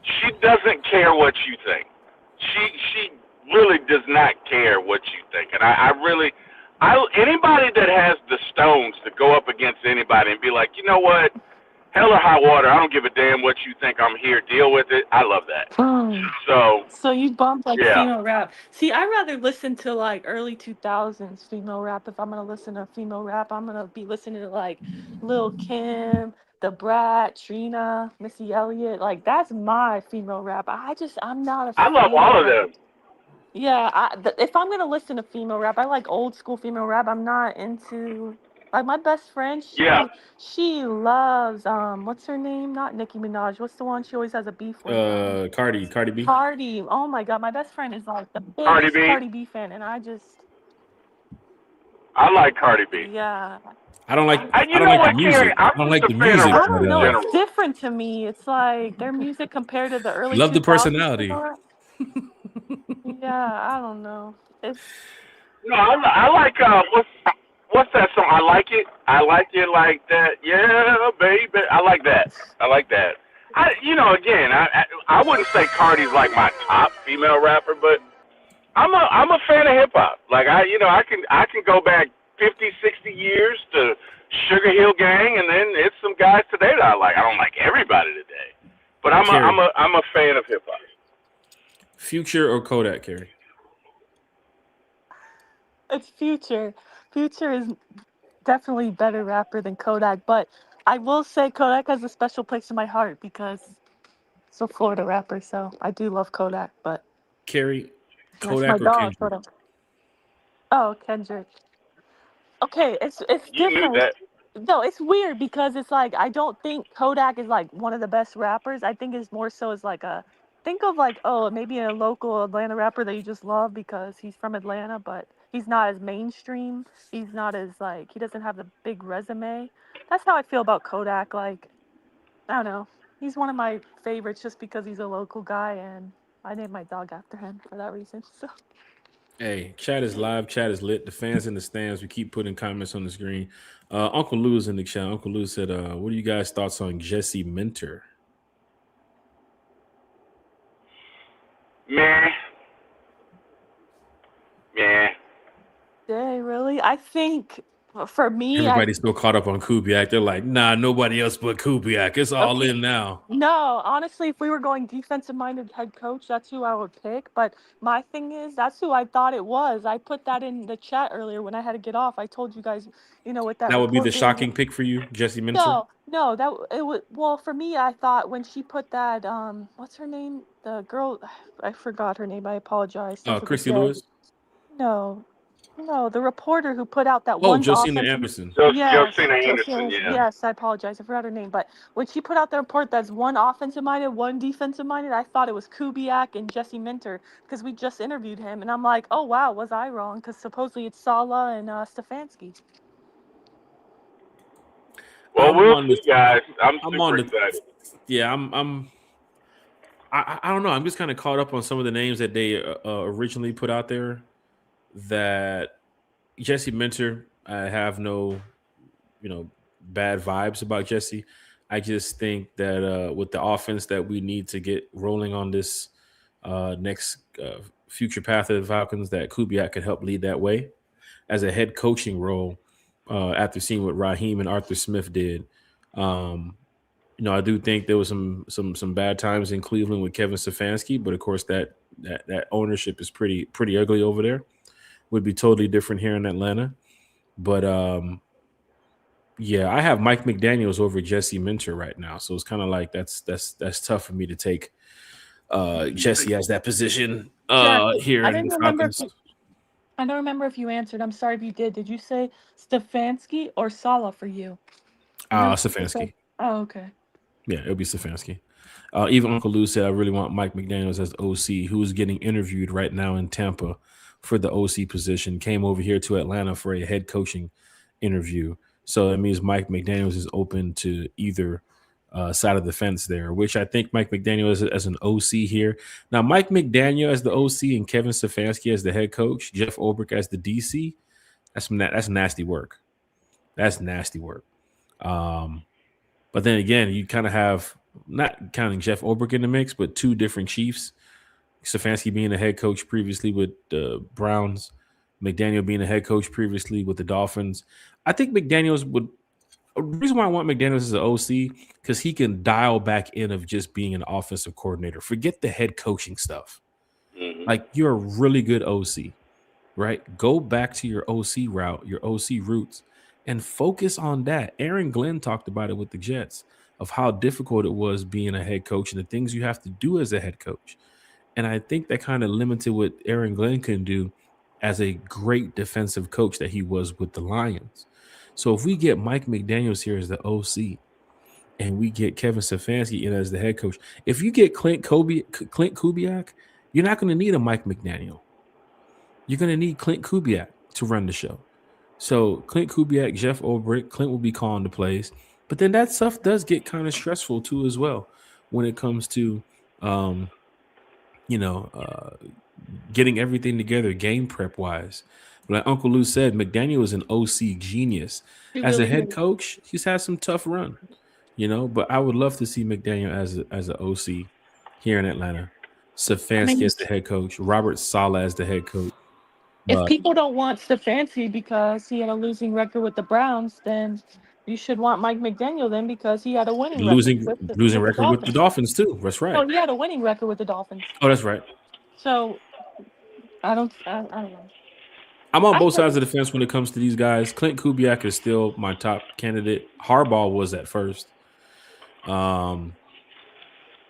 she doesn't care what you think. She really does not care what you think. And anybody that has the stones to go up against anybody and be like, you know what? Hell or high water, I don't give a damn what you think, I'm here, deal with it. I love that. So you bump like yeah. female rap. See, I'd rather listen to like early 2000s female rap. If I'm gonna listen to female rap, I'm gonna be listening to like Lil Kim, The Brat, Trina, Missy Elliott. Like that's my female rap. I'm not a I love fan all of them. Yeah, if I'm gonna listen to female rap, I like old school female rap. I'm not into like my best friend. She loves what's her name? Not Nicki Minaj. What's the one she always has a beef with? Cardi B. Cardi. Oh my God, my best friend is like the biggest Cardi B fan, and I like Cardi B. Yeah. I don't like. I don't like the music. I don't like the music. I don't know. general. It's different to me. It's like their music compared to the early. Love the 2000s personality. female rap. Yeah, I don't know. No, I like what's that song? I like it like that. Yeah, baby. I like that. Again, I wouldn't say Cardi's like my top female rapper, but I'm a fan of hip hop. Like I can go back 50, 60 years to Sugar Hill Gang, and then it's some guys today that I like. I don't like everybody today, but I'm a fan of hip hop. Future or Kodak, Carrie? It's Future. Future is definitely better rapper than Kodak, but I will say Kodak has a special place in my heart because it's a Florida rapper, so I do love Kodak. But Carrie, That's my Kodak or dog. Kendrick? Kodak. Oh, Kendrick. Okay, it's You knew different. that. No, it's weird because it's like I don't think Kodak is like one of the best rappers. I think it's more so as like a think of like oh maybe a local Atlanta rapper that you just love because he's from Atlanta, but he's not as mainstream. He's not as like he doesn't have the big resume. That's how I feel about Kodak. Like I don't know, he's one of my favorites just because he's a local guy and I named my dog after him for that reason. So Hey, chat is live. Chat is lit. The fans in the stands. We keep putting comments on the screen. Uncle Lou's in the chat. Uncle Lou said, "What are you guys' thoughts on Jesse Minter?" Meh. Jay, really? I think for me, Everybody's still caught up on Kubiak. They're like, "Nah, nobody else but Kubiak. It's all okay. in now." No, honestly, if we were going defensive minded head coach, that's who I would pick. But my thing is, that's who I thought it was. I put that in the chat earlier when I had to get off. I told you guys, with that That would be report the being shocking pick for you, Jesse Minter. no, that it was well for me. I thought when she put that, what's her name? The girl, I forgot her name. I apologize. Starts with a Christy J. Lewis. No, no, the reporter who put out that Oh, one Josina offensive. Anderson. Yes, Josina Anderson, yeah. yes, I apologize. I forgot her name. But when she put out the report that's one offensive minded, one defensive minded, I thought it was Kubiak and Jesse Minter because we just interviewed him. And I'm like, oh, wow, was I wrong? Because supposedly it's Sala and Stefanski. Well, I'm we'll on see, this. guys. I'm I'm super on the. excited. Yeah, I don't know. I'm just kind of caught up on some of the names that they originally put out there. That Jesse Minter, I have no, bad vibes about Jesse. I just think that with the offense that we need to get rolling on this next future path of the Falcons, that Kubiak could help lead that way as a head coaching role. After seeing what Raheem and Arthur Smith did, I do think there was some bad times in Cleveland with Kevin Stefanski, but of course that ownership is pretty ugly over there. Would be totally different here in Atlanta, but yeah, I have Mike McDaniels over Jesse Minter right now, so it's kind of like that's tough for me to take Jesse as that position here I in didn't the remember. Falcons. I don't remember if you answered. I'm sorry if you did. Did you say Stefanski or Sala for you? Stefanski. Oh, okay. Yeah, it'll be Stefanski. Even Uncle Lou said, I really want Mike McDaniels as the OC, who's getting interviewed right now in Tampa for the OC position, came over here to Atlanta for a head coaching interview. So that means Mike McDaniels is open to either side of the fence there, which I think Mike McDaniel as an OC here. Now, Mike McDaniel as the OC and Kevin Stefanski as the head coach, Jeff Ulbrich as the DC, that's nasty work. That's nasty work. But then again, you kind of have, not counting Jeff Ulbrich in the mix, but two different Chiefs. Stefanski being a head coach previously with the Browns, McDaniel being a head coach previously with the Dolphins. I think McDaniels would. The reason why I want McDaniels as an OC because he can dial back in of just being an offensive coordinator. Forget the head coaching stuff. Mm-hmm. Like you're a really good OC, right? Go back to your OC route, your OC roots, and focus on that. Aaron Glenn talked about it with the Jets of how difficult it was being a head coach and the things you have to do as a head coach. And I think that kind of limited what Aaron Glenn can do as a great defensive coach that he was with the Lions. So if we get Mike McDaniels here as the OC and we get Kevin Stefanski in as the head coach, if you get Clint Kubiak, you're not going to need a Mike McDaniel. You're going to need Clint Kubiak to run the show. So Clint Kubiak, Jeff Ulbrich, Clint will be calling the plays. But then that stuff does get kind of stressful too as well when it comes to, getting everything together game prep wise. Like Uncle Lou said, McDaniel is an OC genius. As a head coach, he's had some tough run, but I would love to see McDaniel as an OC here in Atlanta. Stefanski as the head coach, Robert Saleh as the head coach. If people don't want Stefanski because he had a losing record with the Browns, then you should want Mike McDaniel then because he had a winning losing record with the Dolphins too. That's right. Oh, he had a winning record with the Dolphins. Oh, that's right. So I don't know. I'm on both sides of the fence when it comes to these guys. Clint Kubiak is still my top candidate. Harbaugh was at first.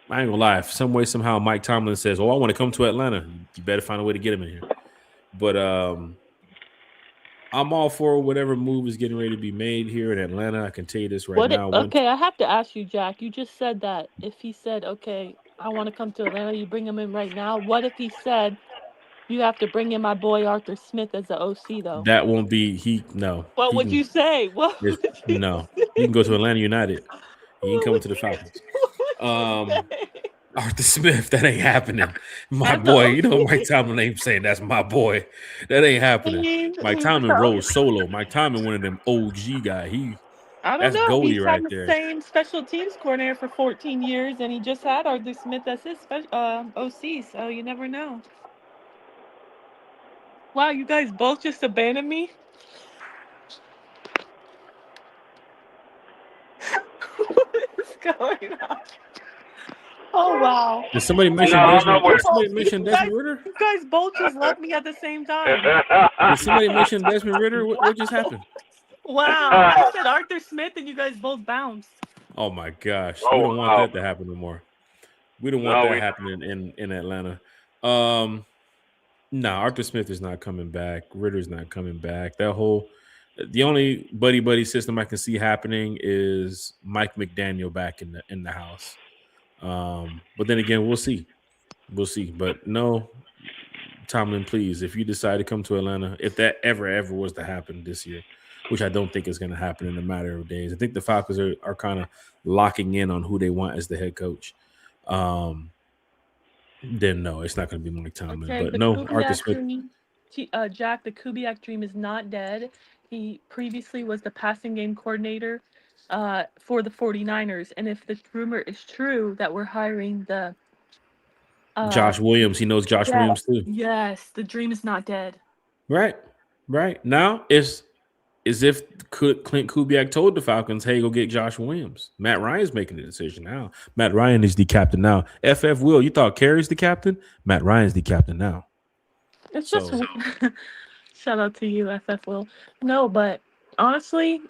I ain't gonna lie. If some way, somehow, Mike Tomlin says, "Oh, I want to come to Atlanta," you better find a way to get him in here. But I'm all for whatever move is getting ready to be made here in Atlanta. I can tell you this right now. Okay, I have to ask you, Jack. You just said that if he said, "Okay, I want to come to Atlanta," you bring him in right now. What if he said, "You have to bring in my boy Arthur Smith as the OC," though? That won't be no. What He would can, you say? What there's- would you no. say? He can go to Atlanta United. He ain't What coming would to the you, Falcons. what would you say? Arthur Smith, that ain't happening. My As the boy, you know OC? Mike Tomlin ain't saying that's my boy. That ain't I happening. mean, Mike he's Tomlin the rolls OC. solo. Mike Tomlin, one of them OG guy. I don't That's know. Goldie He's had right the there. same special teams coordinator for 14 years, and he just had Arthur Smith as his OC, so you never know. Wow, you guys both just abandoned me? What is going on? Oh, wow. Did somebody mention No, Desmond? nowhere. Did somebody You mention Desmond guys, Ritter? you guys both just left me at the same time. Did somebody mention Desmond Ritter? What just happened? Wow. I said Arthur Smith, and you guys both bounced. Oh my gosh, Oh, we don't want wow. that to happen no more. We don't want No, that we happening in Atlanta. No, Arthur Smith is not coming back. Ritter's not coming back. The only buddy system I can see happening is Mike McDaniel back in the house. But then again, we'll see. But no, Tomlin, please, if you decide to come to Atlanta, if that ever was to happen this year, which I don't think is going to happen in a matter of days. I think the Falcons are kind of locking in on who they want as the head coach. Then no, it's not going to be Mike Tomlin. Okay, But the no, Arthur Kubiak Smith. dream, Jack, the Kubiak dream is not dead. He previously was the passing game coordinator for the 49ers. And if the rumor is true that we're hiring the Josh Williams, he knows Josh Williams too. yes, the dream is not dead. Right. Now it's as if Clint Kubiak told the Falcons, "Hey, go get Josh Williams." Matt Ryan's making the decision now. Matt Ryan is the captain now. FF Will, you thought Kerry's the captain? Matt Ryan's the captain now. It's So- just shout out to you, FF Will. No, but honestly,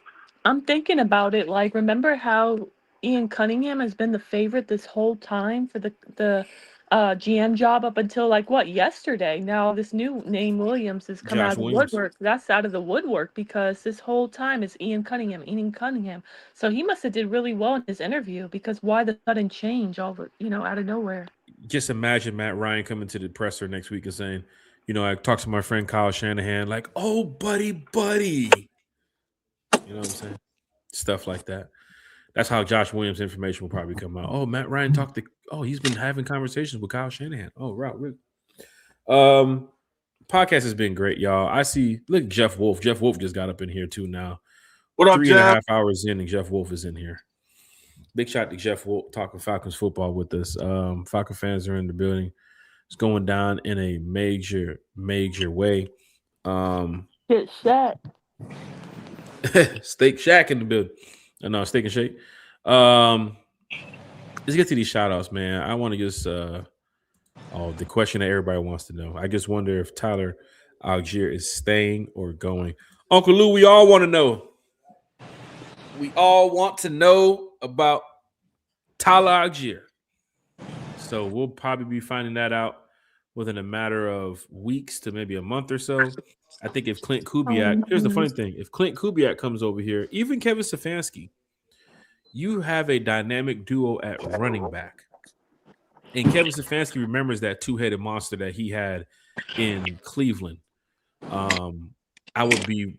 I'm thinking about it. Like, remember how Ian Cunningham has been the favorite this whole time for the GM job up until like what, yesterday? Now this new name Williams has come Josh out of the Williams. woodwork. That's out of the woodwork because this whole time it's Ian Cunningham. So he must have did really well in his interview because why the sudden change out of nowhere? Just imagine Matt Ryan coming to the presser next week and saying, I talked to my friend Kyle Shanahan, like, "Oh, buddy. You know what I'm saying? Stuff like that. That's how Josh Williams' information will probably come out. Oh, Matt Ryan he's been having conversations with Kyle Shanahan. Oh, right. Really? Podcast has been great, y'all. I see, look, Jeff Wolf. Jeff Wolf just got up in here too now. What up, 3.5 Jeff? hours in, and Jeff Wolf is in here. Big shout to Jeff Wolf talking Falcons football with us. Falcon fans are in the building. It's going down in a major way. Get set. Steak Shack in the building. No, Steak and Shake. Let's get to these shout outs, man. I want to just the question that everybody wants to know. I just wonder if Tyler Algier is staying or going. Uncle Lou, we all want to know. We all want to know about Tyler Algier. So we'll probably be finding that out within a matter of weeks to maybe a month or so. I think if Clint Kubiak, here's the funny thing, if Clint Kubiak comes over here, even Kevin Stefanski, you have a dynamic duo at running back. And Kevin Stefanski remembers that two-headed monster that he had in Cleveland. I would be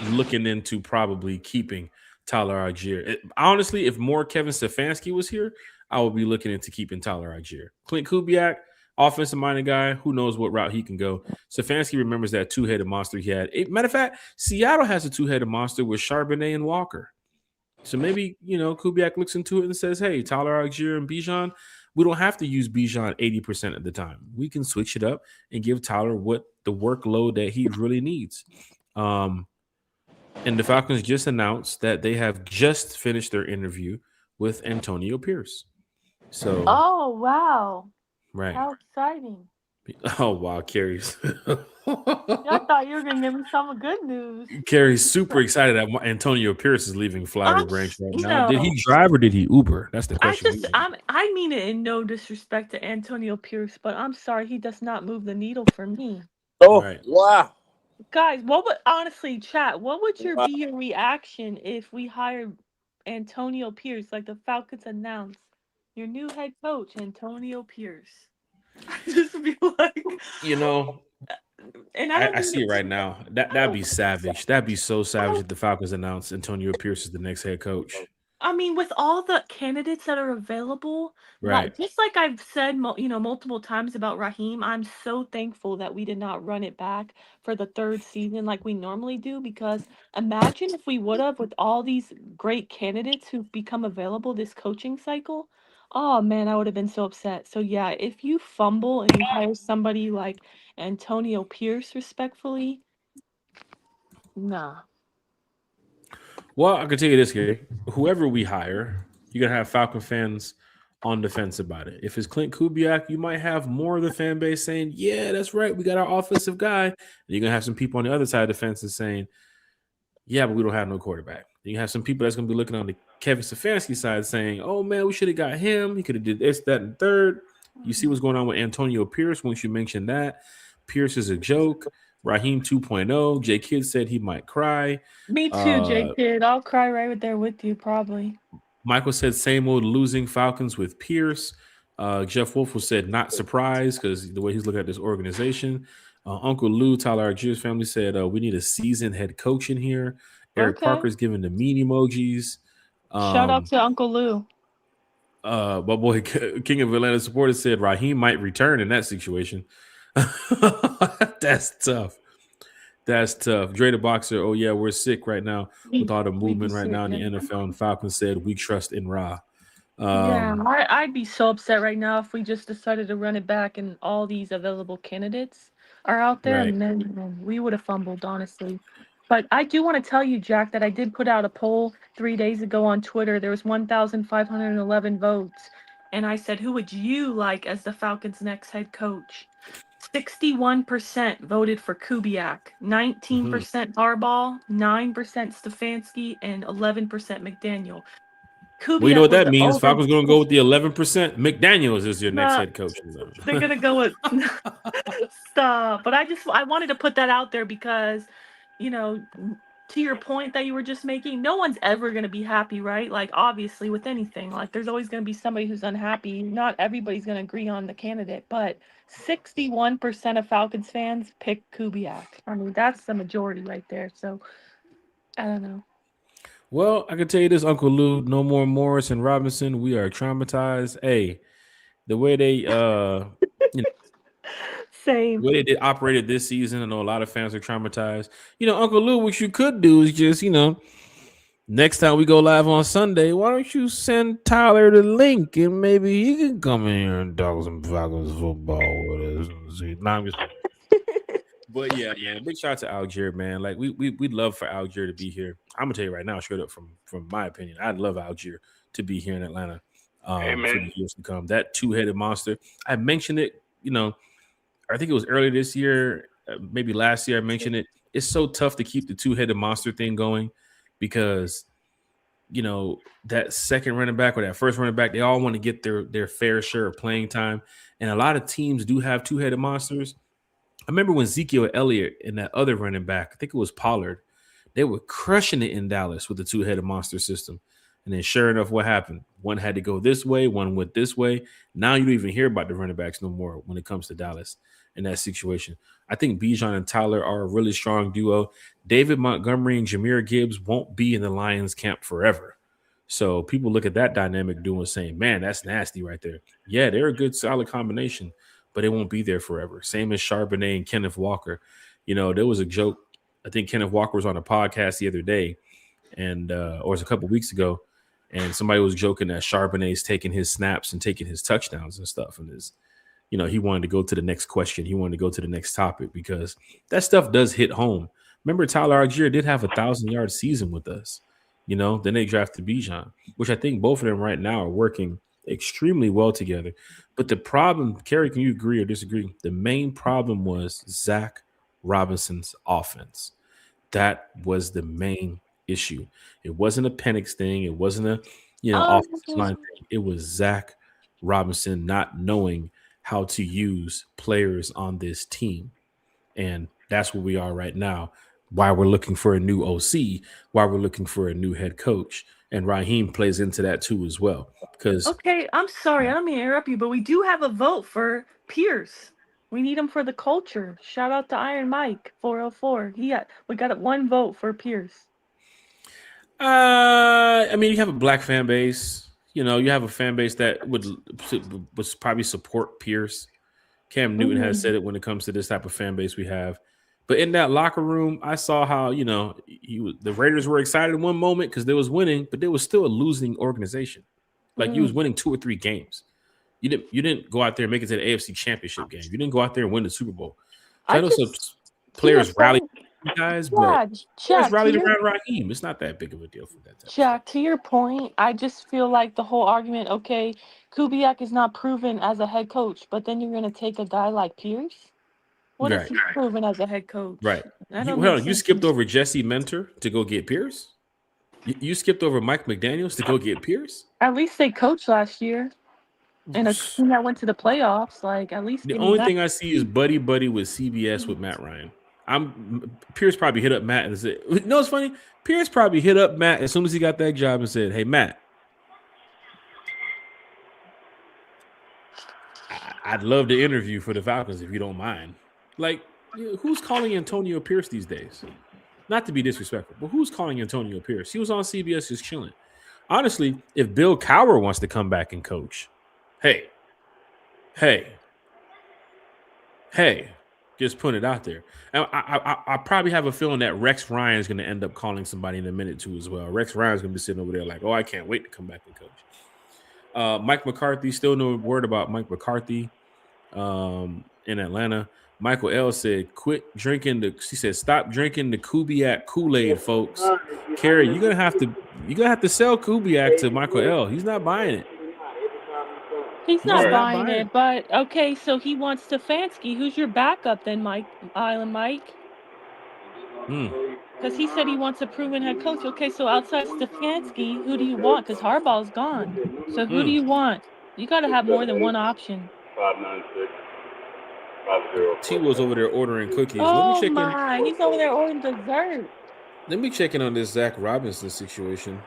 looking into probably keeping Tyler Algier. Honestly, if more Kevin Stefanski was here, I would be looking into keeping Tyler Algier. Clint Kubiak, offensive-minded guy, who knows what route he can go. Stefanski remembers that two-headed monster he had. Matter of fact, Seattle has a two-headed monster with Charbonnet and Walker. So maybe, Kubiak looks into it and says, hey, Tyler Algier and Bijan, we don't have to use Bijan 80% of the time. We can switch it up and give Tyler what the workload that he really needs. And the Falcons just announced that they have just finished their interview with Antonio Pierce. So, oh, wow. right. How exciting. Oh wow, Carrie's I thought you were gonna give me some good news. Carrie's super excited that Antonio Pierce is leaving Flowery Branch right now. Did No, he drive or did he Uber? That's the question. I mean it in no disrespect to Antonio Pierce, but I'm sorry, he does not move the needle for me. Oh, Right. wow. Guys, what would honestly, chat? What would Wow. be your reaction if we hired Antonio Pierce, like the Falcons announced your new head coach, Antonio Pierce? I just be like, You know, and I don't I mean see it right now. That'd be savage. That'd be so I savage don't if the Falcons announced Antonio Pierce is the next head coach. I mean, with all the candidates that are available, Right. just like I've said, multiple times about Raheem, I'm so thankful that we did not run it back for the third season like we normally do. Because imagine if we would have, with all these great candidates who've become available this coaching cycle. Oh man, I would have been so upset. So yeah, if you fumble and you hire somebody like Antonio Pierce, respectfully, nah. Well, I can tell you this, Gary. Whoever we hire, you're gonna have Falcon fans on the fence about it. If it's Clint Kubiak, you might have more of the fan base saying, "Yeah, that's right, we got our offensive guy." And you're gonna have some people on the other side of the fence and saying, "Yeah, but we don't have no quarterback." And you have some people that's gonna be looking on the Kevin Stefanski side saying, "Oh man, we should have got him. He could have did this, that, and third." You see what's going on with Antonio Pierce once you mention that. Pierce is a joke. Raheem 2.0. Jay Kidd said he might cry. Me too, J Kid. I'll cry right there with you, probably. Michael said same old losing Falcons with Pierce. Jeff Wolf said not surprised because the way he's looking at this organization. Uncle Lou, Tyler Argier's family said we need a seasoned head coach in here. Eric Okay. Parker's giving the mean emojis. Shout out to Uncle Lou. My boy King of Atlanta supporters said Raheem might return in that situation. That's tough. That's tough. Dre the Boxer, oh yeah, we're sick right now with all the movement right now in the NFL. And Falcons said we trust in Ra. Yeah, I'd be so upset right now if we just decided to run it back and all these available candidates are out there, Right. and then we would have fumbled, honestly. But I do want to tell you, Jack, that I did put out a poll 3 days ago on Twitter. There was 1,511 votes, and I said, who would you like as the Falcons' next head coach? 61% voted for Kubiak, 19% Harbaugh, 9% Stefanski, and 11% McDaniel. Kubiak well, you know what that was means. over. Falcons going to go with the 11%. McDaniels is your next Nah, head coach. They're gonna go with stop. But I wanted to put that out there because, to your point that you were just making, no one's ever gonna be happy, right? Like obviously with anything, like there's always gonna be somebody who's unhappy. Not everybody's gonna agree on the candidate, but 61% of Falcons fans pick Kubiak. I mean, that's the majority right there. So I don't know. Well, I can tell you this, Uncle Lou, no more Morris and Robinson. We are traumatized. Hey, the way they Same. the way they operated this season, I know a lot of fans are traumatized. Uncle Lou, what you could do is just, next time we go live on Sunday, why don't you send Tyler the link and maybe he can come in here and talk some Falcons football with us. Nah, I'm just But yeah, big shout out to Algier, man. Like we'd love for Algier to be here. I'm gonna tell you right now, straight up from my opinion, I'd love Algier to be here in Atlanta for the years to come. That two-headed monster. I mentioned it, I think it was earlier this year, maybe last year I mentioned it. It's so tough to keep the two-headed monster thing going because that second running back or that first running back, they all want to get their fair share of playing time. And a lot of teams do have two-headed monsters. I remember when Ezekiel Elliott and that other running back, I think it was Pollard, they were crushing it in Dallas with the two-headed monster system. And then sure enough, what happened? One had to go this way, one went this way. Now you don't even hear about the running backs no more when it comes to Dallas in that situation. I think Bijan and Tyler are a really strong duo. David Montgomery and Jahmyr Gibbs won't be in the Lions camp forever. So people look at that dynamic doing saying, man, that's nasty right there. Yeah, they're a good, solid combination, but it won't be there forever. Same as Charbonnet and Kenneth Walker. There was a joke. I think Kenneth Walker was on a podcast the other day, and or it was a couple weeks ago, and somebody was joking that Charbonnet's taking his snaps and taking his touchdowns and stuff. And he wanted to go to the next question. He wanted to go to the next topic because that stuff does hit home. Remember, Tyler Algier did have 1,000-yard season with us. Then they drafted Bijan, which I think both of them right now are working extremely well together. But the problem, Kerry, can you agree or disagree? The main problem was Zach Robinson's offense. That was the main issue. It wasn't a Penix thing. It wasn't a offensive line thing. It was Zach Robinson not knowing how to use players on this team. And that's where we are right now. Why we're looking for a new OC, why we're looking for a new head coach. And Raheem plays into that too as well. Because okay, I'm sorry, I don't mean to interrupt you, but we do have a vote for Pierce. We need him for the culture. Shout out to Iron Mike 404. We got one vote for Pierce. I mean, you have a black fan base. You have a fan base that would probably support Pierce. Cam Newton has said it when it comes to this type of fan base we have. But in that locker room, I saw how, the Raiders were excited in one moment because they was winning, but they was still a losing organization. Like you was winning 2 or 3 games. You didn't go out there and make it to the AFC Championship game. You didn't go out there and win the Super Bowl. So I know some players rallied guys, but players rallied around Raheem. It's not that big of a deal for that. Jack, to your point, I just feel like the whole argument, okay, Kubiak is not proven as a head coach, but then you're going to take a guy like Pierce? What is he proven as a head coach? Right. You skipped over Jesse Mentor to go get Pierce? You skipped over Mike McDaniels to go get Pierce? At least they coached last year. And a team that went to the playoffs, like at least the only thing I see is buddy with CBS with Matt Ryan. Pierce probably hit up Matt and said, it's funny. Pierce probably hit up Matt as soon as he got that job and said, "Hey Matt, I'd love to interview for the Falcons if you don't mind." Like, who's calling Antonio Pierce these days? Not to be disrespectful, but who's calling Antonio Pierce? He was on CBS just chilling. Honestly, if Bill Cowher wants to come back and coach, hey, just put it out there. And I probably have a feeling that Rex Ryan is going to end up calling somebody in a minute too as well. Rex Ryan's going to be sitting over there like, oh, I can't wait to come back and coach. Mike McCarthy, still no word about Mike McCarthy in Atlanta. Michael L. said, stop drinking the Kubiak Kool-Aid, folks. Kerry, you're gonna have to sell Kubiak to Michael L. He's not buying it. He's not buying it, but okay, so he wants Stefanski. Who's your backup then, Island Mike? Because he said he wants a proven head coach. Okay, so outside Stefanski, who do you want? Because Harbaugh's gone. So who do you want? You got to have more than one option. 596. T was over there ordering cookies. Oh, he's over there ordering dessert. Let me check in on this Zach Robinson situation.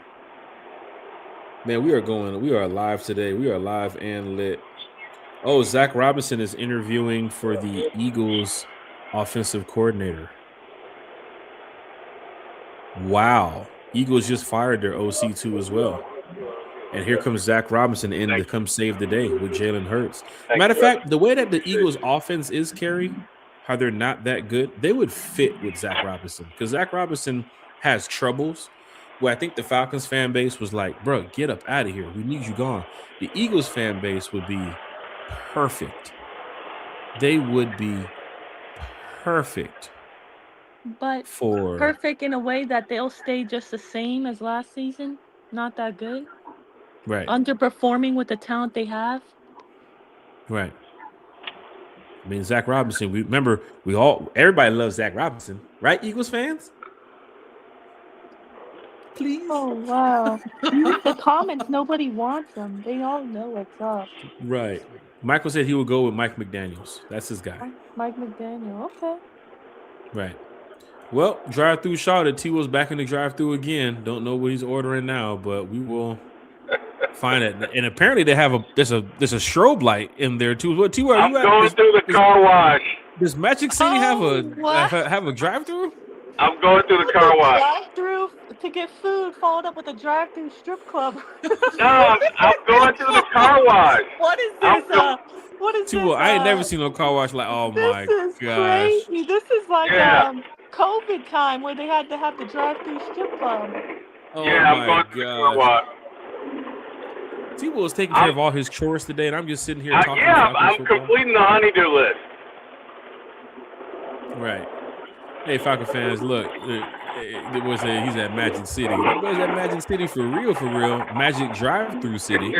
Man, we are live today. We are live and lit. Oh, Zach Robinson is interviewing for the Eagles offensive coordinator. Wow. Eagles just fired their OC too as well. And here comes Zach Robinson in to come save the day with Jalen Hurts. Matter of fact, the way that the Eagles offense is, Kerry, how they're not that good, they would fit with Zach Robinson because Zach Robinson has troubles where I think the Falcons fan base was like, bro, get up out of here. We need you gone. The Eagles fan base would be perfect. They would be perfect. But perfect in a way that they'll stay just the same as last season. Not that good. Right. Underperforming with the talent they have. Right. I mean, Zach Robinson, everybody loves Zach Robinson, right, Eagles fans? Please. Oh, wow. The comments, nobody wants them. They all know what's up. Right. Michael said he would go with Mike McDaniels. That's his guy. Mike McDaniel. Okay. Right. Well, drive-through shouted. T-Will's back in the drive-through again. Don't know what he's ordering now, but we will find it. And apparently they have there's a strobe light in there too. What T-Will? I'm going through the car wash. Does Magic City have a drive-through? I'm going through the car wash. Drive-through to get food, followed up with a drive-through strip club. No, I'm going through the car wash. What is this? What is T-Will, this? I ain't never seen no car wash like. Oh my gosh! Crazy. This is like COVID time where they had to have the drive-through strip club. Oh I'm going through the car wash. T-Will is taking care of all his chores today, and I'm just sitting here talking. I'm completing the honey-do list. Right. Hey, Falcon fans, look, He's at Magic City. That boy's at Magic City for real, for real. Magic Drive-Through City.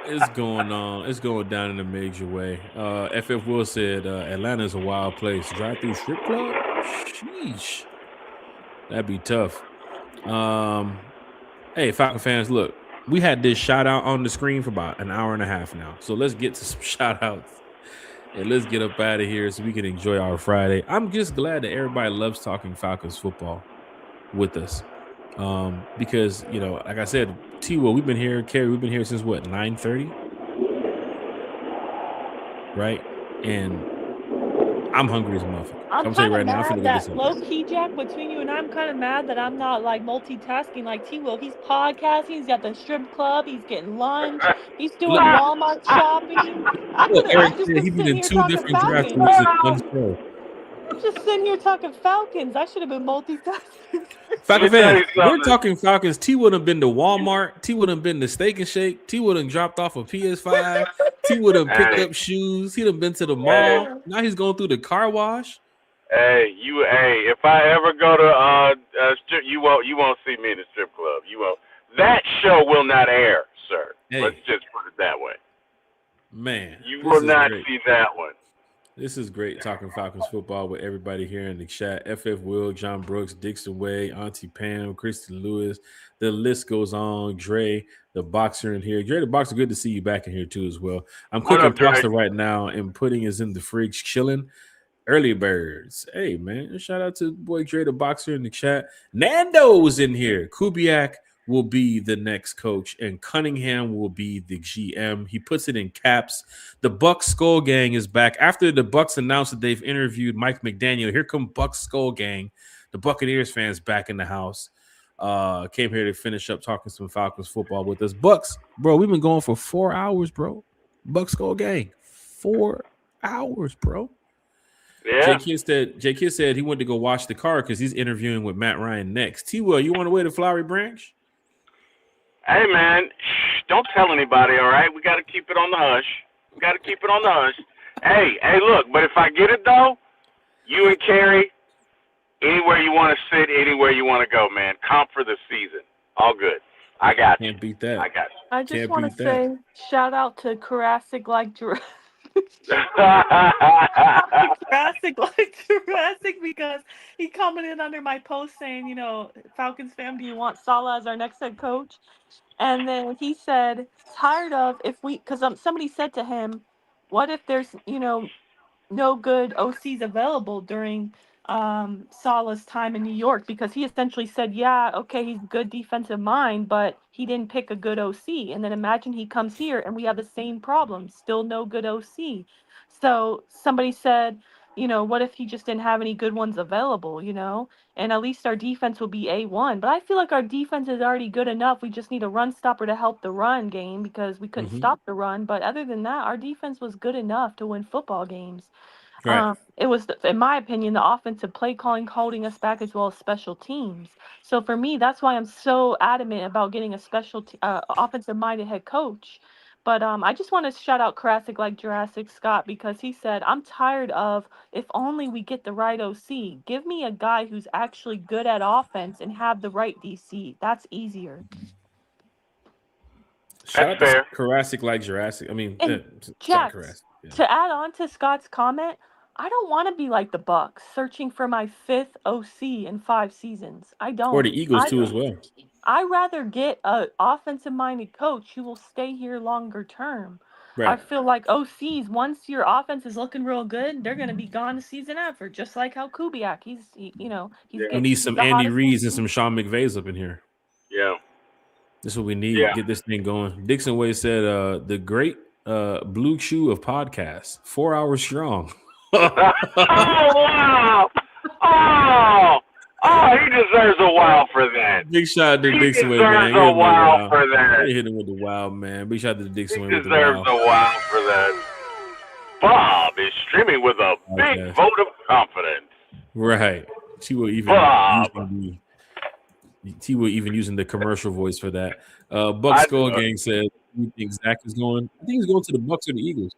It's going on. It's going down in a major way. FF Will said Atlanta is a wild place. Drive-through strip club? Sheesh. That'd be tough. Hey, Falcon fans, look, we had this shout out on the screen for about an hour and a half now. So let's get to some shout outs and let's get up out of here so we can enjoy our Friday. I'm just glad that everybody loves talking Falcons football with us. Because, you know, like I said, T-Will, we've been here, Kerry, we've been here since what, 9:30? Right? And I'm hungry as a motherfucker. I'm telling you kind of right now, I'm mad finna get that this up. low key, Jack, between you and I'm kind of mad that I'm not like multitasking like T-Will. He's podcasting, he's got the strip club, he's getting lunch, he's doing Look. Walmart shopping. Look, Eric I'm just said he's been sitting in here 2 talking different Falcons. drive-thrus in one show. I'm just sitting here talking Falcons. I should have been multitasking. Falcon Let me tell fans, you we're something. talking Falcons. T would have been to Walmart. T would have been to Steak and Shake. T would have dropped off a PS5. T would have picked Hey. up shoes. He'd have been to the mall. Hey. Now he's going through the car wash. Hey, if I ever go to strip, you won't see me in the strip club. You won't. That show will not air, sir. Hey. Let's just put it that way. Man, You this will is not great. see that one. This is great talking Falcons football with everybody here in the chat. FF Will, John Brooks, Dixon Way, Auntie Pam, Kristen Lewis. The list goes on. Dre, the boxer in here. Dre, the boxer, good to see you back in here too as well. I'm What cooking up, Dre? pasta right now and pudding is in the fridge chilling. Early birds. Hey, man. Shout out to boy Dre, the boxer in the chat. Nando's in here. Kubiak will be the next coach, and Cunningham will be the GM. He puts it in caps. The Bucks Skull Gang is back. After the Bucks announced that they've interviewed Mike McDaniel, here come Bucks Skull Gang. The Buccaneers fans back in the house. Came here to finish up talking some Falcons football with us. Bucks, bro, we've been going for 4 hours, bro. Bucks Skull Gang. 4 hours, bro. Yeah. Jay Kidd said he went to go watch the car because he's interviewing with Matt Ryan next. T-Will, you on the way to Flowery Branch? Hey, man, don't tell anybody, all right? We got to keep it on the hush. Hey, look, but if I get it, though, you and Kerry, anywhere you want to sit, anywhere you want to go, man. Comp for the season. All good. I got you. Can't beat that. I got you. I just Can't want beat to that. say shout out to Jurassic like Jurassic. Jurassic because he commented under my post saying, you know, Falcons fam, do you want Saleh as our next head coach? And then he said, tired of because somebody said to him, what if there's, you know, no good OCs available during Saleh's time in New York, because he essentially said, yeah, okay, he's good defensive mind, but he didn't pick a good OC. And then imagine he comes here and we have the same problem, still no good OC. So somebody said, you know, what if he just didn't have any good ones available, you know, and at least our defense will be A1. But I feel like our defense is already good enough. We just need a run stopper to help the run game because we couldn't stop the run. But other than that, our defense was good enough to win football games. Right. It was, in my opinion, the offensive play calling holding us back, as well as special teams. So for me, that's why I'm so adamant about getting a offensive-minded head coach. But I just want to shout out Jurassic like Jurassic Scott, because he said, I'm tired of if only we get the right OC. Give me a guy who's actually good at offense and have the right DC. That's easier. Shout That's out to Jurassic like Jurassic. I mean, Jack, Jurassic. Yeah. to add on to Scott's comment, I don't want to be like the Bucks, searching for my 5th OC in 5 seasons. I don't. Or the Eagles too as well. I rather get an offensive-minded coach who will stay here longer term. Right. I feel like OCs, once your offense is looking real good, they're going to be gone the season after, just like how Kubiak. He's We getting need some the Andy hottest- Reids and some Sean McVays up in here. Yeah. This is what we need. Yeah. Get this thing going. Dixon Way said, the great blue chew of podcasts, 4 hours strong. Oh, wow. Oh, he deserves a wow for that. Big shout out to He Dixon Way, deserves man. a wow for that. They hit him with the wow, man. Big shout out to Dixon He Way with the deserves wow. a wow for that. Bob is streaming with a big Okay. vote of confidence. Right. She will even Bob. using the commercial voice for that. Buck Skull Gang said, "You think Zach is going? I think he's going to the Bucks or the Eagles.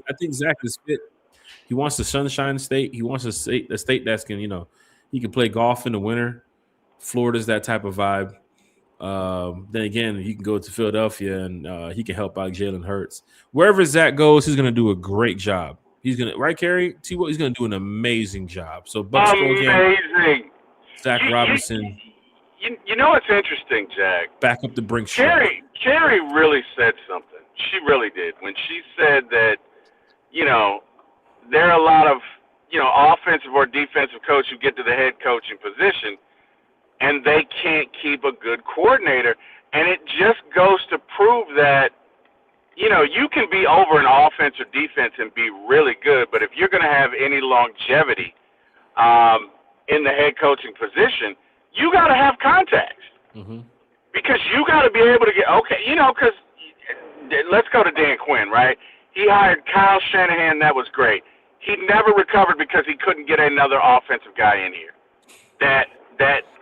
I think Zach is fit. He wants the Sunshine State. He wants a state that's can he can play golf in the winter. Florida's that type of vibe. Then again, he can go to Philadelphia and he can help out Jalen Hurts. Wherever Zach goes, he's going to do a great job. He's going to, right, Kerry? He's going to do an amazing job. So, Bucks go again. Amazing. Zach Robinson. You know what's interesting, Jack? Back up the brink. Carrie really said something. She really did. When she said that, there are a lot of, offensive or defensive coach who get to the head coaching position and they can't keep a good coordinator. And it just goes to prove that, you can be over an offense or defense and be really good, but if you're going to have any longevity in the head coaching position, you got to have contacts. Mm-hmm. Because you got to be able to get, because let's go to Dan Quinn, right? He hired Kyle Shanahan. That was great. He never recovered because he couldn't get another offensive guy in here that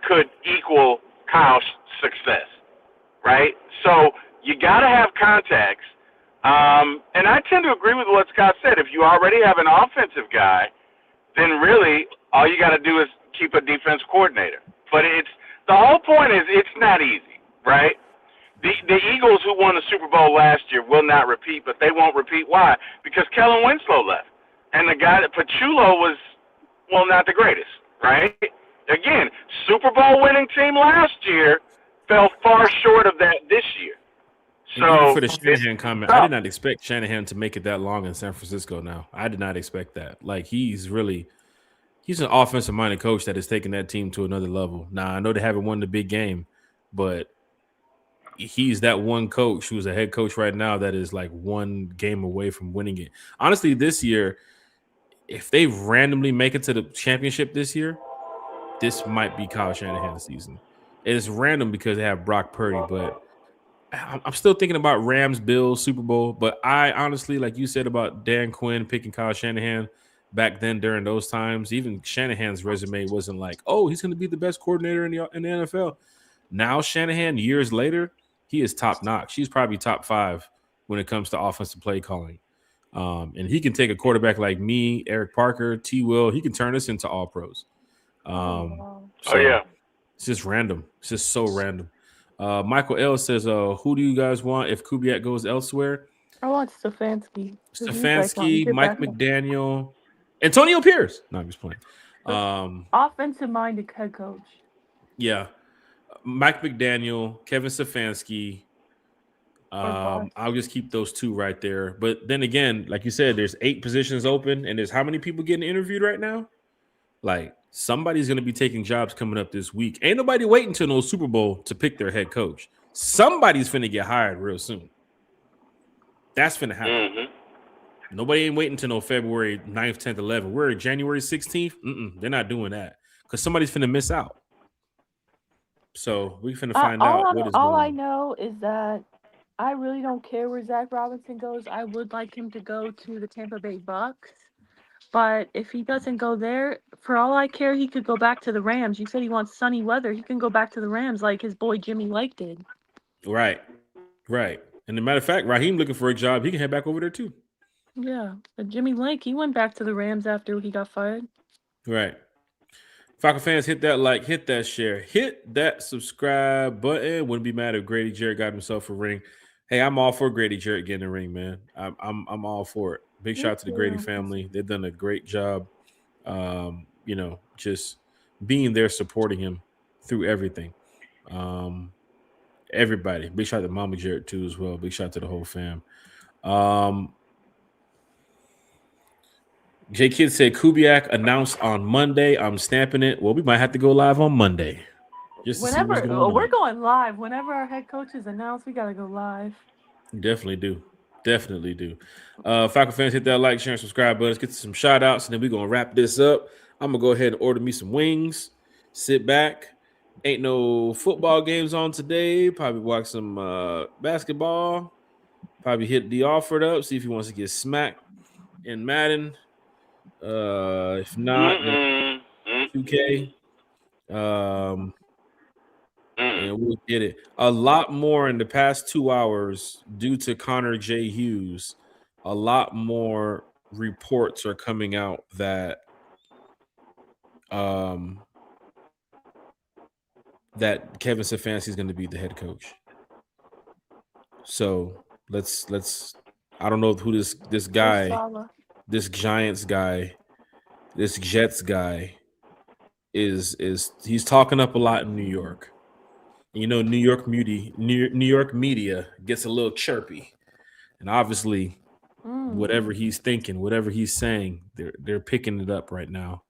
could equal Kyle's success, right? So you got to have contacts. And I tend to agree with what Scott said. If you already have an offensive guy, then really all you got to do is keep a defense coordinator. But the whole point is it's not easy, right? The Eagles, who won the Super Bowl last year, will not repeat, but they won't repeat. Why? Because Kellen Winslow left. And the guy that Pachulo was, not the greatest, right? Again, Super Bowl winning team last year fell far short of that this year. So for the Shanahan comment, I did not expect Shanahan to make it that long in San Francisco now. I did not expect that. Like, he's an offensive-minded coach that has taken that team to another level. Now, I know they haven't won the big game, but he's that one coach who's a head coach right now that is like one game away from winning it. Honestly, this year, if they randomly make it to the championship this year, this might be Kyle Shanahan's season. It's random because they have Brock Purdy, but I'm still thinking about Rams, Bills, Super Bowl. But I honestly, like you said about Dan Quinn picking Kyle Shanahan back then during those times, even Shanahan's resume wasn't like, oh, he's going to be the best coordinator in the NFL. Now Shanahan, years later, he is top notch. He's probably top 5 when it comes to offensive play calling. And he can take a quarterback like me, Eric Parker, T. Will. He can turn us into all pros. It's just random. It's just so random. Michael L says, who do you guys want if Kubiak goes elsewhere? I want Stefanski. Mike McDaniel, Antonio Pierce. No, I'm just playing. Offensive-minded head coach. Yeah. Mike McDaniel, Kevin Stefanski. I'll just keep those 2 right there. But then again, like you said, there's 8 positions open, and there's how many people getting interviewed right now? Like, somebody's going to be taking jobs coming up this week. Ain't nobody waiting until no Super Bowl to pick their head coach. Somebody's finna get hired real soon. That's finna happen. Mm-hmm. Nobody ain't waiting until no February 9th, 10th, 11th. We're January 16th. They're not doing that because somebody's finna miss out. So we finna find out what is all going I on. know is that I really don't care where Zach Robinson goes. I would like him to go to the Tampa Bay Bucks. But if he doesn't go there, for all I care, he could go back to the Rams. You said he wants sunny weather. He can go back to the Rams like his boy Jimmy Lake did. Right. And as a matter of fact, Raheem looking for a job. He can head back over there too. Yeah. But Jimmy Lake, he went back to the Rams after he got fired. Right. Falcon fans, hit that like, hit that share, hit that subscribe button. Wouldn't be mad if Grady Jarrett got himself a ring. Hey, I'm all for Grady Jarrett getting a ring, man. I'm all for it. Big shout out to the Grady family. They've done a great job, just being there, supporting him through everything. Everybody. Big shout out to Mama Jarrett, too, as well. Big shout out to the whole fam. J Kid said Kubiak announced on Monday. I'm stamping it. Well, we might have to go live on Monday. Just to see what's going on. We're going live. Whenever our head coach is announced, we got to go live. Definitely do. Falcon fans, hit that like, share, and subscribe button. Let's get to some shout outs, and then we're going to wrap this up. I'm going to go ahead and order me some wings, sit back. Ain't no football games on today. Probably watch some basketball. Probably hit the Alford up, see if he wants to get smacked in Madden. If not, 2K. And we'll get it. A lot more in the past 2 hours due to Connor J. Hughes. A lot more reports are coming out that that Kevin Stefanski is going to be the head coach. So let's I don't know who this guy, this Giants guy, this Jets guy is he's talking up a lot in New York. You know, New York media gets a little chirpy, and obviously, whatever he's thinking, whatever he's saying, they're picking it up right now,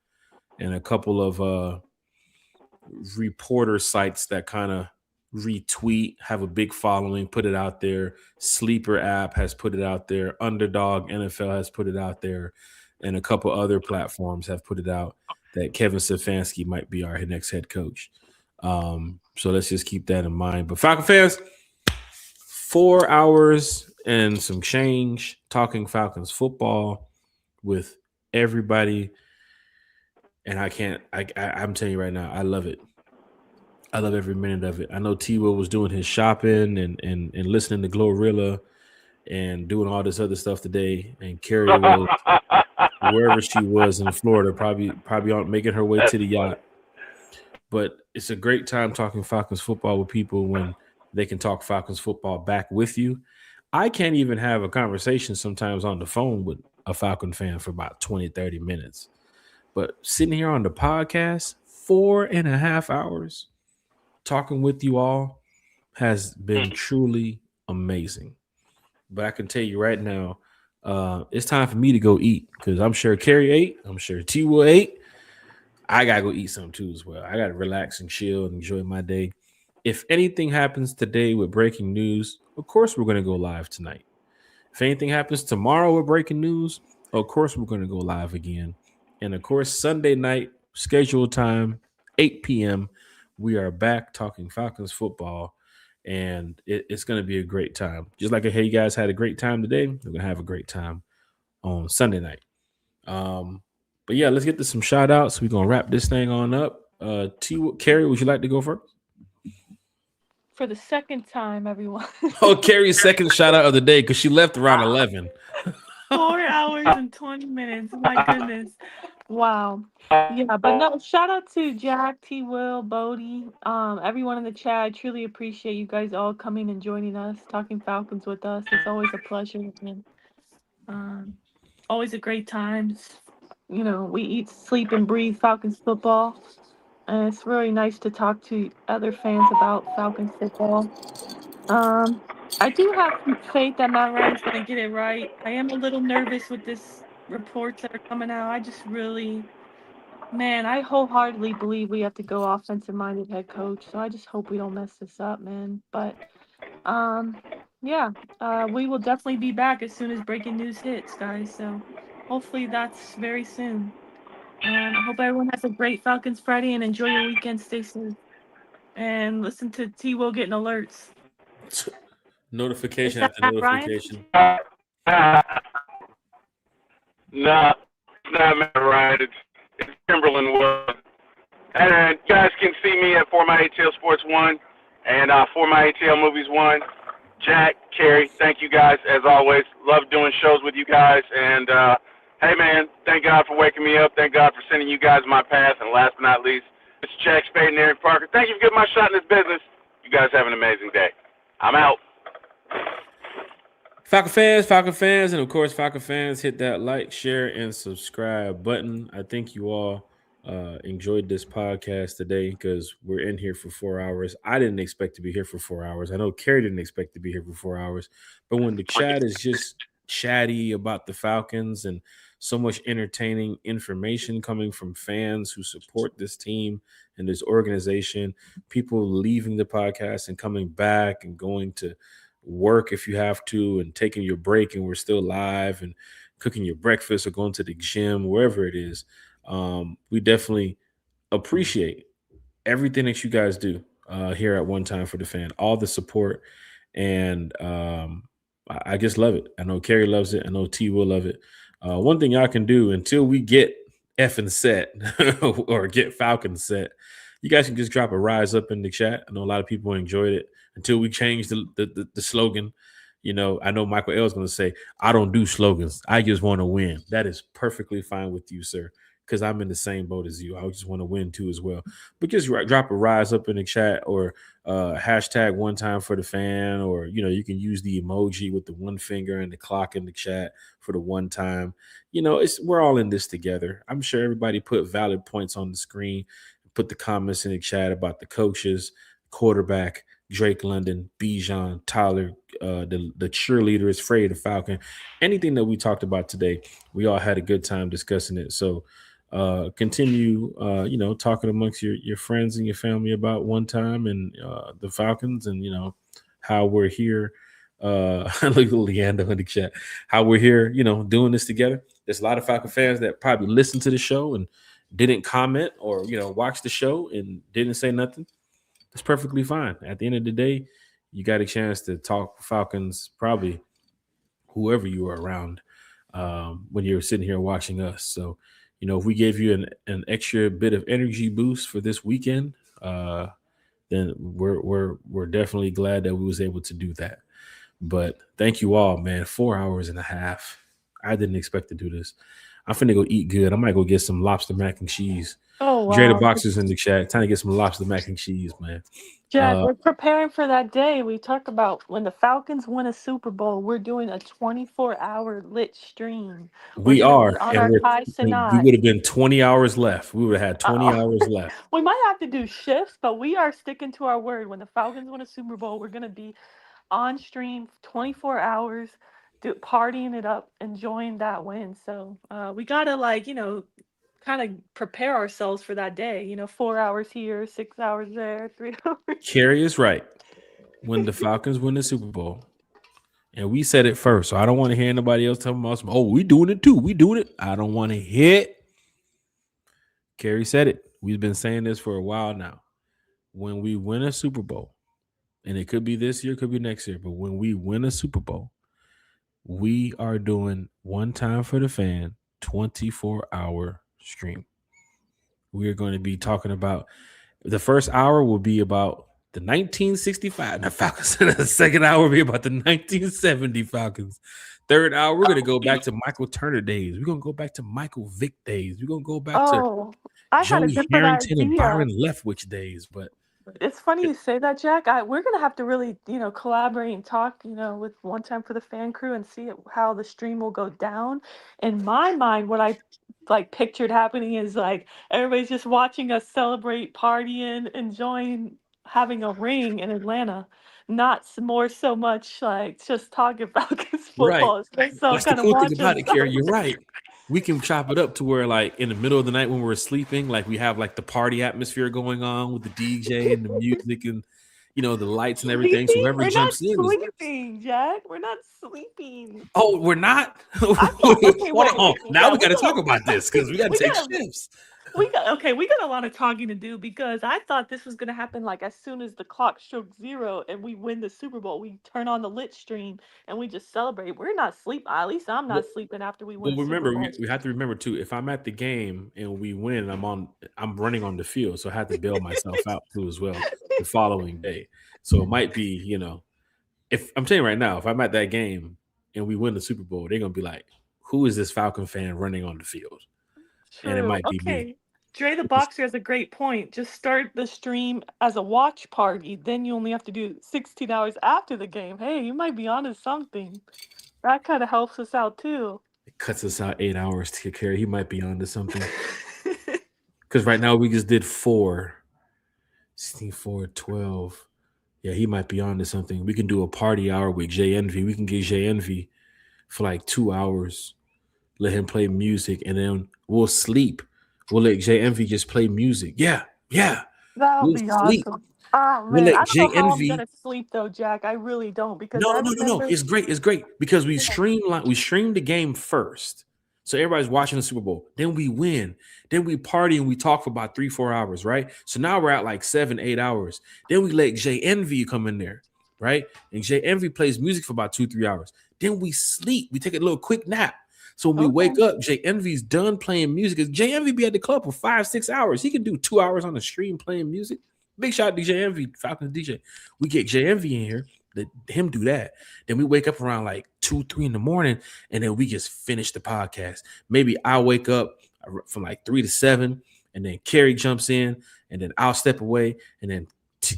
and a couple of reporter sites that kind of retweet have a big following, put it out there. Sleeper app has put it out there. Underdog NFL has put it out there, and a couple other platforms have put it out that Kevin Stefanski might be our next head coach. So let's just keep that in mind. But Falcon fans, 4 hours and some change talking Falcons football with everybody. And I'm telling you right now, I love it. I love every minute of it. I know T-Will was doing his shopping and listening to Glorilla and doing all this other stuff today. And Carrie was wherever she was in Florida, probably on making her way to the yacht. But it's a great time talking Falcons football with people when they can talk Falcons football back with you. I can't even have a conversation sometimes on the phone with a Falcon fan for about 20, 30 minutes. But sitting here on the podcast, 4.5 hours talking with you all has been truly amazing. But I can tell you right now, it's time for me to go eat because I'm sure Carrie ate. I'm sure T-Will ate. I got to go eat something too as well. I got to relax and chill and enjoy my day. If anything happens today with breaking news, of course we're going to go live tonight. If anything happens tomorrow with breaking news, of course we're going to go live again. And of course, Sunday night, scheduled time, 8 p.m., we are back talking Falcons football. And it's going to be a great time. Just like hey, you guys had a great time today, we're going to have a great time on Sunday night. But yeah, let's get to some shout outs. We're going to wrap this thing on up. Carrie, would you like to go first? For the second time, everyone. Oh, Carrie's second shout out of the day because she left around 11. 4 hours and 20 minutes. My goodness. Wow. Yeah, but no, shout out to Jack, T-Will, Bodie, everyone in the chat. I truly appreciate you guys all coming and joining us, talking Falcons with us. It's always a pleasure and always a great time. You know, we eat, sleep, and breathe Falcons football. And it's really nice to talk to other fans about Falcons football. I do have faith that Matt Ryan's going to get it right. I am a little nervous with this reports that are coming out. I just really, man, I wholeheartedly believe we have to go offensive-minded head coach. So I just hope we don't mess this up, man. But, we will definitely be back as soon as breaking news hits, guys. So hopefully that's very soon. And I hope everyone has a great Falcons Friday and enjoy your weekend. Stay safe. And listen to T-Will getting alerts. Notification after notification. No, it's not Matt Ryan. It's Timberland Wood. And you guys can see me at For My ATL Sports 1 and For My ATL Movies 1. Jack, Carrie, thank you guys as always. Love doing shows with you guys. And, hey, man, thank God for waking me up. Thank God for sending you guys my path. And last but not least, it's Jack Spade and Eric Parker. Thank you for getting my shot in this business. You guys have an amazing day. I'm out. Falcon fans, and of course, Falcon fans, hit that like, share, and subscribe button. I think you all enjoyed this podcast today because we're in here for 4 hours. I didn't expect to be here for 4 hours. I know Carrie didn't expect to be here for 4 hours. But when the chat is just chatty about the Falcons and so much entertaining information coming from fans who support this team and this organization, people leaving the podcast and coming back and going to work if you have to and taking your break and we're still live and cooking your breakfast or going to the gym, wherever it is. We definitely appreciate everything that you guys do here at One Time for the Fan, all the support. And I just love it. I know Carrie loves it. I know T will love it. One thing y'all can do until we get effing set or get Falcon set, you guys can just drop a rise up in the chat. I know a lot of people enjoyed it until we change the slogan. You know, I know Michael L is going to say, I don't do slogans. I just want to win. That is perfectly fine with you, sir, because I'm in the same boat as you. I just want to win too as well. But just drop a rise up in the chat or hashtag one time for the fan, or, you know, you can use the emoji with the one finger and the clock in the chat for the one time. You know, we're all in this together. I'm sure everybody put valid points on the screen, put the comments in the chat about the coaches, quarterback, Drake London, Bijan, Tyler, the cheerleader is Frey the Falcon. Anything that we talked about today, we all had a good time discussing it. So continue, you know, talking amongst your friends and your family about one time and the Falcons, and, you know, how we're here. Look at Leandro in the chat. How we're here, you know, doing this together. There's a lot of Falcon fans that probably listened to the show and didn't comment, or, you know, watch the show and didn't say nothing. It's perfectly fine. At the end of the day, you got a chance to talk Falcons, probably whoever you were around when you're sitting here watching us. So, you know, if we gave you an extra bit of energy boost for this weekend, then we're definitely glad that we was able to do that. But thank you all, man. 4 hours and a half. I didn't expect to do this. I'm finna go eat good. I might go get some lobster mac and cheese. Oh, wow. Dre the Boxer's in the chat. Time to get some lobster mac and cheese, man. Jack, we're preparing for that day. We talk about when the Falcons win a Super Bowl, we're doing a 24-hour lit stream. We are. On our Kai Sinai. We would have been 20 hours left. We would have had 20 hours left. We might have to do shifts, but we are sticking to our word. When the Falcons win a Super Bowl, we're going to be on stream 24 hours, partying it up, enjoying that win. So we got to, like, you know, kind of prepare ourselves for that day. You know, 4 hours here, 6 hours there, 3 hours. Carrie is right. When the Falcons win the Super Bowl, and we said it first, so I don't want to hear anybody else tell me, oh, we doing it too. We doing it. I don't want to hear it. Carrie said it. We've been saying this for a while now. When we win a Super Bowl, and it could be this year, could be next year, but when we win a Super Bowl, we are doing one time for the fan, 24-hour stream. We are going to be talking about, the first hour will be about the 1965 Falcons. The second hour will be about the 1970 Falcons. Third hour, we're going to go back to Michael Turner days. We're going to go back to Michael Vick days. We're going to go back to Joey Harrington and Byron Leftwich days. But it's funny you say that, Jack. We're going to have to really, you know, collaborate and talk, you know, with One Time for the Fan crew and see how the stream will go down. In my mind, what I like pictured happening is like everybody's just watching us celebrate, partying, enjoying having a ring in Atlanta. Not more so much like just talking Falcons football. Right. So that's the cool thing about it, Carrie. You're right. We can chop it up to where, like, in the middle of the night when we're sleeping, like, we have like the party atmosphere going on with the DJ and the music and, you know, the lights and everything. So whoever jumps in, sleeping, Jack. We're not sleeping. Oh, we're not. Okay, now we got to talk about this because we got to take shifts. We got a lot of talking to do, because I thought this was going to happen like as soon as the clock struck 0 and we win the Super Bowl, we turn on the lit stream and we just celebrate. We're not sleeping. At least I'm not sleeping after we win. Well, remember, we have to remember too. If I'm at the game and we win, I'm running on the field, so I have to bail myself out too as well the following day. So it might be, you know, if I'm telling you right now, if I'm at that game and we win the Super Bowl, they're gonna be like, "Who is this Falcon fan running on the field?" True. And it might be me. Dre the Boxer has a great point. Just start the stream as a watch party. Then you only have to do 16 hours after the game. Hey, you might be onto something. That kind of helps us out too. It cuts us out 8 hours to carry. He might be onto something. Because right now we just did 4. 16, 4, 12. Yeah, he might be onto something. We can do a party hour with Jay Envy. We can get Jay Envy for like 2 hours. Let him play music, and then we'll sleep. We'll let Jay Envy just play music. Yeah. That'll be awesome. Oh, man. We'll let I Jay don't know how Envy. I'm gonna sleep though, Jack. I really don't, because No. It's great because we stream the game first. So everybody's watching the Super Bowl. Then we win. Then we party and we talk for about 3-4 hours, right? So now we're at like 7-8 hours. Then we let Jay Envy come in there, right? And Jay Envy plays music for about 2-3 hours. Then we sleep. We take a little quick nap. So when we wake up, Jay Envy's done playing music. Jay Envy be at the club for 5-6 hours. He can do 2 hours on the stream playing music. Big shout out to Jay Envy, Falcons DJ. We get Jay Envy in here. him do that. Then we wake up around like 2, 3 in the morning, and then we just finish the podcast. Maybe I'll wake up from like 3 to 7, and then Carrie jumps in, and then I'll step away, and then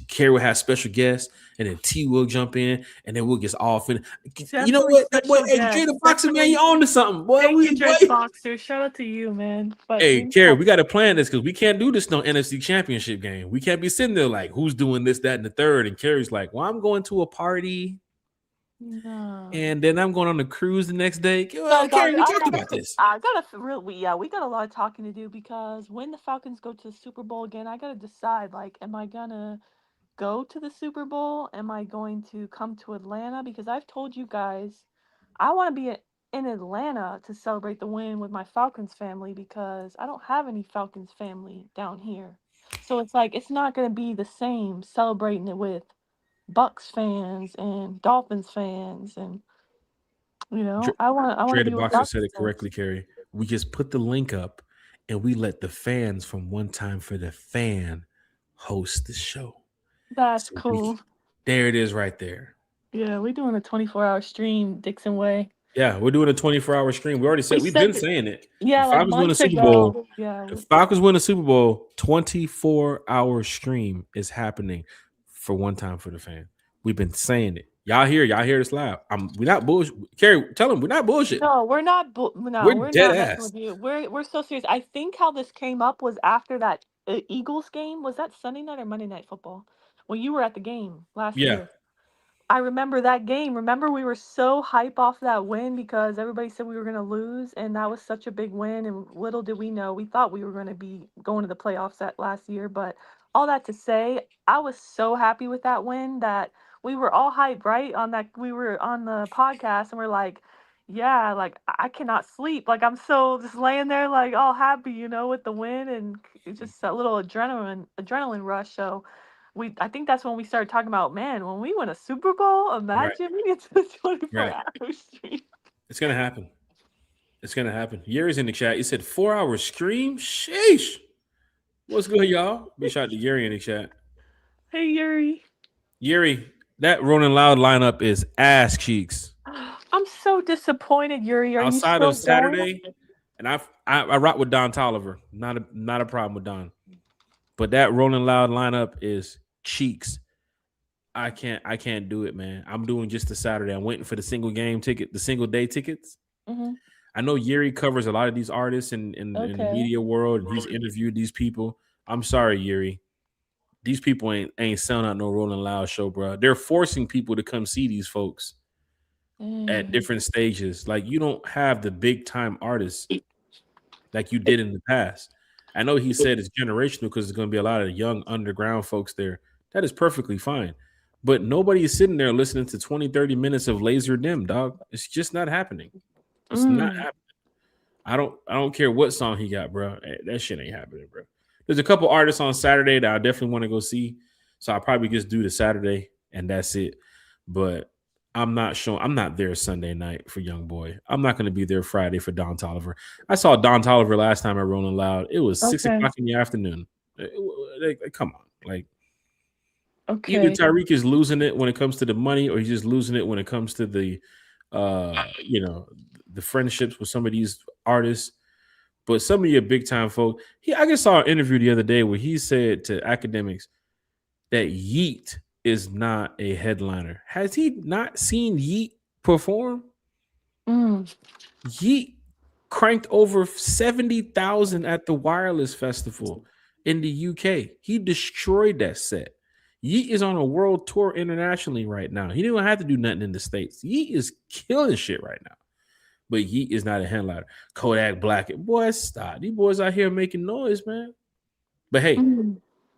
Carrie will have special guests, and then T will jump in, and then we'll just all finish. You know what? Boy, hey, Jay the Boxer, man, you on to something. Boy, Boxer. Shout out to you, man. But hey, Carrie, we got to plan this because we can't do this no NFC Championship game. We can't be sitting there like, who's doing this, that, and the third? And Carrie's like, well, I'm going to a party. No. And then I'm going on a cruise the next day. Well, Carrie, we talked about this. We got a lot of talking to do because when the Falcons go to the Super Bowl again, I got to decide, like, am I going to go to the Super Bowl? Am I going to come to Atlanta? Because I've told you guys I want to be in Atlanta to celebrate the win with my Falcons family because I don't have any Falcons family down here. So it's like it's not going to be the same celebrating it with Bucks fans and Dolphins fans, and I want to the be with Boxer said it Falcons correctly, Carrie. We just put the link up and we let the fans from One Time for the Fan host the show. That's cool. There it is right there. Yeah, we're doing a 24-hour stream, Dixon Way. Yeah, we're doing a 24-hour stream. We already said we've been saying it. Yeah, the Falcons win the Super Bowl. Yeah, the Falcons win the Super Bowl. 24-hour stream is happening for One Time for the Fan. We've been saying it. Y'all hear this live. We're not bullshit. Carrie, tell them we're not bullshit. No, we're not. We're dead ass. With you. We're so serious. I think how this came up was after that Eagles game. Was that Sunday night or Monday Night Football? Well, you were at the game last year. I remember that game. Remember, we were so hype off that win because everybody said we were going to lose, and that was such a big win. And little did we know, we thought we were going to be going to the playoffs that last year. But all that to say, I was so happy with that win that we were all hyped, right? On that, we were on the podcast, and we're like, yeah, like I cannot sleep. Like I'm so just laying there, like all happy, with the win, and it's just a little adrenaline rush. So. I think that's when we started talking about, man, when we win a Super Bowl, imagine we get to 24-hour stream. It's going to happen. It's going to happen. Yuri's in the chat. He said 4-hour stream? Sheesh. What's good, y'all? Big shout out to Yuri in the chat. Hey, Yuri. Yuri, that Rolling Loud lineup is ass cheeks. I'm so disappointed, Yuri. Are outside you of Saturday, and I rock with Don Tolliver. Not a problem with Don. But that Rolling Loud lineup is cheeks. I can't do it, man. I'm doing just the Saturday. I'm waiting for the single day tickets. Mm-hmm. I know Yuri covers a lot of these artists in the media world, and he's interviewed these people. I'm sorry, Yuri. These people ain't selling out no Rolling Loud show, bro. They're forcing people to come see these folks at different stages. Like, you don't have the big time artists like you did in the past. I know he said it's generational because there's going to be a lot of young underground folks there. That is perfectly fine. But nobody is sitting there listening to 20, 30 minutes of Laser Dim, dog. It's just not happening. It's not happening. I don't care what song he got, bro. That shit ain't happening, bro. There's a couple artists on Saturday that I definitely want to go see. So I'll probably just do the Saturday and that's it. But I'm not there Sunday night for Young Boy. I'm not going to be there Friday for Don Tolliver. I saw Don Tolliver last time at Rolling Loud. It was 6 o'clock in the afternoon. Come on. Like, either Tyreek is losing it when it comes to the money, or he's just losing it when it comes to the friendships with some of these artists. But some of your big time folk, I just saw an interview the other day where he said to academics that Yeet is not a headliner. Has he not seen Yeet perform? Yeet cranked over 70,000 at the Wireless Festival in the UK. He destroyed that set. Yeet is on a world tour internationally right now. He didn't have to do nothing in the States. Yeet is killing shit right now. But Yeet is not a headliner. Kodak Black. Boy, stop. These boys out here making noise, man. But hey,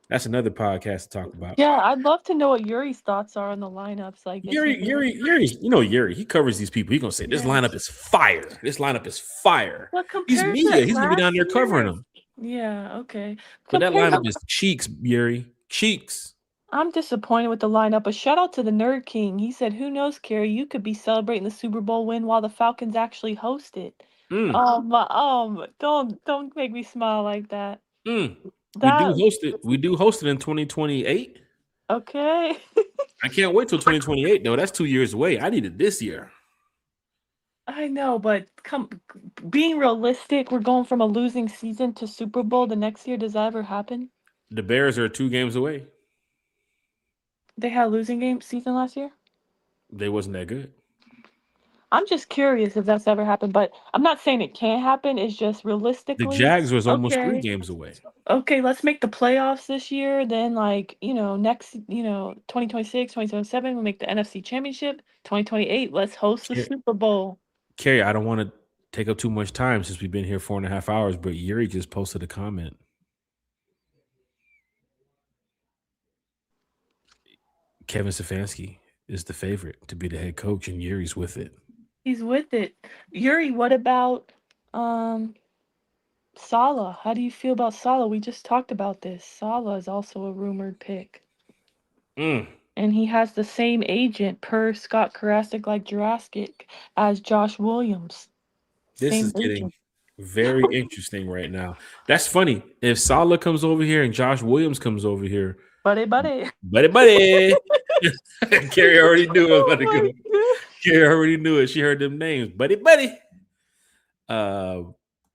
that's another podcast to talk about. Yeah, I'd love to know what Yuri's thoughts are on the lineups. Like Yuri, he covers these people. He's gonna say this lineup is fire. This lineup is fire. Well, he's media. He's gonna be down there covering them. Yeah, okay. But that lineup is cheeks, Yuri. Cheeks. I'm disappointed with the lineup. A shout out to the Nerd King. He said, "Who knows, Carrie? You could be celebrating the Super Bowl win while the Falcons actually host it." Don't make me smile like that. We do host it in 2028. Okay. I can't wait till 2028 though. That's 2 years away. I need it this year. I know, but being realistic, we're going from a losing season to Super Bowl the next year. Does that ever happen? The Bears are 2 games away. They had a losing season last year? They wasn't that good. I'm just curious if that's ever happened, but I'm not saying it can't happen. It's just The realistically. Jags was almost 3 Okay. games away. Okay, let's make the playoffs this year. Then, like, next, 2026, 2027, we'll make the NFC Championship. 2028, let's host the Yeah. Super Bowl. Carrie, I don't want to take up too much time since we've been here 4.5 hours, but Yuri just posted a comment. Kevin Stefanski is the favorite to be the head coach, and Yuri's with it. He's with it. Yuri, what about Saleh? How do you feel about Saleh? We just talked about this. Saleh is also a rumored pick. And he has the same agent per Scott Karasik like Jurassic as Josh Williams. This is getting very interesting right now. That's funny. If Saleh comes over here and Josh Williams comes over here. Buddy. Carrie already knew it was about to go. Carrie already knew it. She heard them names. Buddy.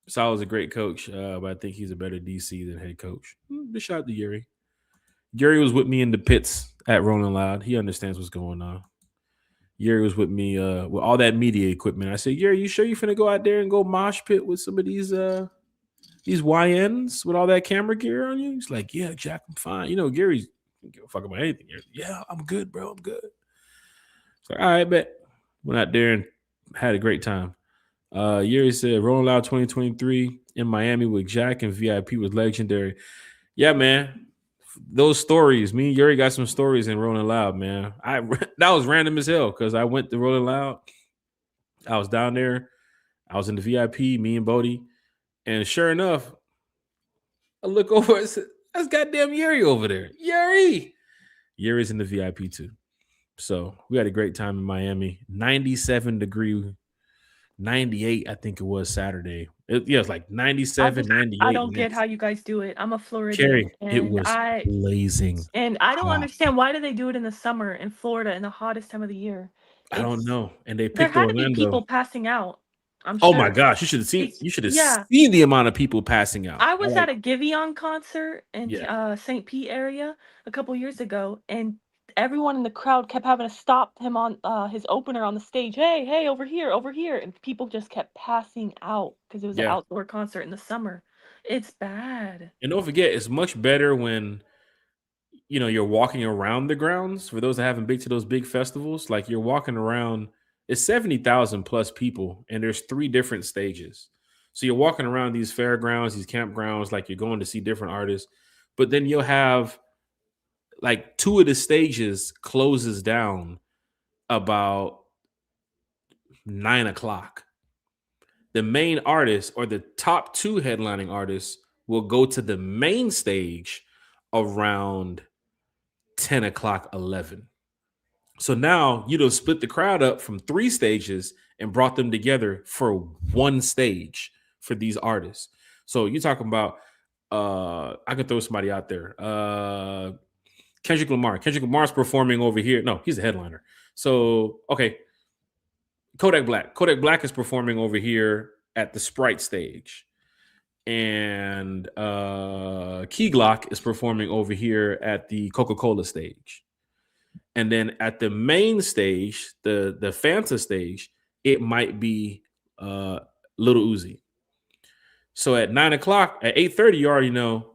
Saleh's a great coach, but I think he's a better DC than head coach. Just shout out to Yuri. Yuri was with me in the pits at Rolling Loud. He understands what's going on. Yuri was with me with all that media equipment. I said, Yuri, you sure you finna go out there and go mosh pit with some of these YNs with all that camera gear on you? He's like, yeah, Jack, I'm fine. Gary's don't give a fuck about anything. Yeah, I'm good, bro. I'm good. It's like, all right, bet. Went out there and had a great time. Yuri said, Rolling Loud 2023 in Miami with Jack and VIP was legendary. Yeah, man. Those stories, me and Yuri got some stories in Rolling Loud, man. That was random as hell because I went to Rolling Loud. I was down there. I was in the VIP, me and Bodie. And sure enough, I look over and said, that's goddamn Yuri over there. Yuri's in the VIP too. So we had a great time in Miami. 97 degree, 98, I think it was Saturday. It was like 97, 98. I don't get how you guys do it. I'm a Floridian. Carrie, it was blazing. And I don't understand, why do they do it in the summer in Florida in the hottest time of the year? I don't know. And they picked there had Orlando. to be people passing out. I'm Oh sure. my gosh, you should have seen. You should have seen the amount of people passing out. I was at a Giveon concert in St. Pete area a couple years ago, and everyone in the crowd kept having to stop him on his opener on the stage. Hey, over here, and people just kept passing out because it was an outdoor concert in the summer. It's bad. And don't forget, it's much better when you're walking around the grounds. For those that haven't been to those big festivals, like you're walking around. It's 70,000 plus people, and there's 3 different stages. So you're walking around these fairgrounds, these campgrounds, like you're going to see different artists. But then you'll have like 2 of the stages closes down about 9 o'clock. The main artist or the top 2 headlining artists will go to the main stage around 10 o'clock, 11. So now you'd split the crowd up from 3 stages and brought them together for 1 stage for these artists. So you're talking about, I could throw somebody out there. Kendrick Lamar. Kendrick Lamar's performing over here. No, he's a headliner. So, okay. Kodak Black. Kodak Black is performing over here at the Sprite stage. And Key Glock is performing over here at the Coca-Cola stage. And then at the main stage, the Fanta stage, it might be Lil Uzi. So at 9 o'clock, at 8:30, you already know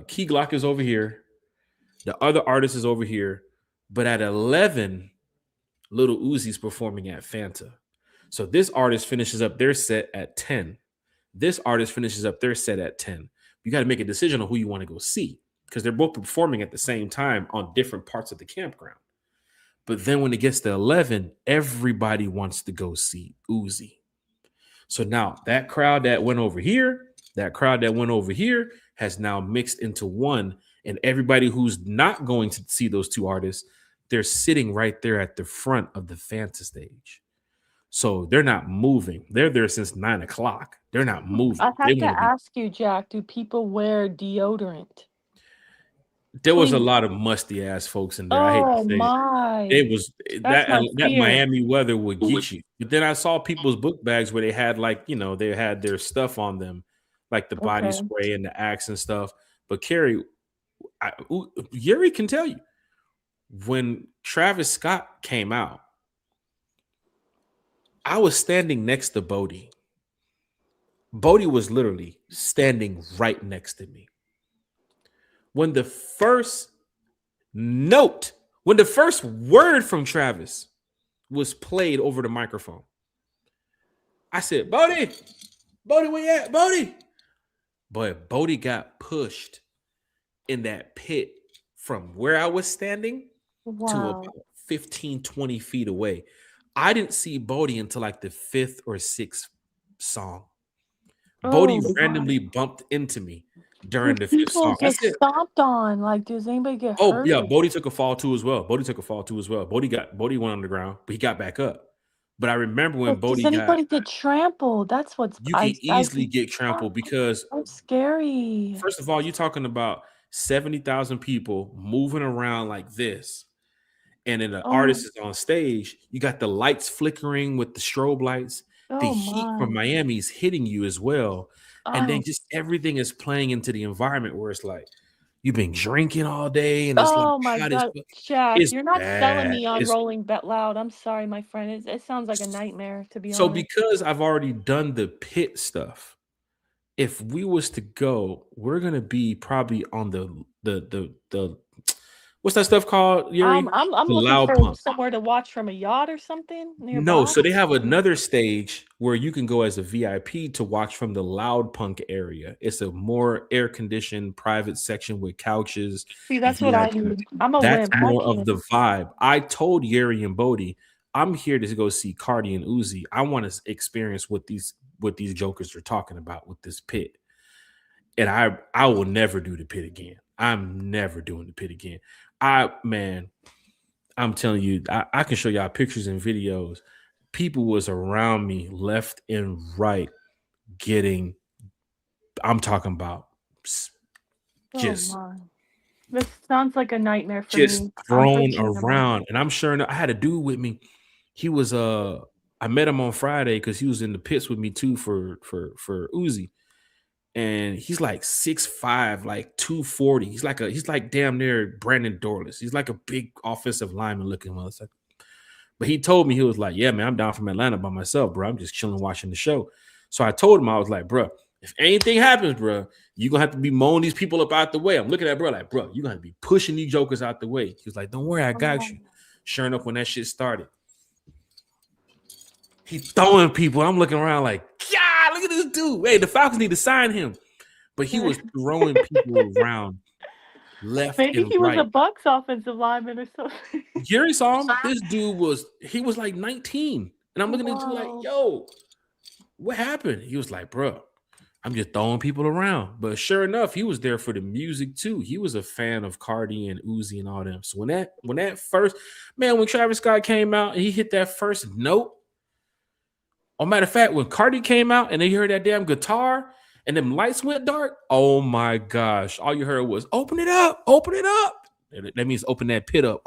Key Glock is over here. The other artist is over here. But at 11, Lil Uzi's performing at Fanta. So this artist finishes up their set at 10. This artist finishes up their set at 10. You got to make a decision on who you want to go see, because they're both performing at the same time on different parts of the campground. But then when it gets to 11, everybody wants to go see Uzi. So now that crowd that went over here, that crowd that went over here has now mixed into one. And everybody who's not going to see those 2 artists, they're sitting right there at the front of the Fanta stage. So they're not moving. They're there since 9 o'clock. They're not moving. I have to ask you, Jack, do people wear deodorant? There was a Please. lot of musty ass folks in there. I hate Oh to say it. my. It was That's my that fear. Miami weather would get you. But then I saw people's book bags where they had like, they had their stuff on them, like the body Okay. spray and the axe and stuff. But Carrie, Yuri can tell you when Travis Scott came out, I was standing next to Bodie. Bodie was literally standing right next to me. When the first word from Travis was played over the microphone, I said, Bodie, where you at? Bodie. But Bodie got pushed in that pit from where I was standing to Wow. about 15, 20 feet away. I didn't see Bodie until like the 5th or 6th song. Bodie Oh, randomly bumped into me during the did 5th people song. I get said, stomped on? Like, does anybody get oh, hurt? yeah, Bodie took a fall too as well. Bodie went on the ground, but he got back up. But I remember when But does Bodie anybody get trampled? That's what's you can easily get trampled because so scary. first of all, you're talking about 70,000 people moving around like this. And then the artist is on stage. You got the lights flickering with the strobe lights. The heat from Miami is hitting you as well. And then just everything is playing into the environment where it's like you've been drinking all day and it's like my hot God, as Jack, it's you're not selling bad. me on Rolling Bet Loud. I'm sorry, my friend. It sounds like a nightmare, to be So honest. because I've already done the pit stuff, if we was to go, we're gonna be probably on the what's that stuff called, Yuri? I'm The looking loud for pump. somewhere to watch from a yacht or something nearby. No, so they have another stage where you can go as a VIP to watch from the loud punk area. It's a more air-conditioned private section with couches. See, that's what I VIP. need. I'm a That's wimp. I more of can't. the vibe. I told Yuri and Bodie, I'm here to go see Cardi and Uzi. I want to experience what these jokers are talking about with this pit. And I will never do the pit again. I'm never doing the pit again. I'm telling you, I can show y'all pictures and videos. People was around me left and right I'm talking about just This sounds like a nightmare for just me. thrown around. And I'm sure I had a dude with me. He was I met him on Friday because he was in the pits with me too for Uzi. And he's like 6'5", like 240. He's like damn near Brandon Dorless. He's like a big offensive lineman looking motherfucker. But he told me, he was like, yeah, man, I'm down from Atlanta by myself, bro. I'm just chilling watching the show. So I told him, I was like, bro, if anything happens, bro, you're going to have to be mowing these people up out the way. I'm looking at bro like, bro, you're going to be pushing these jokers out the way. He was like, don't worry, I got you. Sure enough, when that shit started, he throwing people. I'm looking around like, God, look at this dude. Hey, the Falcons need to sign him. But he was throwing people around left Maybe and he was right. a Bucks offensive lineman or something. Gary saw him. This dude was like 19. And I'm looking at him like, yo, what happened? He was like, bro, I'm just throwing people around. But sure enough, he was there for the music too. He was a fan of Cardi and Uzi and all them. So when Travis Scott came out and he hit that first note, matter of fact, when Cardi came out and they heard that damn guitar and them lights went dark, oh my gosh, all you heard was open it up. That means open that pit up.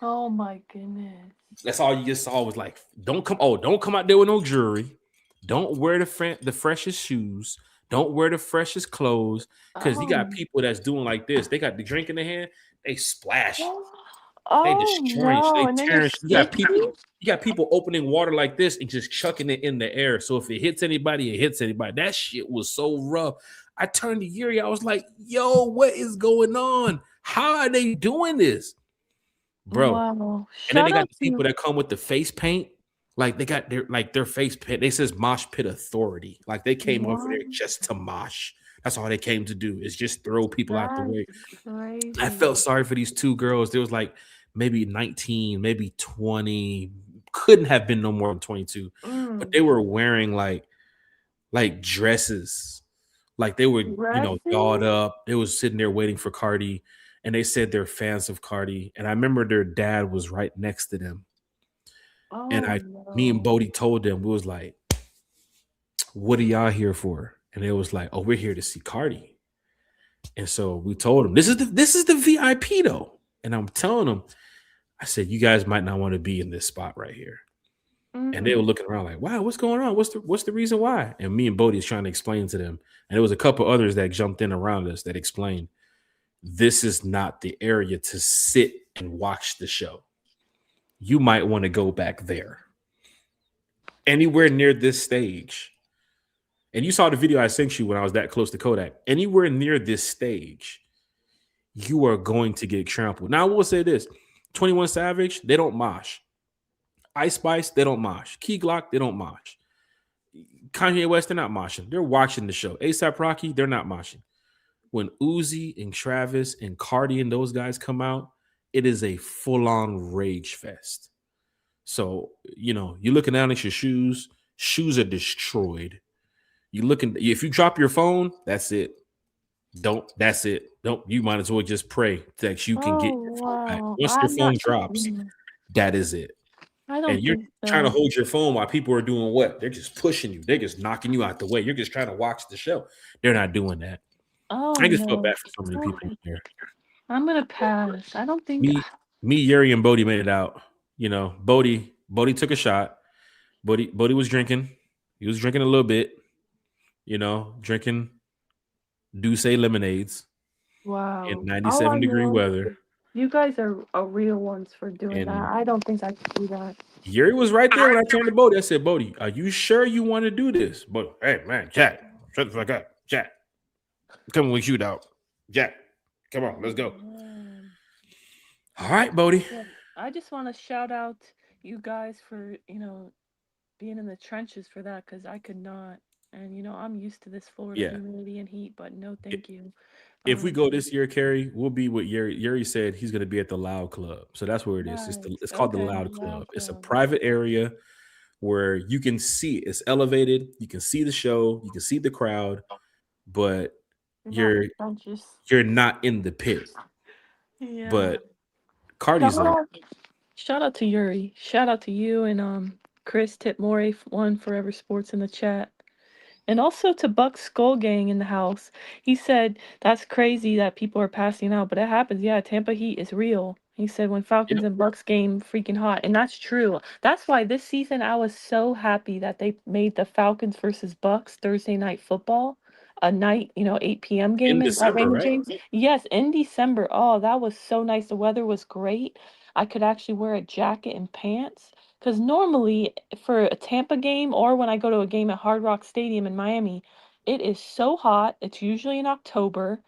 Oh my goodness. That's all you just saw was like, don't come out there with no jewelry. Don't wear the freshest shoes. Don't wear the freshest clothes. Because you got people that's doing like this. They got the drink in their hand, they splash. They destroying. They tearing. You got people opening water like this and just chucking it in the air. So if it hits anybody, it hits anybody. That shit was so rough. I turned to Yuri. I was like, yo, what is going on? How are they doing this? Bro. Wow. And then they got the people that come with the face paint. Like they got their face paint. They says Mosh Pit Authority. Like they came over there just to mosh. That's all they came to do is just throw people out the way. Crazy. I felt sorry for these two girls. There was like maybe 19, maybe 20, couldn't have been no more than 22. But they were wearing like dresses. Like they were, dolled up. They was sitting there waiting for Cardi. And they said they're fans of Cardi. And I remember their dad was right next to them. Me and Bodie told them, we was like, what are y'all here for? And it was like, oh, we're here to see Cardi. And so we told him, this is the VIP though. And I'm telling them, I said, you guys might not want to be in this spot right here. And they were looking around like, wow, what's going on? What's the reason why? And me and Bodie is trying to explain to them. And there was a couple others that jumped in around us that explained, this is not the area to sit and watch the show. You might want to go back there. Anywhere near this stage. And you saw the video I sent you when I was that close to Kodak. Anywhere near this stage, you are going to get trampled. Now, I will say this. 21 Savage, they don't mosh. Ice Spice, they don't mosh. Key Glock, they don't mosh. Kanye West, they're not moshing. They're watching the show. ASAP Rocky, they're not moshing. When Uzi and Travis and Cardi and those guys come out, it is a full-on rage fest. So, you're looking down at your shoes. Shoes are destroyed. If you drop your phone, that's it. That's it. You might as well just pray that you can get your phone back. Once your phone drops, that is it. And you're trying to hold your phone while people are doing what? They're just pushing you. They're just knocking you out the way. You're just trying to watch the show. They're not doing that. I just felt bad for so many people in there. I'm gonna pass. I don't think me, Yuri, and Bodie made it out. Bodie took a shot. Bodie was drinking. He was drinking a little bit. Drinking Douce lemonades. Wow. In 97-degree weather. You guys are real ones for doing that. I don't think I could do that. Yuri was right there when I turned to Bodie. I said, Bodie, are you sure you want to do this? But hey, man, Jack, shut the fuck up. Jack, come on, we shoot out. Jack, come on, let's go. All right, Bodie. Yeah, I just want to shout out you guys for, being in the trenches for that, because I could not. And, I'm used to this Florida humidity and heat, but no, thank you. If we go this year, Carrie, we'll be what Yuri said. He's going to be at the Loud Club. So that's where it is. It's called the Loud Club. It's a private area where you can see it's elevated. You can see the show. You can see the crowd, but you're not in the pit. Yeah. But Cardi's there. Shout out to Yuri. Shout out to you and Chris Titmore, One Forever Sports in the chat. And also to Buck Skull Gang in the house. He said, that's crazy that people are passing out, but it happens. Yeah, Tampa Heat is real. He said when Falcons and Bucks game freaking hot. And that's true. That's why this season I was so happy that they made the Falcons versus Bucks Thursday night football a night, 8 p.m. game in December, right? James. Yes, in December. Oh, that was so nice. The weather was great. I could actually wear a jacket and pants. Because normally for a Tampa game or when I go to a game at Hard Rock Stadium in Miami, it is so hot. It's usually in October.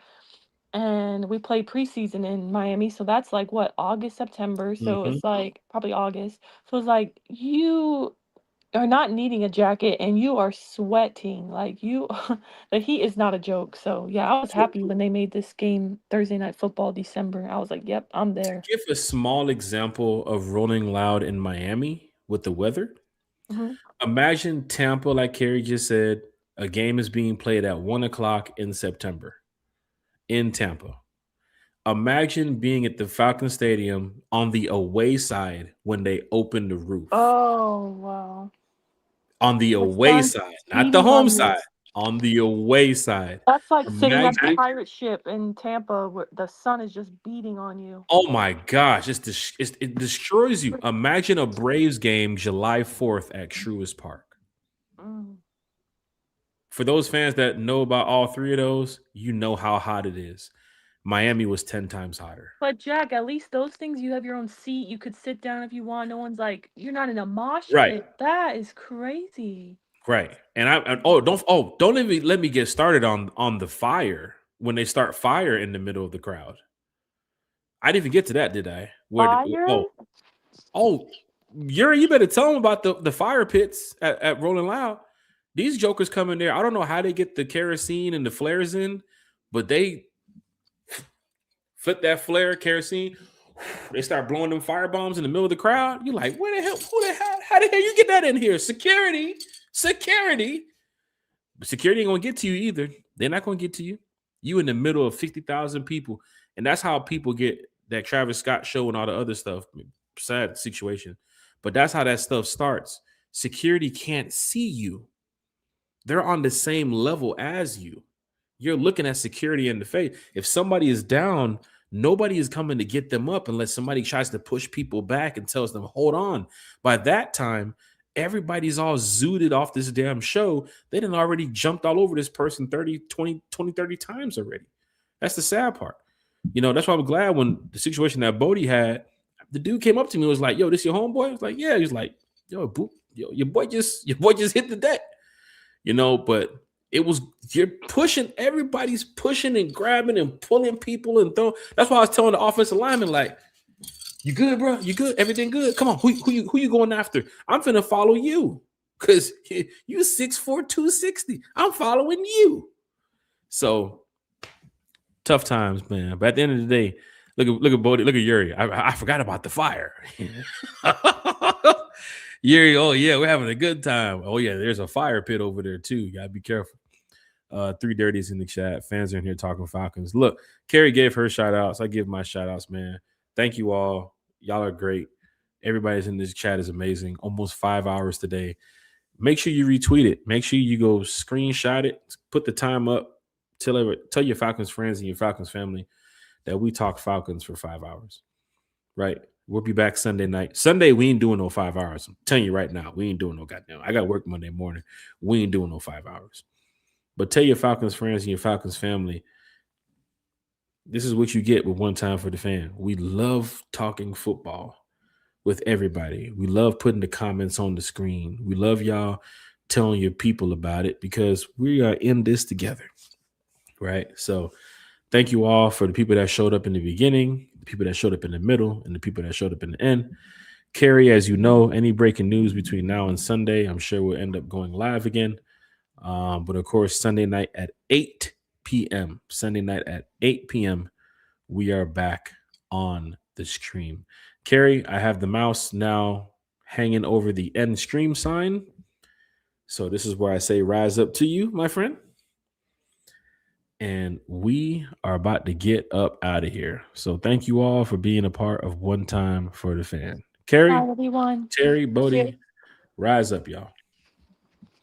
And we play preseason in Miami. So that's like what, August, September. So it's like probably August. So it's like you are not needing a jacket and you are sweating. Like the heat is not a joke. So yeah, I was happy when they made this game Thursday Night Football December. I was like, yep, I'm there. To give a small example of Rolling Loud in Miami with the weather. Imagine Tampa, like Carrie just said, a game is being played at 1:00 in September in Tampa. Imagine being at the Falcons Stadium on the away side when they open the roof. Oh, wow. On the away side, not the home side. On the away side. That's like sitting at the pirate ship in Tampa where the sun is just beating on you. Oh my gosh, it destroys you. Imagine a Braves game July 4th at Truist Park. For those fans that know about all three of those, you know how hot it is. Miami was 10 times hotter. But Jack, at least those things, you have your own seat. You could sit down if you want. No one's like, you're not in a mosh pit. That is crazy. Right. And don't even let me get started on the fire when they start fire in the middle of the crowd. I didn't even get to that, did I? Fire? Yuri, you better tell them about the fire pits at Rolling Loud. These jokers come in there. I don't know how they get the kerosene and the flares in, but they flip that flare, kerosene. They start blowing them fire bombs in the middle of the crowd. You're like, where the hell? How the hell you get that in here? Security. But security ain't gonna get to you either. They're not gonna get to you. You in the middle of 50,000 people, and that's how people get that Travis Scott show and all the other stuff. Sad situation, but that's how that stuff starts. Security can't see you. They're on the same level as you. you're looking at security in the face. If somebody is down, nobody is coming to get them up unless somebody tries to push people back and tells them, hold on. By that time, everybody's all zooted off this damn show. They done already jumped all over this person 30 times already. That's the sad part. You know, that's why I'm glad when the situation that Bodie had, the dude came up to me and was like, yo, this your homeboy? I was like, yeah. He was like, yo, your boy just hit the deck. You know, but you're pushing, everybody's pushing and grabbing and pulling people and throwing. That's why I was telling the offensive lineman, like, you good, bro? You good? Everything good? Come on, who you going after? I'm finna follow you because you 6'4", 260. I'm following you. So tough times, man. But at the end of the day, look at Bodie, look at Yuri. I forgot about the fire. Yuri, oh yeah, we're having a good time. Oh yeah, there's a fire pit over there too. You gotta be careful. 3 dirties in the chat. Fans are in here talking Falcons. Look, Carrie gave her shout outs. I give my shout outs, man. Thank you all. Y'all are great. Everybody's in this chat is amazing. Almost 5 hours today. Make sure you retweet it. Make sure you go screenshot it. Put the time up. Tell your Falcons friends and your Falcons family that we talk Falcons for 5 hours. Right? We'll be back Sunday night. Sunday, we ain't doing no 5 hours. I'm telling you right now, we ain't doing no goddamn. I got work Monday morning. We ain't doing no 5 hours. But tell your Falcons friends and your Falcons family, this is what you get with One Time for the Fan. We love talking football with everybody. We love putting the comments on the screen. We love y'all telling your people about it because we are in this together, right? So thank you all for the people that showed up in the beginning, the people that showed up in the middle, and the people that showed up in the end. Carrie, as you know, any breaking news between now and Sunday, I'm sure we'll end up going live again. But of course, Sunday night at 8 p.m., we are back on the stream. Carrie, I have the mouse now hanging over the end stream sign. So this is where I say rise up to you, my friend. And we are about to get up out of here. So thank you all for being a part of One Time for the Fan. Carrie, Hi, everyone. Terry, Bodie, rise up, y'all.